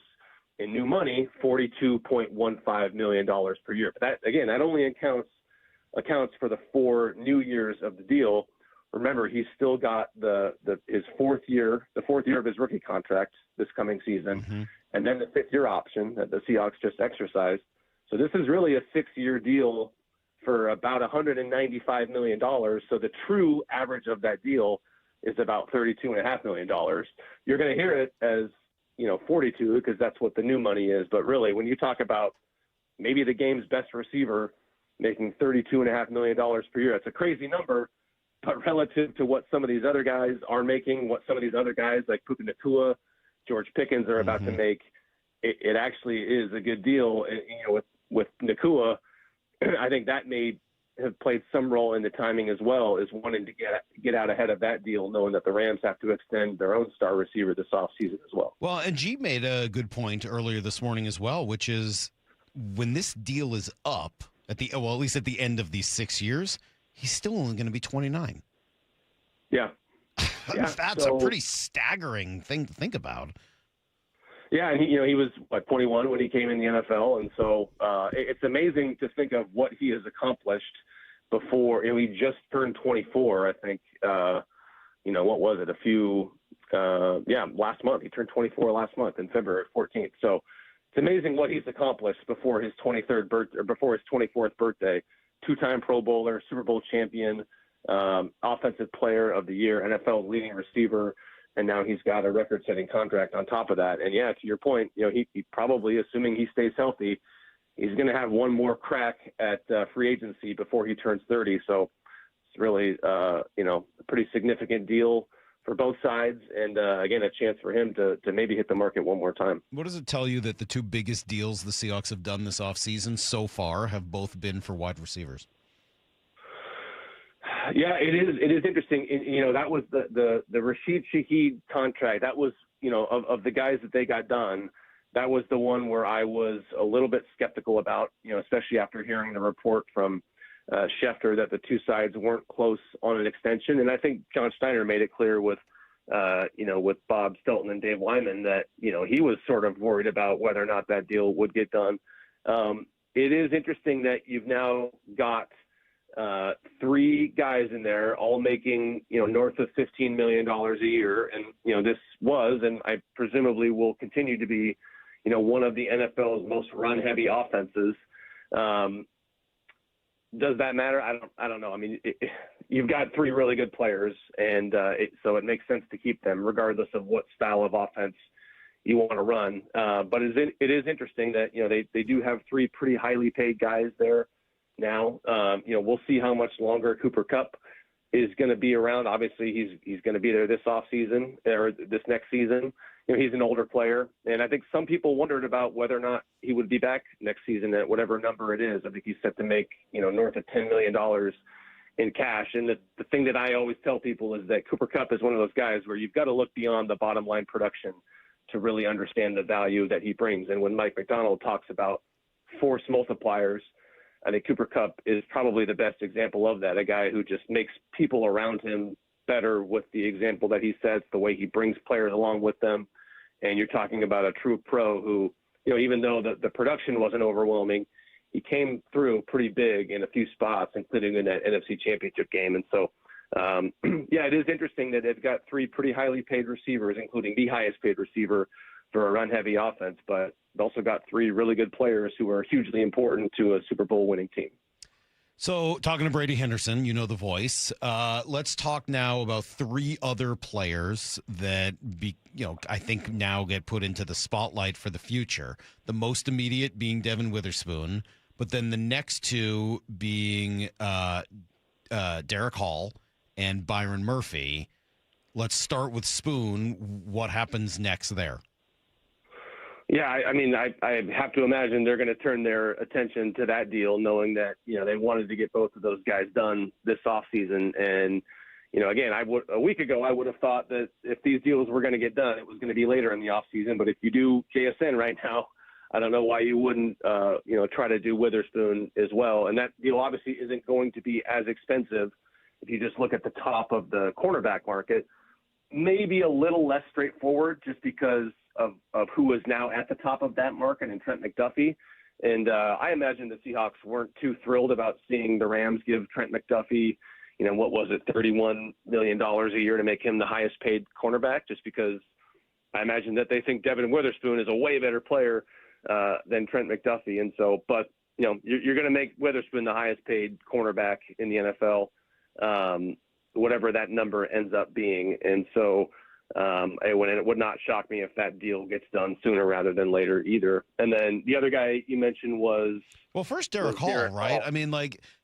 [SPEAKER 24] in new money $42.15 million per year. But that only accounts for the 4 new years of the deal. Remember, he's still got his fourth year of his rookie contract this coming season, and then the 5th-year option that the Seahawks just exercised. So this is really a 6-year deal for about $195 million. So the true average of that deal is about $32.5 million. You're going to hear it as, 42 because that's what the new money is. But really, when you talk about maybe the game's best receiver making $32.5 million per year, it's a crazy number. But relative to what some of these other guys are making, what some of these other guys like Puka Nacua, George Pickens are about to make, it actually is a good deal. With Nacua, I think that may have played some role in the timing as well, as wanting to get out ahead of that deal, knowing that the Rams have to extend their own star receiver this offseason as well.
[SPEAKER 7] Well, and G made a good point earlier this morning as well, which is when this deal is up at least at the end of these 6 years, he's still only going to be 29.
[SPEAKER 24] Yeah.
[SPEAKER 7] That's a pretty staggering thing to think about.
[SPEAKER 24] Yeah, and he was 21 when he came in the NFL, and so it's amazing to think of what he has accomplished before. He just turned 24, I think. What was it? Last month. He turned 24 last month in February 14th. So it's amazing what he's accomplished before his 23rd birthday, or before his 24th birthday. 2-time Pro Bowler, Super Bowl champion, Offensive Player of the Year, NFL leading receiver. And now he's got a record-setting contract on top of that. And, to your point, he probably, assuming he stays healthy, he's going to have one more crack at free agency before he turns 30. So it's really, a pretty significant deal for both sides. And, again, a chance for him to maybe hit the market one more time.
[SPEAKER 7] What does it tell you that the 2 biggest deals the Seahawks have done this offseason so far have both been for wide receivers?
[SPEAKER 24] Yeah, it is interesting. That was the Rashid Shaheed contract. That was, of the guys that they got done, that was the one where I was a little bit skeptical about, especially after hearing the report from Schefter that the 2 sides weren't close on an extension. And I think John Steiner made it clear with Bob Stelton and Dave Wyman that, he was sort of worried about whether or not that deal would get done. It is interesting that you've now got 3 guys in there all making, north of $15 million a year. And, this was, and I presumably will continue to be, one of the NFL's most run heavy offenses. Does that matter? I don't know. I mean, you've got 3 really good players, and so it makes sense to keep them regardless of what style of offense you want to run. But it is interesting that, they do have 3 pretty highly paid guys there now. We'll see how much longer Cooper Kupp is going to be around. Obviously, he's going to be there this offseason or this next season. He's an older player, and I think some people wondered about whether or not he would be back next season at whatever number it is. I think he's set to make, north of $10 million in cash. And the thing that I always tell people is that Cooper Kupp is one of those guys where you've got to look beyond the bottom line production to really understand the value that he brings. And when Mike McDonald talks about force multipliers, I think Cooper Kupp is probably the best example of that, a guy who just makes people around him better with the example that he sets, the way he brings players along with them. And you're talking about a true pro who, even though the production wasn't overwhelming, he came through pretty big in a few spots, including in that NFC Championship game. And so, it is interesting that they've got 3 pretty highly paid receivers, including the highest paid receiver for a run-heavy offense, but they've also got 3 really good players who are hugely important to a Super Bowl winning team.
[SPEAKER 7] So, talking to Brady Henderson, the voice. Let's talk now about 3 other players that I think now get put into the spotlight for the future. The most immediate being Devin Witherspoon, but then the next 2 being Derek Hall and Byron Murphy. Let's start with Spoon. What happens next there?
[SPEAKER 24] Yeah, I have to imagine they're going to turn their attention to that deal, knowing that, they wanted to get both of those guys done this offseason. And, again, a week ago, I would have thought that if these deals were going to get done, it was going to be later in the offseason. But if you do JSN right now, I don't know why you wouldn't, try to do Witherspoon as well. And that deal obviously isn't going to be as expensive if you just look at the top of the cornerback market. Maybe a little less straightforward just because of who is now at the top of that market in Trent McDuffie. And I imagine the Seahawks weren't too thrilled about seeing the Rams give Trent McDuffie, what was it, $31 million a year to make him the highest paid cornerback, just because I imagine that they think Devin Witherspoon is a way better player than Trent McDuffie. And so, but, you're going to make Witherspoon the highest paid cornerback in the NFL, whatever that number ends up being. And so it would not shock me if that deal gets done sooner rather than later either. And then the other guy you mentioned was...
[SPEAKER 7] Well, first Derek Hall, right? I mean,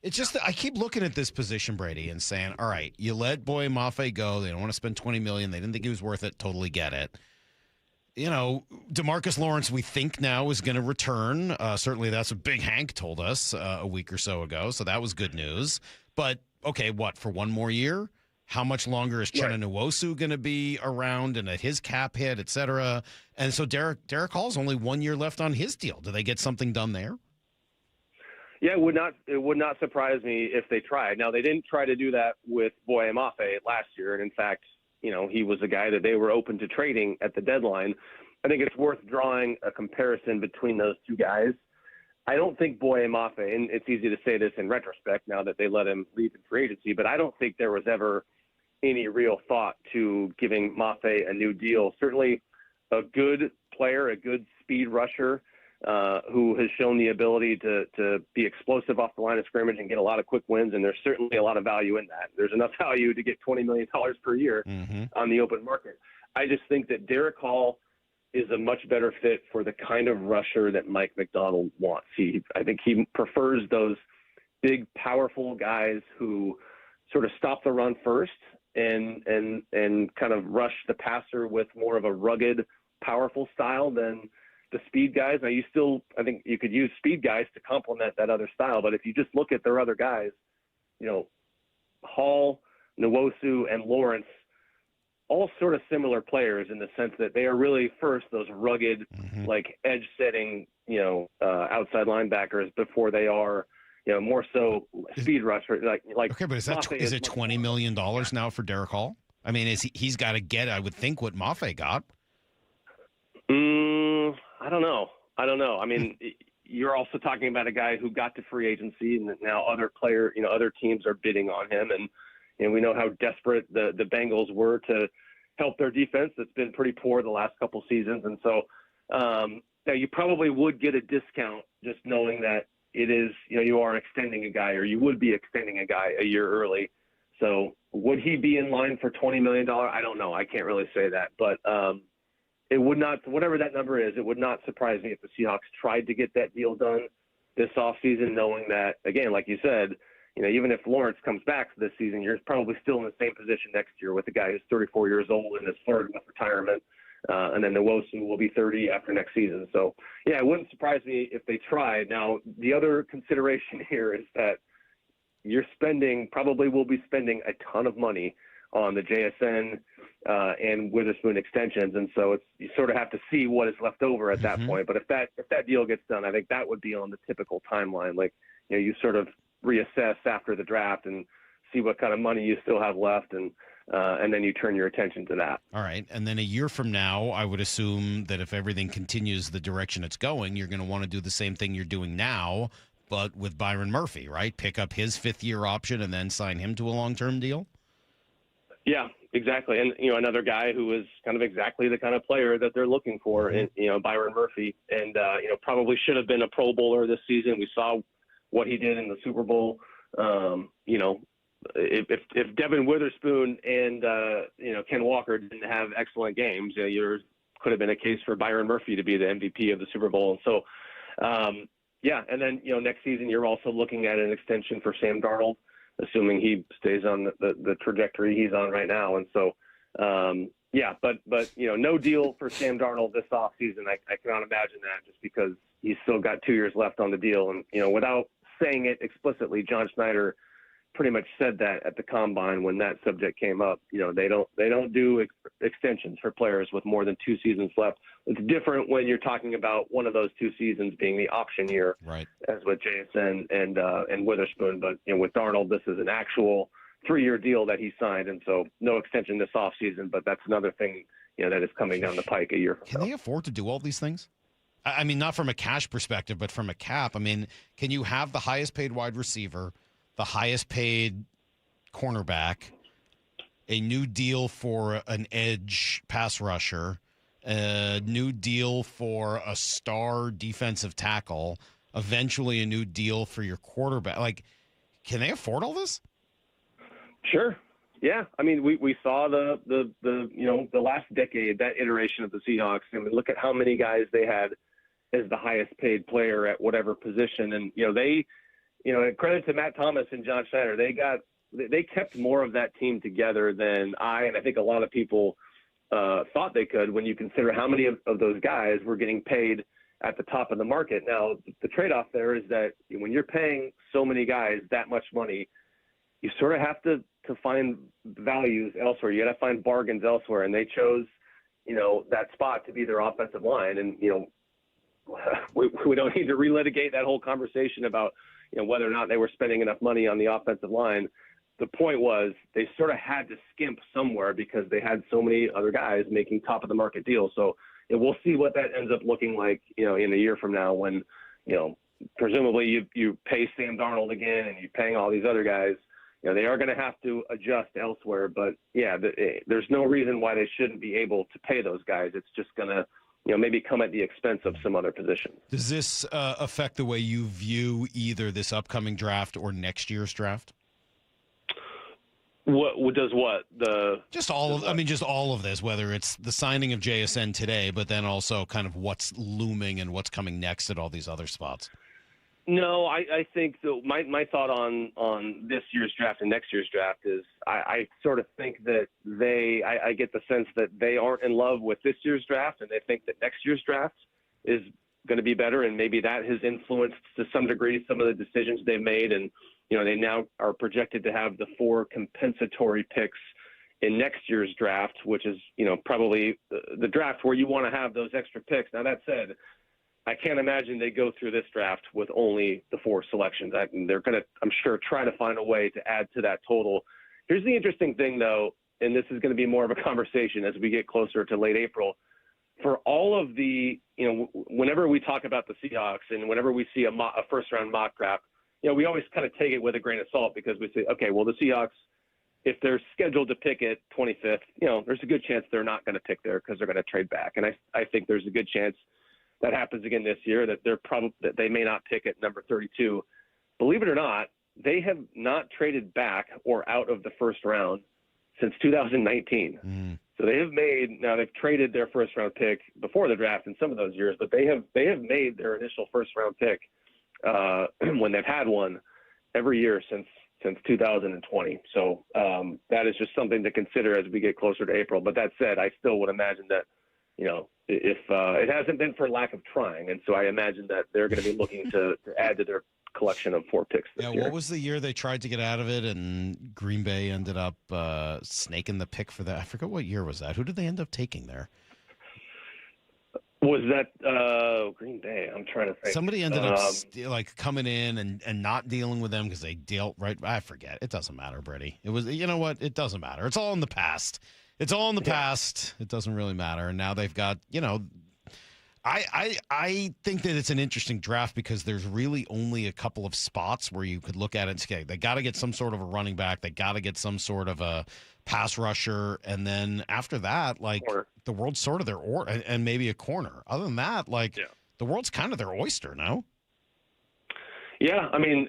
[SPEAKER 7] it's just I keep looking at this position, Brady, and saying, all right, you let Boye Mafe go. They don't want to spend $20 million. They didn't think he was worth it. Totally get it. DeMarcus Lawrence, we think now is going to return. Certainly that's what Big Hank told us a week or so ago. So that was good news. But, okay, what, for one more year? How much longer is Chenna Nwosu going to be around and at his cap hit, et cetera? And so Derek Hall's only 1 year left on his deal. Do they get something done there?
[SPEAKER 24] Yeah, it would not surprise me if they tried. Now, they didn't try to do that with Boye Mafe last year. And in fact, he was a guy that they were open to trading at the deadline. I think it's worth drawing a comparison between those two guys. I don't think Boye Mafe, and it's easy to say this in retrospect now that they let him leave in free agency, but I don't think there was ever any real thought to giving Mafe a new deal. Certainly a good player, a good speed rusher, who has shown the ability to be explosive off the line of scrimmage and get a lot of quick wins, and there's certainly a lot of value in that. There's enough value to get $20 million per year on the open market. I just think that Derek Hall is a much better fit for the kind of rusher that Mike Macdonald wants. I think he prefers those big, powerful guys who sort of stop the run first and kind of rush the passer with more of a rugged, powerful style than the speed guys. Now, I think you could use speed guys to complement that other style, but if you just look at their other guys, Hall, Nwosu, and Lawrence, all sort of similar players in the sense that they are really first those rugged, edge-setting, outside linebackers before they are, more so speed rusher.
[SPEAKER 7] Okay, but is it $20 million now for Derek Hall? I mean, he's got to get, I would think, what Mafe got.
[SPEAKER 24] I don't know. I mean, you're also talking about a guy who got to free agency, and now other teams are bidding on him, and we know how desperate the Bengals were to help their defense. That's been pretty poor the last couple seasons. And so now you probably would get a discount just knowing that it is, you are extending a guy, or you would be extending a guy a year early. So would he be in line for $20 million? I don't know. I can't really say that. But it would not, whatever that number is, it would not surprise me if the Seahawks tried to get that deal done this offseason, knowing that, again, like you said, even if Lawrence comes back this season, you're probably still in the same position next year with a guy who's 34 years old and is flirting with retirement. And then Nwosu will be 30 after next season. So, yeah, it wouldn't surprise me if they tried. Now, the other consideration here is that probably will be spending a ton of money on the JSN and Witherspoon extensions. And so you sort of have to see what is left over at that point. But if that deal gets done, I think that would be on the typical timeline. Like, you sort of reassess after the draft and see what kind of money you still have left, and then you turn your attention to that.
[SPEAKER 7] All right. And then a year from now, I would assume that if everything continues the direction it's going, you're going to want to do the same thing you're doing now, but with Byron Murphy, right? Pick up his fifth-year option and then sign him to a long-term deal?
[SPEAKER 24] Yeah, exactly. And, another guy who is kind of exactly the kind of player that they're looking for, Byron Murphy. And, probably should have been a Pro Bowler this season. We saw what he did in the Super Bowl. If Devin Witherspoon and Ken Walker didn't have excellent games, there could have been a case for Byron Murphy to be the MVP of the Super Bowl. And so, and then next season you're also looking at an extension for Sam Darnold, assuming he stays on the trajectory he's on right now. And so, Yeah, but no deal for Sam Darnold this offseason. I cannot imagine that, just because he's still got 2 years left on the deal. And, without saying it explicitly, John Schneider pretty much said that at the combine when that subject came up. They don't do extensions for players with more than 2 seasons left. It's different when you're talking about one of those 2 seasons being the option year,
[SPEAKER 7] right,
[SPEAKER 24] as with JSN and Witherspoon. But with Darnold, this is an actual 3-year deal that he signed, and so no extension this offseason. But that's another thing that is coming down the pike a year from
[SPEAKER 7] now. Can they afford to do all these things? I mean, not from a cash perspective, but from a cap. I mean, can you have the highest paid wide receiver, the highest paid cornerback, a new deal for an edge pass rusher, a new deal for a star defensive tackle, eventually a new deal for your quarterback? Like, can they afford all this?
[SPEAKER 24] Sure. Yeah. I mean, we saw the last decade, that iteration of the Seahawks. I mean, look at how many guys they had as the highest paid player at whatever position. And, credit to Matt Thomas and John Schneider, they kept more of that team together than and I think a lot of people thought they could, when you consider how many of those guys were getting paid at the top of the market. Now, the trade-off there is that when you're paying so many guys that much money, you sort of have to find values elsewhere. You got to find bargains elsewhere. And they chose, that spot to be their offensive line. And, we don't need to relitigate that whole conversation about, whether or not they were spending enough money on the offensive line. The point was they sort of had to skimp somewhere because they had so many other guys making top of the market deals. So we'll see what that ends up looking like, in a year from now, when, presumably you pay Sam Darnold again and you're paying all these other guys. They are going to have to adjust elsewhere, but there's no reason why they shouldn't be able to pay those guys. It's just going to, maybe come at the expense of some other positions.
[SPEAKER 7] Does this affect the way you view either this upcoming draft or next year's draft?
[SPEAKER 24] What does what?
[SPEAKER 7] Just all of this, whether it's the signing of JSN today, but then also kind of what's looming and what's coming next at all these other spots.
[SPEAKER 24] No, I think my thought on this year's draft and next year's draft is I sort of think that I get the sense that they aren't in love with this year's draft, and they think that next year's draft is going to be better, and maybe that has influenced to some degree some of the decisions they've made. And they now are projected to have the 4 compensatory picks in next year's draft, which is probably the draft where you want to have those extra picks. Now, that said, I can't imagine they go through this draft with only the 4 selections. They're going to, I'm sure, try to find a way to add to that total. Here's the interesting thing, though, and this is going to be more of a conversation as we get closer to late April. For all of the, whenever we talk about the Seahawks and whenever we see a first-round mock draft, we always kind of take it with a grain of salt, because we say, okay, well, the Seahawks, if they're scheduled to pick at 25th, there's a good chance they're not going to pick there because they're going to trade back. And I think there's a good chance that happens again this year, that that they may not pick at number 32. Believe it or not, they have not traded back or out of the first round since 2019. So they've traded their first round pick before the draft in some of those years, but they have made their initial first round pick when they've had one every year since 2020. So that is just something to consider as we get closer to April. But that said, I still would imagine that, if it hasn't been for lack of trying. And so I imagine that they're going to be looking to add to their collection of 4 picks this year.
[SPEAKER 7] What was the year they tried to get out of it and Green Bay ended up snaking the pick for that? I forget what year was that. Who did they end up taking there?
[SPEAKER 24] Was that Green Bay? I'm trying to think.
[SPEAKER 7] Somebody ended up coming in and not dealing with them because they dealt right. I forget. It doesn't matter, Brady. It was, you know what? It doesn't matter. It's all in the past. It's all in the past. It doesn't really matter. And now they've got, I think that it's an interesting draft because there's really only a couple of spots where you could look at it and say, they got to get some sort of a running back. They got to get some sort of a pass rusher. And then after that, the world's sort of their and maybe a corner. Other than that, the world's kind of their oyster, no?
[SPEAKER 24] Yeah, I mean,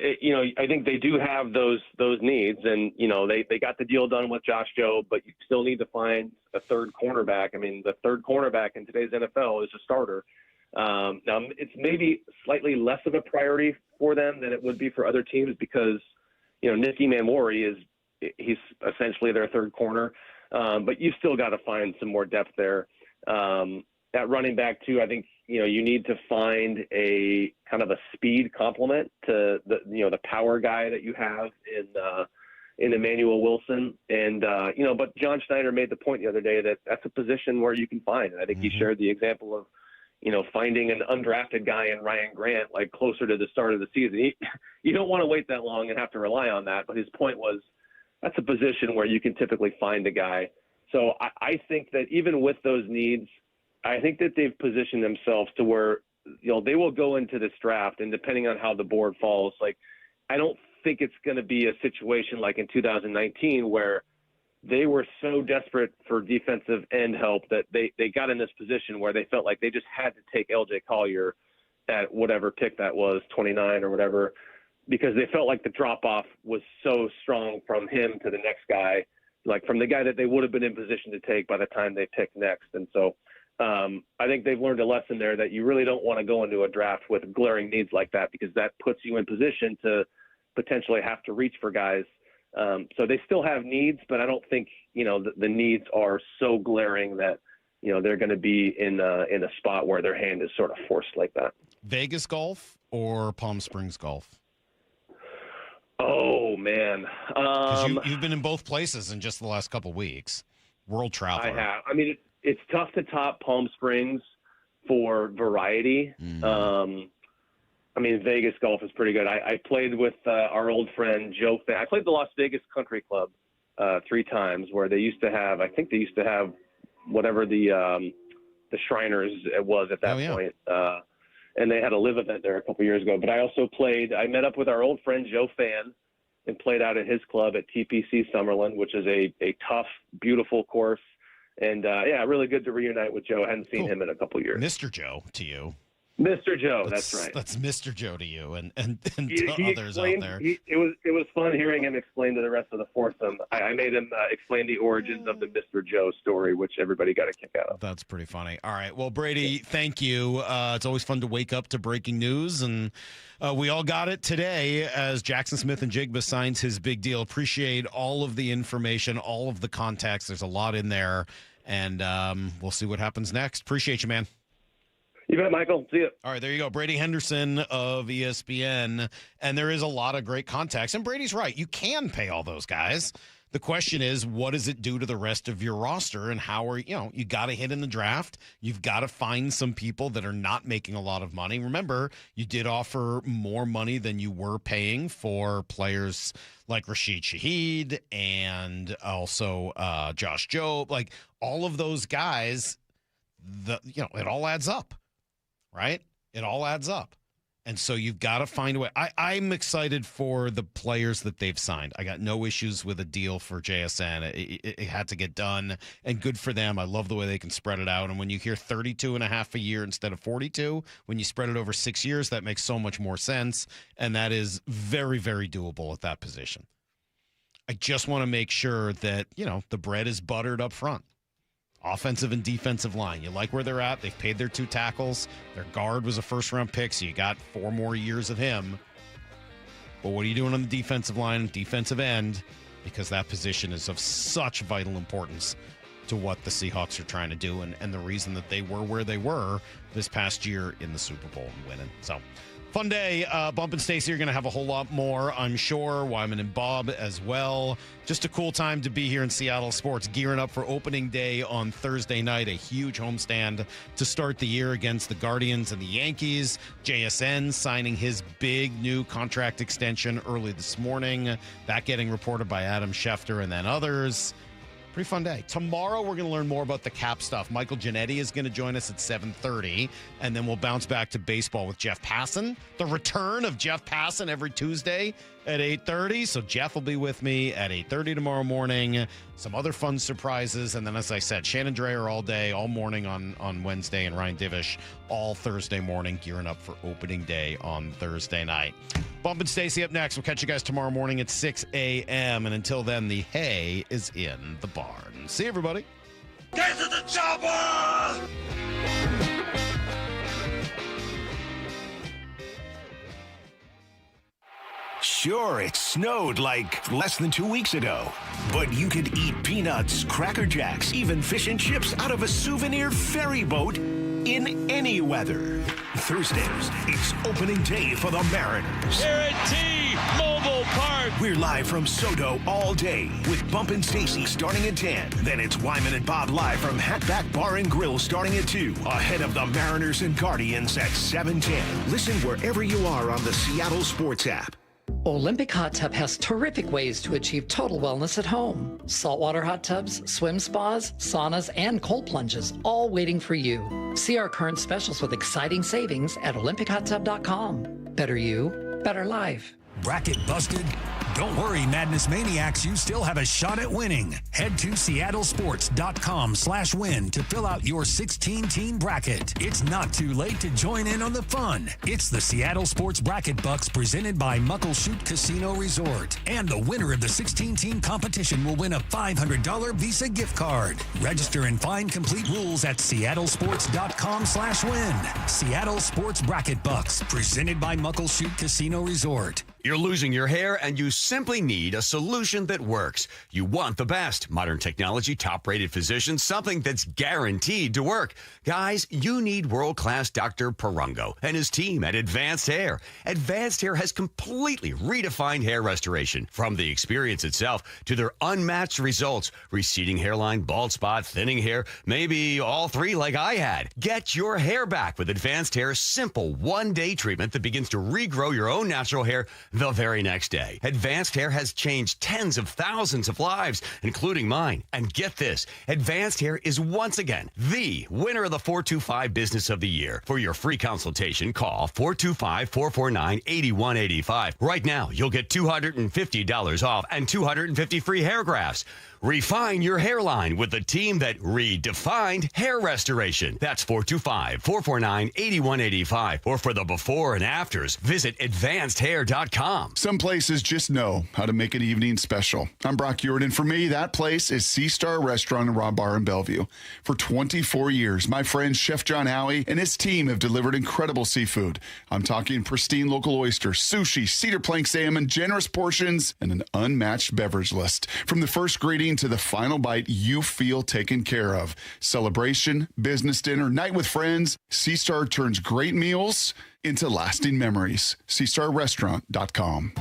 [SPEAKER 24] I think they do have those needs, and they got the deal done with Josh Jobe, but you still need to find a third cornerback. I mean, the third cornerback in today's NFL is a starter. Now, it's maybe slightly less of a priority for them than it would be for other teams because Nicky Mamori he's essentially their third corner. But you still got to find some more depth there. At running back too, I think, you need to find a kind of a speed complement to the power guy that you have in Emmanuel Wilson. And, but John Schneider made the point the other day that that's a position where you can find. And I think he shared the example of, finding an undrafted guy in Ryan Grant, like closer to the start of the season. You don't want to wait that long and have to rely on that. But his point was that's a position where you can typically find a guy. So I think that even with those needs, I think that they've positioned themselves to where, they will go into this draft, and depending on how the board falls, like, I don't think it's going to be a situation like in 2019 where they were so desperate for defensive end help that they got in this position where they felt like they just had to take LJ Collier at whatever pick that was, 29 or whatever, because they felt like the drop-off was so strong from him to the next guy, like from the guy that they would have been in position to take by the time they picked next. And so I think they've learned a lesson there that you really don't want to go into a draft with glaring needs like that, because that puts you in position to potentially have to reach for guys. So they still have needs, but I don't think, the needs are so glaring that, they're going to be in a spot where their hand is sort of forced like that.
[SPEAKER 7] Vegas golf or Palm Springs golf?
[SPEAKER 24] Oh, man.
[SPEAKER 7] You've been in both places in just the last couple weeks. World traveler.
[SPEAKER 24] I have. I mean, it's tough to top Palm Springs for variety. Vegas golf is pretty good. I played with our old friend Joe. I played the Las Vegas Country Club 3 times, where they used to have, whatever the Shriners it was at that point. And they had a live event there a couple years ago. But I met up with our old friend Joe Fan and played out at his club at TPC Summerlin, which is a tough, beautiful course. And, really good to reunite with Joe. I hadn't seen him in a couple years.
[SPEAKER 7] Mr. Joe to you.
[SPEAKER 24] Mr. Joe, that's right.
[SPEAKER 7] That's Mr. Joe to you and to others out there.
[SPEAKER 24] It was fun hearing him explain to the rest of the foursome. I made him explain the origins of the Mr. Joe story, which everybody got a kick out of.
[SPEAKER 7] That's pretty funny. All right. Well, Brady, thank you. It's always fun to wake up to breaking news, and we all got it today as Jackson Smith-Njigba signs his big deal. Appreciate all of the information, all of the context. There's a lot in there, and we'll see what happens next. Appreciate you, man.
[SPEAKER 24] You bet, Michael. See you.
[SPEAKER 7] All right, there you go. Brady Henderson of ESPN. And there is a lot of great context. And Brady's right. You can pay all those guys. The question is, what does it do to the rest of your roster? And how you got to hit in the draft. You've got to find some people that are not making a lot of money. Remember, you did offer more money than you were paying for players like Rashid Shaheed and also Josh Jobe. Like all of those guys, it all adds up. Right? It all adds up. And so you've got to find a way. I'm excited for the players that they've signed. I got no issues with a deal for JSN. It had to get done, and good for them. I love the way they can spread it out. And when you hear 32.5 a year instead of 42, when you spread it over 6 years, that makes so much more sense. And that is very, very doable at that position. I just want to make sure that, the bread is buttered up front. Offensive and defensive line. You like where they're at. They've paid their 2 tackles. Their guard was a first-round pick, so you got 4 more years of him. But what are you doing on the defensive line, defensive end? Because that position is of such vital importance to what the Seahawks are trying to do and the reason that they were where they were this past year in the Super Bowl and winning. So, fun day. Bump and Stacey are going to have a whole lot more, I'm sure. Wyman and Bob as well. Just a cool time to be here in Seattle sports, gearing up for opening day on Thursday night. A huge homestand to start the year against the Guardians and the Yankees. JSN signing his big new contract extension early this morning. That getting reported by Adam Schefter and then others. Pretty fun day. Tomorrow, we're going to learn more about the cap stuff. Michael Giannetti is going to join us at 7:30, and then we'll bounce back to baseball with Jeff Passan. The return of Jeff Passan every Tuesday at 8:30. So Jeff will be with me at 8:30 tomorrow morning. Some other fun surprises, and then, as I said, Shannon Dreyer all day, all morning on Wednesday, and Ryan Divish all Thursday morning, gearing up for opening day on Thursday night. Bump and Stacey up next. We'll catch you guys tomorrow morning at 6 a.m. And until then, the hay is in the barn. See you, everybody.
[SPEAKER 14] Get to the chopper!
[SPEAKER 1] Sure, it snowed like less than 2 weeks ago, but you could eat peanuts, Cracker Jacks, even fish and chips out of a souvenir ferry boat in any weather. Thursdays, it's opening day for the Mariners.
[SPEAKER 14] Here at T-Mobile Park.
[SPEAKER 1] We're live from Soto all day with Bump and Stacy starting at 10. Then it's Wyman and Bob live from Hatback Bar and Grill starting at 2. Ahead of the Mariners and Guardians at 7:10. Listen wherever you are on the Seattle Sports app.
[SPEAKER 2] Olympic Hot Tub has terrific ways to achieve total wellness at home. Saltwater hot tubs, swim spas, saunas, and cold plunges, all waiting for you. See our current specials with exciting savings at olympichottub.com. Better you, better life.
[SPEAKER 3] Bracket busted? Don't worry, Madness Maniacs, you still have a shot at winning. Head to seattlesports.com/win to fill out your 16-team bracket. It's not too late to join in on the fun. It's the Seattle Sports Bracket Bucks presented by Muckleshoot Casino Resort. And the winner of the 16-team competition will win a $500 Visa gift card. Register and find complete rules at seattlesports.com/win. Seattle Sports Bracket Bucks presented by Muckleshoot Casino Resort.
[SPEAKER 8] You're losing your hair and you simply need a solution that works. You want the best. Modern technology, top-rated physicians, something that's guaranteed to work. Guys, you need world-class Dr. Perungo and his team at Advanced Hair. Advanced Hair has completely redefined hair restoration. From the experience itself to their unmatched results. Receding hairline, bald spot, thinning hair, maybe all three like I had. Get your hair back with Advanced Hair's simple one-day treatment that begins to regrow your own natural hair the very next day. Advanced Hair has changed tens of thousands of lives, including mine. And get this, Advanced Hair is once again the winner of the 425 Business of the Year. For your free consultation, call 425-449-8185. Right now, you'll get $250 off and 250 free hair grafts. Refine your hairline with the team that redefined hair restoration. That's 425-449-8185. Or for the before and afters, visit advancedhair.com.
[SPEAKER 10] Some places just know how to make an evening special. I'm Brock Jordan. For me, that place is Sea Star Restaurant and Raw Bar in Bellevue. For 24 years, my friend Chef John Howie and his team have delivered incredible seafood. I'm talking pristine local oysters, sushi, cedar plank salmon, generous portions, and an unmatched beverage list. From the first greeting to the final bite, you feel taken care of. Celebration, business dinner, night with friends, Sea Star turns great meals into lasting memories. SeaStarRestaurant.com.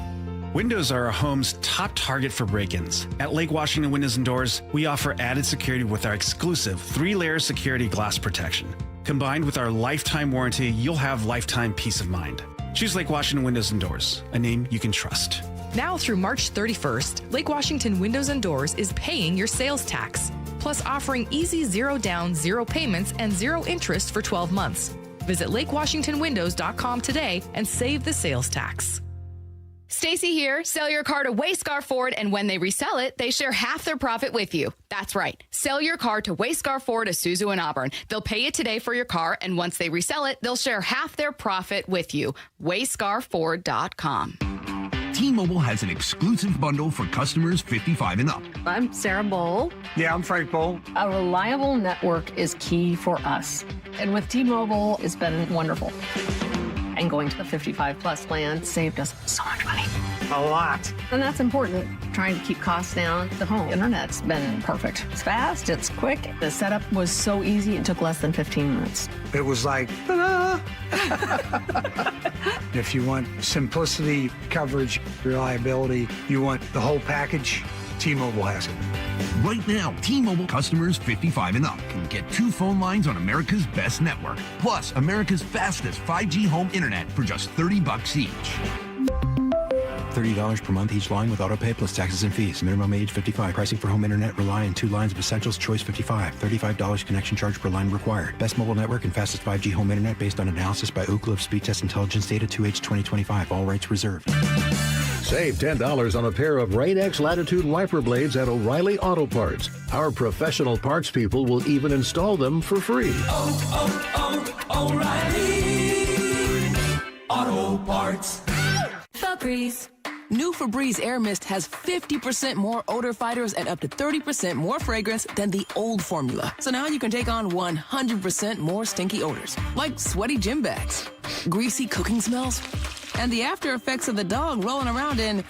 [SPEAKER 12] Windows are our home's top target for break-ins. At Lake Washington Windows and Doors, we offer added security with our exclusive 3-layer security glass protection. Combined with our lifetime warranty, you'll have lifetime peace of mind. Choose Lake Washington Windows and Doors, a name you can trust.
[SPEAKER 9] Now through March 31st, Lake Washington Windows and Doors is paying your sales tax, plus offering easy 0 down, 0 payments, and 0 interest for 12 months. Visit LakeWashingtonWindows.com today and save the sales tax.
[SPEAKER 25] Stacy here. Sell your car to Wayscar Ford, and when they resell it, they share half their profit with you. That's right. Sell your car to Wayscar Ford, Isuzu, and Auburn. They'll pay you today for your car, and once they resell it, they'll share half their profit with you. WayscarFord.com.
[SPEAKER 26] T-Mobile has an exclusive bundle for customers 55 and up.
[SPEAKER 27] I'm Sarah Bowl.
[SPEAKER 26] Yeah, I'm Frank Bowl.
[SPEAKER 27] A reliable network is key for us. And with T-Mobile, it's been wonderful. And going to the 55-plus plan saved us so much money.
[SPEAKER 26] A lot.
[SPEAKER 27] And that's important, trying to keep costs down. The home internet's been perfect. It's fast, it's quick. The setup was so easy, it took less than 15 minutes.
[SPEAKER 26] It was like, ta-da! If you want simplicity, coverage, reliability, you want the whole package, T-Mobile has it. Right now, T-Mobile customers 55 and up can get 2 phone lines on America's best network, plus America's fastest 5G home internet for just $30 each.
[SPEAKER 28] $30 per month each line with autopay plus taxes and fees. Minimum age 55. Pricing for home internet rely on 2 lines of essentials. Choice 55. $35 connection charge per line required. Best mobile network and fastest 5G home internet based on analysis by Ookla of Speed Test Intelligence data 2H 2025. All rights reserved.
[SPEAKER 29] Save $10 on a pair of Rain-X Latitude wiper blades at O'Reilly Auto Parts. Our professional parts people will even install them for free.
[SPEAKER 14] O'Reilly Auto Parts.
[SPEAKER 30] Febreze. New Febreze Air Mist has 50% more odor fighters and up to 30% more fragrance than the old formula. So now you can take on 100% more stinky odors, like sweaty gym bags, greasy cooking smells, and the after effects of the dog rolling around in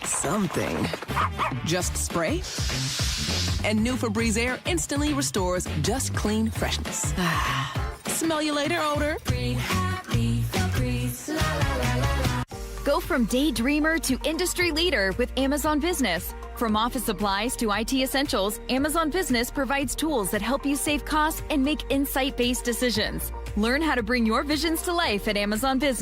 [SPEAKER 30] something. Just spray, and new Febreze Air instantly restores just clean freshness. Smell you later, odor.
[SPEAKER 4] Go from daydreamer to industry leader with Amazon Business. From office supplies to IT essentials, Amazon Business provides tools that help you save costs and make insight-based decisions. Learn how to bring your visions to life at Amazon Business.